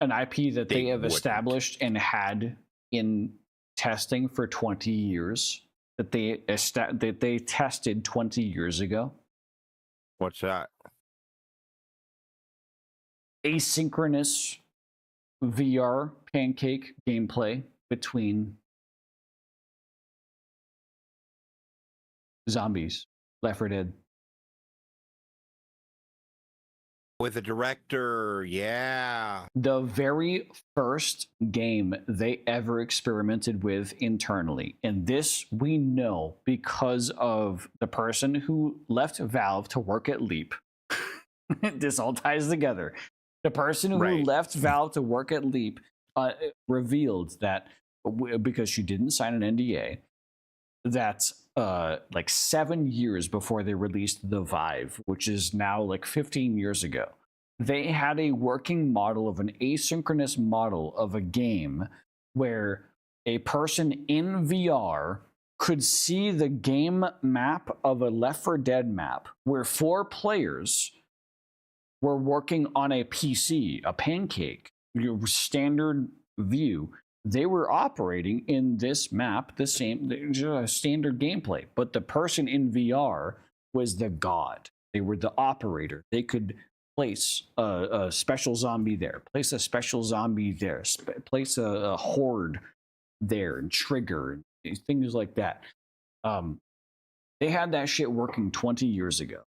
an IP that they have wouldn't. established and had in testing for 20 years that they tested 20 years ago. What's that? Asynchronous VR pancake gameplay between zombies, Left 4 Dead. With a director, yeah. The very first game they ever experimented with internally. And this we know because of the person who left Valve to work at Leap. This all ties together. The person who left Valve to work at Leap revealed that, because she didn't sign an NDA, that like 7 years before they released the Vive, which is now like 15 years ago, they had a working model of an asynchronous model of a game where a person in VR could see the game map of a Left 4 Dead map where 4 players were working on a PC, a pancake, your standard view. They were operating in this map, the same standard gameplay, but the person in VR was the god. They were the operator. They could place a special zombie there, place a special zombie there, place a horde there, and trigger, and things like that. They had that shit working 20 years ago.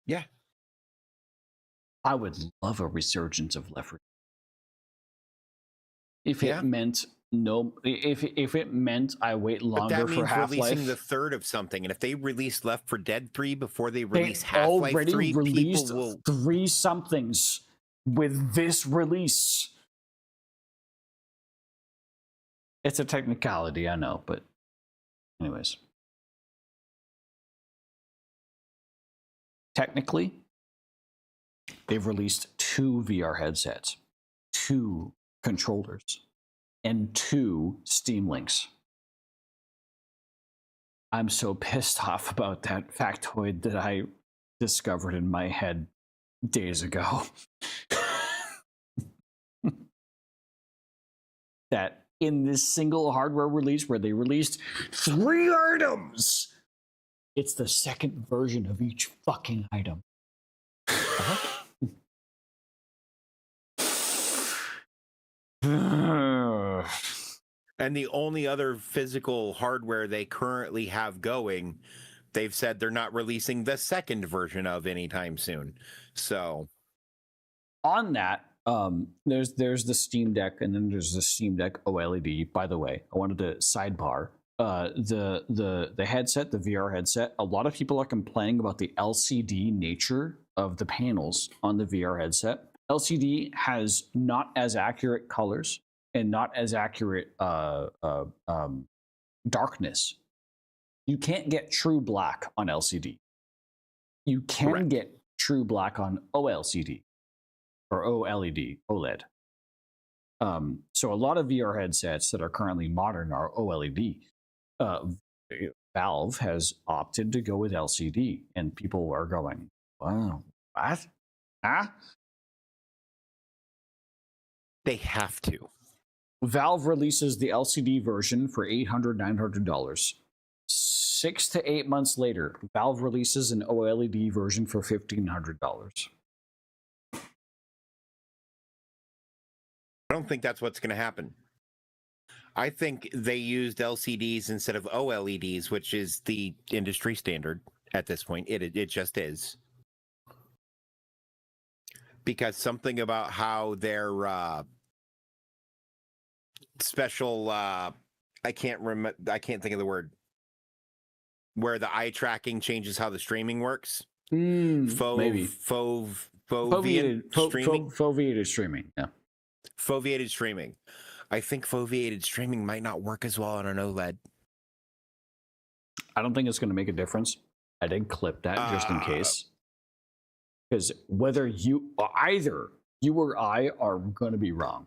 Yeah. I would love a resurgence of Left 4 Dead. If it meant if it meant I wait longer for Half-Life. Releasing the third of something, and if they release Left 4 Dead 3 before they release Half-Life 3, released people will 3 somethings with this release. It's a technicality, I know, but anyways. Technically, they've released 2 VR headsets, 2 controllers, and 2 Steam Links. I'm so pissed off about that factoid that I discovered in my head days ago. That in this single hardware release where they released 3 items, it's the second version of each fucking item. And the only other physical hardware they currently have going, they've said they're not releasing the second version of anytime soon. So on that, there's the Steam Deck, and then there's the Steam Deck OLED. By the way, I wanted to sidebar the headset, the VR headset. A lot of people are complaining about the LCD nature of the panels on the VR headset. LCD has not as accurate colors and not as accurate darkness. You can't get true black on LCD. You can get true black on OLCD or OLED. So a lot of VR headsets that are currently modern are OLED. Valve has opted to go with LCD, and people are going, wow, what? Huh? They have to. Valve releases the LCD version for $800, $900. 6 to 8 months later, Valve releases an OLED version for $1,500. I don't think that's what's going to happen. I think they used LCDs instead of OLEDs, which is the industry standard at this point. It just is. Because something about how their special I can't think of the word, where the eye tracking changes how the streaming works. Maybe foveated streaming. Yeah, foveated streaming. I think foveated streaming might not work as well on an OLED. I don't think it's going to make a difference. I did clip that just in case, because whether either you or I are going to be wrong.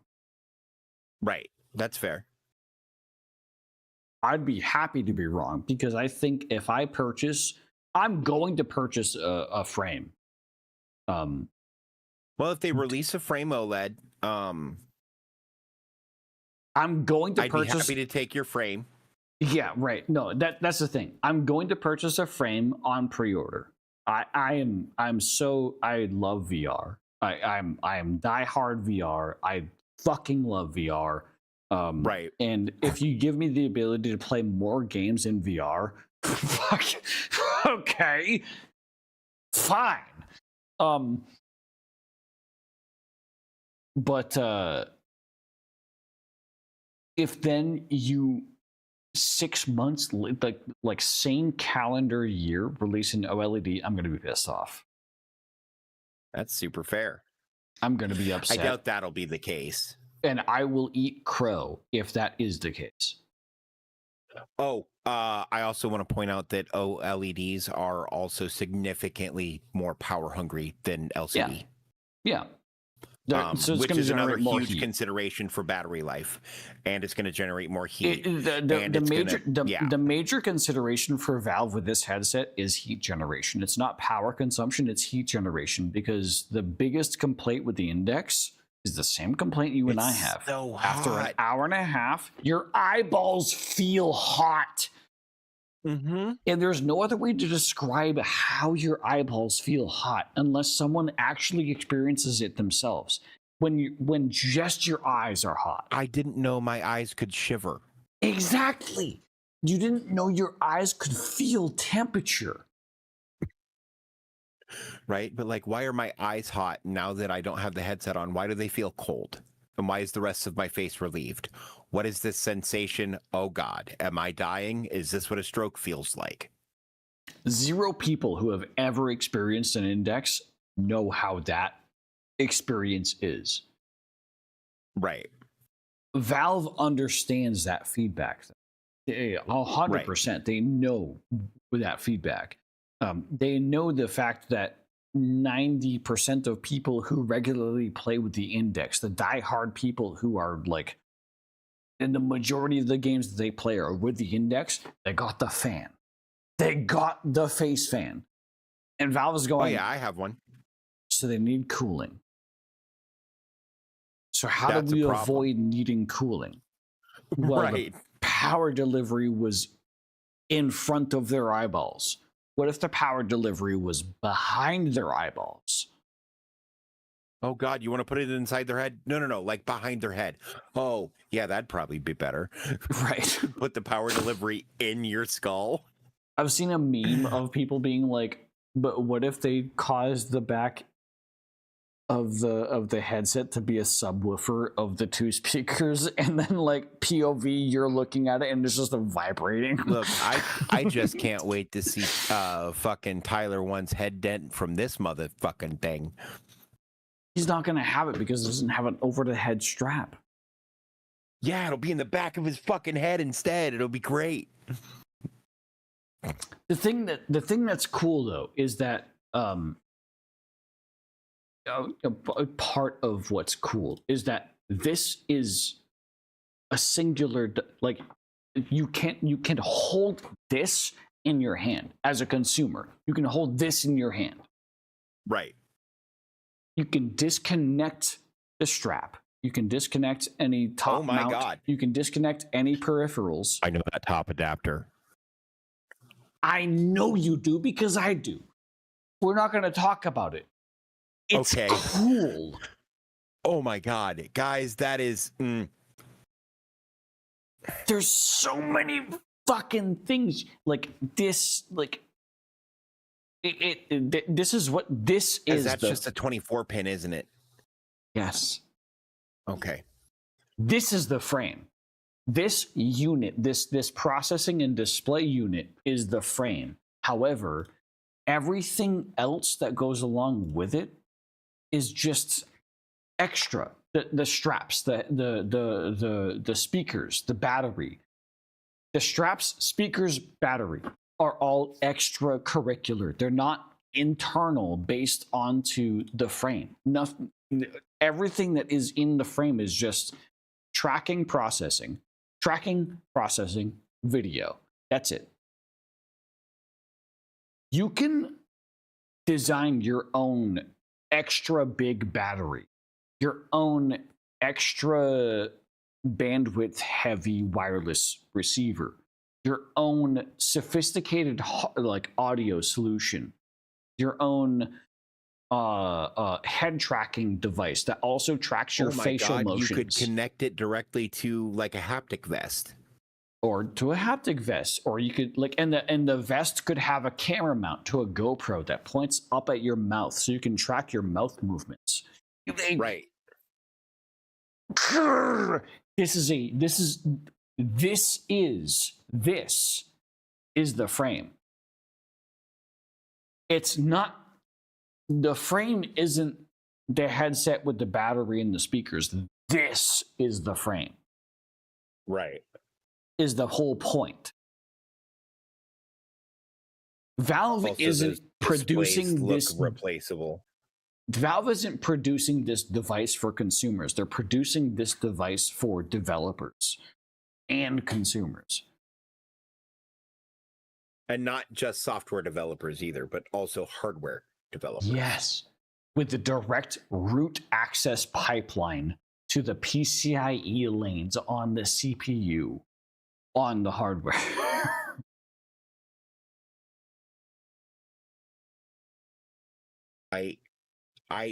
Right. That's fair. I'd be happy to be wrong, because I think if I purchase, I'm going to purchase a frame. Well, if they release a frame OLED, I'm going to I'd purchase. be happy to take your frame. Yeah, right. No, that's the thing. I'm going to purchase a frame on pre-order. I love VR. I am diehard VR. I fucking love VR. Right. And if you give me the ability to play more games in VR, fuck, okay, fine. But if then you 6 months like same calendar year release an OLED, I'm gonna be pissed off. That's super fair. I'm gonna be upset. I doubt that'll be the case. And I will eat crow if that is the case. Oh, I also want to point out that OLEDs are also significantly more power hungry than LCD. Yeah. So it's which going to is another generate more huge heat. consideration for battery life, and it's going to generate more heat. The major consideration for Valve with this headset is heat generation. It's not power consumption; it's heat generation. Because the biggest complaint with the Index is the same complaint you and I have. So After an hot. hour and a half, your eyeballs feel hot. Mm-hmm. And there's no other way to describe how your eyeballs feel hot unless someone actually experiences it themselves. When just your eyes are hot. I didn't know my eyes could shiver. Exactly. You didn't know your eyes could feel temperature. Right? But like, why are my eyes hot now that I don't have the headset on? Why do they feel cold? And why is the rest of my face relieved? What is this sensation? Oh God, am I dying? Is this what a stroke feels like? 0 people who have ever experienced an Index know how that experience is. Right. Valve understands that feedback. 100%. Right. They know that feedback. They know the fact that 90% of people who regularly play with the Index, the diehard people who are like, in the majority of the games that they play are with the Index, they got the fan. They got the face fan. And Valve is going, oh yeah, I have one. So they need cooling. So how That's do we a problem. avoid needing cooling? Well, right. the power delivery was in front of their eyeballs. What if the power delivery was behind their eyeballs? Oh God, you want to put it inside their head? No, like behind their head. Oh, yeah, that'd probably be better. Right. Put the power delivery in your skull. I've seen a meme of people being like, but what if they caused the back of the headset to be a subwoofer of the 2 speakers, and then like POV you're looking at it and it's just a vibrating. Look, I just can't wait to see fucking Tyler One's head dent from this motherfucking thing. He's not gonna have it because it doesn't have an over the head strap. Yeah, it'll be in the back of his fucking head instead. It'll be great. The thing that's cool though is that part of what's cool is that this is a singular, like you can hold this in your hand as a consumer. You can hold this in your hand. Right. You can disconnect the strap. You can disconnect any top Oh my mount. God. You can disconnect any peripherals. I know that top adapter. I know you do because I do. We're not going to talk about it. It's okay. Cool. Oh my God, guys, that is. There's so many fucking things like this. Like this is what this is. That's just a 24 pin, isn't it? Yes. Okay. This is the frame. This unit, this processing and display unit is the frame. However, everything else that goes along with it is just extra. The straps, the speakers, the battery. The straps, speakers, battery are all extracurricular. They're not internal based onto the frame. Nothing, everything that is in the frame is just tracking, processing, video. That's it. You can design your own extra big battery, your own extra bandwidth heavy wireless receiver, your own sophisticated like audio solution, your own head tracking device that also tracks your facial motions. You could connect it directly to like a haptic vest. Or to a haptic vest, or you could like, and the vest could have a camera mount to a GoPro that points up at your mouth, so you can track your mouth movements. Right. This is the frame. It's not. The frame isn't the headset with the battery and the speakers. This is the frame. Right. Is the whole point. Valve Also, isn't producing this replaceable. Valve isn't producing this device for consumers. They're producing this device for developers and consumers. And not just software developers either, but also hardware developers. Yes. With the direct root access pipeline to the PCIe lanes on the CPU. On the hardware.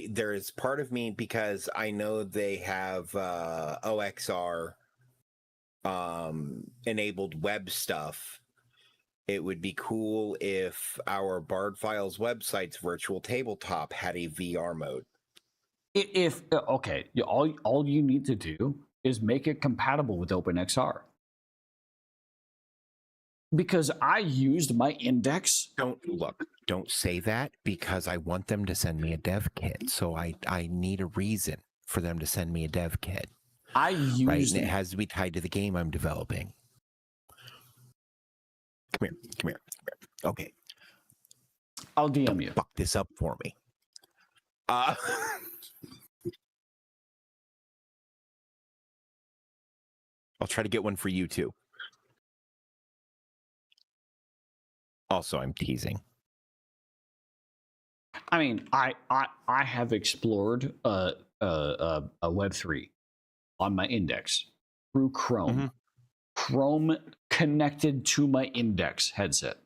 There is part of me, because I know they have OXR enabled web stuff. It would be cool if our Bard Files website's virtual tabletop had a VR mode. Okay, all you need to do is make it compatible with OpenXR. Because I used my index. Don't say that, because I want them to send me a dev kit. So I need a reason for them to send me a dev kit. Right? And it has to be tied to the game I'm developing. Come here. Okay. I'll DM you. Fuck this up for me. I'll try to get one for you too. Also, I'm teasing. I mean, I have explored Web3 on my index through Chrome. Mm-hmm. Chrome connected to my index headset.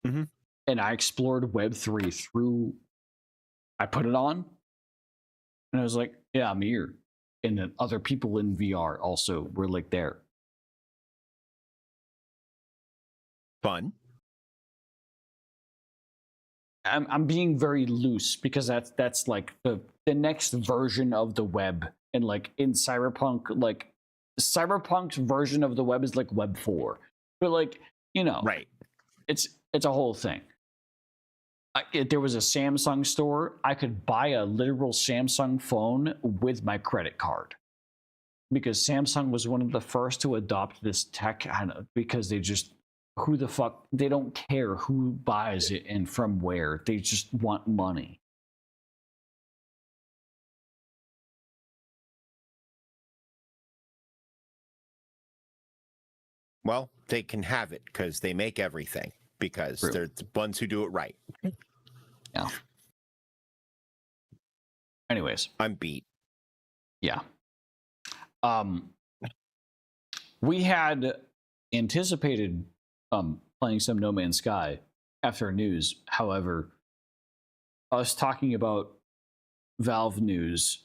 Mm-hmm. And I explored Web3 through, I put it on, and I was like, yeah, I'm here. And then other people in VR also were like there. Fun. I'm being very loose because that's like the next version of the web, and like in Cyberpunk, like Cyberpunk's version of the web is like Web 4, but like, you know, right? It's a whole thing. There was a Samsung store. I could buy a literal Samsung phone with my credit card because Samsung was one of the first to adopt this tech. I don't know, because they just. Who the fuck? They don't care who buys it and from where. They just want money. Well, they can have it because they make everything, because they're the ones who do it right. Yeah. Anyways. I'm beat. Yeah. We had anticipated playing some No Man's Sky after news. However, us talking about Valve news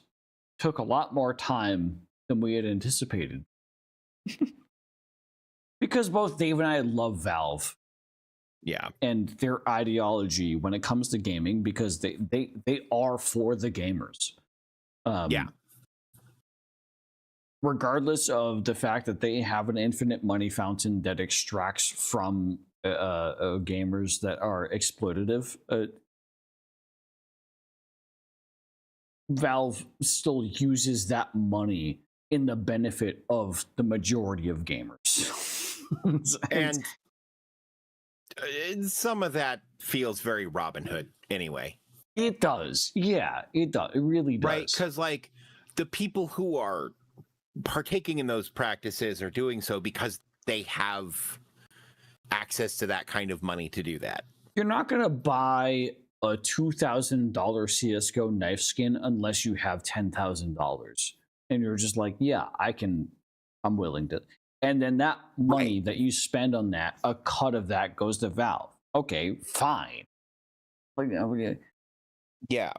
took a lot more time than we had anticipated. Because both Dave and I love Valve. Yeah. And their ideology when it comes to gaming, because they are for the gamers. Yeah. Regardless of the fact that they have an infinite money fountain that extracts from gamers that are exploitative, Valve still uses that money in the benefit of the majority of gamers. And some of that feels very Robin Hood anyway. It does. Yeah, it does. It really does. Right? Because, like, the people who are partaking in those practices are doing so because they have access to that kind of money to do that. You're not going to buy a $2,000 CS:GO knife skin unless you have $10,000, and you're just like, yeah, I'm willing to. And then that money that you spend on that, a cut of that goes to Valve. Okay, fine. Like, Yeah.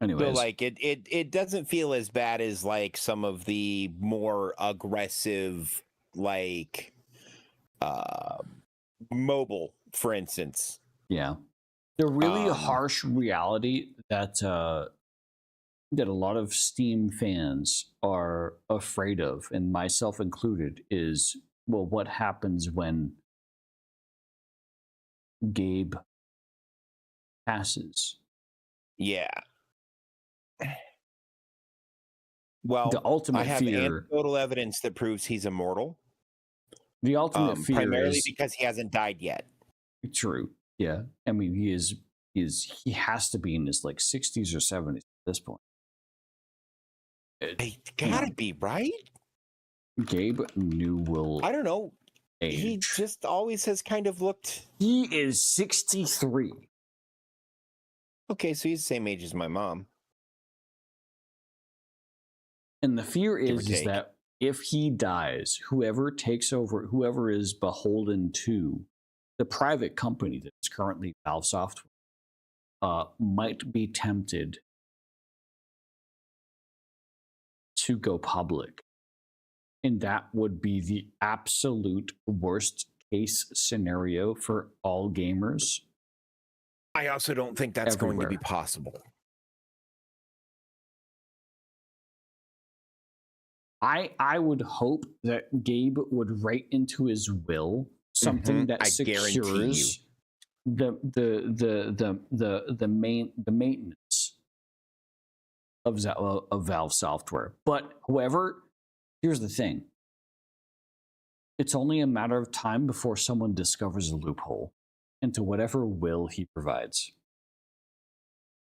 anyways, So like it doesn't feel as bad as like some of the more aggressive like mobile, for instance. yeah, the really harsh reality that that a lot of Steam fans are afraid of, and myself included, is, well, what happens when Gabe passes? Yeah. Well, The ultimate I have fear. anecdotal evidence that proves he's immortal. The ultimate fear primarily is because he hasn't died yet. true. Yeah, I mean, he has to be in his like 60s or 70s at this point. He gotta be, right? Gabe Newell. I don't know. Age. He just always has kind of looked. He is 63. Okay, so he's the same age as my mom. And the fear Give or is take. that if he dies, whoever takes over, whoever is beholden to the private company that is currently Valve Software, might be tempted to go public. And that would be the absolute worst case scenario for all gamers. I also don't think that's going to be Everywhere. possible. I would hope that Gabe would write into his will something that I guarantee you. secures the maintenance of Valve Software. But however, here's the thing. It's only a matter of time before someone discovers a loophole into whatever will he provides.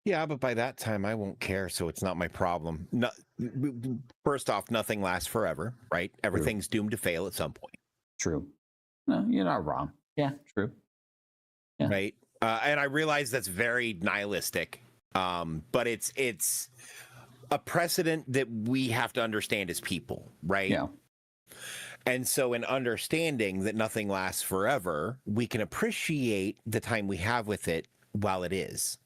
Yeah, but by that time I won't care, so it's not my problem. No, first off, nothing lasts forever, right? Everything's doomed to fail at some point. True. No, you're not wrong. Yeah, true. Yeah. Right? And I realize that's very nihilistic, but it's a precedent that we have to understand as people, right? Yeah. And so in understanding that nothing lasts forever, we can appreciate the time we have with it while it is.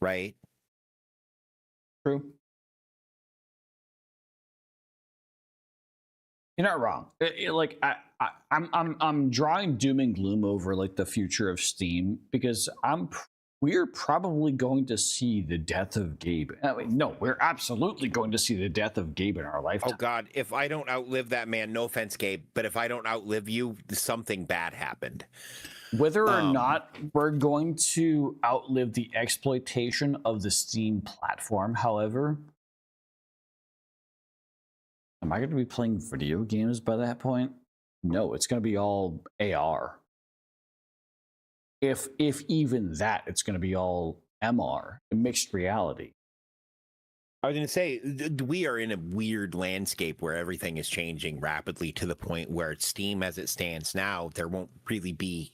Right? True. You're not wrong. Like I'm drawing doom and gloom over like the future of Steam because we're probably going to see the death of Gabe. No, we're absolutely going to see the death of Gabe in our lifetime. Oh God, if I don't outlive that man, no offense, Gabe, but if I don't outlive you, something bad happened. Whether or not we're going to outlive the exploitation of the Steam platform, however, am I going to be playing video games by that point? No, it's going to be all AR. If even that, it's going to be all MR, mixed reality. I was going to say, we are in a weird landscape where everything is changing rapidly to the point where Steam, as it stands now, there won't really be...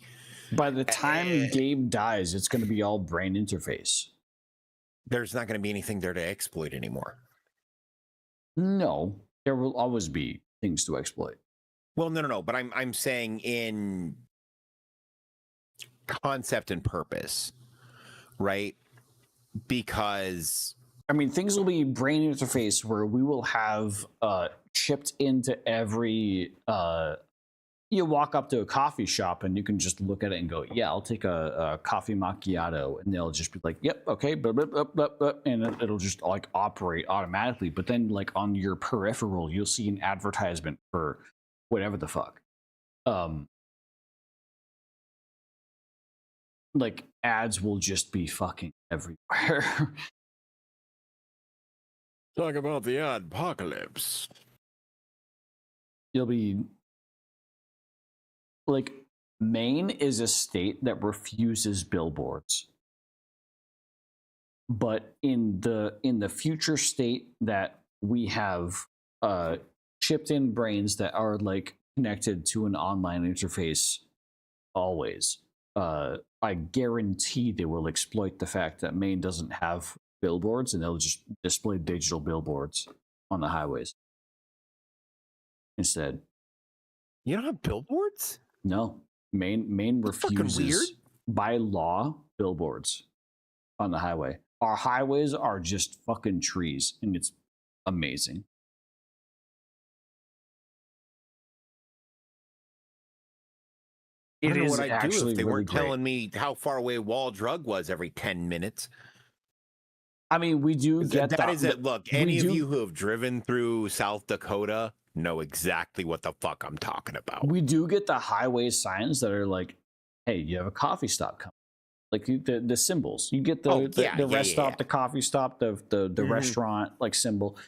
By the time Gabe dies, it's going to be all brain interface. There's not going to be anything there to exploit anymore. No, there will always be things to exploit. Well, no. But I'm saying in concept and purpose, right? Because I mean, things will be brain interface where we will have chipped into every. You walk up to a coffee shop and you can just look at it and go, yeah, I'll take a coffee macchiato. And they'll just be like, yep, okay, blah, blah, blah, blah, blah, and it'll just like operate automatically. But then like on your peripheral, you'll see an advertisement for whatever the fuck. Like ads will just be fucking everywhere. talk about the apocalypse. You'll be... Like, Maine is a state that refuses billboards. But in the future state that we have chipped in brains that are like connected to an online interface always. I guarantee they will exploit the fact that Maine doesn't have billboards, and they'll just display digital billboards on the highways instead. You don't have billboards? No, Maine That's fucking weird. refuses by law billboards on the highway. Our highways are just fucking trees, and it's amazing. I don't know is what I'd do actually if they really weren't great. telling me how far away Wall Drug was every 10 minutes. I mean, we do get That is it. Look, any of do- you who have driven through South Dakota know exactly what the fuck I'm talking about. We do get the highway signs that are like, "Hey, you have a coffee stop coming." Like the symbols. You get the rest stop, the coffee stop, the restaurant like symbol.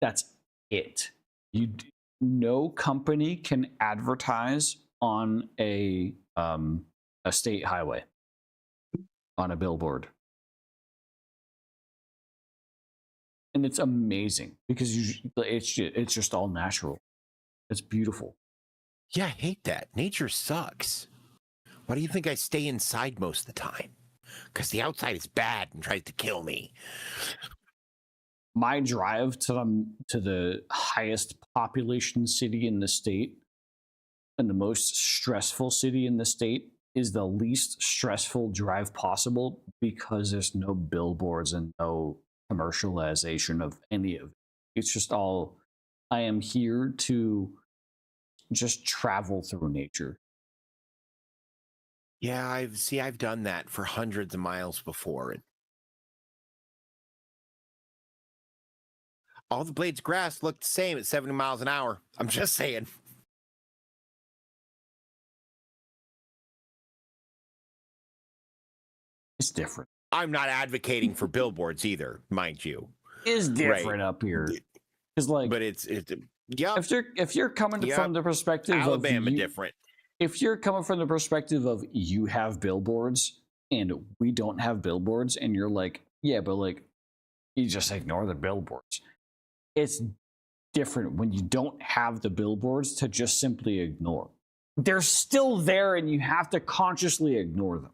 That's it. No company can advertise on a state highway on a billboard. And it's amazing because it's just all natural. It's beautiful. Yeah, I hate that. Nature sucks. Why do you think I stay inside most of the time? Because the outside is bad and tries to kill me. My drive to the highest population city in the state and the most stressful city in the state is the least stressful drive possible because there's no billboards and no commercialization of any of it. It's just all, I am here to just travel through nature. Yeah, I've done that for hundreds of miles before. And all the blades of grass look the same at 70 miles an hour. I'm just saying. It's different. I'm not advocating for billboards either, mind you. It's different up here. Because but it's yeah. If you're coming from the perspective Alabama of different. If you're coming from the perspective of you have billboards and we don't have billboards, and you're like, yeah, but like you just ignore the billboards. It's different when you don't have the billboards to just simply ignore. They're still there and you have to consciously ignore them.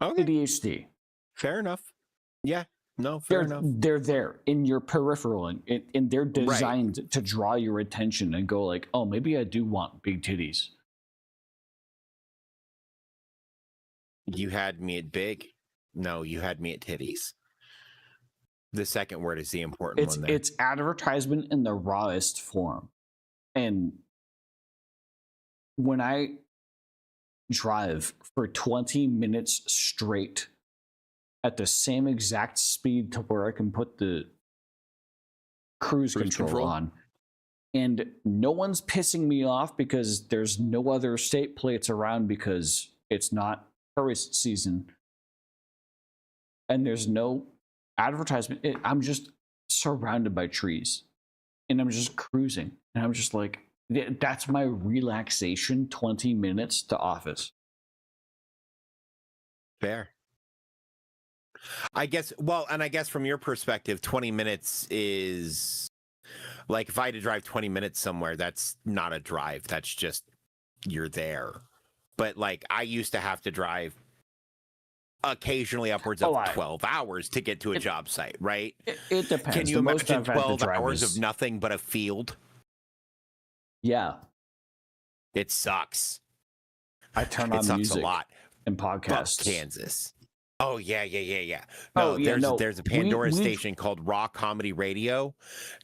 Okay. ADHD. Fair enough. Yeah. No, fair enough. They're there in your peripheral, and they're designed to draw your attention and go like, oh, maybe I do want big titties. You had me at big. No, you had me at titties. The second word is the important one there. It's advertisement in the rawest form. And when I drive for 20 minutes straight at the same exact speed to where I can put the cruise control on, and no one's pissing me off because there's no other state plates around because it's not tourist season, and there's no advertisement. I'm just surrounded by trees, and I'm just cruising, and I'm just like, that's my relaxation. 20 minutes to office. Fair. I guess, well, and I guess from your perspective, 20 minutes is like, if I had to drive 20 minutes somewhere, that's not a drive. That's just, you're there. But like, I used to have to drive occasionally upwards of 12 hours to get to a job site, right? It depends. Can you imagine 12 hours of nothing but a field? Yeah. It sucks. I turn it on sucks music a lot. and podcasts. Fuck Kansas. Oh, yeah. No, there's a Pandora station called Raw Comedy Radio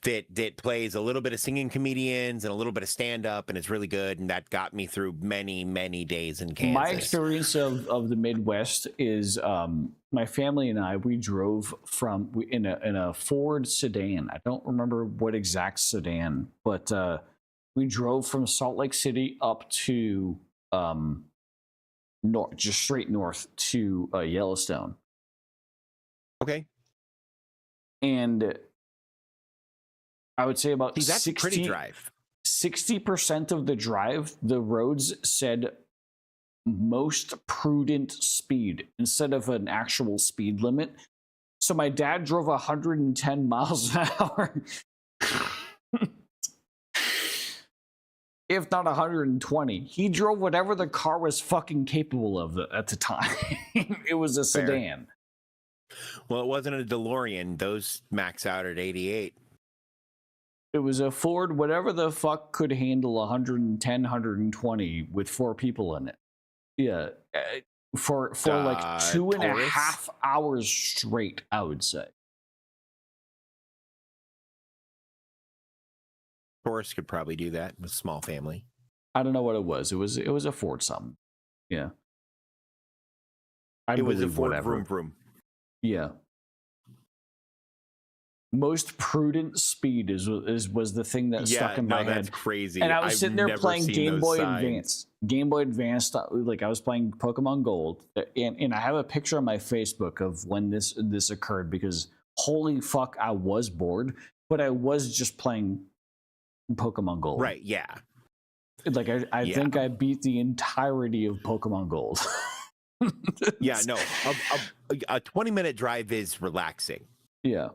that plays a little bit of singing comedians and a little bit of stand-up, and it's really good, and that got me through many, many days in Kansas. My experience of the Midwest is my family and I, we drove in a Ford sedan. I don't remember what exact sedan, but we drove from Salt Lake City up to north, just straight north to Yellowstone. Okay. And I would say about that's 60, a pretty drive. 60% of the drive, the roads said most prudent speed instead of an actual speed limit. So my dad drove 110 miles an hour. If not 120. He drove whatever the car was fucking capable of at the time. It was a sedan. Well, it wasn't a DeLorean. Those max out at 88. It was a Ford, whatever the fuck could handle 110, 120 with 4 people in it. Yeah. For like 2.5 hours straight, I would say. Taurus could probably do that with a small family. I don't know what it was. It was a Ford something. Yeah. It was a Ford vroom vroom. Yeah. Most prudent speed was the thing that stuck in my head. That's crazy. And I was sitting there playing Game Boy Advance. Game Boy Advance, like I was playing Pokemon Gold, and I have a picture on my Facebook of when this occurred because holy fuck, I was bored, but I was just playing Pokemon Gold. Right? Yeah. Like I think I beat the entirety of Pokemon Gold. Yeah. No. A 20-minute drive is relaxing. Yeah.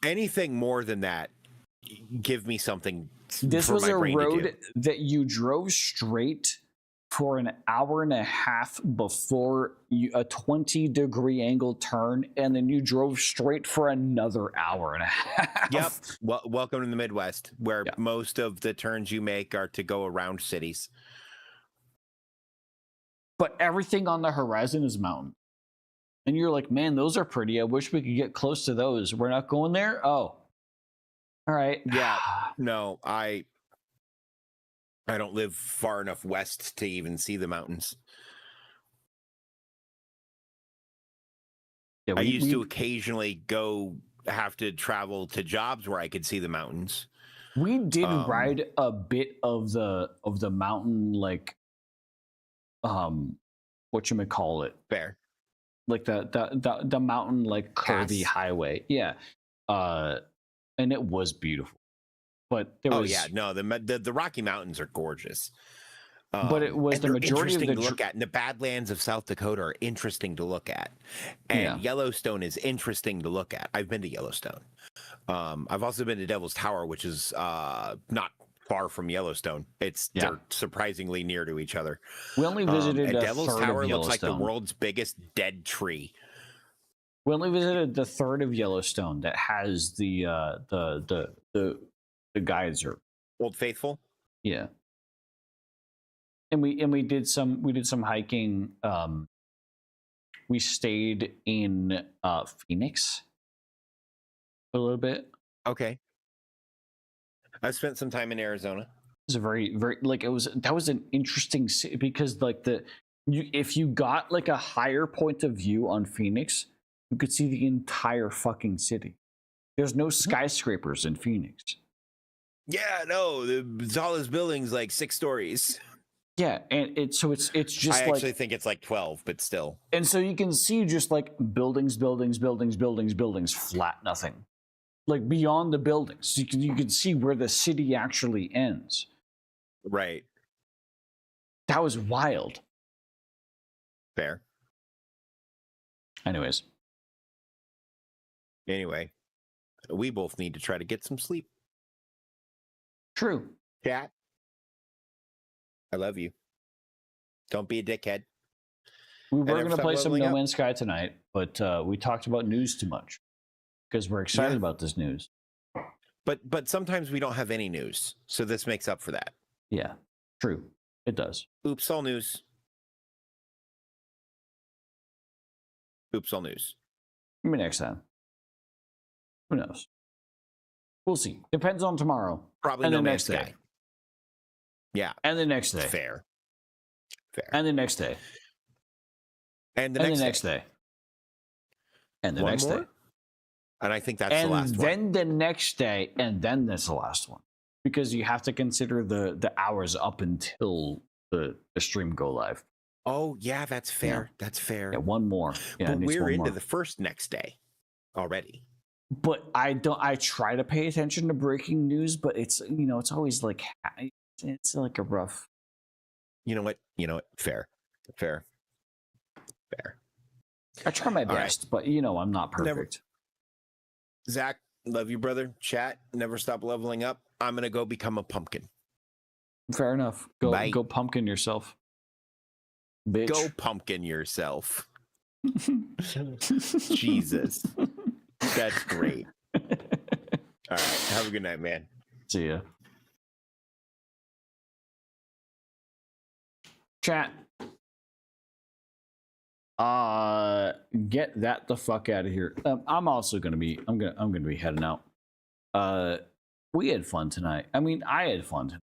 Anything more than that, give me something. This for was my a brain to do. road that you drove straight for an hour and a half before a 20-degree angle turn, and then you drove straight for another hour and a half. Yep. Well, welcome to the Midwest, where most of the turns you make are to go around cities. But everything on the horizon is mountain. And you're like, man, those are pretty. I wish we could get close to those. We're not going there? Oh. All right. Yeah. No, I don't live far enough west to even see the mountains. Yeah, I used to occasionally have to travel to jobs where I could see the mountains. We did ride a bit of the mountain, like whatchamacallit. Fair. Like the mountain, like curvy highway. Yeah. And it was beautiful. But there was the Rocky Mountains are gorgeous. But it was the majority of the interesting to look at. And the Badlands of South Dakota are interesting to look at. And Yellowstone is interesting to look at. I've been to Yellowstone. I've also been to Devil's Tower, which is not far from Yellowstone. They're surprisingly near to each other. We only visited and a Devil's third Tower of looks like the Yellowstone. world's biggest dead tree. We only visited the third of Yellowstone that has the geyser. Old Faithful. Yeah. And we did some hiking. We stayed in Phoenix a little bit. Okay. I spent some time in Arizona. It was a very that was an interesting city because like if you got like a higher point of view on Phoenix, you could see the entire fucking city. There's no skyscrapers in Phoenix. Yeah, no, the tallest building's like 6 stories. Yeah, and it's just I actually think it's like 12, but still. And so you can see just like buildings, flat, nothing. Like beyond the buildings, you can see where the city actually ends. Right. That was wild. Fair. Anyways. Anyway, we both need to try to get some sleep. True. Cat. I love you. Don't be a dickhead. We were going to play some No Man's Sky tonight, but we talked about news too much because we're excited about this news. But sometimes we don't have any news, so this makes up for that. Yeah, true. It does. Oops, all news. Oops, all news. Maybe next time. Who knows? We'll see. Depends on tomorrow. Probably and No the Man's next day. Sky. Yeah. And the next day. Fair. And the next day. And the next day. And the One next more? day. And I think that's the last one. And then the next day, and then that's the last one. Because you have to consider the hours up until the stream go live. Oh, yeah, that's fair. Yeah. That's fair. Yeah, one more. Yeah, but we're into the first next day already. But I try to pay attention to breaking news, but it's it's always like it's like a rough. You know what? Fair. I try my best, but I'm not perfect. Zach, love you, brother. Chat, never stop leveling up. I'm gonna go become a pumpkin. Fair enough. Bye. Go pumpkin yourself. Bitch. Go pumpkin yourself. Jesus. That's great. All right. Have a good night, man. See ya. Chat. Get that the fuck out of here. I'm also gonna be heading out. We had fun tonight. I mean, I had fun tonight.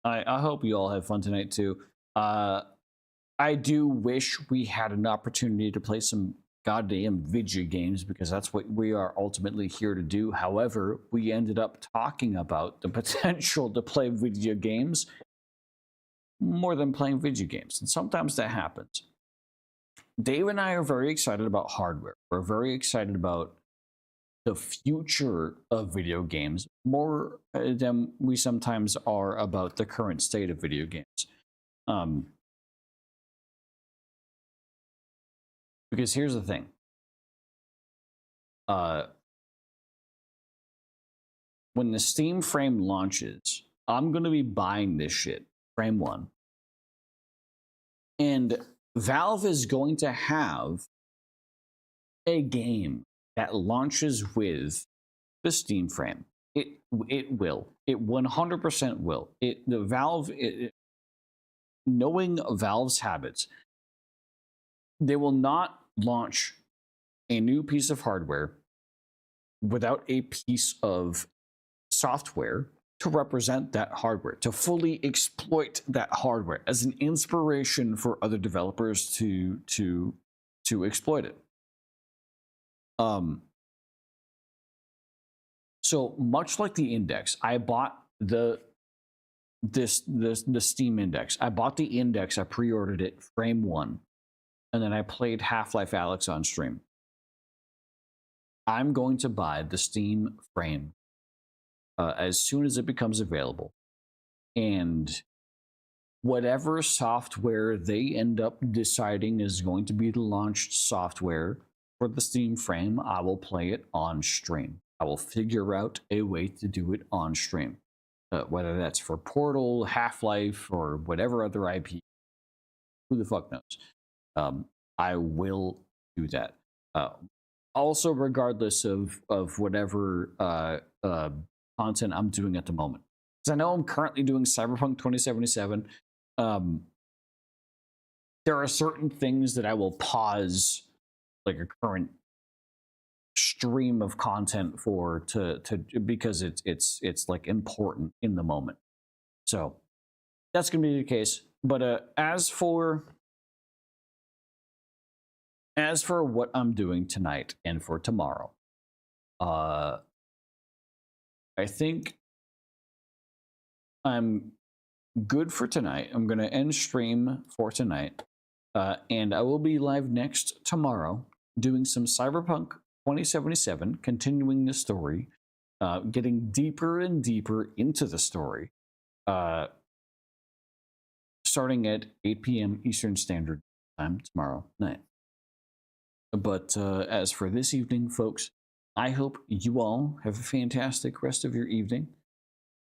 I hope you all had fun tonight too. I do wish we had an opportunity to play some goddamn video games because that's what we are ultimately here to do. However, we ended up talking about the potential to play video games more than playing video games. And sometimes that happens. Dave and I are very excited about hardware. We're very excited about the future of video games more than we sometimes are about the current state of video games. Because here's the thing. When the Steam Frame launches, I'm going to be buying this shit, Frame 1. And Valve is going to have a game that launches with the Steam Frame. It will. It 100% will. Knowing Valve's habits, they will not launch a new piece of hardware without a piece of software to represent that hardware, to fully exploit that hardware as an inspiration for other developers to exploit it. So much like the Index, I bought the Steam Index. I bought the Index, I pre-ordered it, Frame 1. And then I played Half-Life Alyx on stream. I'm going to buy the Steam Frame as soon as it becomes available. And whatever software they end up deciding is going to be the launched software for the Steam Frame, I will play it on stream. I will figure out a way to do it on stream. Whether that's for Portal, Half-Life, or whatever other IP. Who the fuck knows? I will do that. Also, regardless of whatever content I'm doing at the moment. Because I know I'm currently doing Cyberpunk 2077. There are certain things that I will pause like a current stream of content for to because it's like important in the moment. So that's gonna be the case. But as for what I'm doing tonight and for tomorrow, I think I'm good for tonight. I'm going to end stream for tonight. And I will be live next tomorrow doing some Cyberpunk 2077, continuing the story, getting deeper and deeper into the story, starting at 8 p.m. Eastern Standard Time tomorrow night. But as for this evening, folks, I hope you all have a fantastic rest of your evening,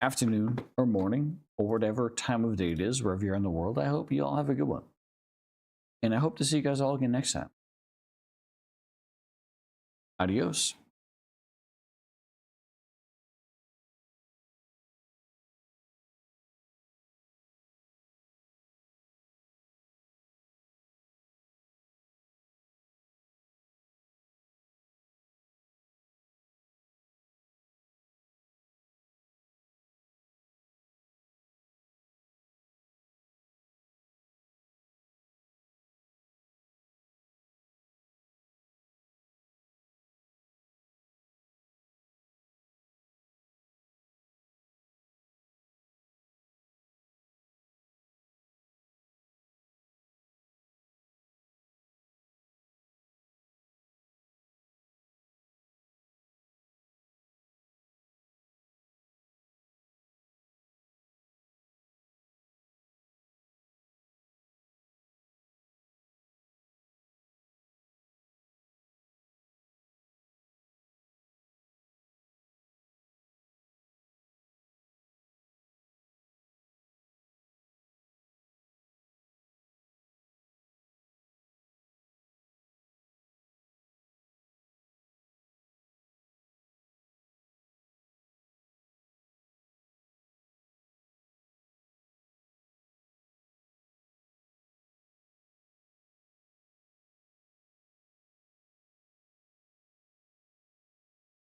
afternoon, or morning, or whatever time of day it is, wherever you're in the world. I hope you all have a good one. And I hope to see you guys all again next time. Adios.